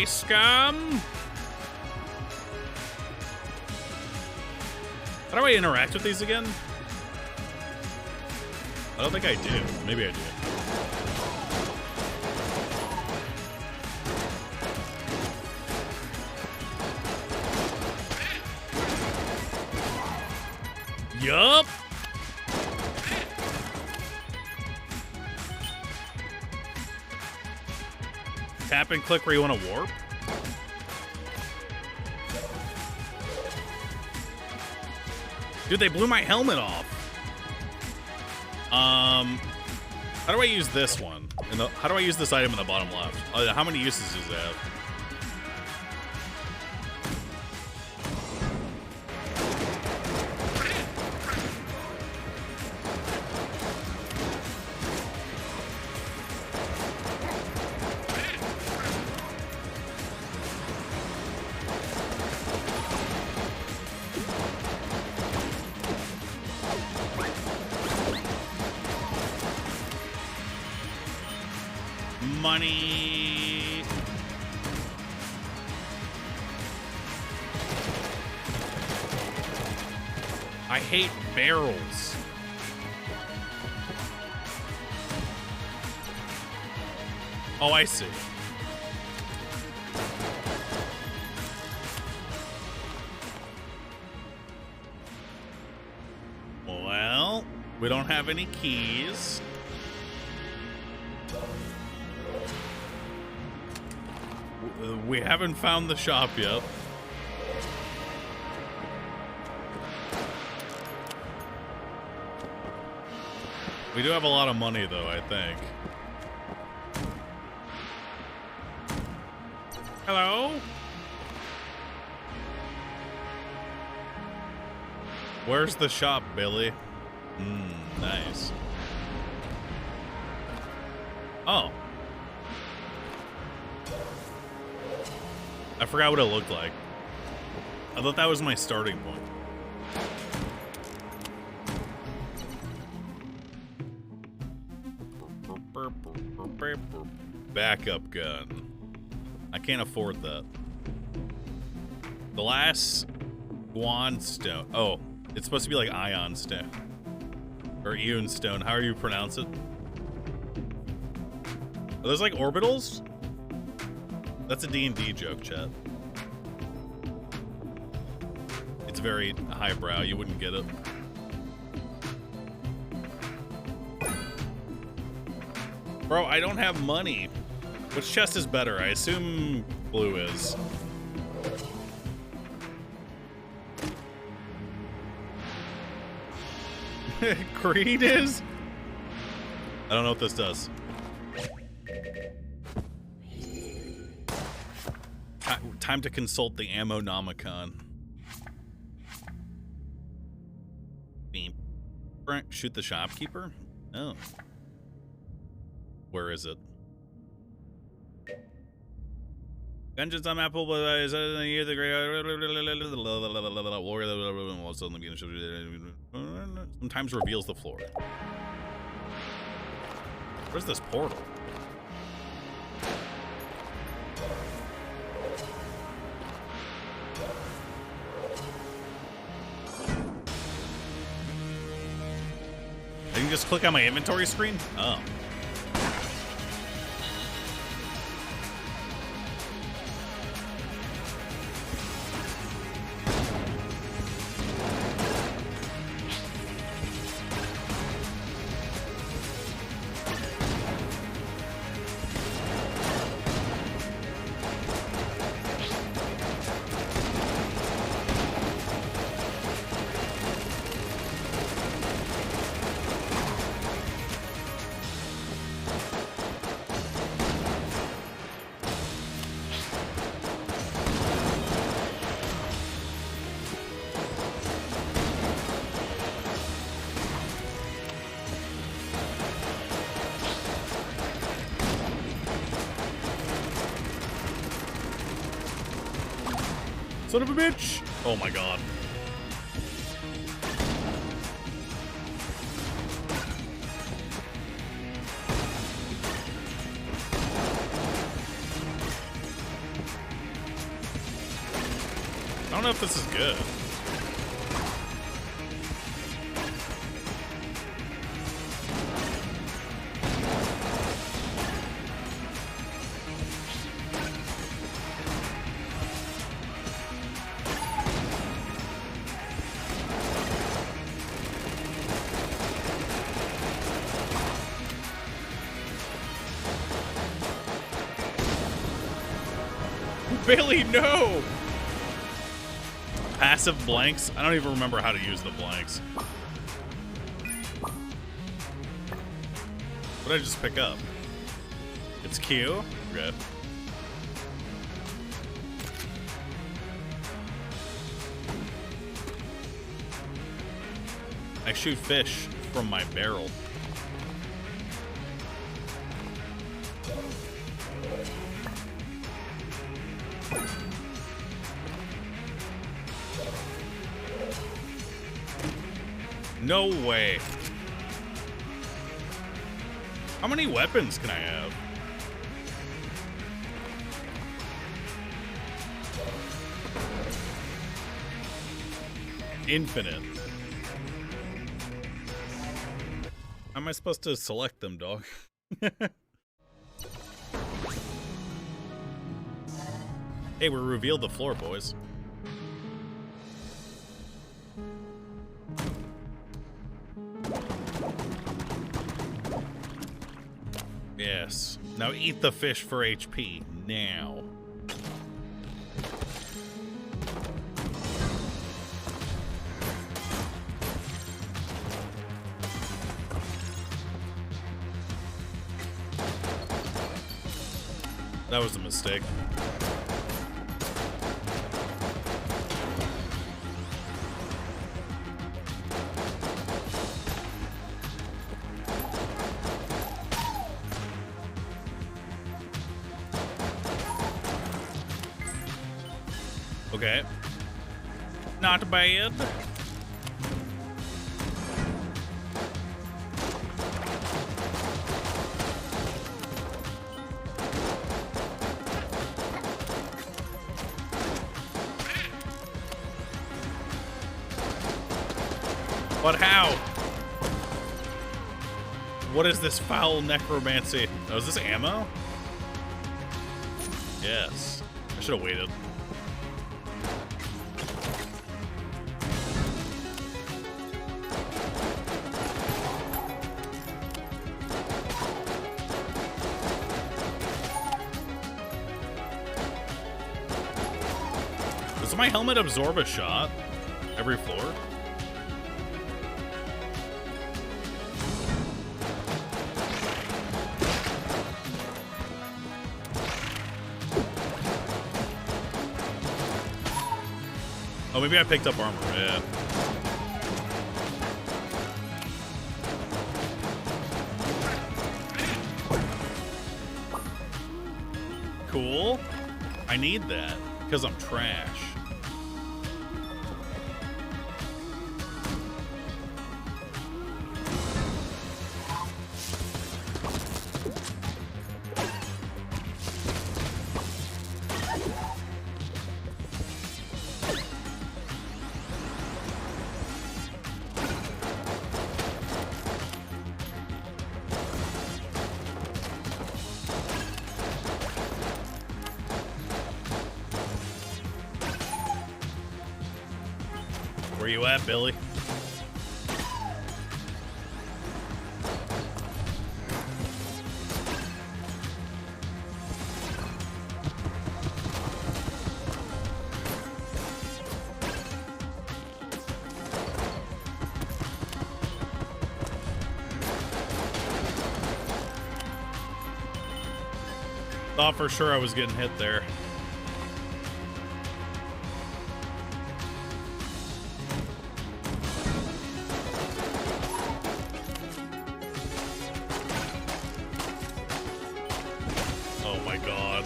Scum! How do I interact with these again? I don't think I do. Maybe I do. Yup! Tap and click where you want to warp? Dude, they blew my helmet off. How do I use this one? How do I use this item in the bottom left? How many uses does it have? Money. I hate barrels. Oh, I see. Well, we don't have any keys. We haven't found the shop yet. We do have a lot of money, though, I think. Hello? Where's the shop, Billy? Nice. Oh. I forgot what it looked like. I thought that was my starting point. Backup gun. I can't afford that. The last Guan stone. Oh, it's supposed to be like Ion stone. Or Eon stone. How do you pronounce it? Are those like orbitals? That's a D&D joke, chat. It's very highbrow. You wouldn't get it. Bro, I don't have money. Which chest is better? I assume blue is. Creed is? I don't know what this does. Time to consult the Ammonomicon. Beep. Shoot the shopkeeper? Oh. Where is it? Gungeon's on Apple, but is that in the year the great sometimes reveals the floor. Where's this portal? I can just click on my inventory screen? Oh. Son of a bitch! Oh my god. I don't know if this is good. Billy, no! Passive blanks? I don't even remember how to use the blanks. What did I just pick up? It's Q? Okay. I shoot fish from my barrel. No way. How many weapons can I have? Infinite. How am I supposed to select them, dog? Hey, we revealed the floor, boys. Yes. Now eat the fish for HP. Now. That was a mistake. Okay. Not bad. But how? What is this foul necromancy? Oh, is this ammo? Yes. I should have waited. Does my helmet absorb a shot every floor? Oh, maybe I picked up armor, yeah. Cool. I need that, because I'm trash. Where you at, Billy? Thought for sure I was getting hit there. Oh my god.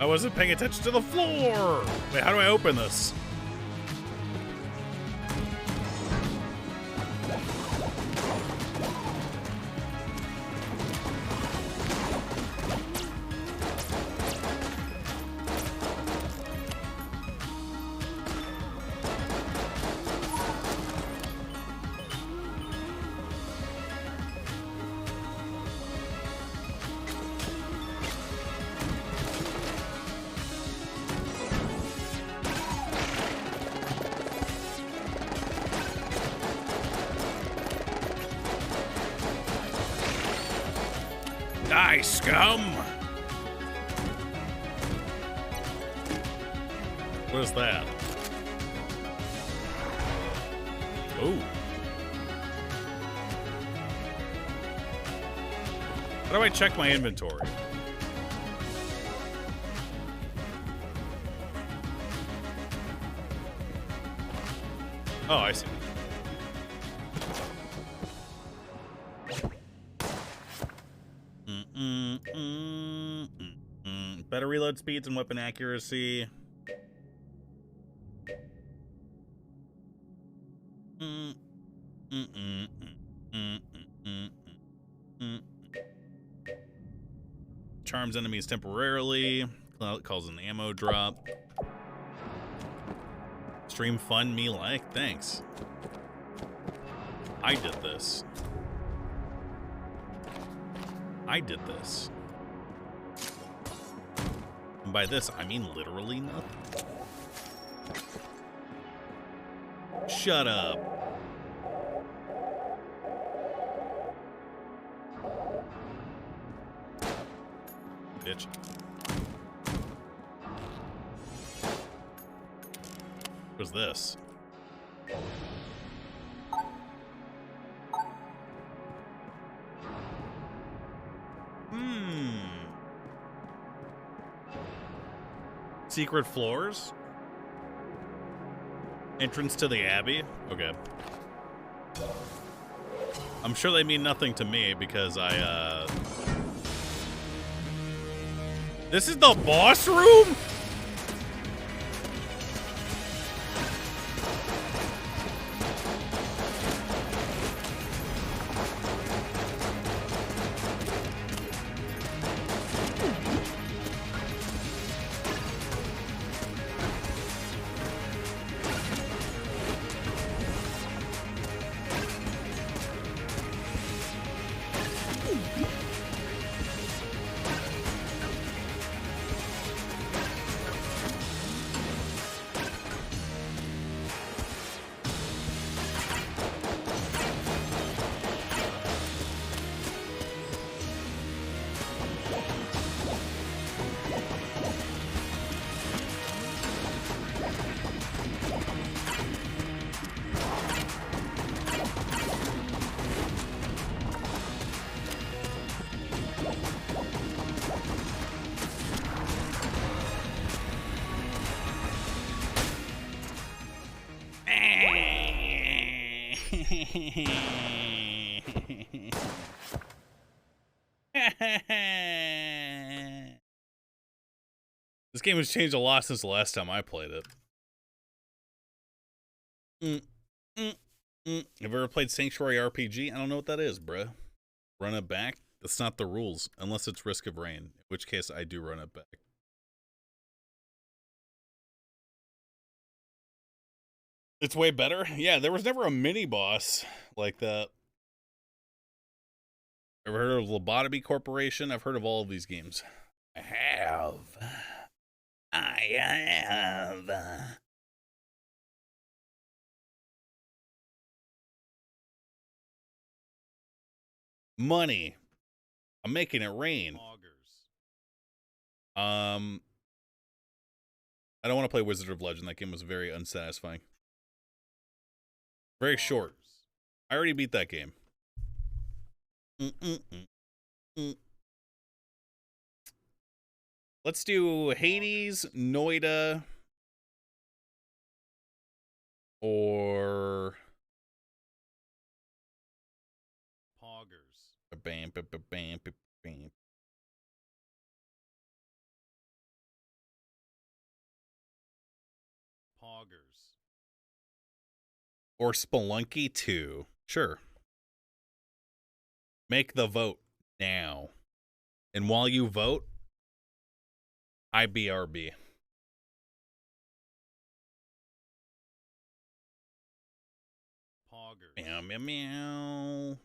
I wasn't paying attention to the floor. Wait, how do I open this? Die, scum! What is that? Oh. How do I check my inventory? Oh, I see. Better reload speeds and weapon accuracy. Charms enemies temporarily. Calls an ammo drop. Stream fun me like. Thanks. I did this. I did this. And by this, I mean literally nothing. Shut up. Bitch. What's this? Secret floors? Entrance to the Abbey? Okay. I'm sure they mean nothing to me because I, This is the boss room? This game has changed a lot since the last time I played it. Have you ever played Sanctuary RPG? I don't know what that is, bruh. Run it back? That's not the rules, unless it's Risk of Rain, in which case I do run it back. It's way better? Yeah, there was never a mini-boss like that. Ever heard of Lobotomy Corporation? I've heard of all of these games. I have. Money. I'm making it rain. I don't want to play Wizard of Legend. That game was very unsatisfying. Very short. I already beat that game. Let's do Hades, Noida, or Poggers. Bam, bam, bam, bam, bam. Poggers. Or Spelunky 2. Sure. Make the vote now. And while you vote, IBRB. Poggers. Meow, meow, meow.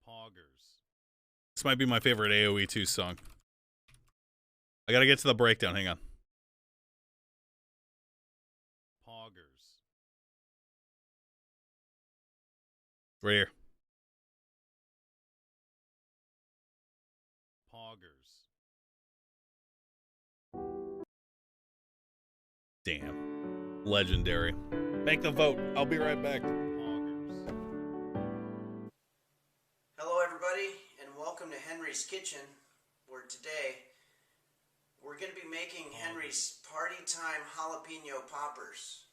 Poggers. This might be my favorite AoE 2 song. I gotta get to the breakdown. Hang on. Poggers. Right here. Poggers. Damn. Legendary. Make the vote. I'll be right back. Poggers. Hello, everybody, and welcome to Henry's Kitchen, where today we're going to be making Henry's Party Time Jalapeno Poppers.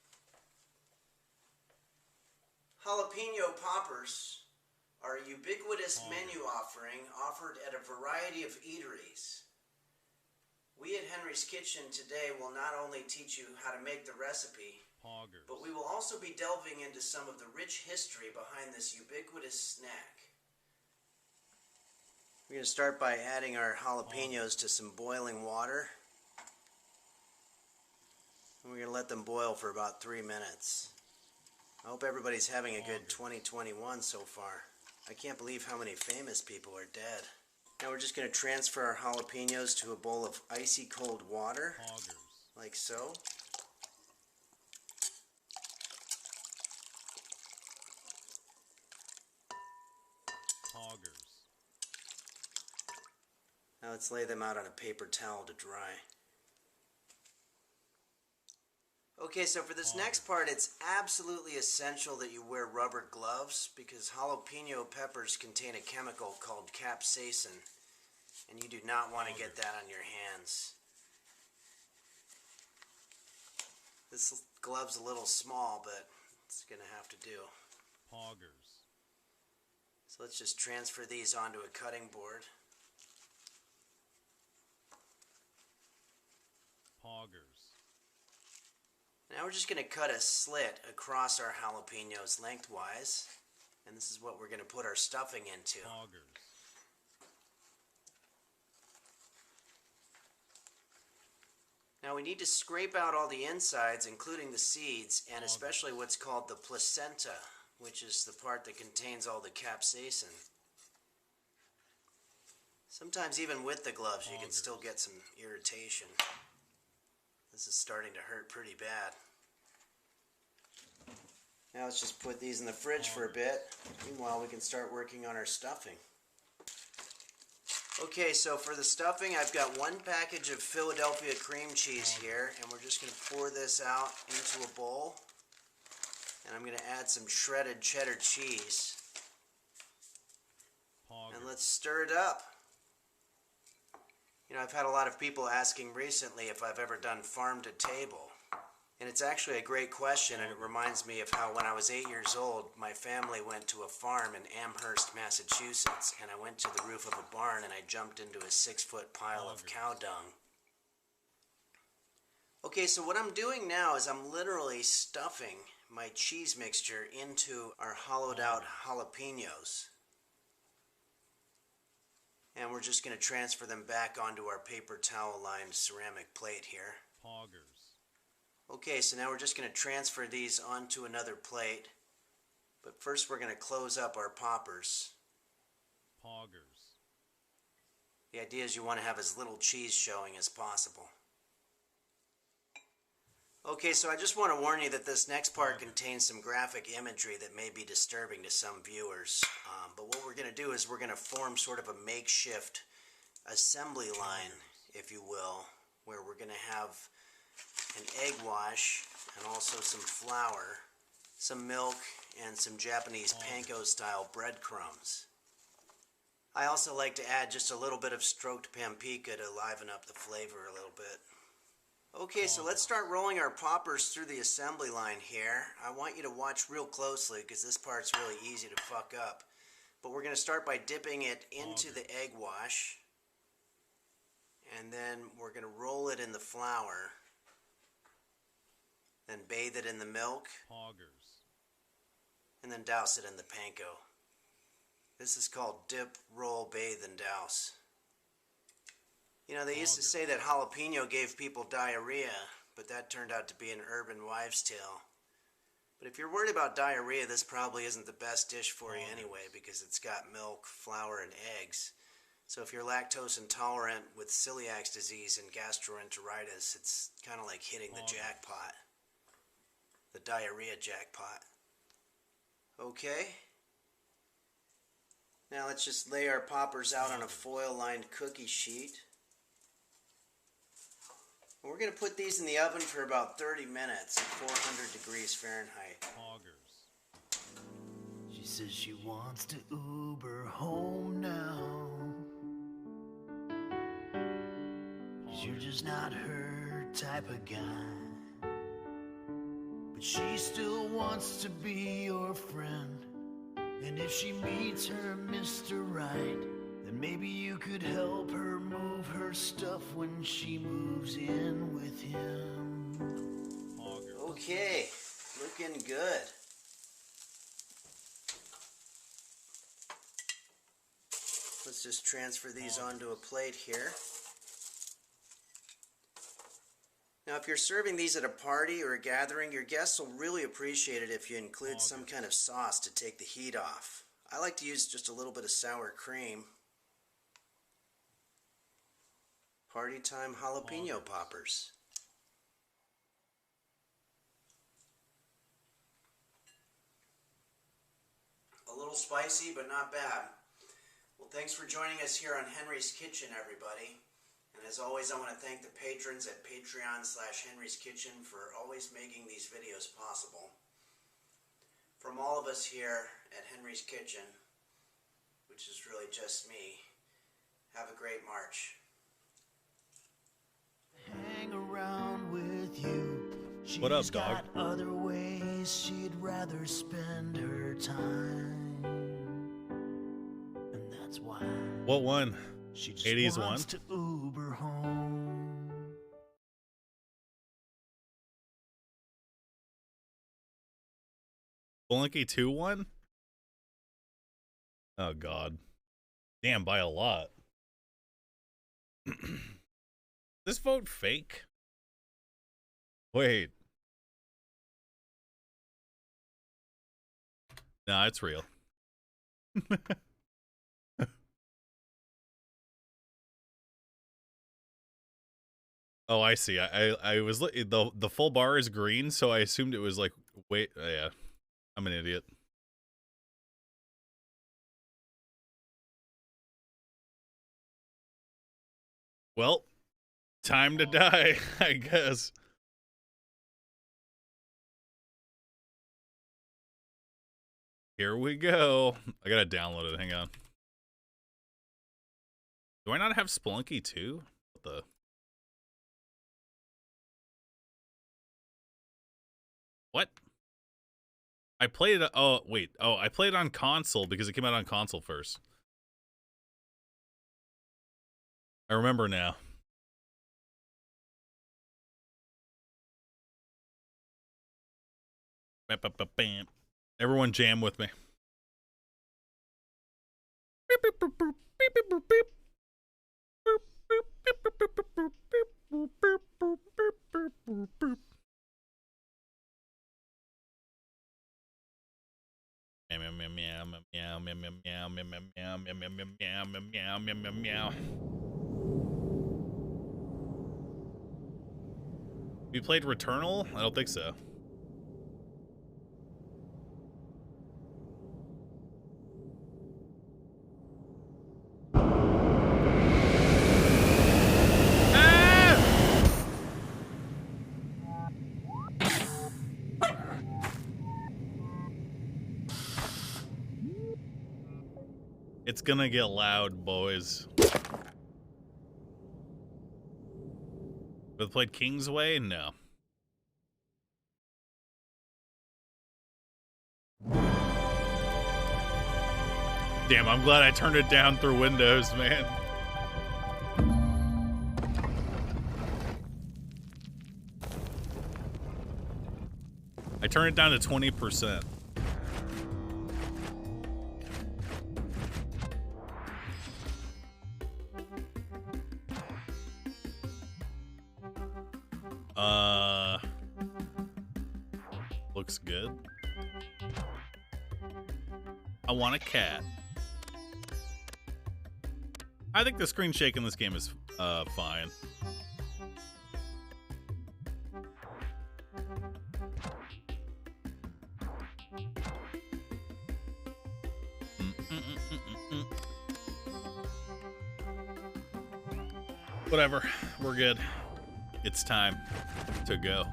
Jalapeno Poppers are a ubiquitous menu offering offered at a variety of eateries. We at Henry's Kitchen today will not only teach you how to make the recipe, but we will also be delving into some of the rich history behind this ubiquitous snack. We're going to start by adding our jalapenos to some boiling water. And we're going to let them boil for about 3 minutes. I hope everybody's having a good 2021 so far. I can't believe how many famous people are dead. Now we're just going to transfer our jalapenos to a bowl of icy cold water, like so. Now let's lay them out on a paper towel to dry. Okay, so for this next part, it's absolutely essential that you wear rubber gloves because jalapeno peppers contain a chemical called capsaicin, and you do not want to get that on your hands. This glove's a little small, but it's going to have to do. Poggers. So let's just transfer these onto a cutting board. Poggers. Now we're just going to cut a slit across our jalapenos lengthwise, and this is what we're going to put our stuffing into. Poggers. Now we need to scrape out all the insides, including the seeds, and especially what's called the placenta, which is the part that contains all the capsaicin. Sometimes even with the gloves you can still get some irritation. This is starting to hurt pretty bad. Now let's just put these in the fridge for a bit. Meanwhile, we can start working on our stuffing. Okay, so for the stuffing, I've got 1 package of Philadelphia cream cheese here, and we're just going to pour this out into a bowl. And I'm going to add some shredded cheddar cheese. And let's stir it up. You know, I've had a lot of people asking recently if I've ever done farm to table. And it's actually a great question, and it reminds me of how when I was 8 years old, my family went to a farm in Amherst, Massachusetts, and I went to the roof of a barn and I jumped into a 6-foot pile of cow dung. Okay, so what I'm doing now is I'm literally stuffing my cheese mixture into our hollowed out jalapenos. And we're just going to transfer them back onto our paper towel lined ceramic plate here. Poggers. Okay, so now we're just going to transfer these onto another plate. But first we're going to close up our poppers. Poggers. The idea is you want to have as little cheese showing as possible. Okay, so I just want to warn you that this next part contains some graphic imagery that may be disturbing to some viewers. But what we're going to do is we're going to form sort of a makeshift assembly line, if you will, where we're going to have an egg wash and also some flour, some milk, and some Japanese panko style breadcrumbs. I also like to add just a little bit of stroked paprika to liven up the flavor a little bit. Okay, so let's start rolling our poppers through the assembly line here. I want you to watch real closely because this part's really easy to fuck up. But we're going to start by dipping it into the egg wash. And then we're going to roll it in the flour. Then bathe it in the milk. Poggers. And then douse it in the panko. This is called dip, roll, bathe, and douse. You know, they used to say that jalapeno gave people diarrhea, but that turned out to be an urban wives' tale. But if you're worried about diarrhea, this probably isn't the best dish for you anyway, because it's got milk, flour, and eggs. So if you're lactose intolerant with celiac disease and gastroenteritis, it's kind of like hitting the jackpot. The diarrhea jackpot. Okay. Now let's just lay our poppers out on a foil-lined cookie sheet. And we're going to put these in the oven for about 30 minutes at 400 degrees Fahrenheit. Poggers. She says she wants to Uber home now, 'cause you're just not her type of guy. But she still wants to be your friend. And if she meets her Mr. Right, then maybe you could help her move her stuff when she moves in with him. Okay, looking good. Let's just transfer these onto a plate here. Now, if you're serving these at a party or a gathering, your guests will really appreciate it if you include some kind of sauce to take the heat off. I like to use just a little bit of sour cream. Party time jalapeno poppers. A little spicy, but not bad. Well, thanks for joining us here on Henry's Kitchen, everybody. And as always, I want to thank the patrons at Patreon/Henry's Kitchen for always making these videos possible. From all of us here at Henry's Kitchen, which is really just me, have a great March. Hang around with you. What up, She's dog? got other ways she'd rather spend her time. And that's why What one? she just 80s wants one? to Uber home. Spelunky 2 one? Oh god. Damn, by a lot. This vote fake? Wait. Nah, it's real. Oh, I see. I was the full bar is green, so I assumed it was like wait. Yeah, I'm an idiot. Well, time to die, I guess. Here we go. I gotta download it. Hang on. Do I not have Spelunky 2? What the? What? I played it. Oh, wait. Oh, I played it on console because it came out on console first. I remember now. Bam. Everyone jam with me. You played Returnal? I don't think so. It's gonna get loud, boys. But played Kingsway? No. Damn, I'm glad I turned it down through Windows, man. I turned it down to 20%. Looks good. I want a cat. I think the screen shake in this game is fine. Whatever, we're good. It's time to go.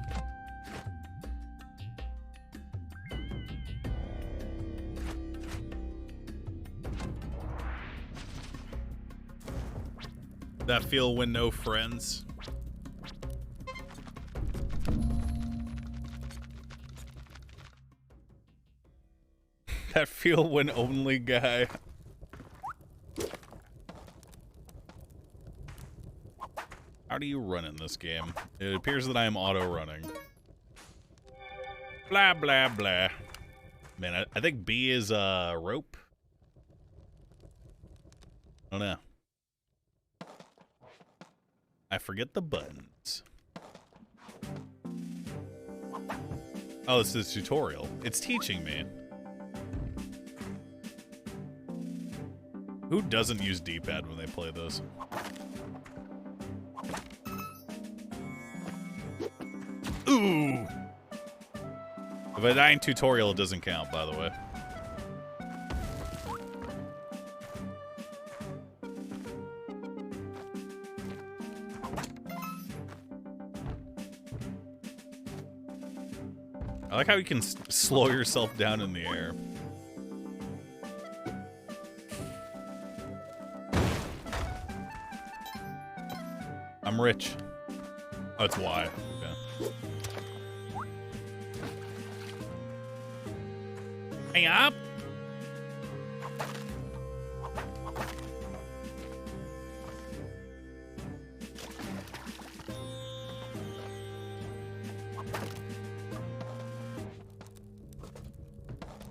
That feel when no friends. That feel when only guy. How do you run in this game? It appears that I am auto-running. Blah, blah, blah. Man, I think B is rope. I don't know. I forget the buttons. Oh, this is a tutorial. It's teaching me. Who doesn't use D-pad when they play this? Ooh! If I die in tutorial, it doesn't count, by the way. I like how you can slow yourself down in the air. I'm rich. That's why. Okay. Hang up.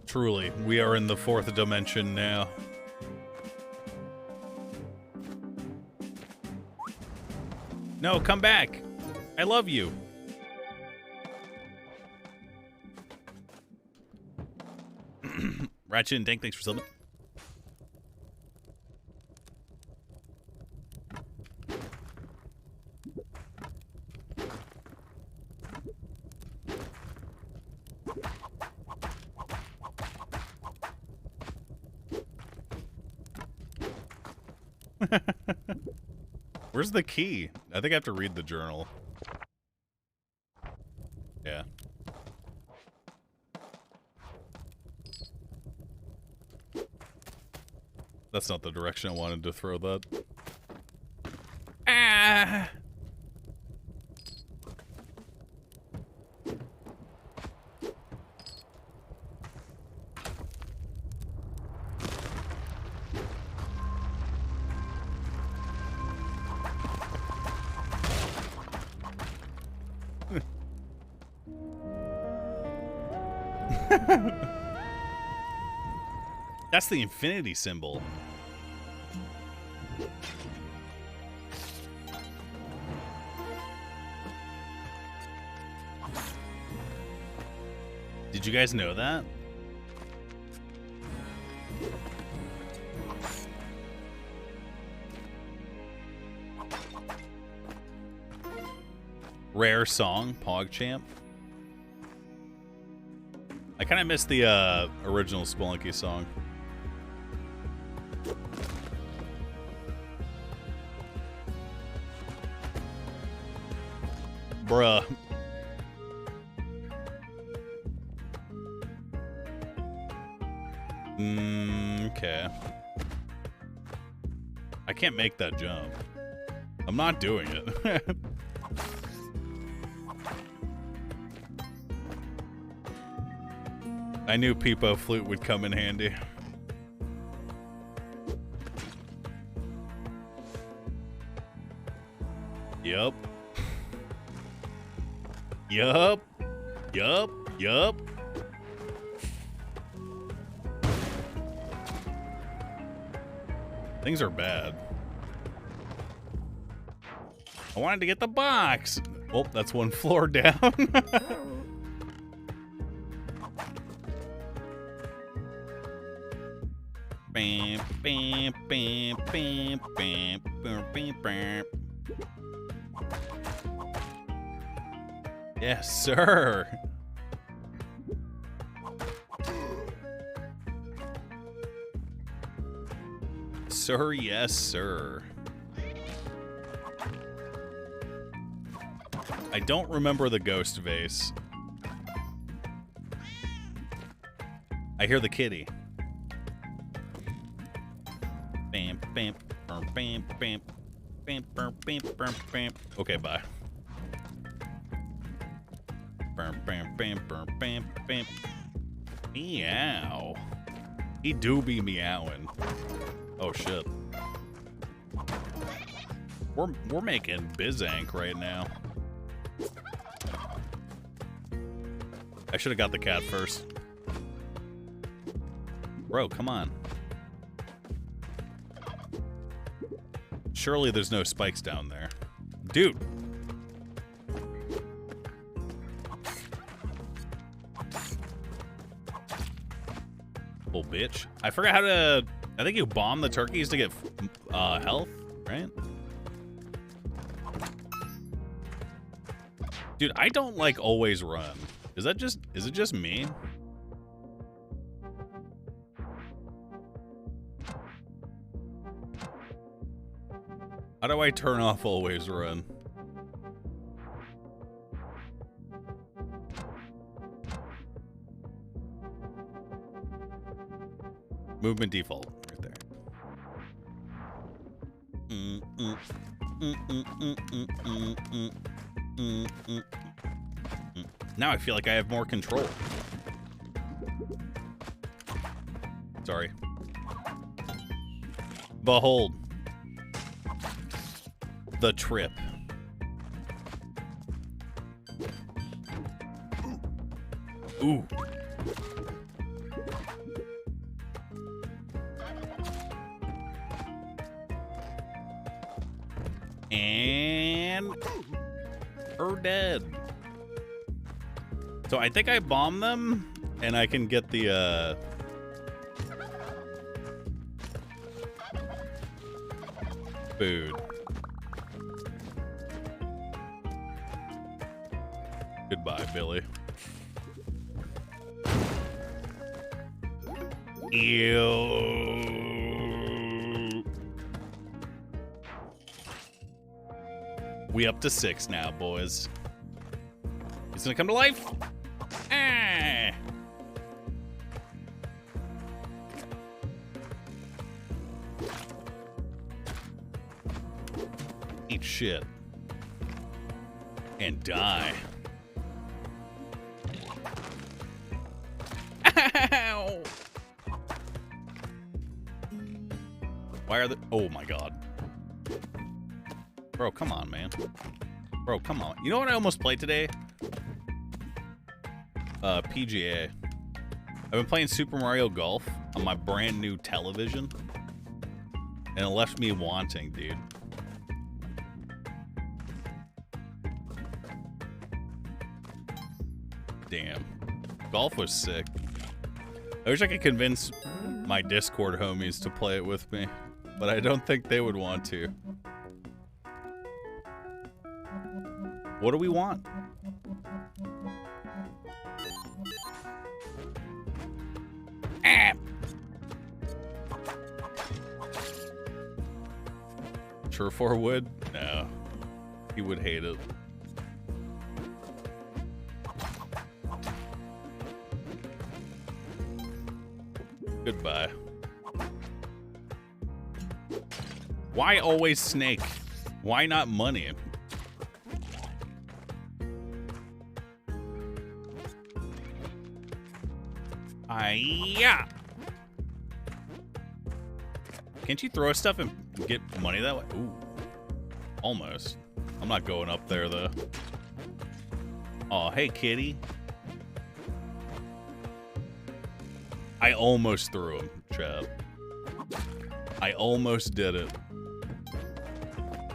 Truly, we are in the 4th dimension now. No, come back. I love you. Ratchet and Dank, thanks for subbing. Where's the key? I think I have to read the journal. Yeah. That's not the direction I wanted to throw that. Ah! That's the infinity symbol. Did you guys know that? Rare song, PogChamp. I kind of missed the original Spelunky song. Bruh. Okay. I can't make that jump. I'm not doing it. I knew Peepo Flute would come in handy. Yup. Yup. Yup. Yup. Things are bad. I wanted to get the box. Oh, that's one floor down. Bam, bam, bam, bam, bam, bam, bam, bam. Yes, sir. Sir, yes, sir. I don't remember the ghost vase. I hear the kitty. Bam, bam, bam, bam, bam, bam, bam, bam, bam, bam. Okay, bye. Bam, bam, bam, bam, bam, bam. Meow. He do be meowing. Oh shit. We're making Bizank right now. I should have got the cat first. Bro, come on. Surely there's no spikes down there. Dude. Little bitch. I forgot how to... I think you bomb the turkeys to get health, right? Dude, I don't like always run. Is it just me? How do I turn off always run? Movement default, right there. Now I feel like I have more control. Sorry. Behold. The trip. Ooh. And her dead. So I think I bomb them and I can get the food. Goodbye, Billy. Ew. We up to 6 now, boys. He's gonna come to life. Ah. Eat shit. And die. Ow. Why are the... Oh my god. Bro, come on, man. Bro, come on. You know what I almost played today? PGA. I've been playing Super Mario Golf on my brand new television. And it left me wanting, dude. Damn. Golf was sick. I wish I could convince my Discord homies to play it with me. But I don't think they would want to. What do we want? Ah! Surefour would? No. He would hate it. Goodbye. Why always snake? Why not money? Yeah. Can't you throw stuff and get money that way? Ooh. Almost. I'm not going up there, though. Oh, hey, kitty. I almost threw him, chat. I almost did it.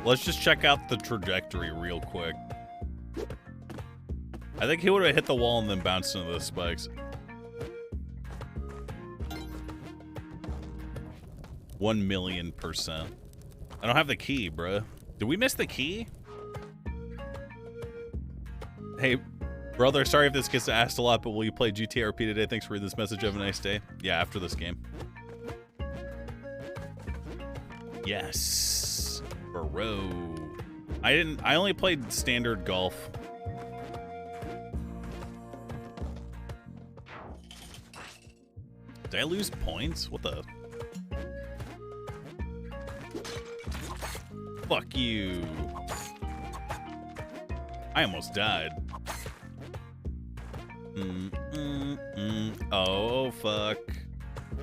Let's just check out the trajectory real quick. I think he would have hit the wall and then bounced into the spikes. 1,000,000%. I don't have the key, bruh. Did we miss the key? Hey, brother, sorry if this gets asked a lot, but will you play GTRP today? Thanks for reading this message. Have a nice day. Yeah, after this game. Yes. Bro. I only played standard golf. Did I lose points? What the? Fuck you. I almost died. Oh, fuck.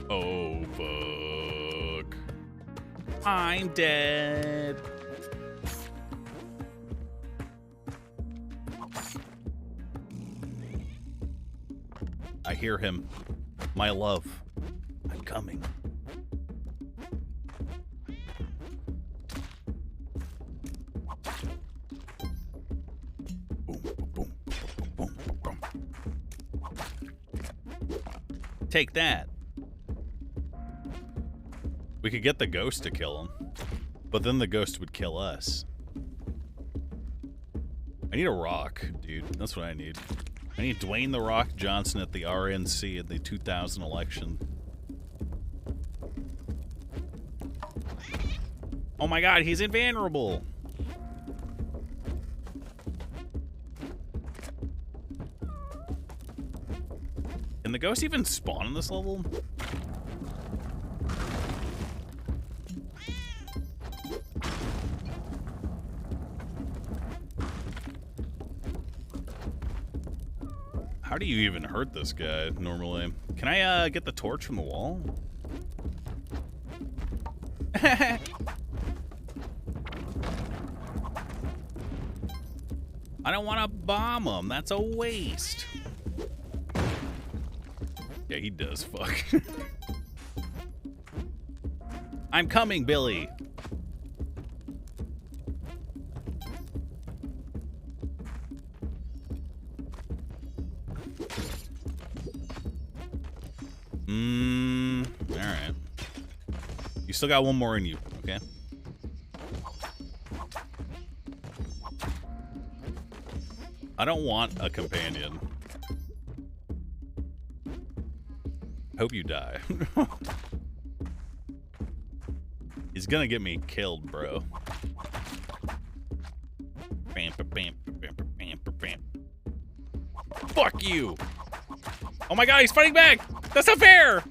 Oh, fuck. I'm dead. I hear him. My love. I'm coming. Take that. We could get the ghost to kill him, but then the ghost would kill us. I need a rock, dude. That's what I need. I need Dwayne The Rock Johnson at the RNC at the 2000 election. Oh my god, he's invulnerable. Can the ghost even spawn in this level? How do you even hurt this guy normally? Can I get the torch from the wall? I don't want to bomb him. That's a waste. Yeah, he does. Fuck. I'm coming, Billy. All right. You still got one more in you, okay? I don't want a companion. Hope you die. He's gonna get me killed, bro. Fuck you! Oh my god, he's fighting back! That's not fair!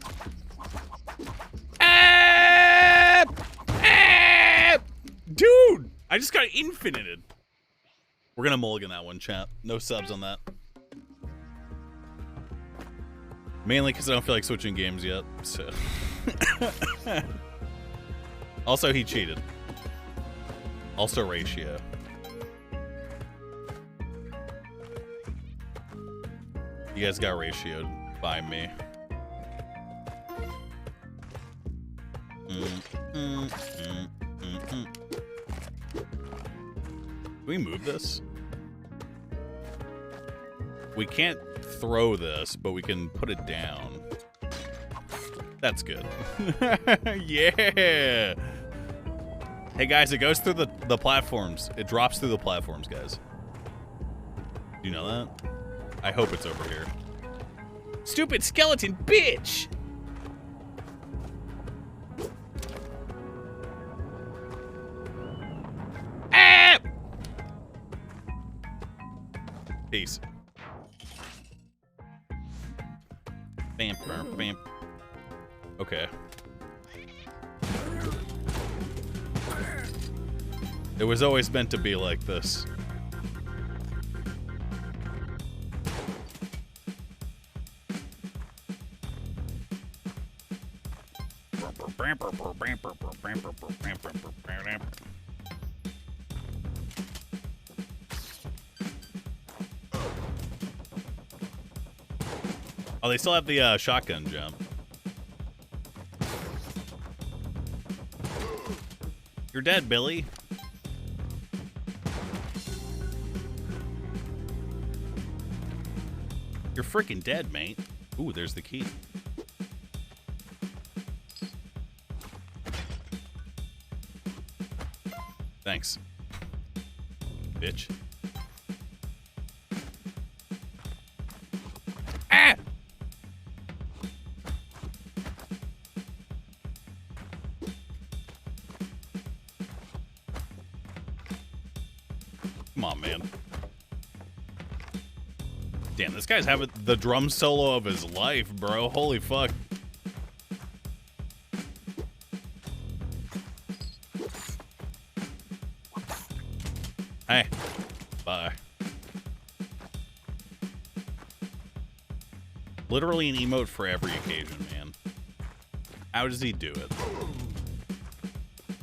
Dude! I just got infinited. We're gonna mulligan that one, chat. No subs on that. Mainly because I don't feel like switching games yet, so. Also, he cheated. Also, ratio. You guys got ratioed by me. Can we move this? We can't throw this, but we can put it down. That's good. Yeah. Hey guys, it goes through the platforms. It drops through the platforms, guys. Do you know that? I hope it's over here. Stupid skeleton bitch! Ah! Peace. Bam, bam, bam. Okay. It was always meant to be like this. Oh, they still have the shotgun jump. You're dead, Billy. You're freaking dead, mate. Ooh, there's the key. Thanks. Bitch. Ah! Come on, man. Damn, this guy's having the drum solo of his life, bro. Holy fuck. Hey. Bye. Literally an emote for every occasion, man. How does he do it?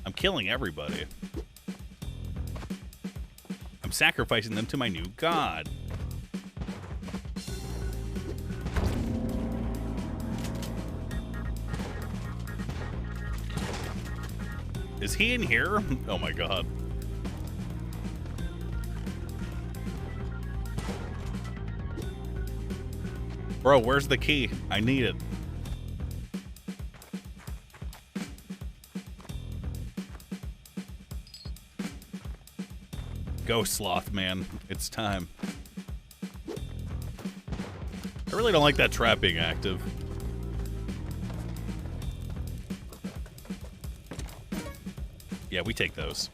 I'm killing everybody. I'm sacrificing them to my new god. Is he in here? Oh my god. Bro, where's the key? I need it. Go, Sloth, man. It's time. I really don't like that trap being active. Yeah, we take those.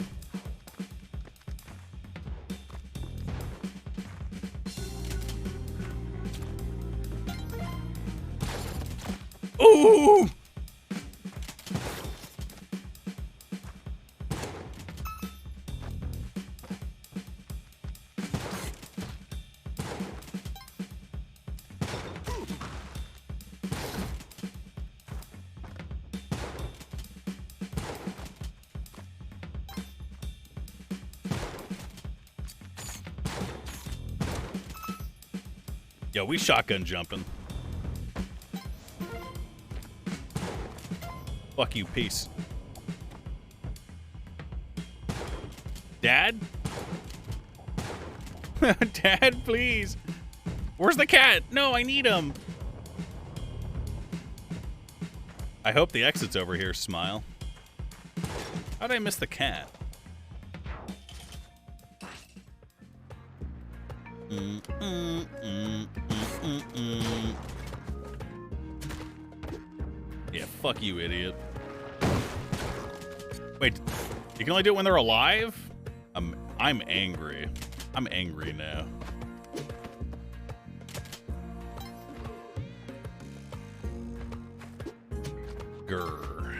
Ooh! Yo, we shotgun jumping. Fuck you, peace. Dad? Dad, please. Where's the cat? No, I need him. I hope the exit's over here, Smile. How'd I miss the cat? Yeah, fuck you, idiot. Wait, you can only do it when they're alive? I'm angry. I'm angry now. Grr.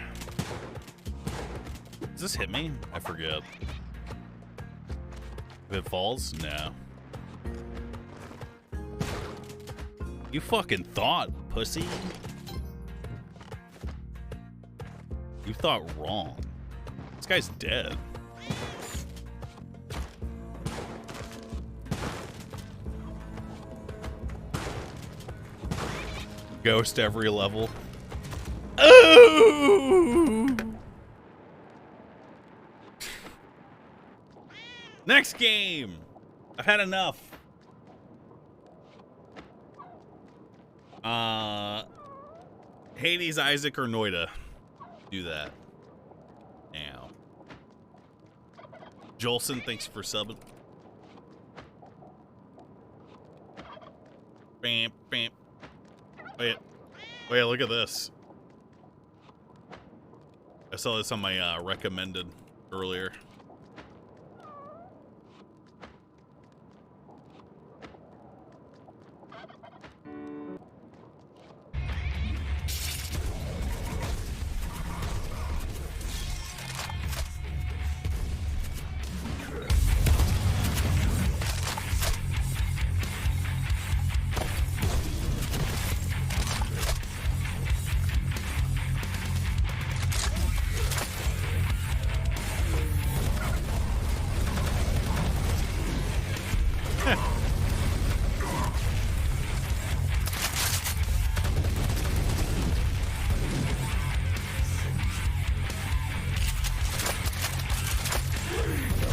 Does this hit me? I forget. If it falls? No. You fucking thought, pussy. You thought wrong. This guy's dead. Ghost every level. Oh! Next game! I've had enough. Hades, Isaac, or Noida. Do that. Now. Jolson, thanks for subbing. Bam, bam. Wait, look at this. I saw this on my recommended earlier.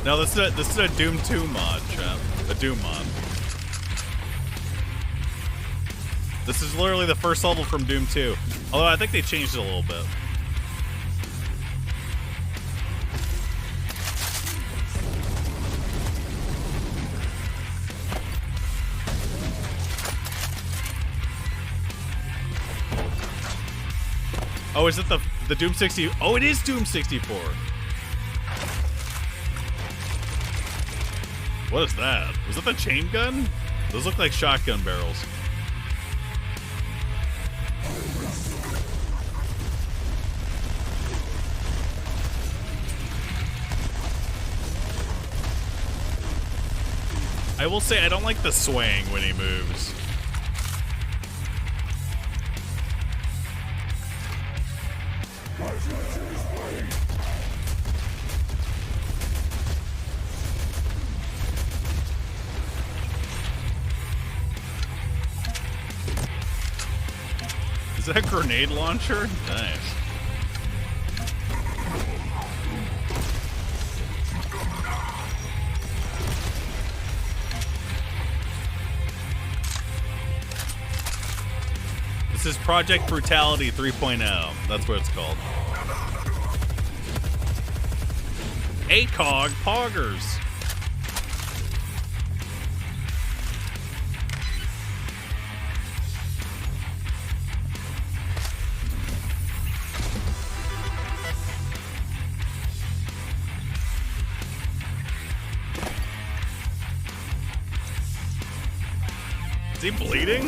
No, this is a Doom 2 mod, chat. A Doom mod. This is literally the first level from Doom 2. Although I think they changed it a little bit. Oh, is it the Doom 60? Oh, it is Doom 64. What is that? Was that the chain gun? Those look like shotgun barrels. I will say I don't like the swaying when he moves. Is that a grenade launcher? Nice. This is Project Brutality 3.0. That's what it's called. ACOG Poggers. Is he bleeding?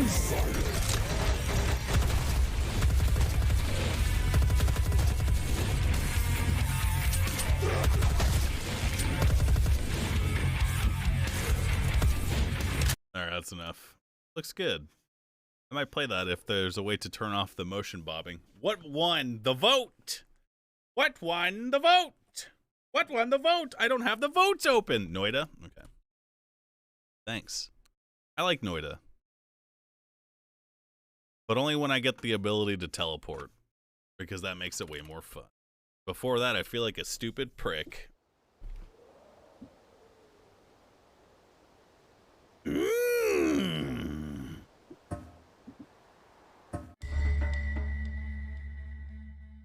Alright, that's enough. Looks good. I might play that if there's a way to turn off the motion bobbing. What won the vote? What won the vote? What won the vote? I don't have the votes open. Noida? Okay. Thanks. I like Noida. But only when I get the ability to teleport, because that makes it way more fun. Before that, I feel like a stupid prick.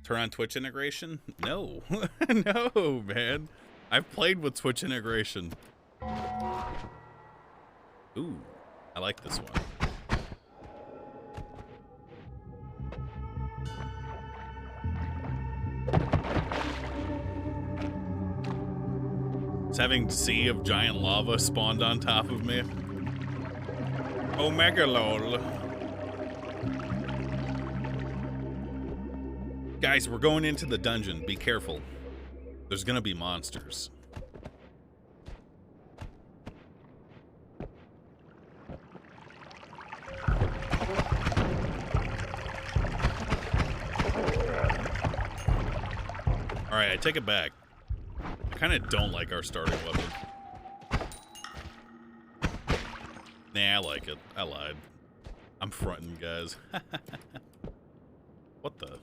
Turn on Twitch integration? No. No, man. I've played with Twitch integration. Ooh, I like this one. It's having sea of giant lava spawned on top of me. Omega lol. Guys, we're going into the dungeon. Be careful. There's gonna be monsters. Alright, I take it back. I kind of don't like our starting weapon. Nah, I like it. I lied. I'm fronting, guys. What the?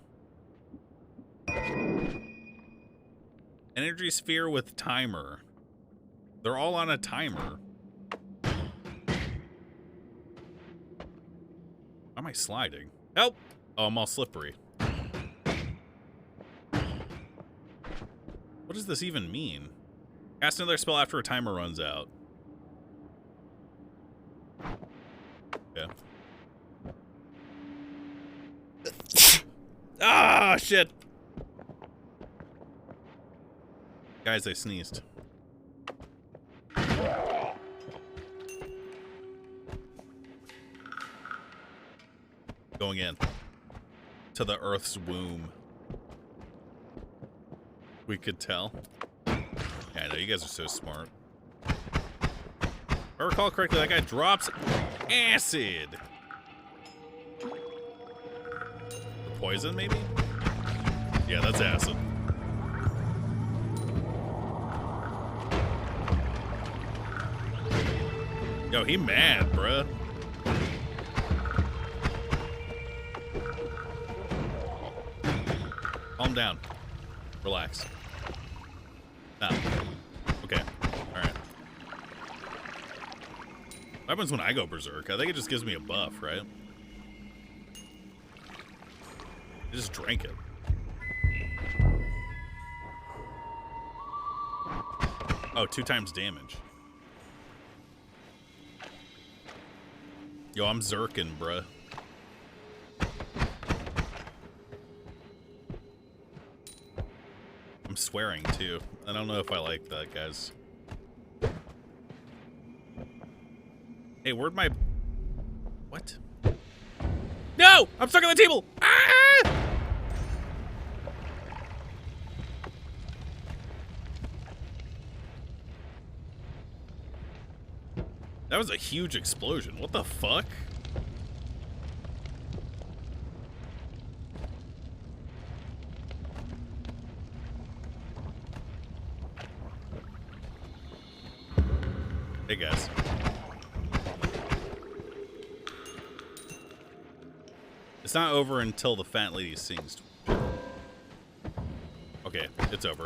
Energy sphere with timer. They're all on a timer. Why am I sliding? Help! Oh, I'm all slippery. What does this even mean? Cast another spell after a timer runs out. Okay. Ah, shit! Guys, I sneezed. Going in. To the Earth's womb. We could tell. Yeah, I know, you guys are so smart. If I recall correctly, that guy drops acid. Poison, maybe? Yeah, that's acid. Yo, he mad, bruh. Calm down. Relax. No. Okay. Alright. What happens when I go berserk? I think it just gives me a buff, right? I just drank it. Oh, 2 times damage. Yo, I'm zerking, bruh. I'm swearing, too. I don't know if I like that, guys. Hey, where'd my... What? No! I'm stuck on the table! Ah! That was a huge explosion. What the fuck? Hey, guys. It's not over until the fat lady sings. Okay, it's over.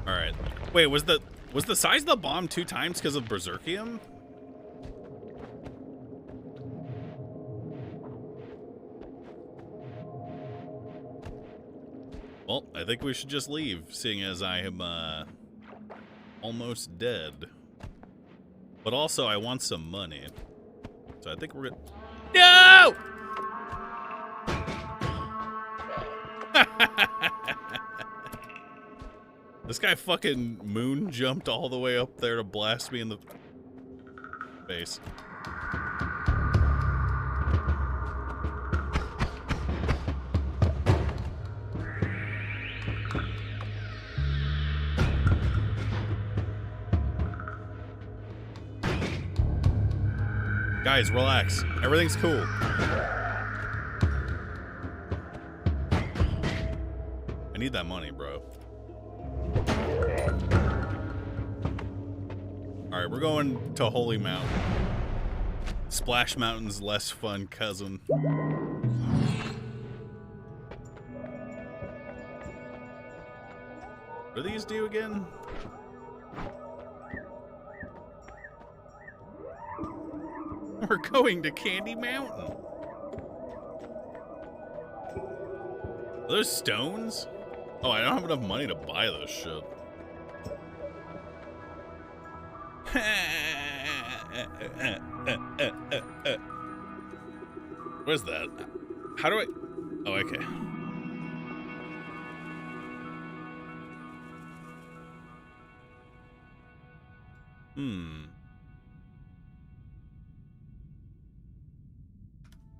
Alright. Wait, was the size of the bomb 2 times because of Berserkium? Well, I think we should just leave, seeing as I am, almost dead. But also, I want some money. So I think we're gonna... No! This guy fucking moon jumped all the way up there to blast me in the face. Guys, relax. Everything's cool. I need that money, bro. Alright, we're going to Holy Mountain. Splash Mountain's less fun cousin. What do these do again? We're going to Candy Mountain. Are those stones? Oh, I don't have enough money to buy this shit. What is that? How do I... Oh, okay.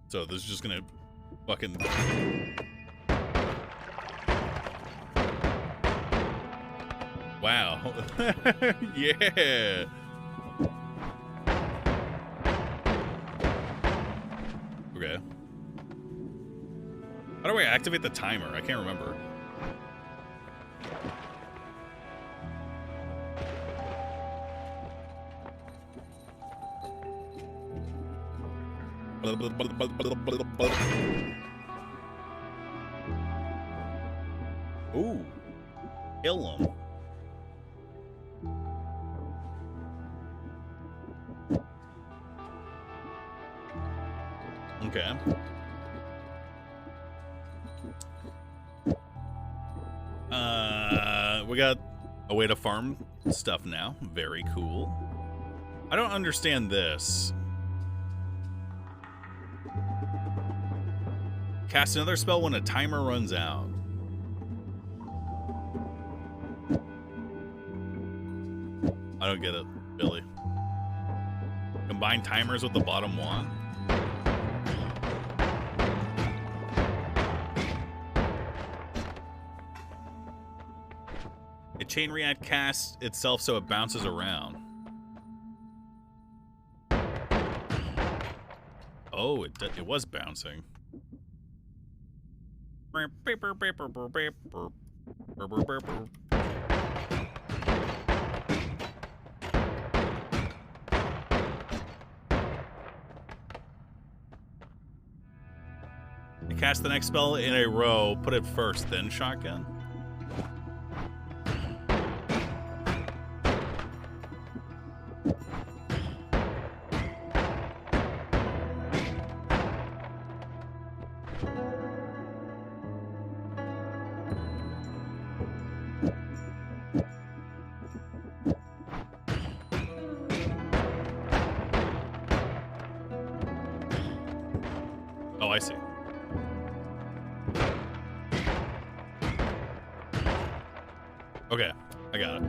So this is just gonna fucking... Wow. Yeah. Okay. How do I activate the timer? I can't remember. Ooh. Kill him. Okay. We got a way to farm stuff now. Very cool. I don't understand this. Cast another spell when a timer runs out. I don't get it, Billy. Combine timers with the bottom one. A chain react casts itself so it bounces around. Oh, it was bouncing. You cast the next spell in a row, put it first, then shotgun. Oh, I see. Okay, I got it.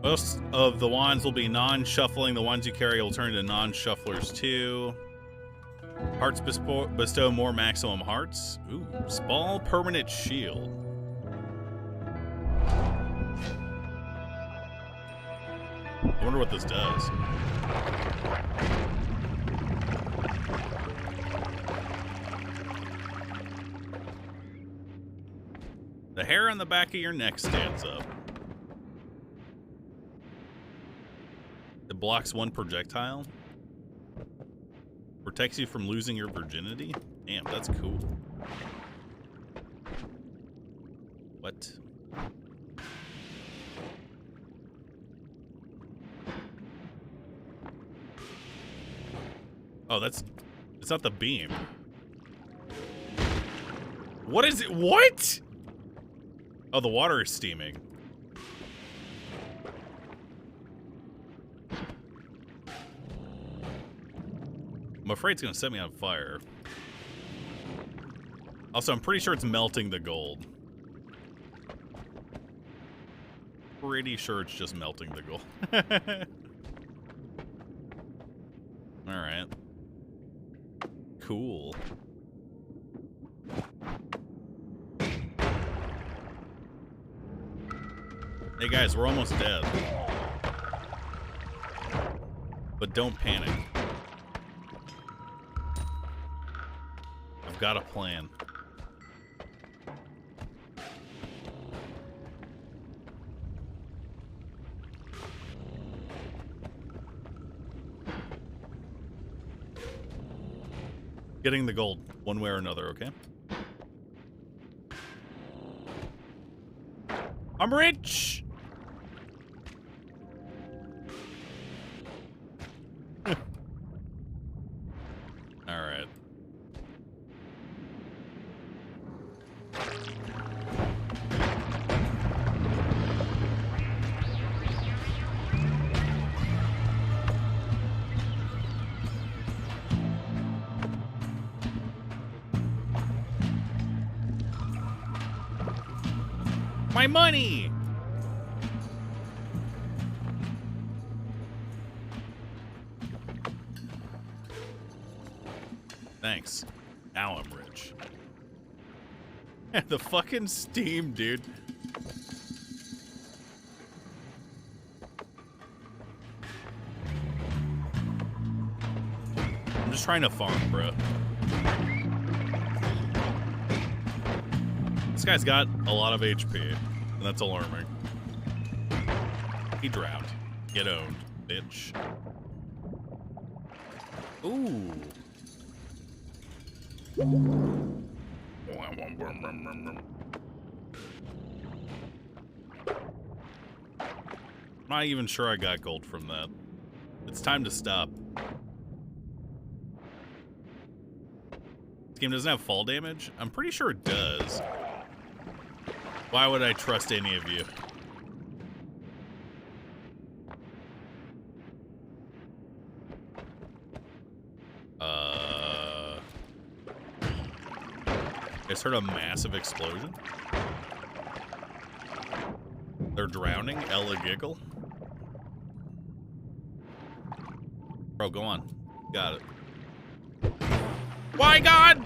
Most of the wands will be non-shuffling. The ones you carry will turn into non-shufflers too. Hearts bestow more maximum hearts. Ooh, small permanent shield. I wonder what this does. The hair on the back of your neck stands up. It blocks one projectile. Protects you from losing your virginity. Damn, that's cool. What? Oh, it's not the beam. What is it? What? Oh, the water is steaming. I'm afraid it's gonna set me on fire. Also, I'm pretty sure it's melting the gold. Pretty sure it's just melting the gold. Alright. Cool. Hey guys, we're almost dead. But don't panic. I've got a plan. Getting the gold one way or another, okay? I'm rich! Alright. My money! Thanks. Now I'm rich. The fucking steam, dude. I'm just trying to farm, bro. This guy's got a lot of HP, and that's alarming. He drowned. Get owned, bitch. Ooh. I'm not even sure I got gold from that. It's time to stop. This game doesn't have fall damage? I'm pretty sure it does. Why would I trust any of you? I just heard a massive explosion. They're drowning. Ella giggle. Bro, go on. Got it. Why, God?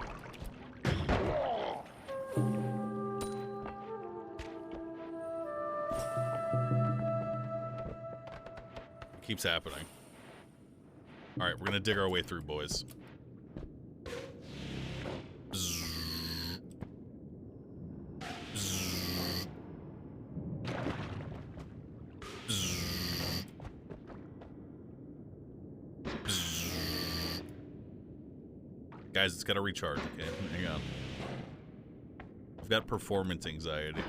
Keeps happening. All right, we're gonna dig our way through, boys. Guys, it's gotta recharge, okay? Hang on. I've got performance anxiety.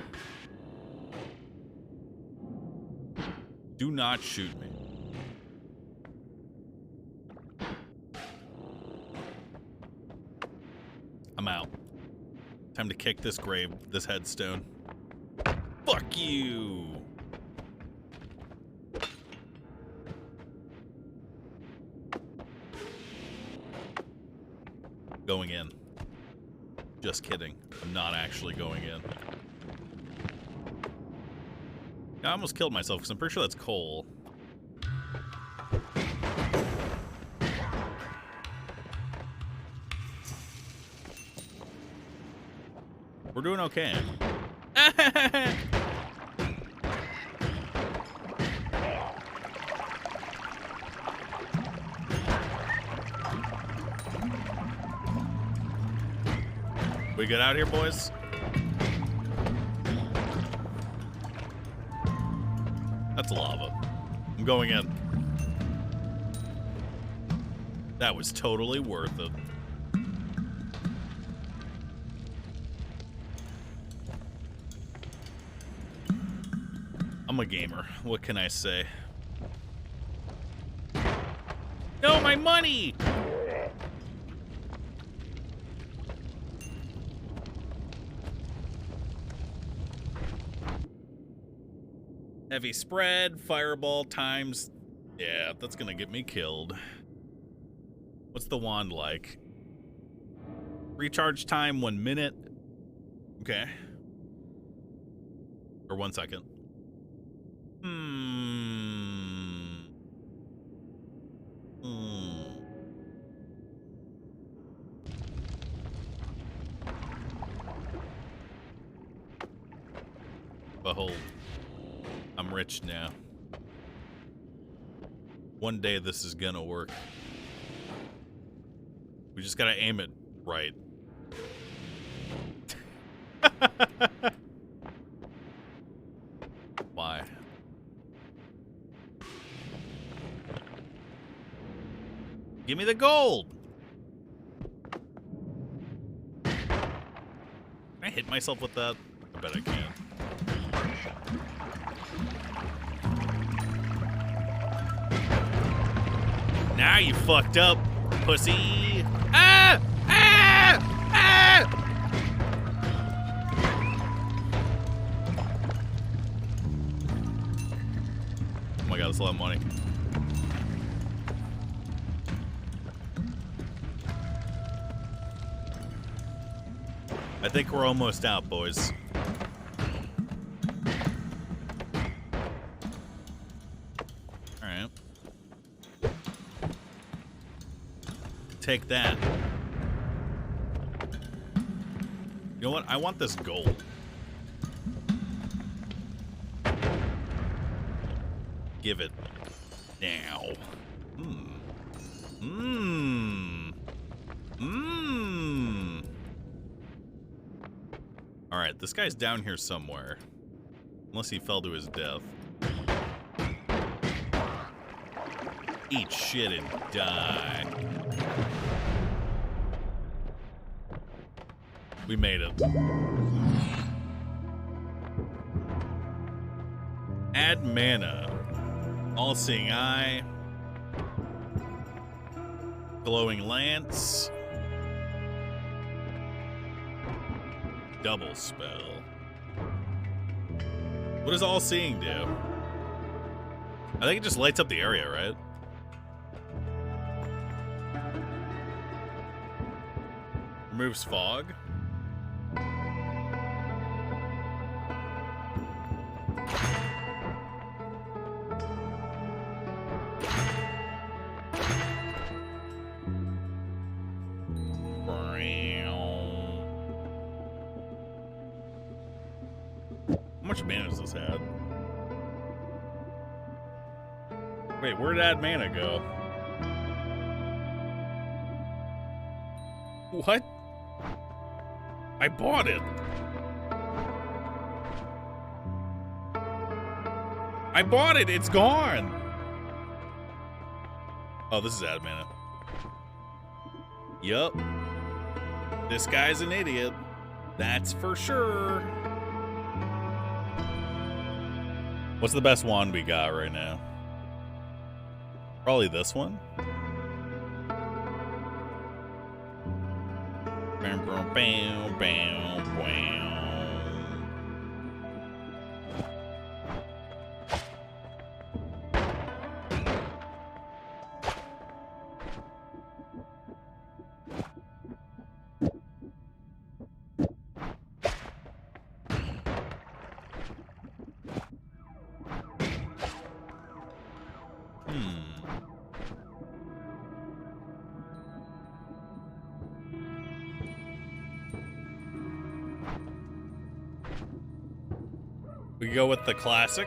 Do not shoot me. I'm out. Time to kick this grave, this headstone. Fuck you! Going in. Just kidding. I'm not actually going in. I almost killed myself because I'm pretty sure that's coal. We're doing okay. We get out here, boys? That's lava. I'm going in. That was totally worth it. I'm a gamer. What can I say? No, my money! Heavy spread, fireball times. Yeah, that's gonna get me killed. What's the wand like? Recharge time 1 minute. Okay. Or 1 second. Behold. I'm rich now. One day this is gonna work. We just gotta aim it right. Why? Give me the gold! myself with that? I bet I can. Now you fucked up, pussy. Ah! Ah! Ah! Oh my god, that's a lot of money. I think we're almost out, boys. Alright. Take that. You know what? I want this gold. Give it now. Alright, this guy's down here somewhere. Unless he fell to his death. Eat shit and die. We made it. Add mana. All-seeing eye. Glowing lance. Double spell. What does all-seeing do? I think it just lights up the area, right? Removes fog. How much mana does this have? Wait, where did add mana go? What? I bought it. I bought it. It's gone. Oh, this is add mana. Yup. This guy's an idiot. That's for sure. What's the best wand we got right now? Probably this one. Bam, bam, bam, bam, bam. We go with the classic.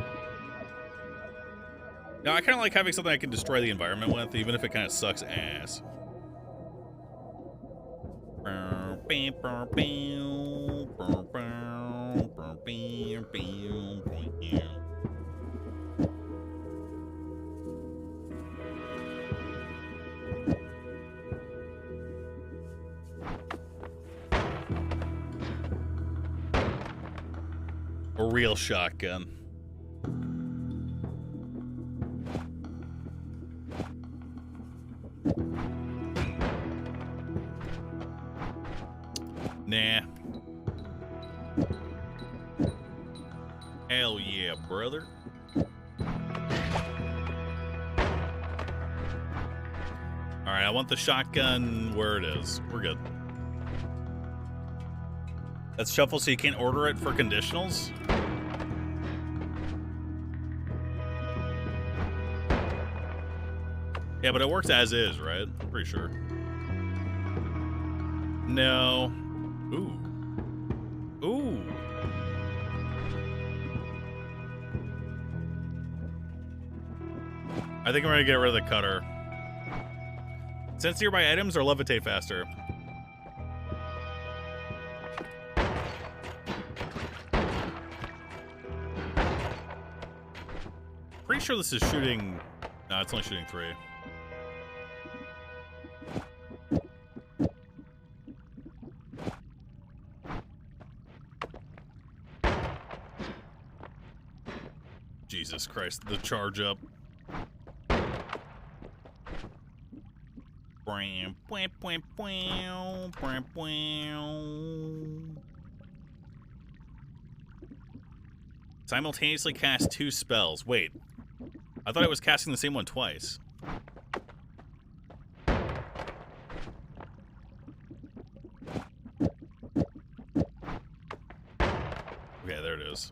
Now, I kind of like having something I can destroy the environment with, even if it kind of sucks ass. A real shotgun. Nah. Hell yeah, brother. Alright, I want the shotgun where it is. We're good. That's shuffle so you can't order it for conditionals? Yeah, but it works as is, right? I'm pretty sure. No. Ooh. Ooh. I think I'm gonna get rid of the cutter. Since nearby items are levitate faster. Pretty sure this is shooting... No, it's only shooting 3. Jesus Christ, the charge up. Simultaneously cast 2 spells. Wait. I thought I was casting the same one twice. Okay, there it is.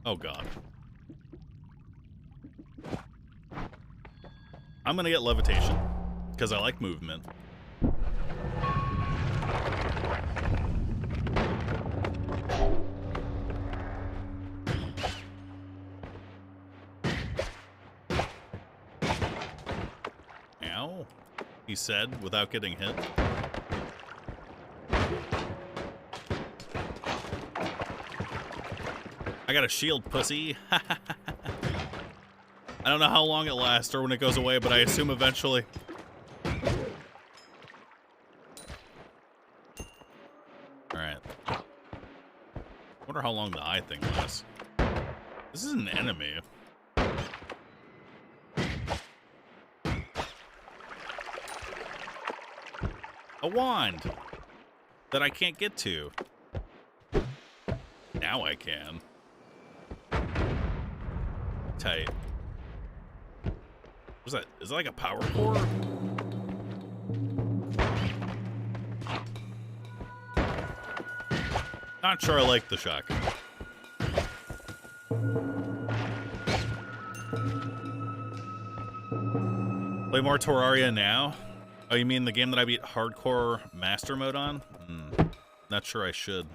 Oh, God. I'm gonna get levitation, because I like movement. Ow, he said, without getting hit. I got a shield, pussy. I don't know how long it lasts or when it goes away, but I assume eventually. Alright. Wonder how long the eye thing lasts. This is an enemy. A wand that I can't get to. Now I can. Tight. What's that? Is it like a power core? Not sure I like the shotgun. Play more Terraria now? Oh, you mean the game that I beat hardcore master mode on? Not sure I should.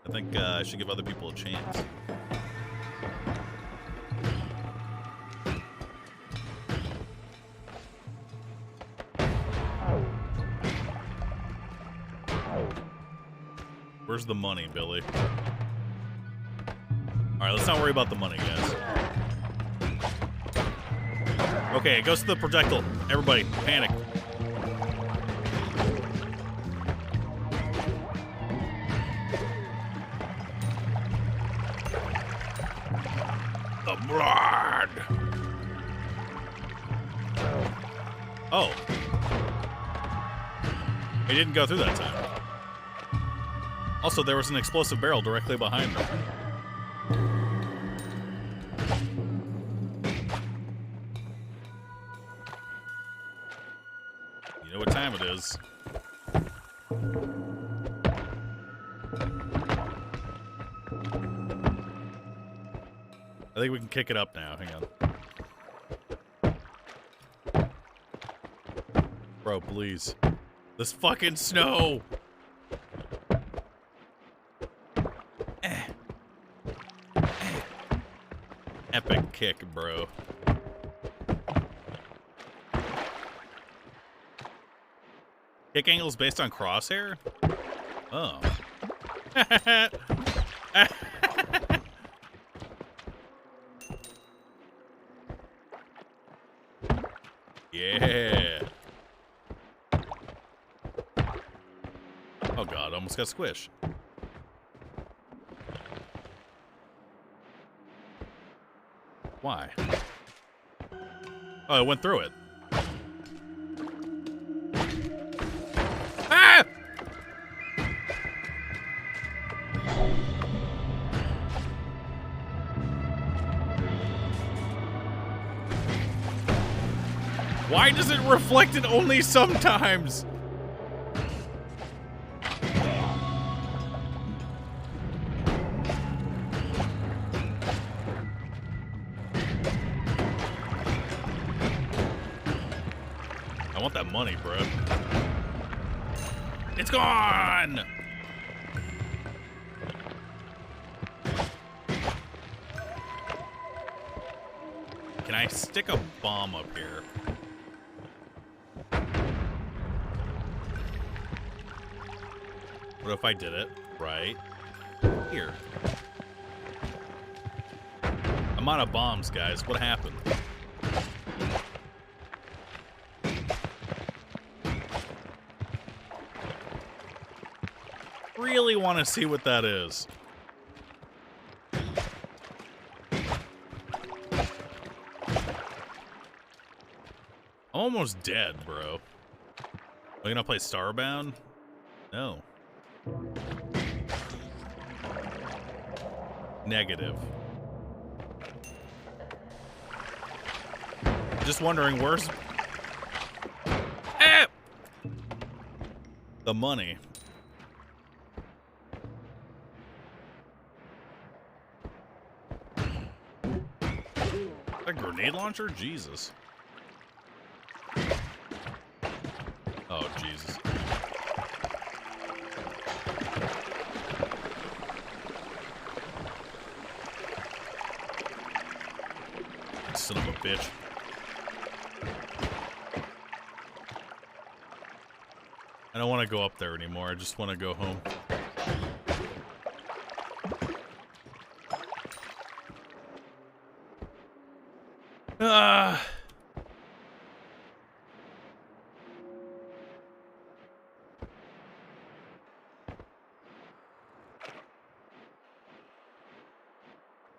I think I should give other people a chance. Where's the money, Billy? Alright, let's not worry about the money, guys. Okay, it goes to the projectile. Everybody, panic. The blood! Oh. It didn't go through that time. Also, there was an explosive barrel directly behind me. You know what time it is. I think we can kick it up now. Hang on. Bro, please. This fucking snow! Epic kick, bro. Kick angles based on crosshair? Oh. Yeah. Oh god, almost got squished. Why? Oh, it went through it. Ah! Why does it reflect it only sometimes? I want that money, bro. It's gone! Can I stick a bomb up here? What if I did it right here? I'm out of bombs, guys. What happened? Really want to see what that is. almost dead, bro. Are we gonna play Starbound? No. Negative. Just wondering, where's the money? A grenade launcher? Jesus. Oh, Jesus. Son of a bitch. I don't want to go up there anymore. I just want to go home.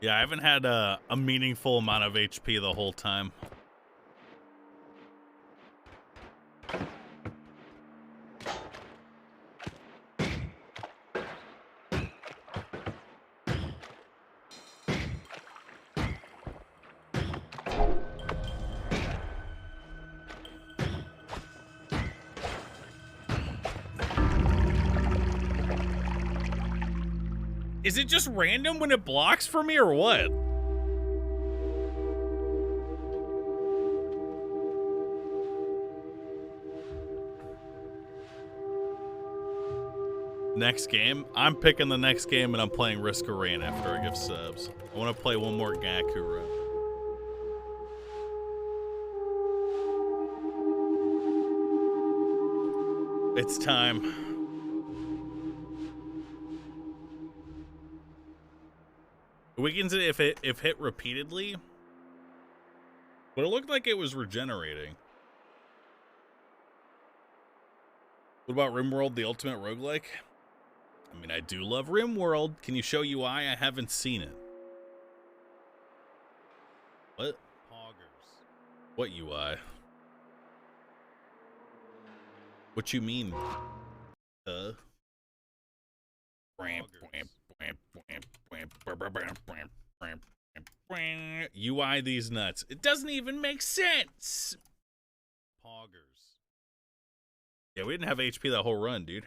Yeah, I haven't had a meaningful amount of HP the whole time. Is it just random when it blocks for me or what? Next game? I'm picking the next game and I'm playing Risk of Rain after I give subs. I want to play one more Gaku run. It's time. Weakens it if hit repeatedly. But it looked like it was regenerating. What about RimWorld, the ultimate roguelike? I mean, I do love RimWorld. Can you show UI? I haven't seen it. What? Poggers. What UI? What you mean? UI these nuts. It doesn't even make sense. Poggers. Yeah, we didn't have HP that whole run, dude.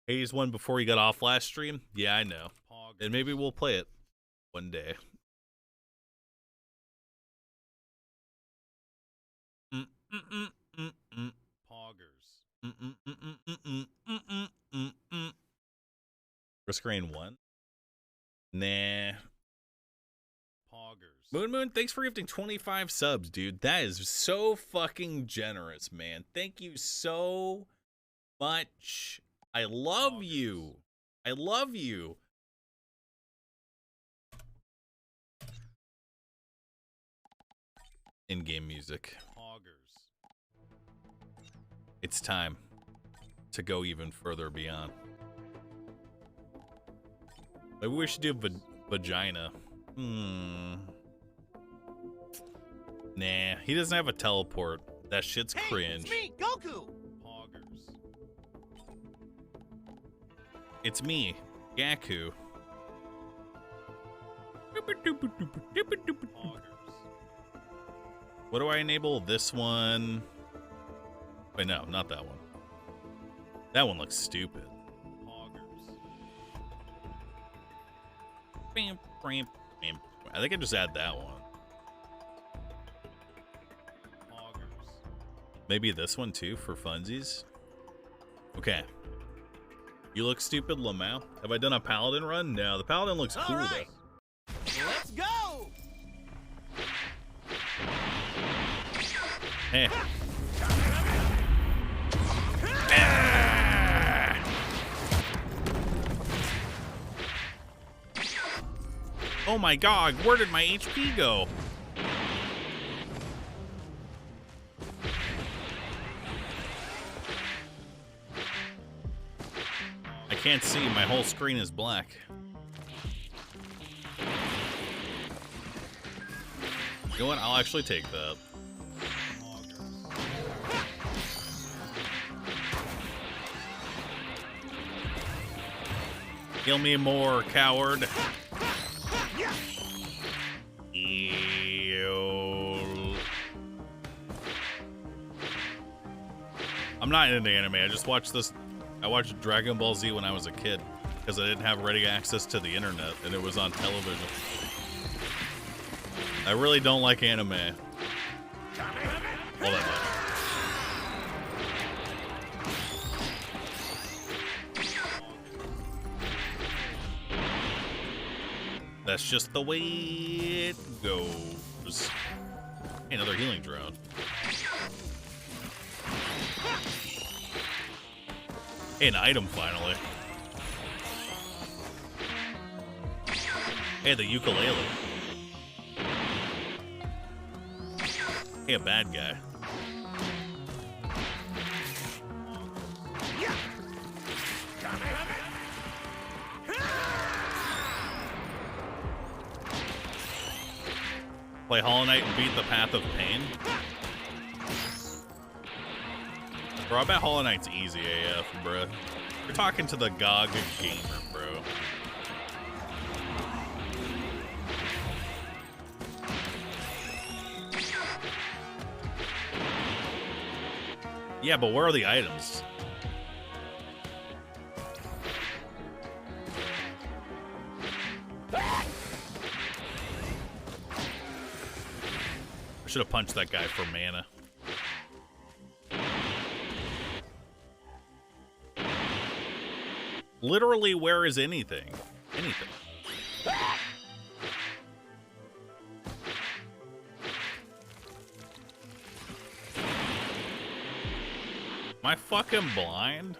Hayes won before he got off last stream. Yeah, I know. Poggers. And maybe we'll play it one day. Poggers. Risk Rain 1? Nah. Poggers. Moonmoon, thanks for gifting 25 subs, dude. That is so fucking generous, man. Thank you so much. I love you. I love you. In-game music. Poggers. It's time to go even further beyond. Maybe we should do vagina. Nah, he doesn't have a teleport. That shit's cringe. It's me, Goku. Poggers. It's me, Gaku. Poggers. What do I enable? This one. Wait, no, not that one. That one looks stupid. I think I just add that one. Maybe this one too for funsies. Okay. You look stupid, Lamau. Have I done a paladin run? No, the paladin looks cool though. Let's go. Hey. Oh my god, where did my HP go? I can't see, my whole screen is black. know what? I'll actually take that. Kill me more, coward. Ew. I'm not into anime. I just watched this. I watched Dragon Ball Z when I was a kid because I didn't have ready access to the internet and it was on television. I really don't like anime. All that much. That's just the way it goes. Hey, another healing drone. Hey, an item finally. Hey, the ukulele. Hey, a bad guy. Play Hollow Knight and beat the Path of Pain. Bro, I bet Hollow Knight's easy AF, bro. You're talking to the GOG gamer, bro. Yeah, but where are the items? I should have punched that guy for mana. Literally, where is anything? Anything. Am I fucking blind?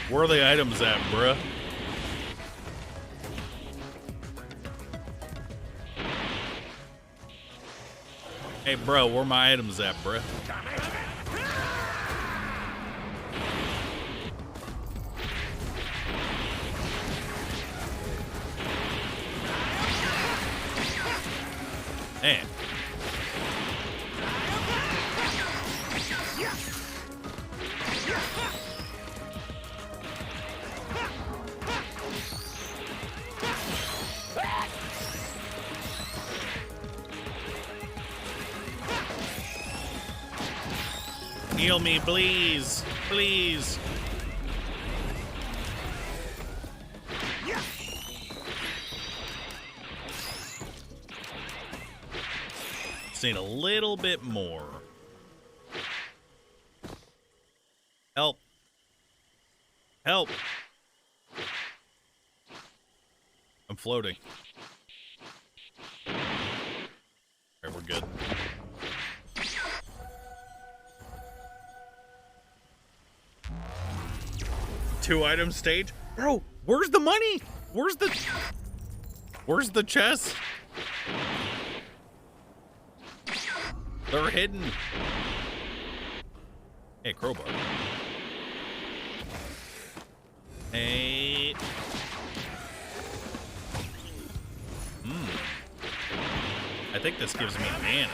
Where are the items at, bruh? Hey, bro, where my items at, bruh? Hey. Heal me, please. Please. Just need a little bit more. Help. Help. I'm floating. Alright, we're good. Two item stage? Bro, where's the money? Where's the chest? They're hidden. Hey, crowbar. Hey. I think this gives me mana.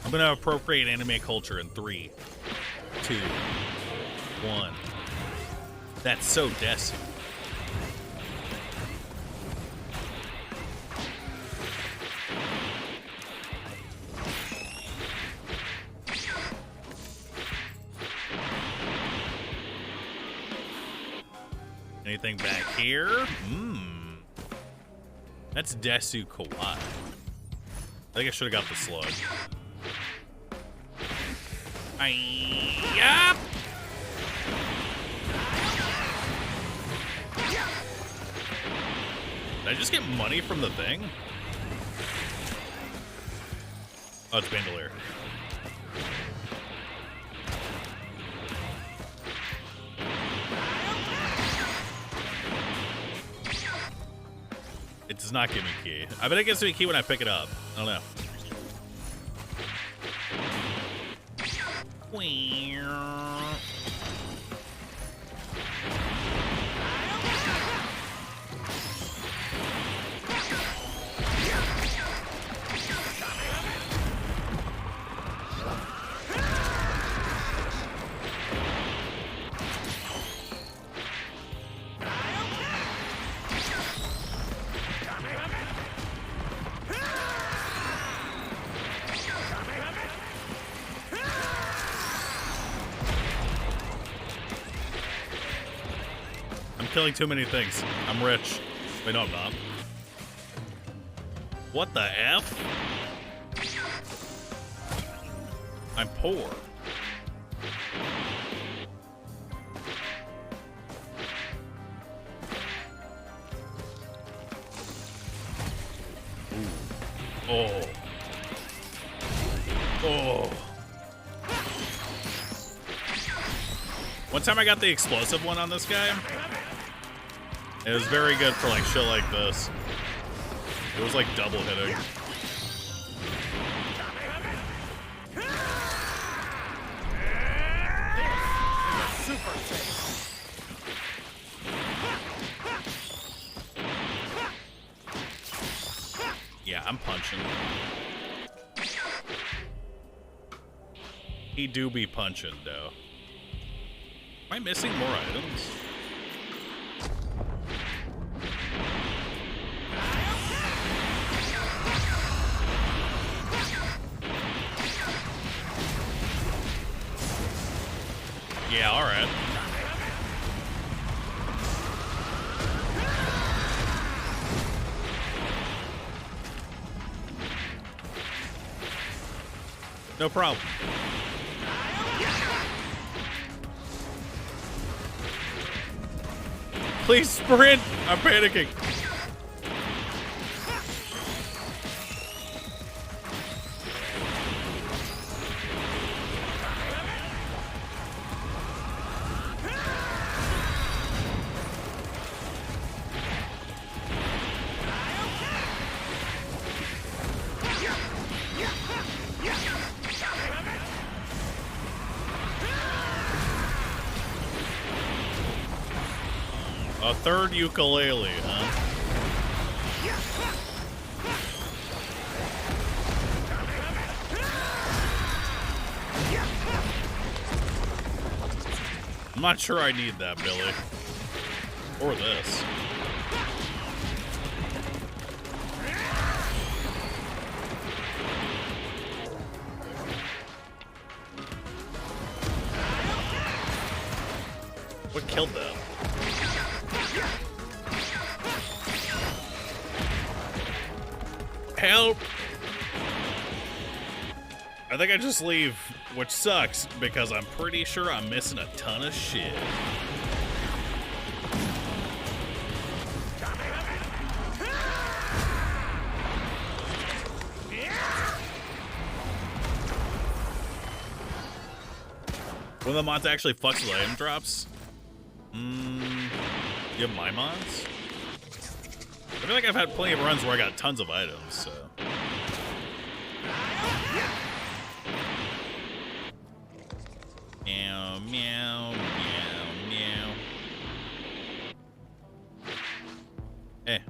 I'm gonna appropriate anime culture in 3, 2, 1. That's so Desi. Anything back here? That's Desu Kawaii. I think I should have got the slug. Yup. Did I just get money from the thing? Oh, it's Bandolier. It does not give me key. I bet it gives me a key when I pick it up. I don't know. Killing too many things. I'm rich. Wait, no, I'm not. What the F? I'm poor. Ooh. Oh. Oh. One time I got the explosive one on this guy. It was very good for like shit like this. It was like double hitting. Super safe. Yeah, I'm punching. He do be punching, though. Am I missing more items? Yeah, all right. No problem. Please sprint! I'm panicking. A third ukulele, huh? I'm not sure I need that, Billy. Or this. What killed them? Help! I think I just leave, which sucks because I'm pretty sure I'm missing a ton of shit. When the mods actually fucks with item drops? You have my mods? I feel like I've had plenty of runs where I got tons of items, so. Meow, meow, meow, meow. Hey.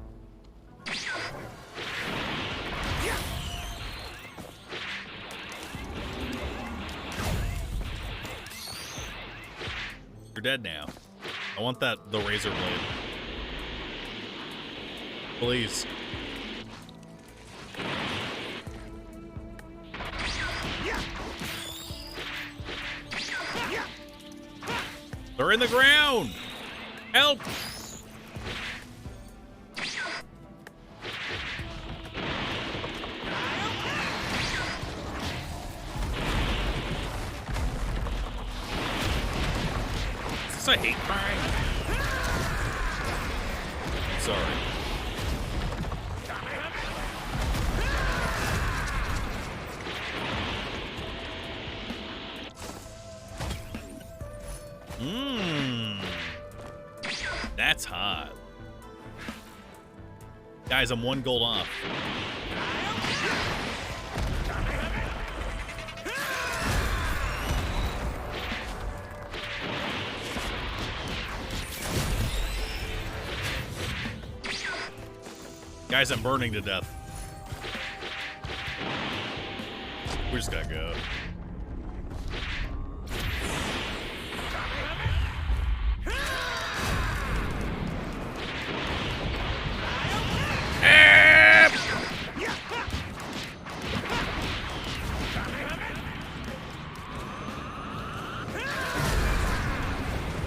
You're dead now. I want the razor blade. Please. They're in the ground! Help! Is this a hate crime? Sorry. That's hot. Guys, I'm 1 gold off. Guys, I'm burning to death. We just gotta go.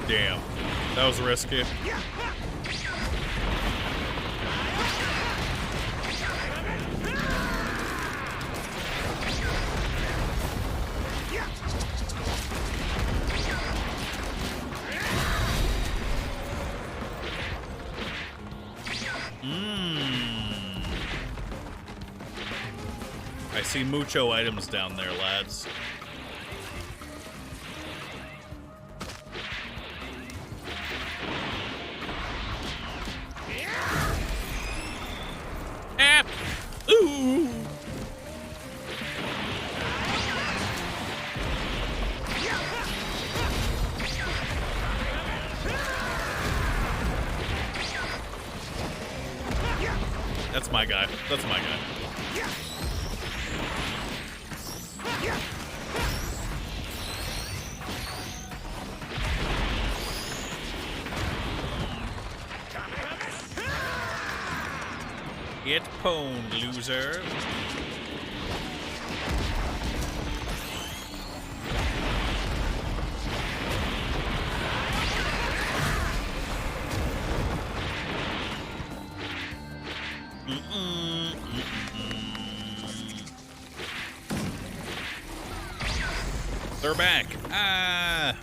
Damn, that was risky. I see mucho items down there, lads. Ooh. That's my guy. That's my guy. Get pwned, loser. They're back. Ah.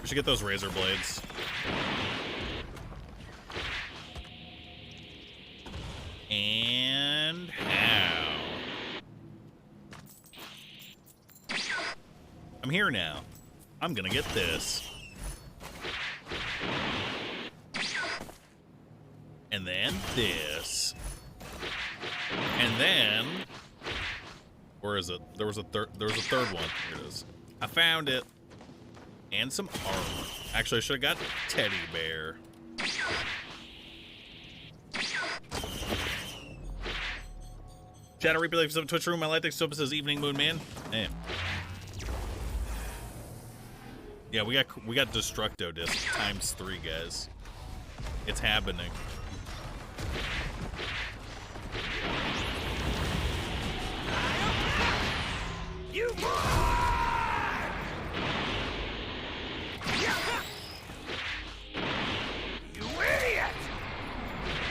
We should get those razor blades. And how? I'm here now. I'm gonna get this. And then this. And then, where is it? There was a third one. Here it is. I found it. And some armor. Actually, I should have got teddy bear. Shadow Reaper lives up Twitch room. My light soap says evening moon man. Hey. Yeah, we got Destructo disc ×3, guys. It's happening. You idiot!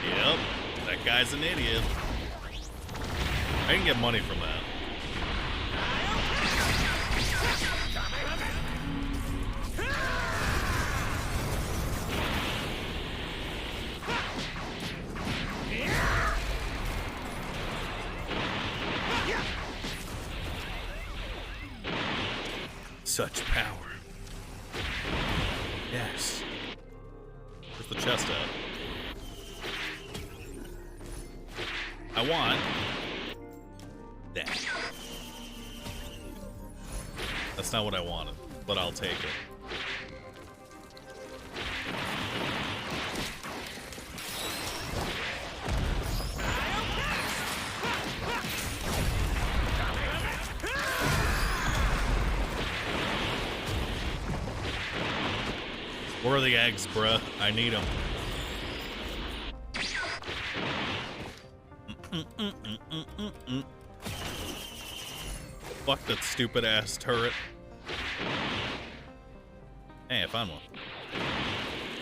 Yep, that guy's an idiot. I can get money from that. Such power. Yes. Where's the chest at? I want that. That's not what I wanted, but I'll take it. Where are the eggs, bruh? I need them. Fuck that stupid ass turret. Hey, I found one.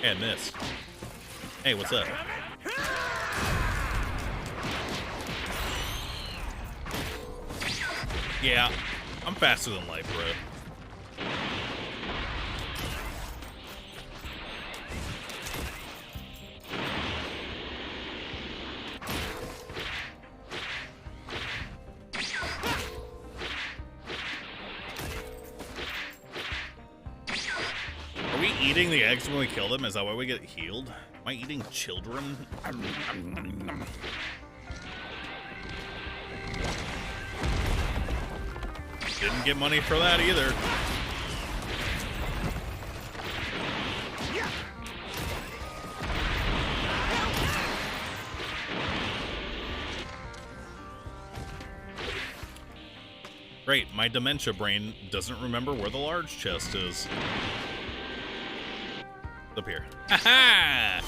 And this. Hey, what's up? Yeah. I'm faster than light, bro. Are we eating the eggs when we kill them? Is that why we get healed? Am I eating children? Didn't get money for that either. Great, my dementia brain doesn't remember where the large chest is. Up here. Ha-ha!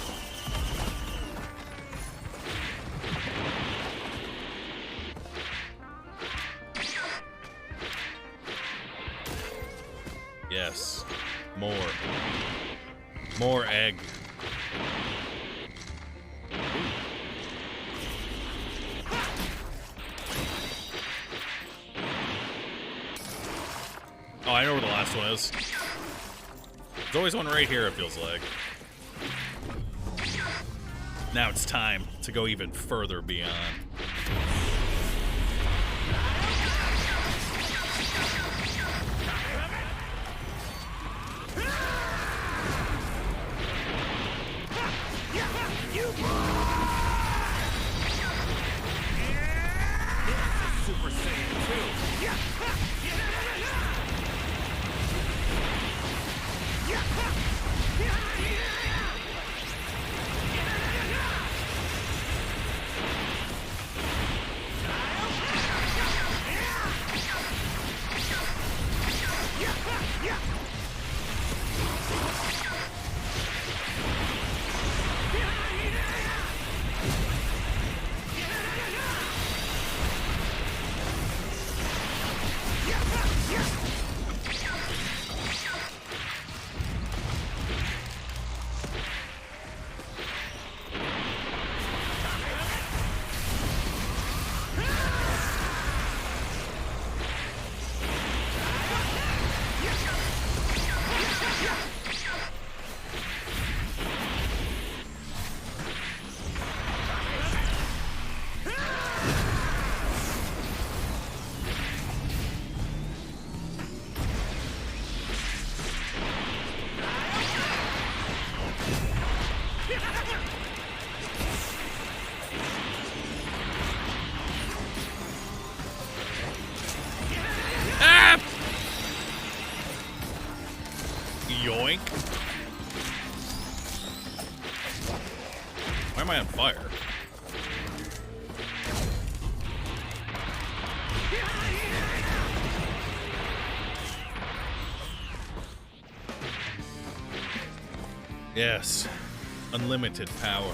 Yes. More. More egg. Oh, I know where the last one is. There's always one right here, it feels like. Now it's time to go even further beyond. Super Saiyan 2. Yoink. Why am I on fire? Yes. Unlimited power.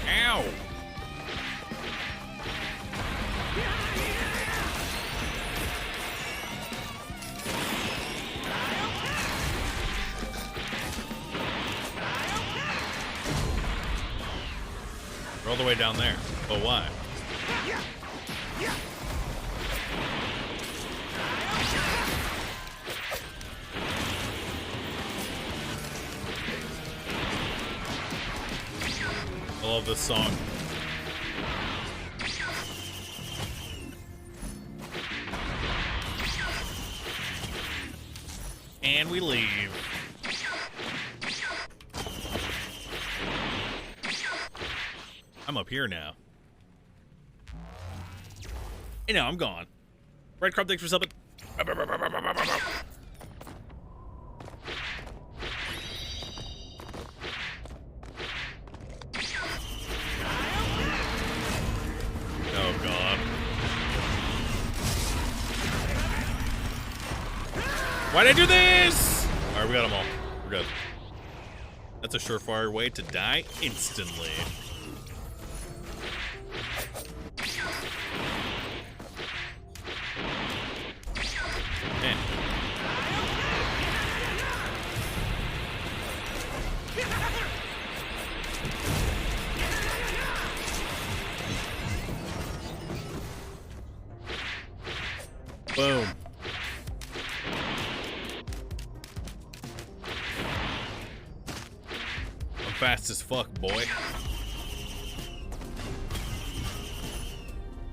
Ow! We're all the way down there. But why? I love this song. And we leave. I'm up here now. Hey, no, I'm gone. Red Crumb, thanks for subbing. Oh, God. Why'd I do this? All right, we got them all. We're good. That's a surefire way to die instantly. Man. Boom. I'm fast as fuck, boy.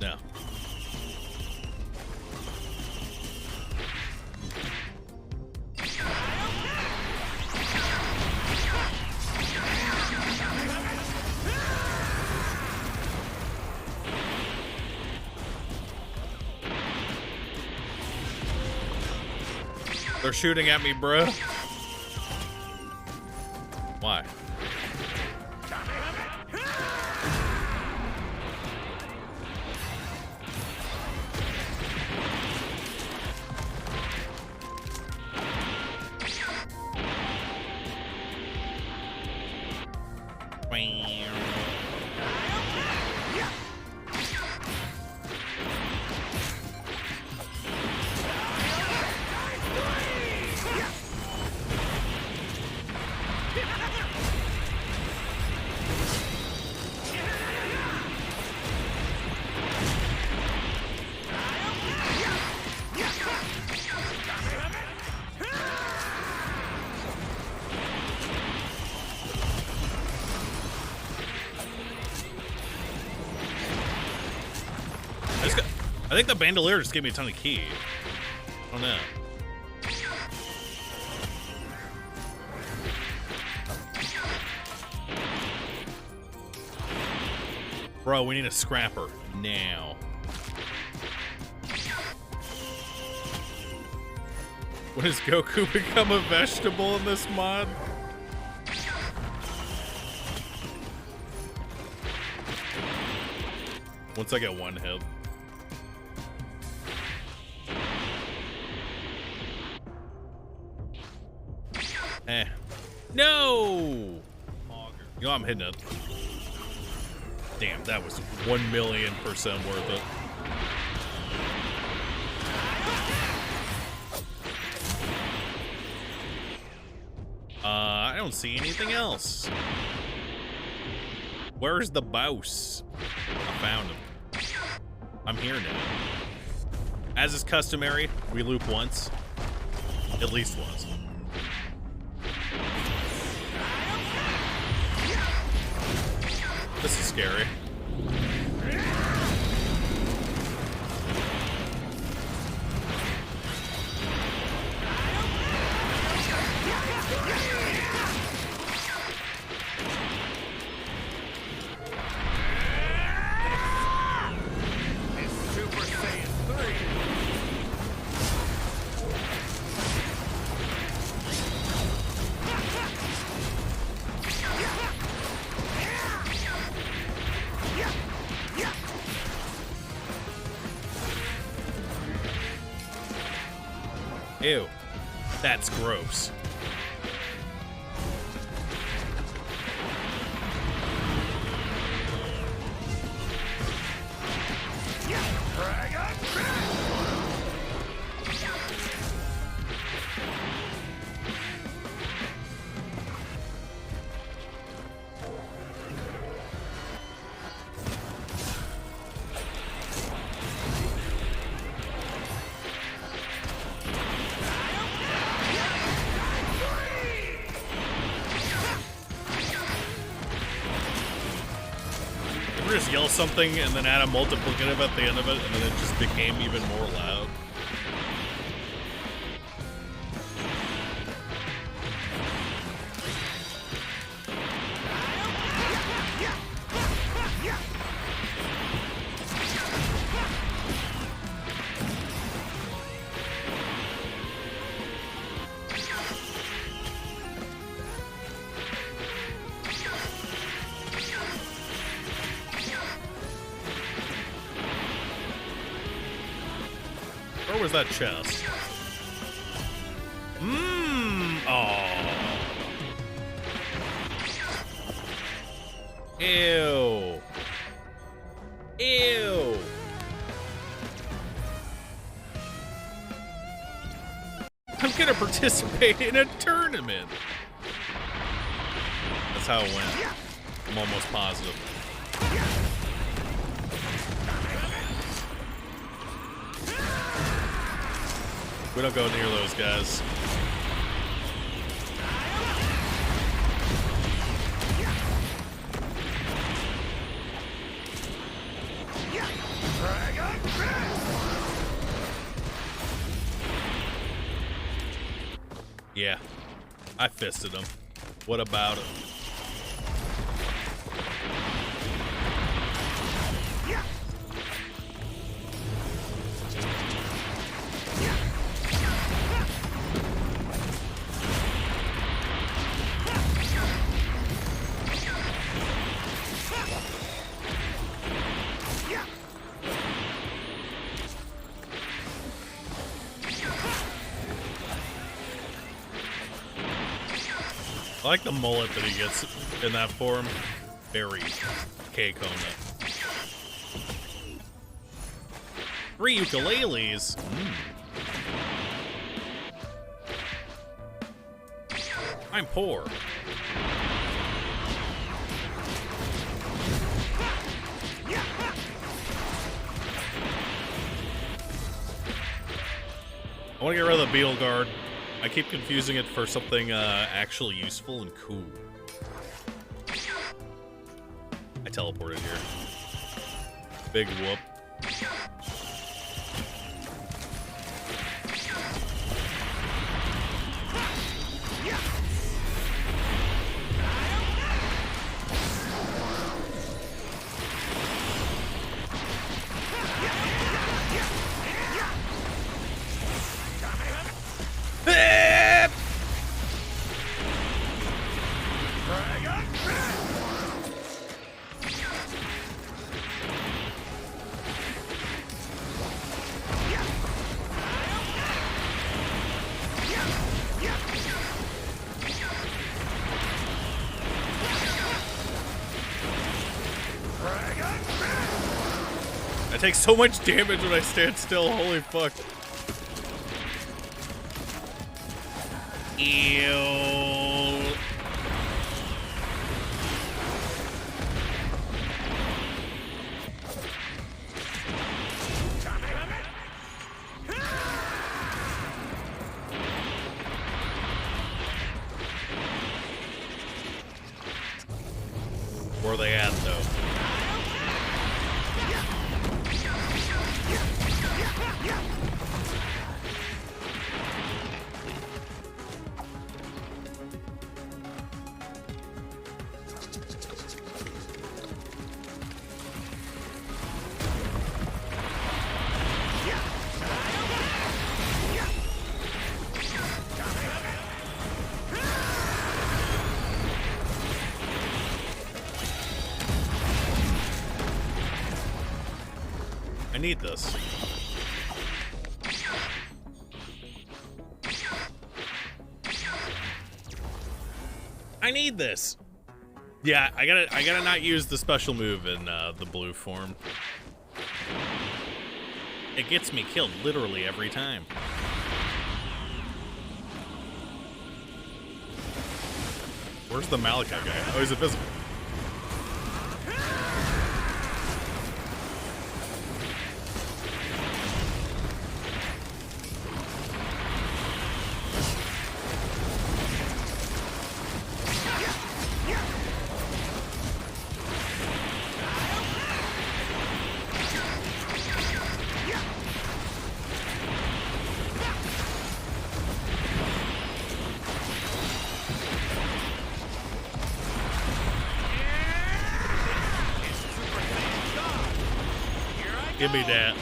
No. They're shooting at me, bro. Why? I think the bandolier just gave me a ton of key. Oh no. Bro, we need a scrapper now. When does Goku become a vegetable in this mod? Once I get one hit. Eh. No! You know, I'm hitting it. Damn, that was 1,000,000% worth it. I don't see anything else. Where's the boss? I found him. I'm here now. As is customary, we loop once. At least once. This is scary. It's Super Saiyan 3. Ew. That's gross. Just yell something and then add a multiplicative at the end of it, and then it just became even more loud. Where was that chest? Oh. Ew. Ew. I'm gonna participate in a tournament. That's how it went. I'm almost positive. We don't go near those guys. Yeah, I fisted him. What about it? I like the mullet that he gets in that form. Very K-Kona. 3 ukuleles. I'm poor. I want to get rid of the beetle guard. I keep confusing it for something actually useful and cool. I teleported here. Big whoop. I take so much damage when I stand still, holy fuck. Ew. Where are they at, though? I need this. I need this. Yeah, I gotta not use the special move in the blue form. It gets me killed literally every time. Where's the Malika guy? Oh, he's invisible. Give me that.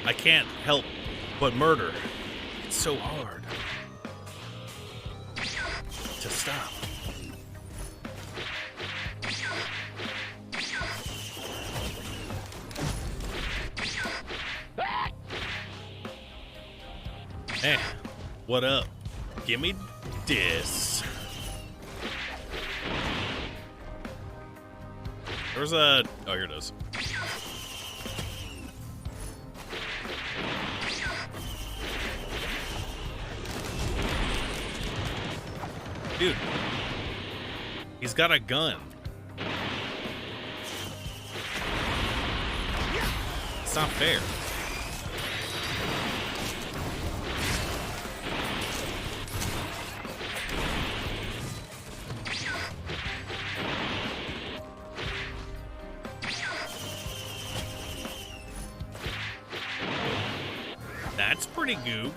I can't help but murder. It's so hard to stop. Eh, what up? Gimme this. There's a... Oh, here it is. Dude. He's got a gun. It's not fair. That's pretty goog.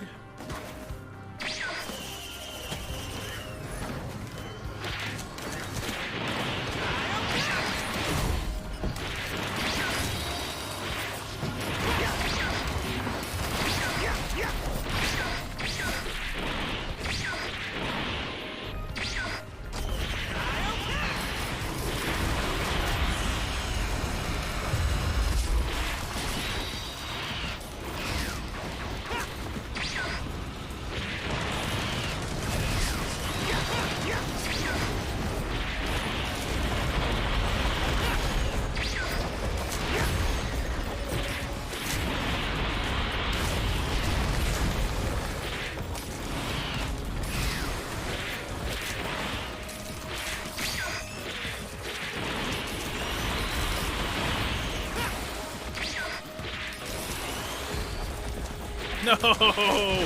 No!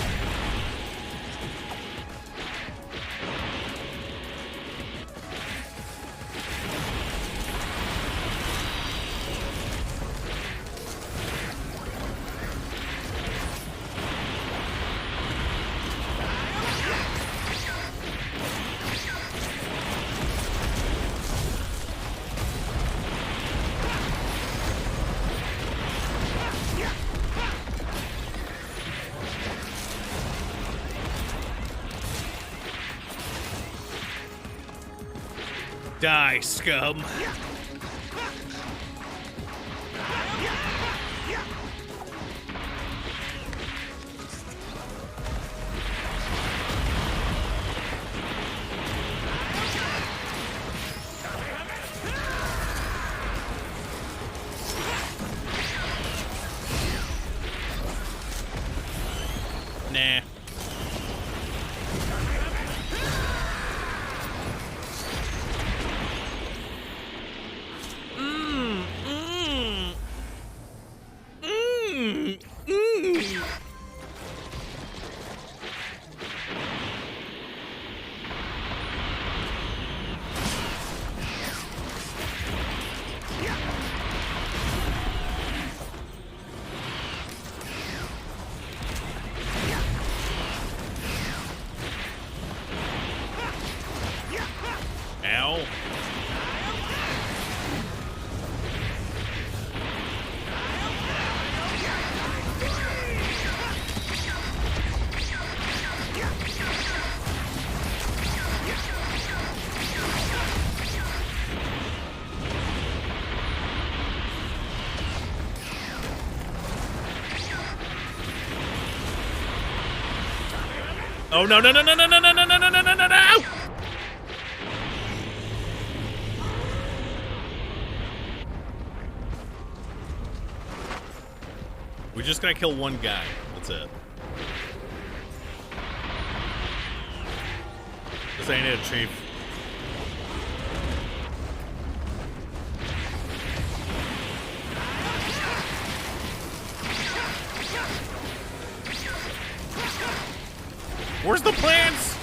Die, scum. Nah. Ow. Oh no no no no no no no no no no no no no! We just gotta kill one guy. That's it. This ain't it, Chief. Where's the plants?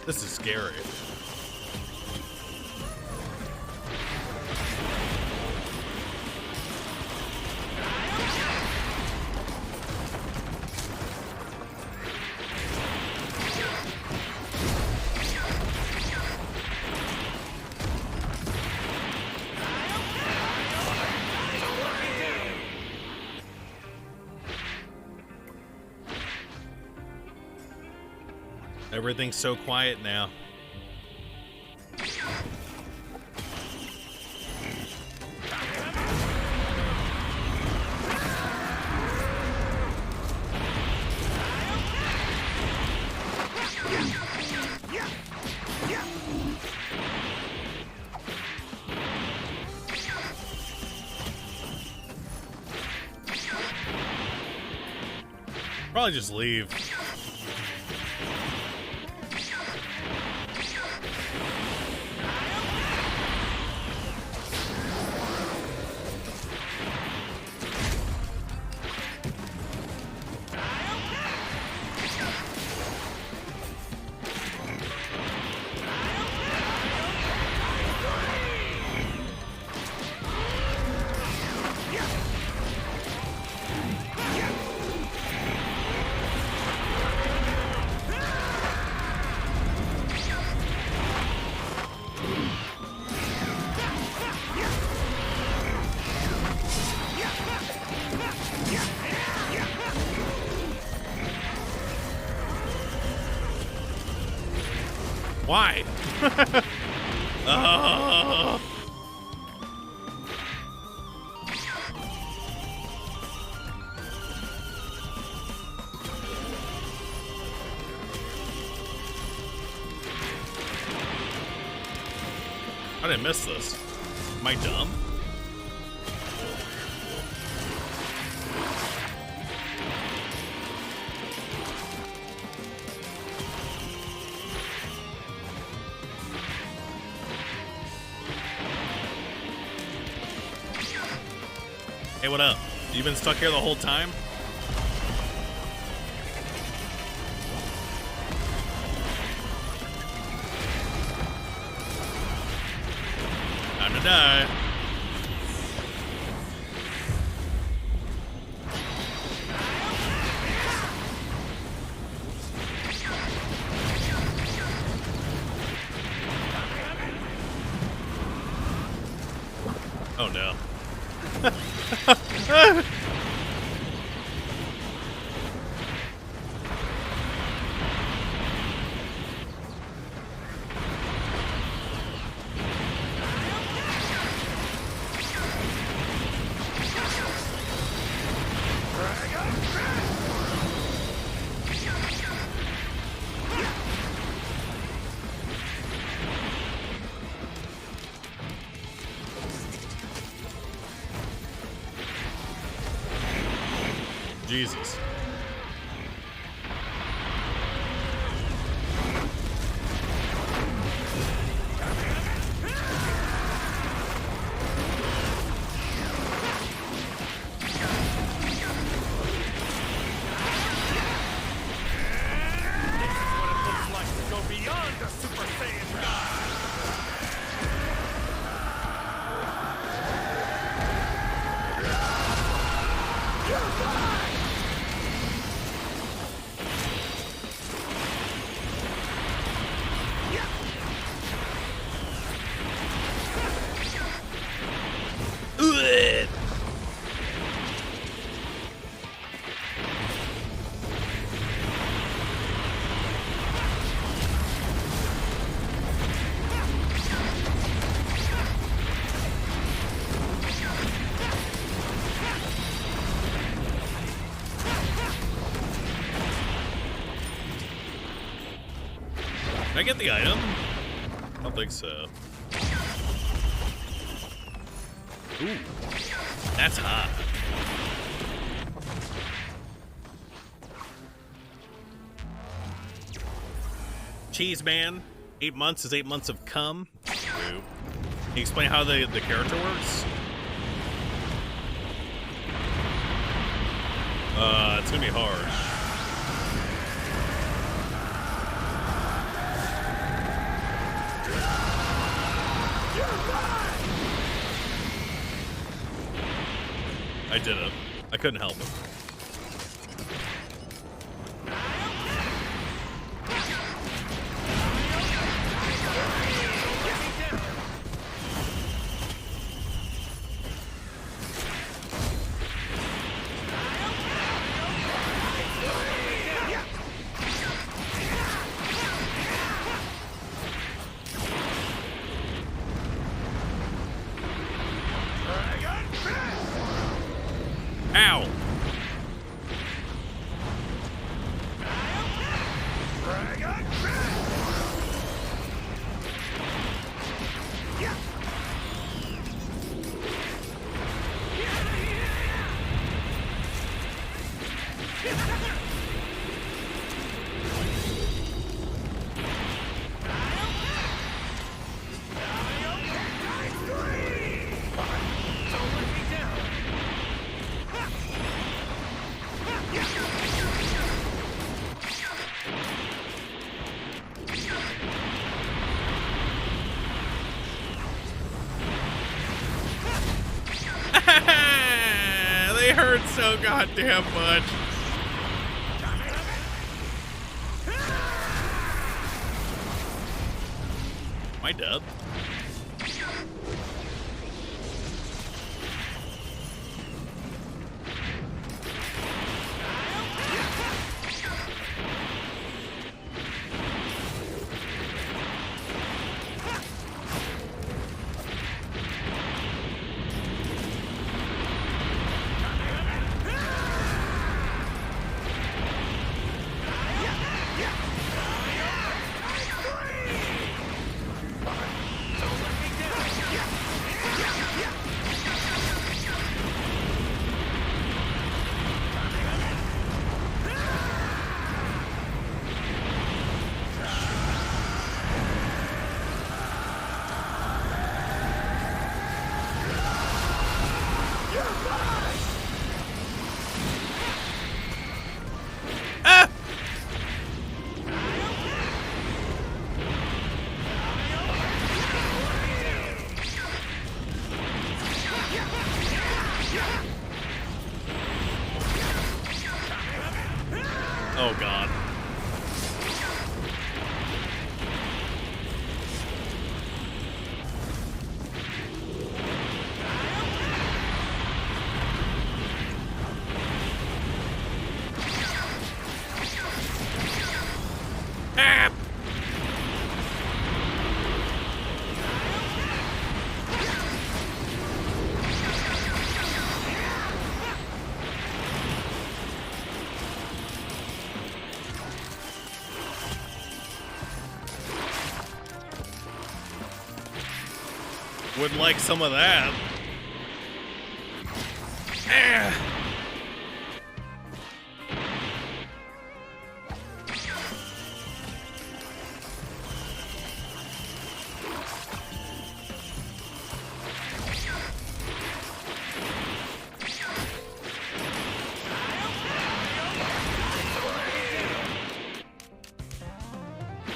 This is scary. Everything's so quiet now. Probably just leave. Why? Oh. I didn't miss this. Am I dumb? Hey, what up? You been stuck here the whole time? Time to die. Oh no. Jesus. Did I get the item? I don't think so. Ooh, that's hot. Cheese man, 8 months is 8 months of cum. True. Can you explain how the character works? It's gonna be hard. I did it. I couldn't help it. Ow! They hurt so goddamn much. Am I dead? Oh god. Ah! Would like some of that. Ah.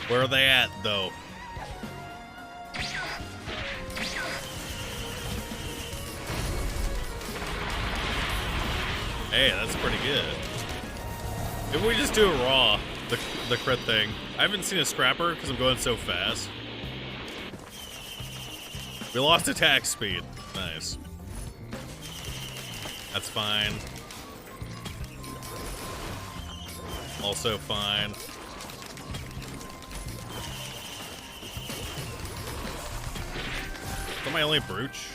Where are they at, though? Hey, that's pretty good. Maybe we just do it raw, the crit thing. I haven't seen a scrapper because I'm going so fast. We lost attack speed. Nice. That's fine. Also fine. Is that my only brooch?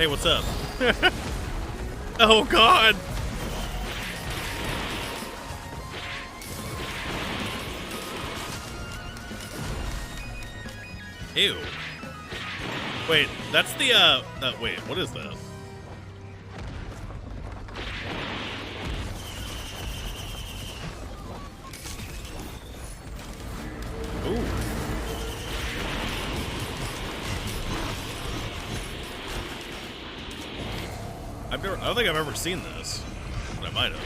Hey, what's up? Oh, God! Ew. Wait, that's the, wait, what is that? Ooh. I don't think I've ever seen this, but I might have.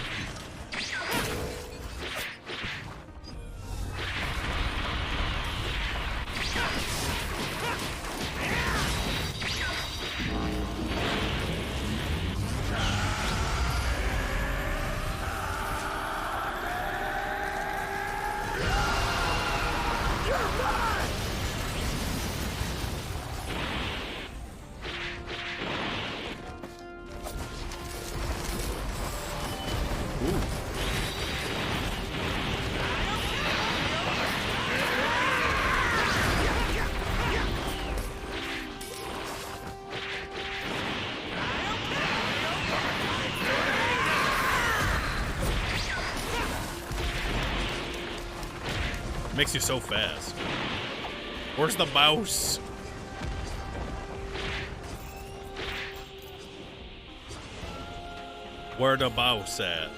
Makes you so fast. Where's the mouse? Where the mouse at?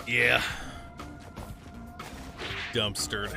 Yeah. Dumpstered.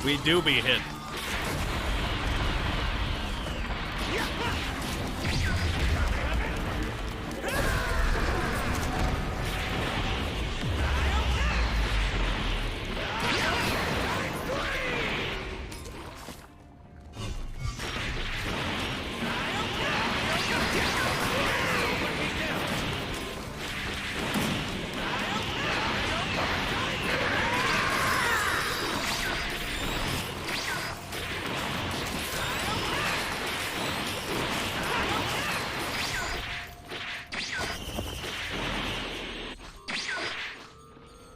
We do be hit.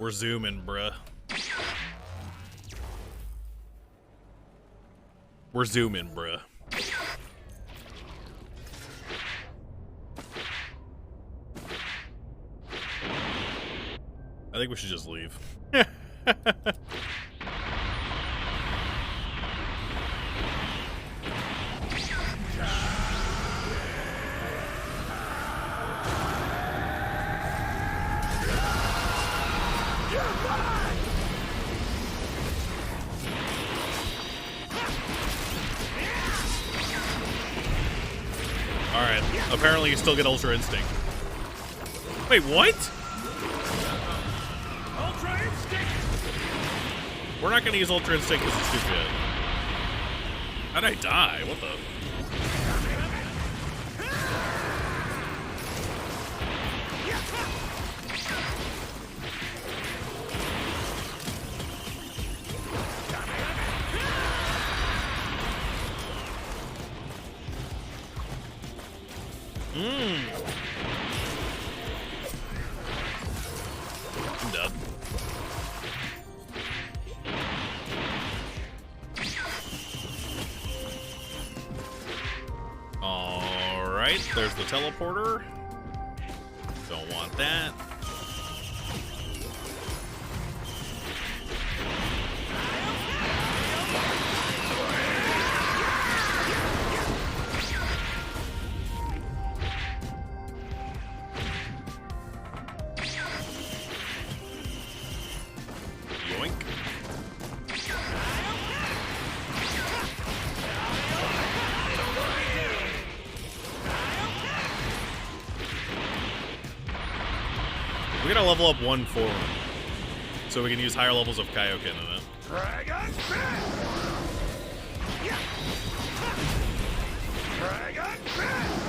We're zooming, bruh. We're zooming, bruh. I think we should just leave. Alright, apparently you still get Ultra Instinct. Wait, what? Ultra Instinct! We're not gonna use Ultra Instinct because it's too good. How'd I die? What the? I'm dead. Alright, there's the teleporter. Don't want that. Yoink. We gotta level up 1 forward so we can use higher levels of Kaioken in it. Dragon Fist! Yeah! Dragon Fist!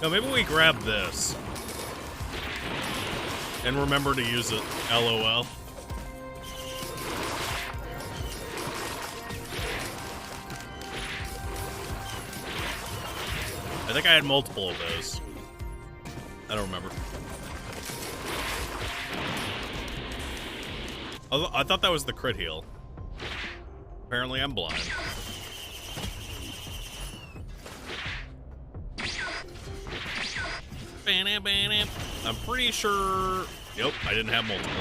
No, maybe we grab this and remember to use it. LOL. I think I had multiple of those. I don't remember. I thought that was the crit heal. Apparently I'm blind. I'm pretty sure... Nope, I didn't have multiple.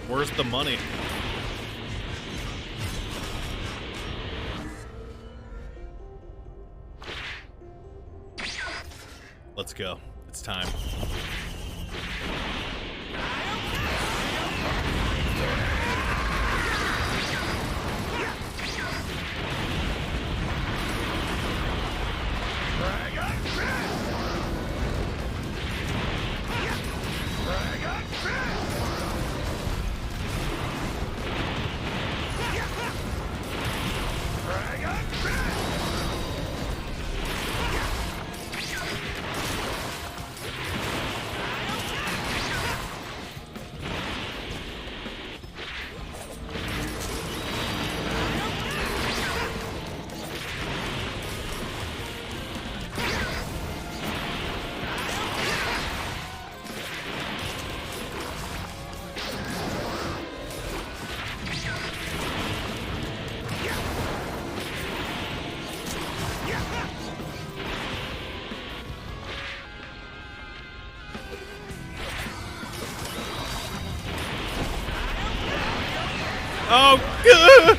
Where's the money? Let's go. It's time. Oh, God.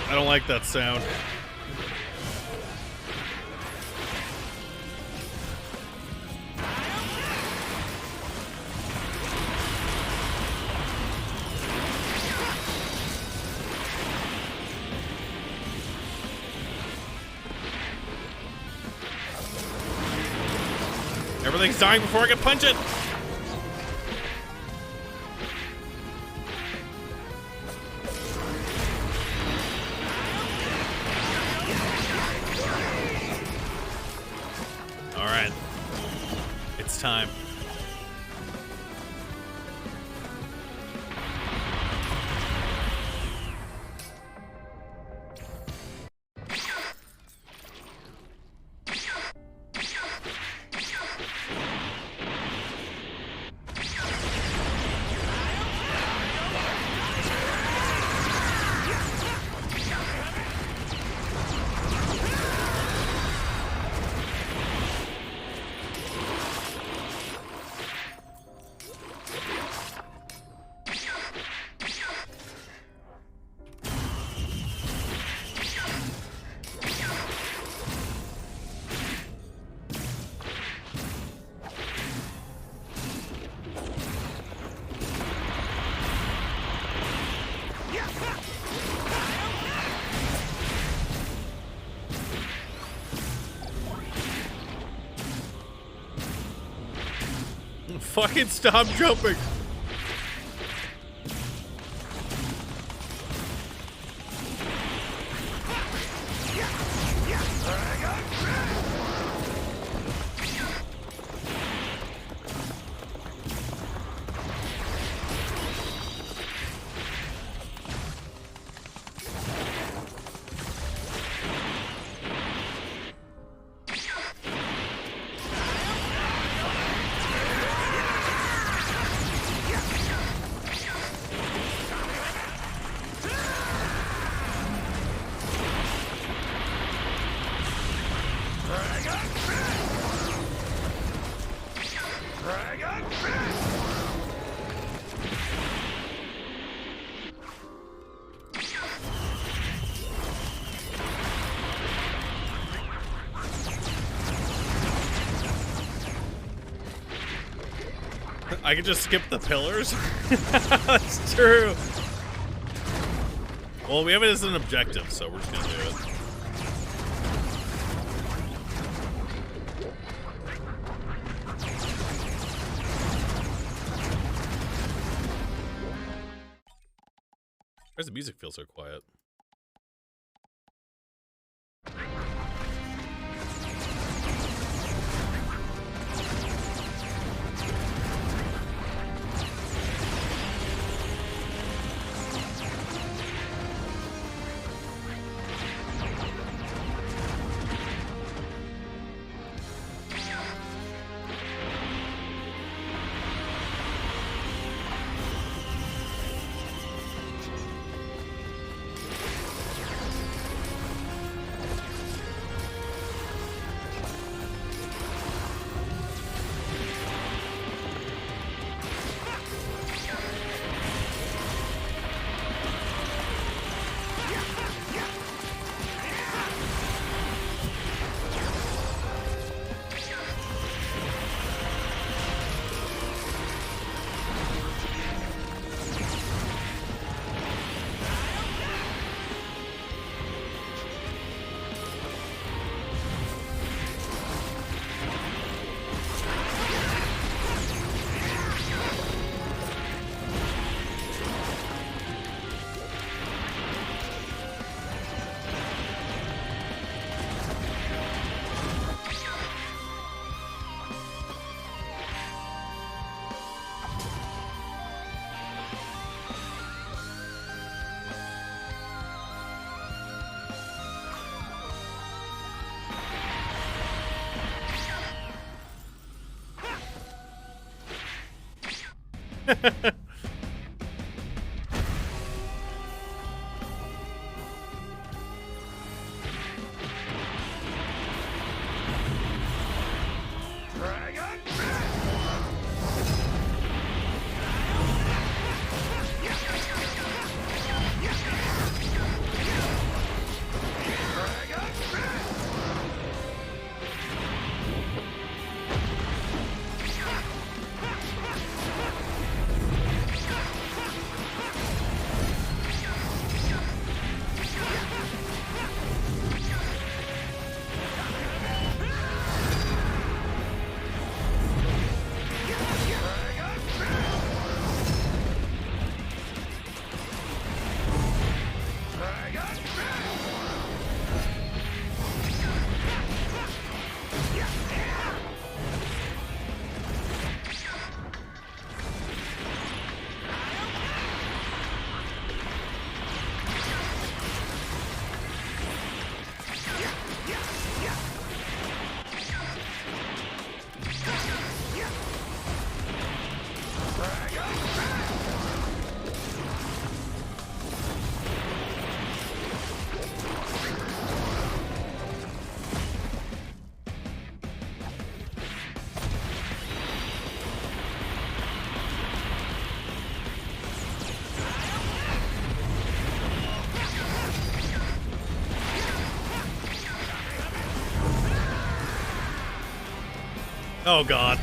I don't like that sound. Everything's dying before I can punch it. All right, it's time. Fucking stop jumping. I could just skip the pillars? That's true. Well, we have it as an objective, so we're just gonna do it. Why does the music feel so quiet? Oh god.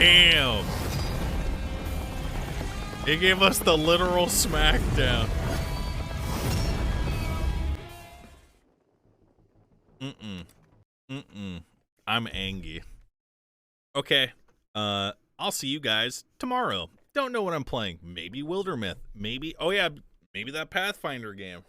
Damn. He gave us the literal smackdown. I'm angry. Okay. I'll see you guys tomorrow. Don't know what I'm playing. Maybe Wildermyth. Maybe, oh yeah, maybe that Pathfinder game.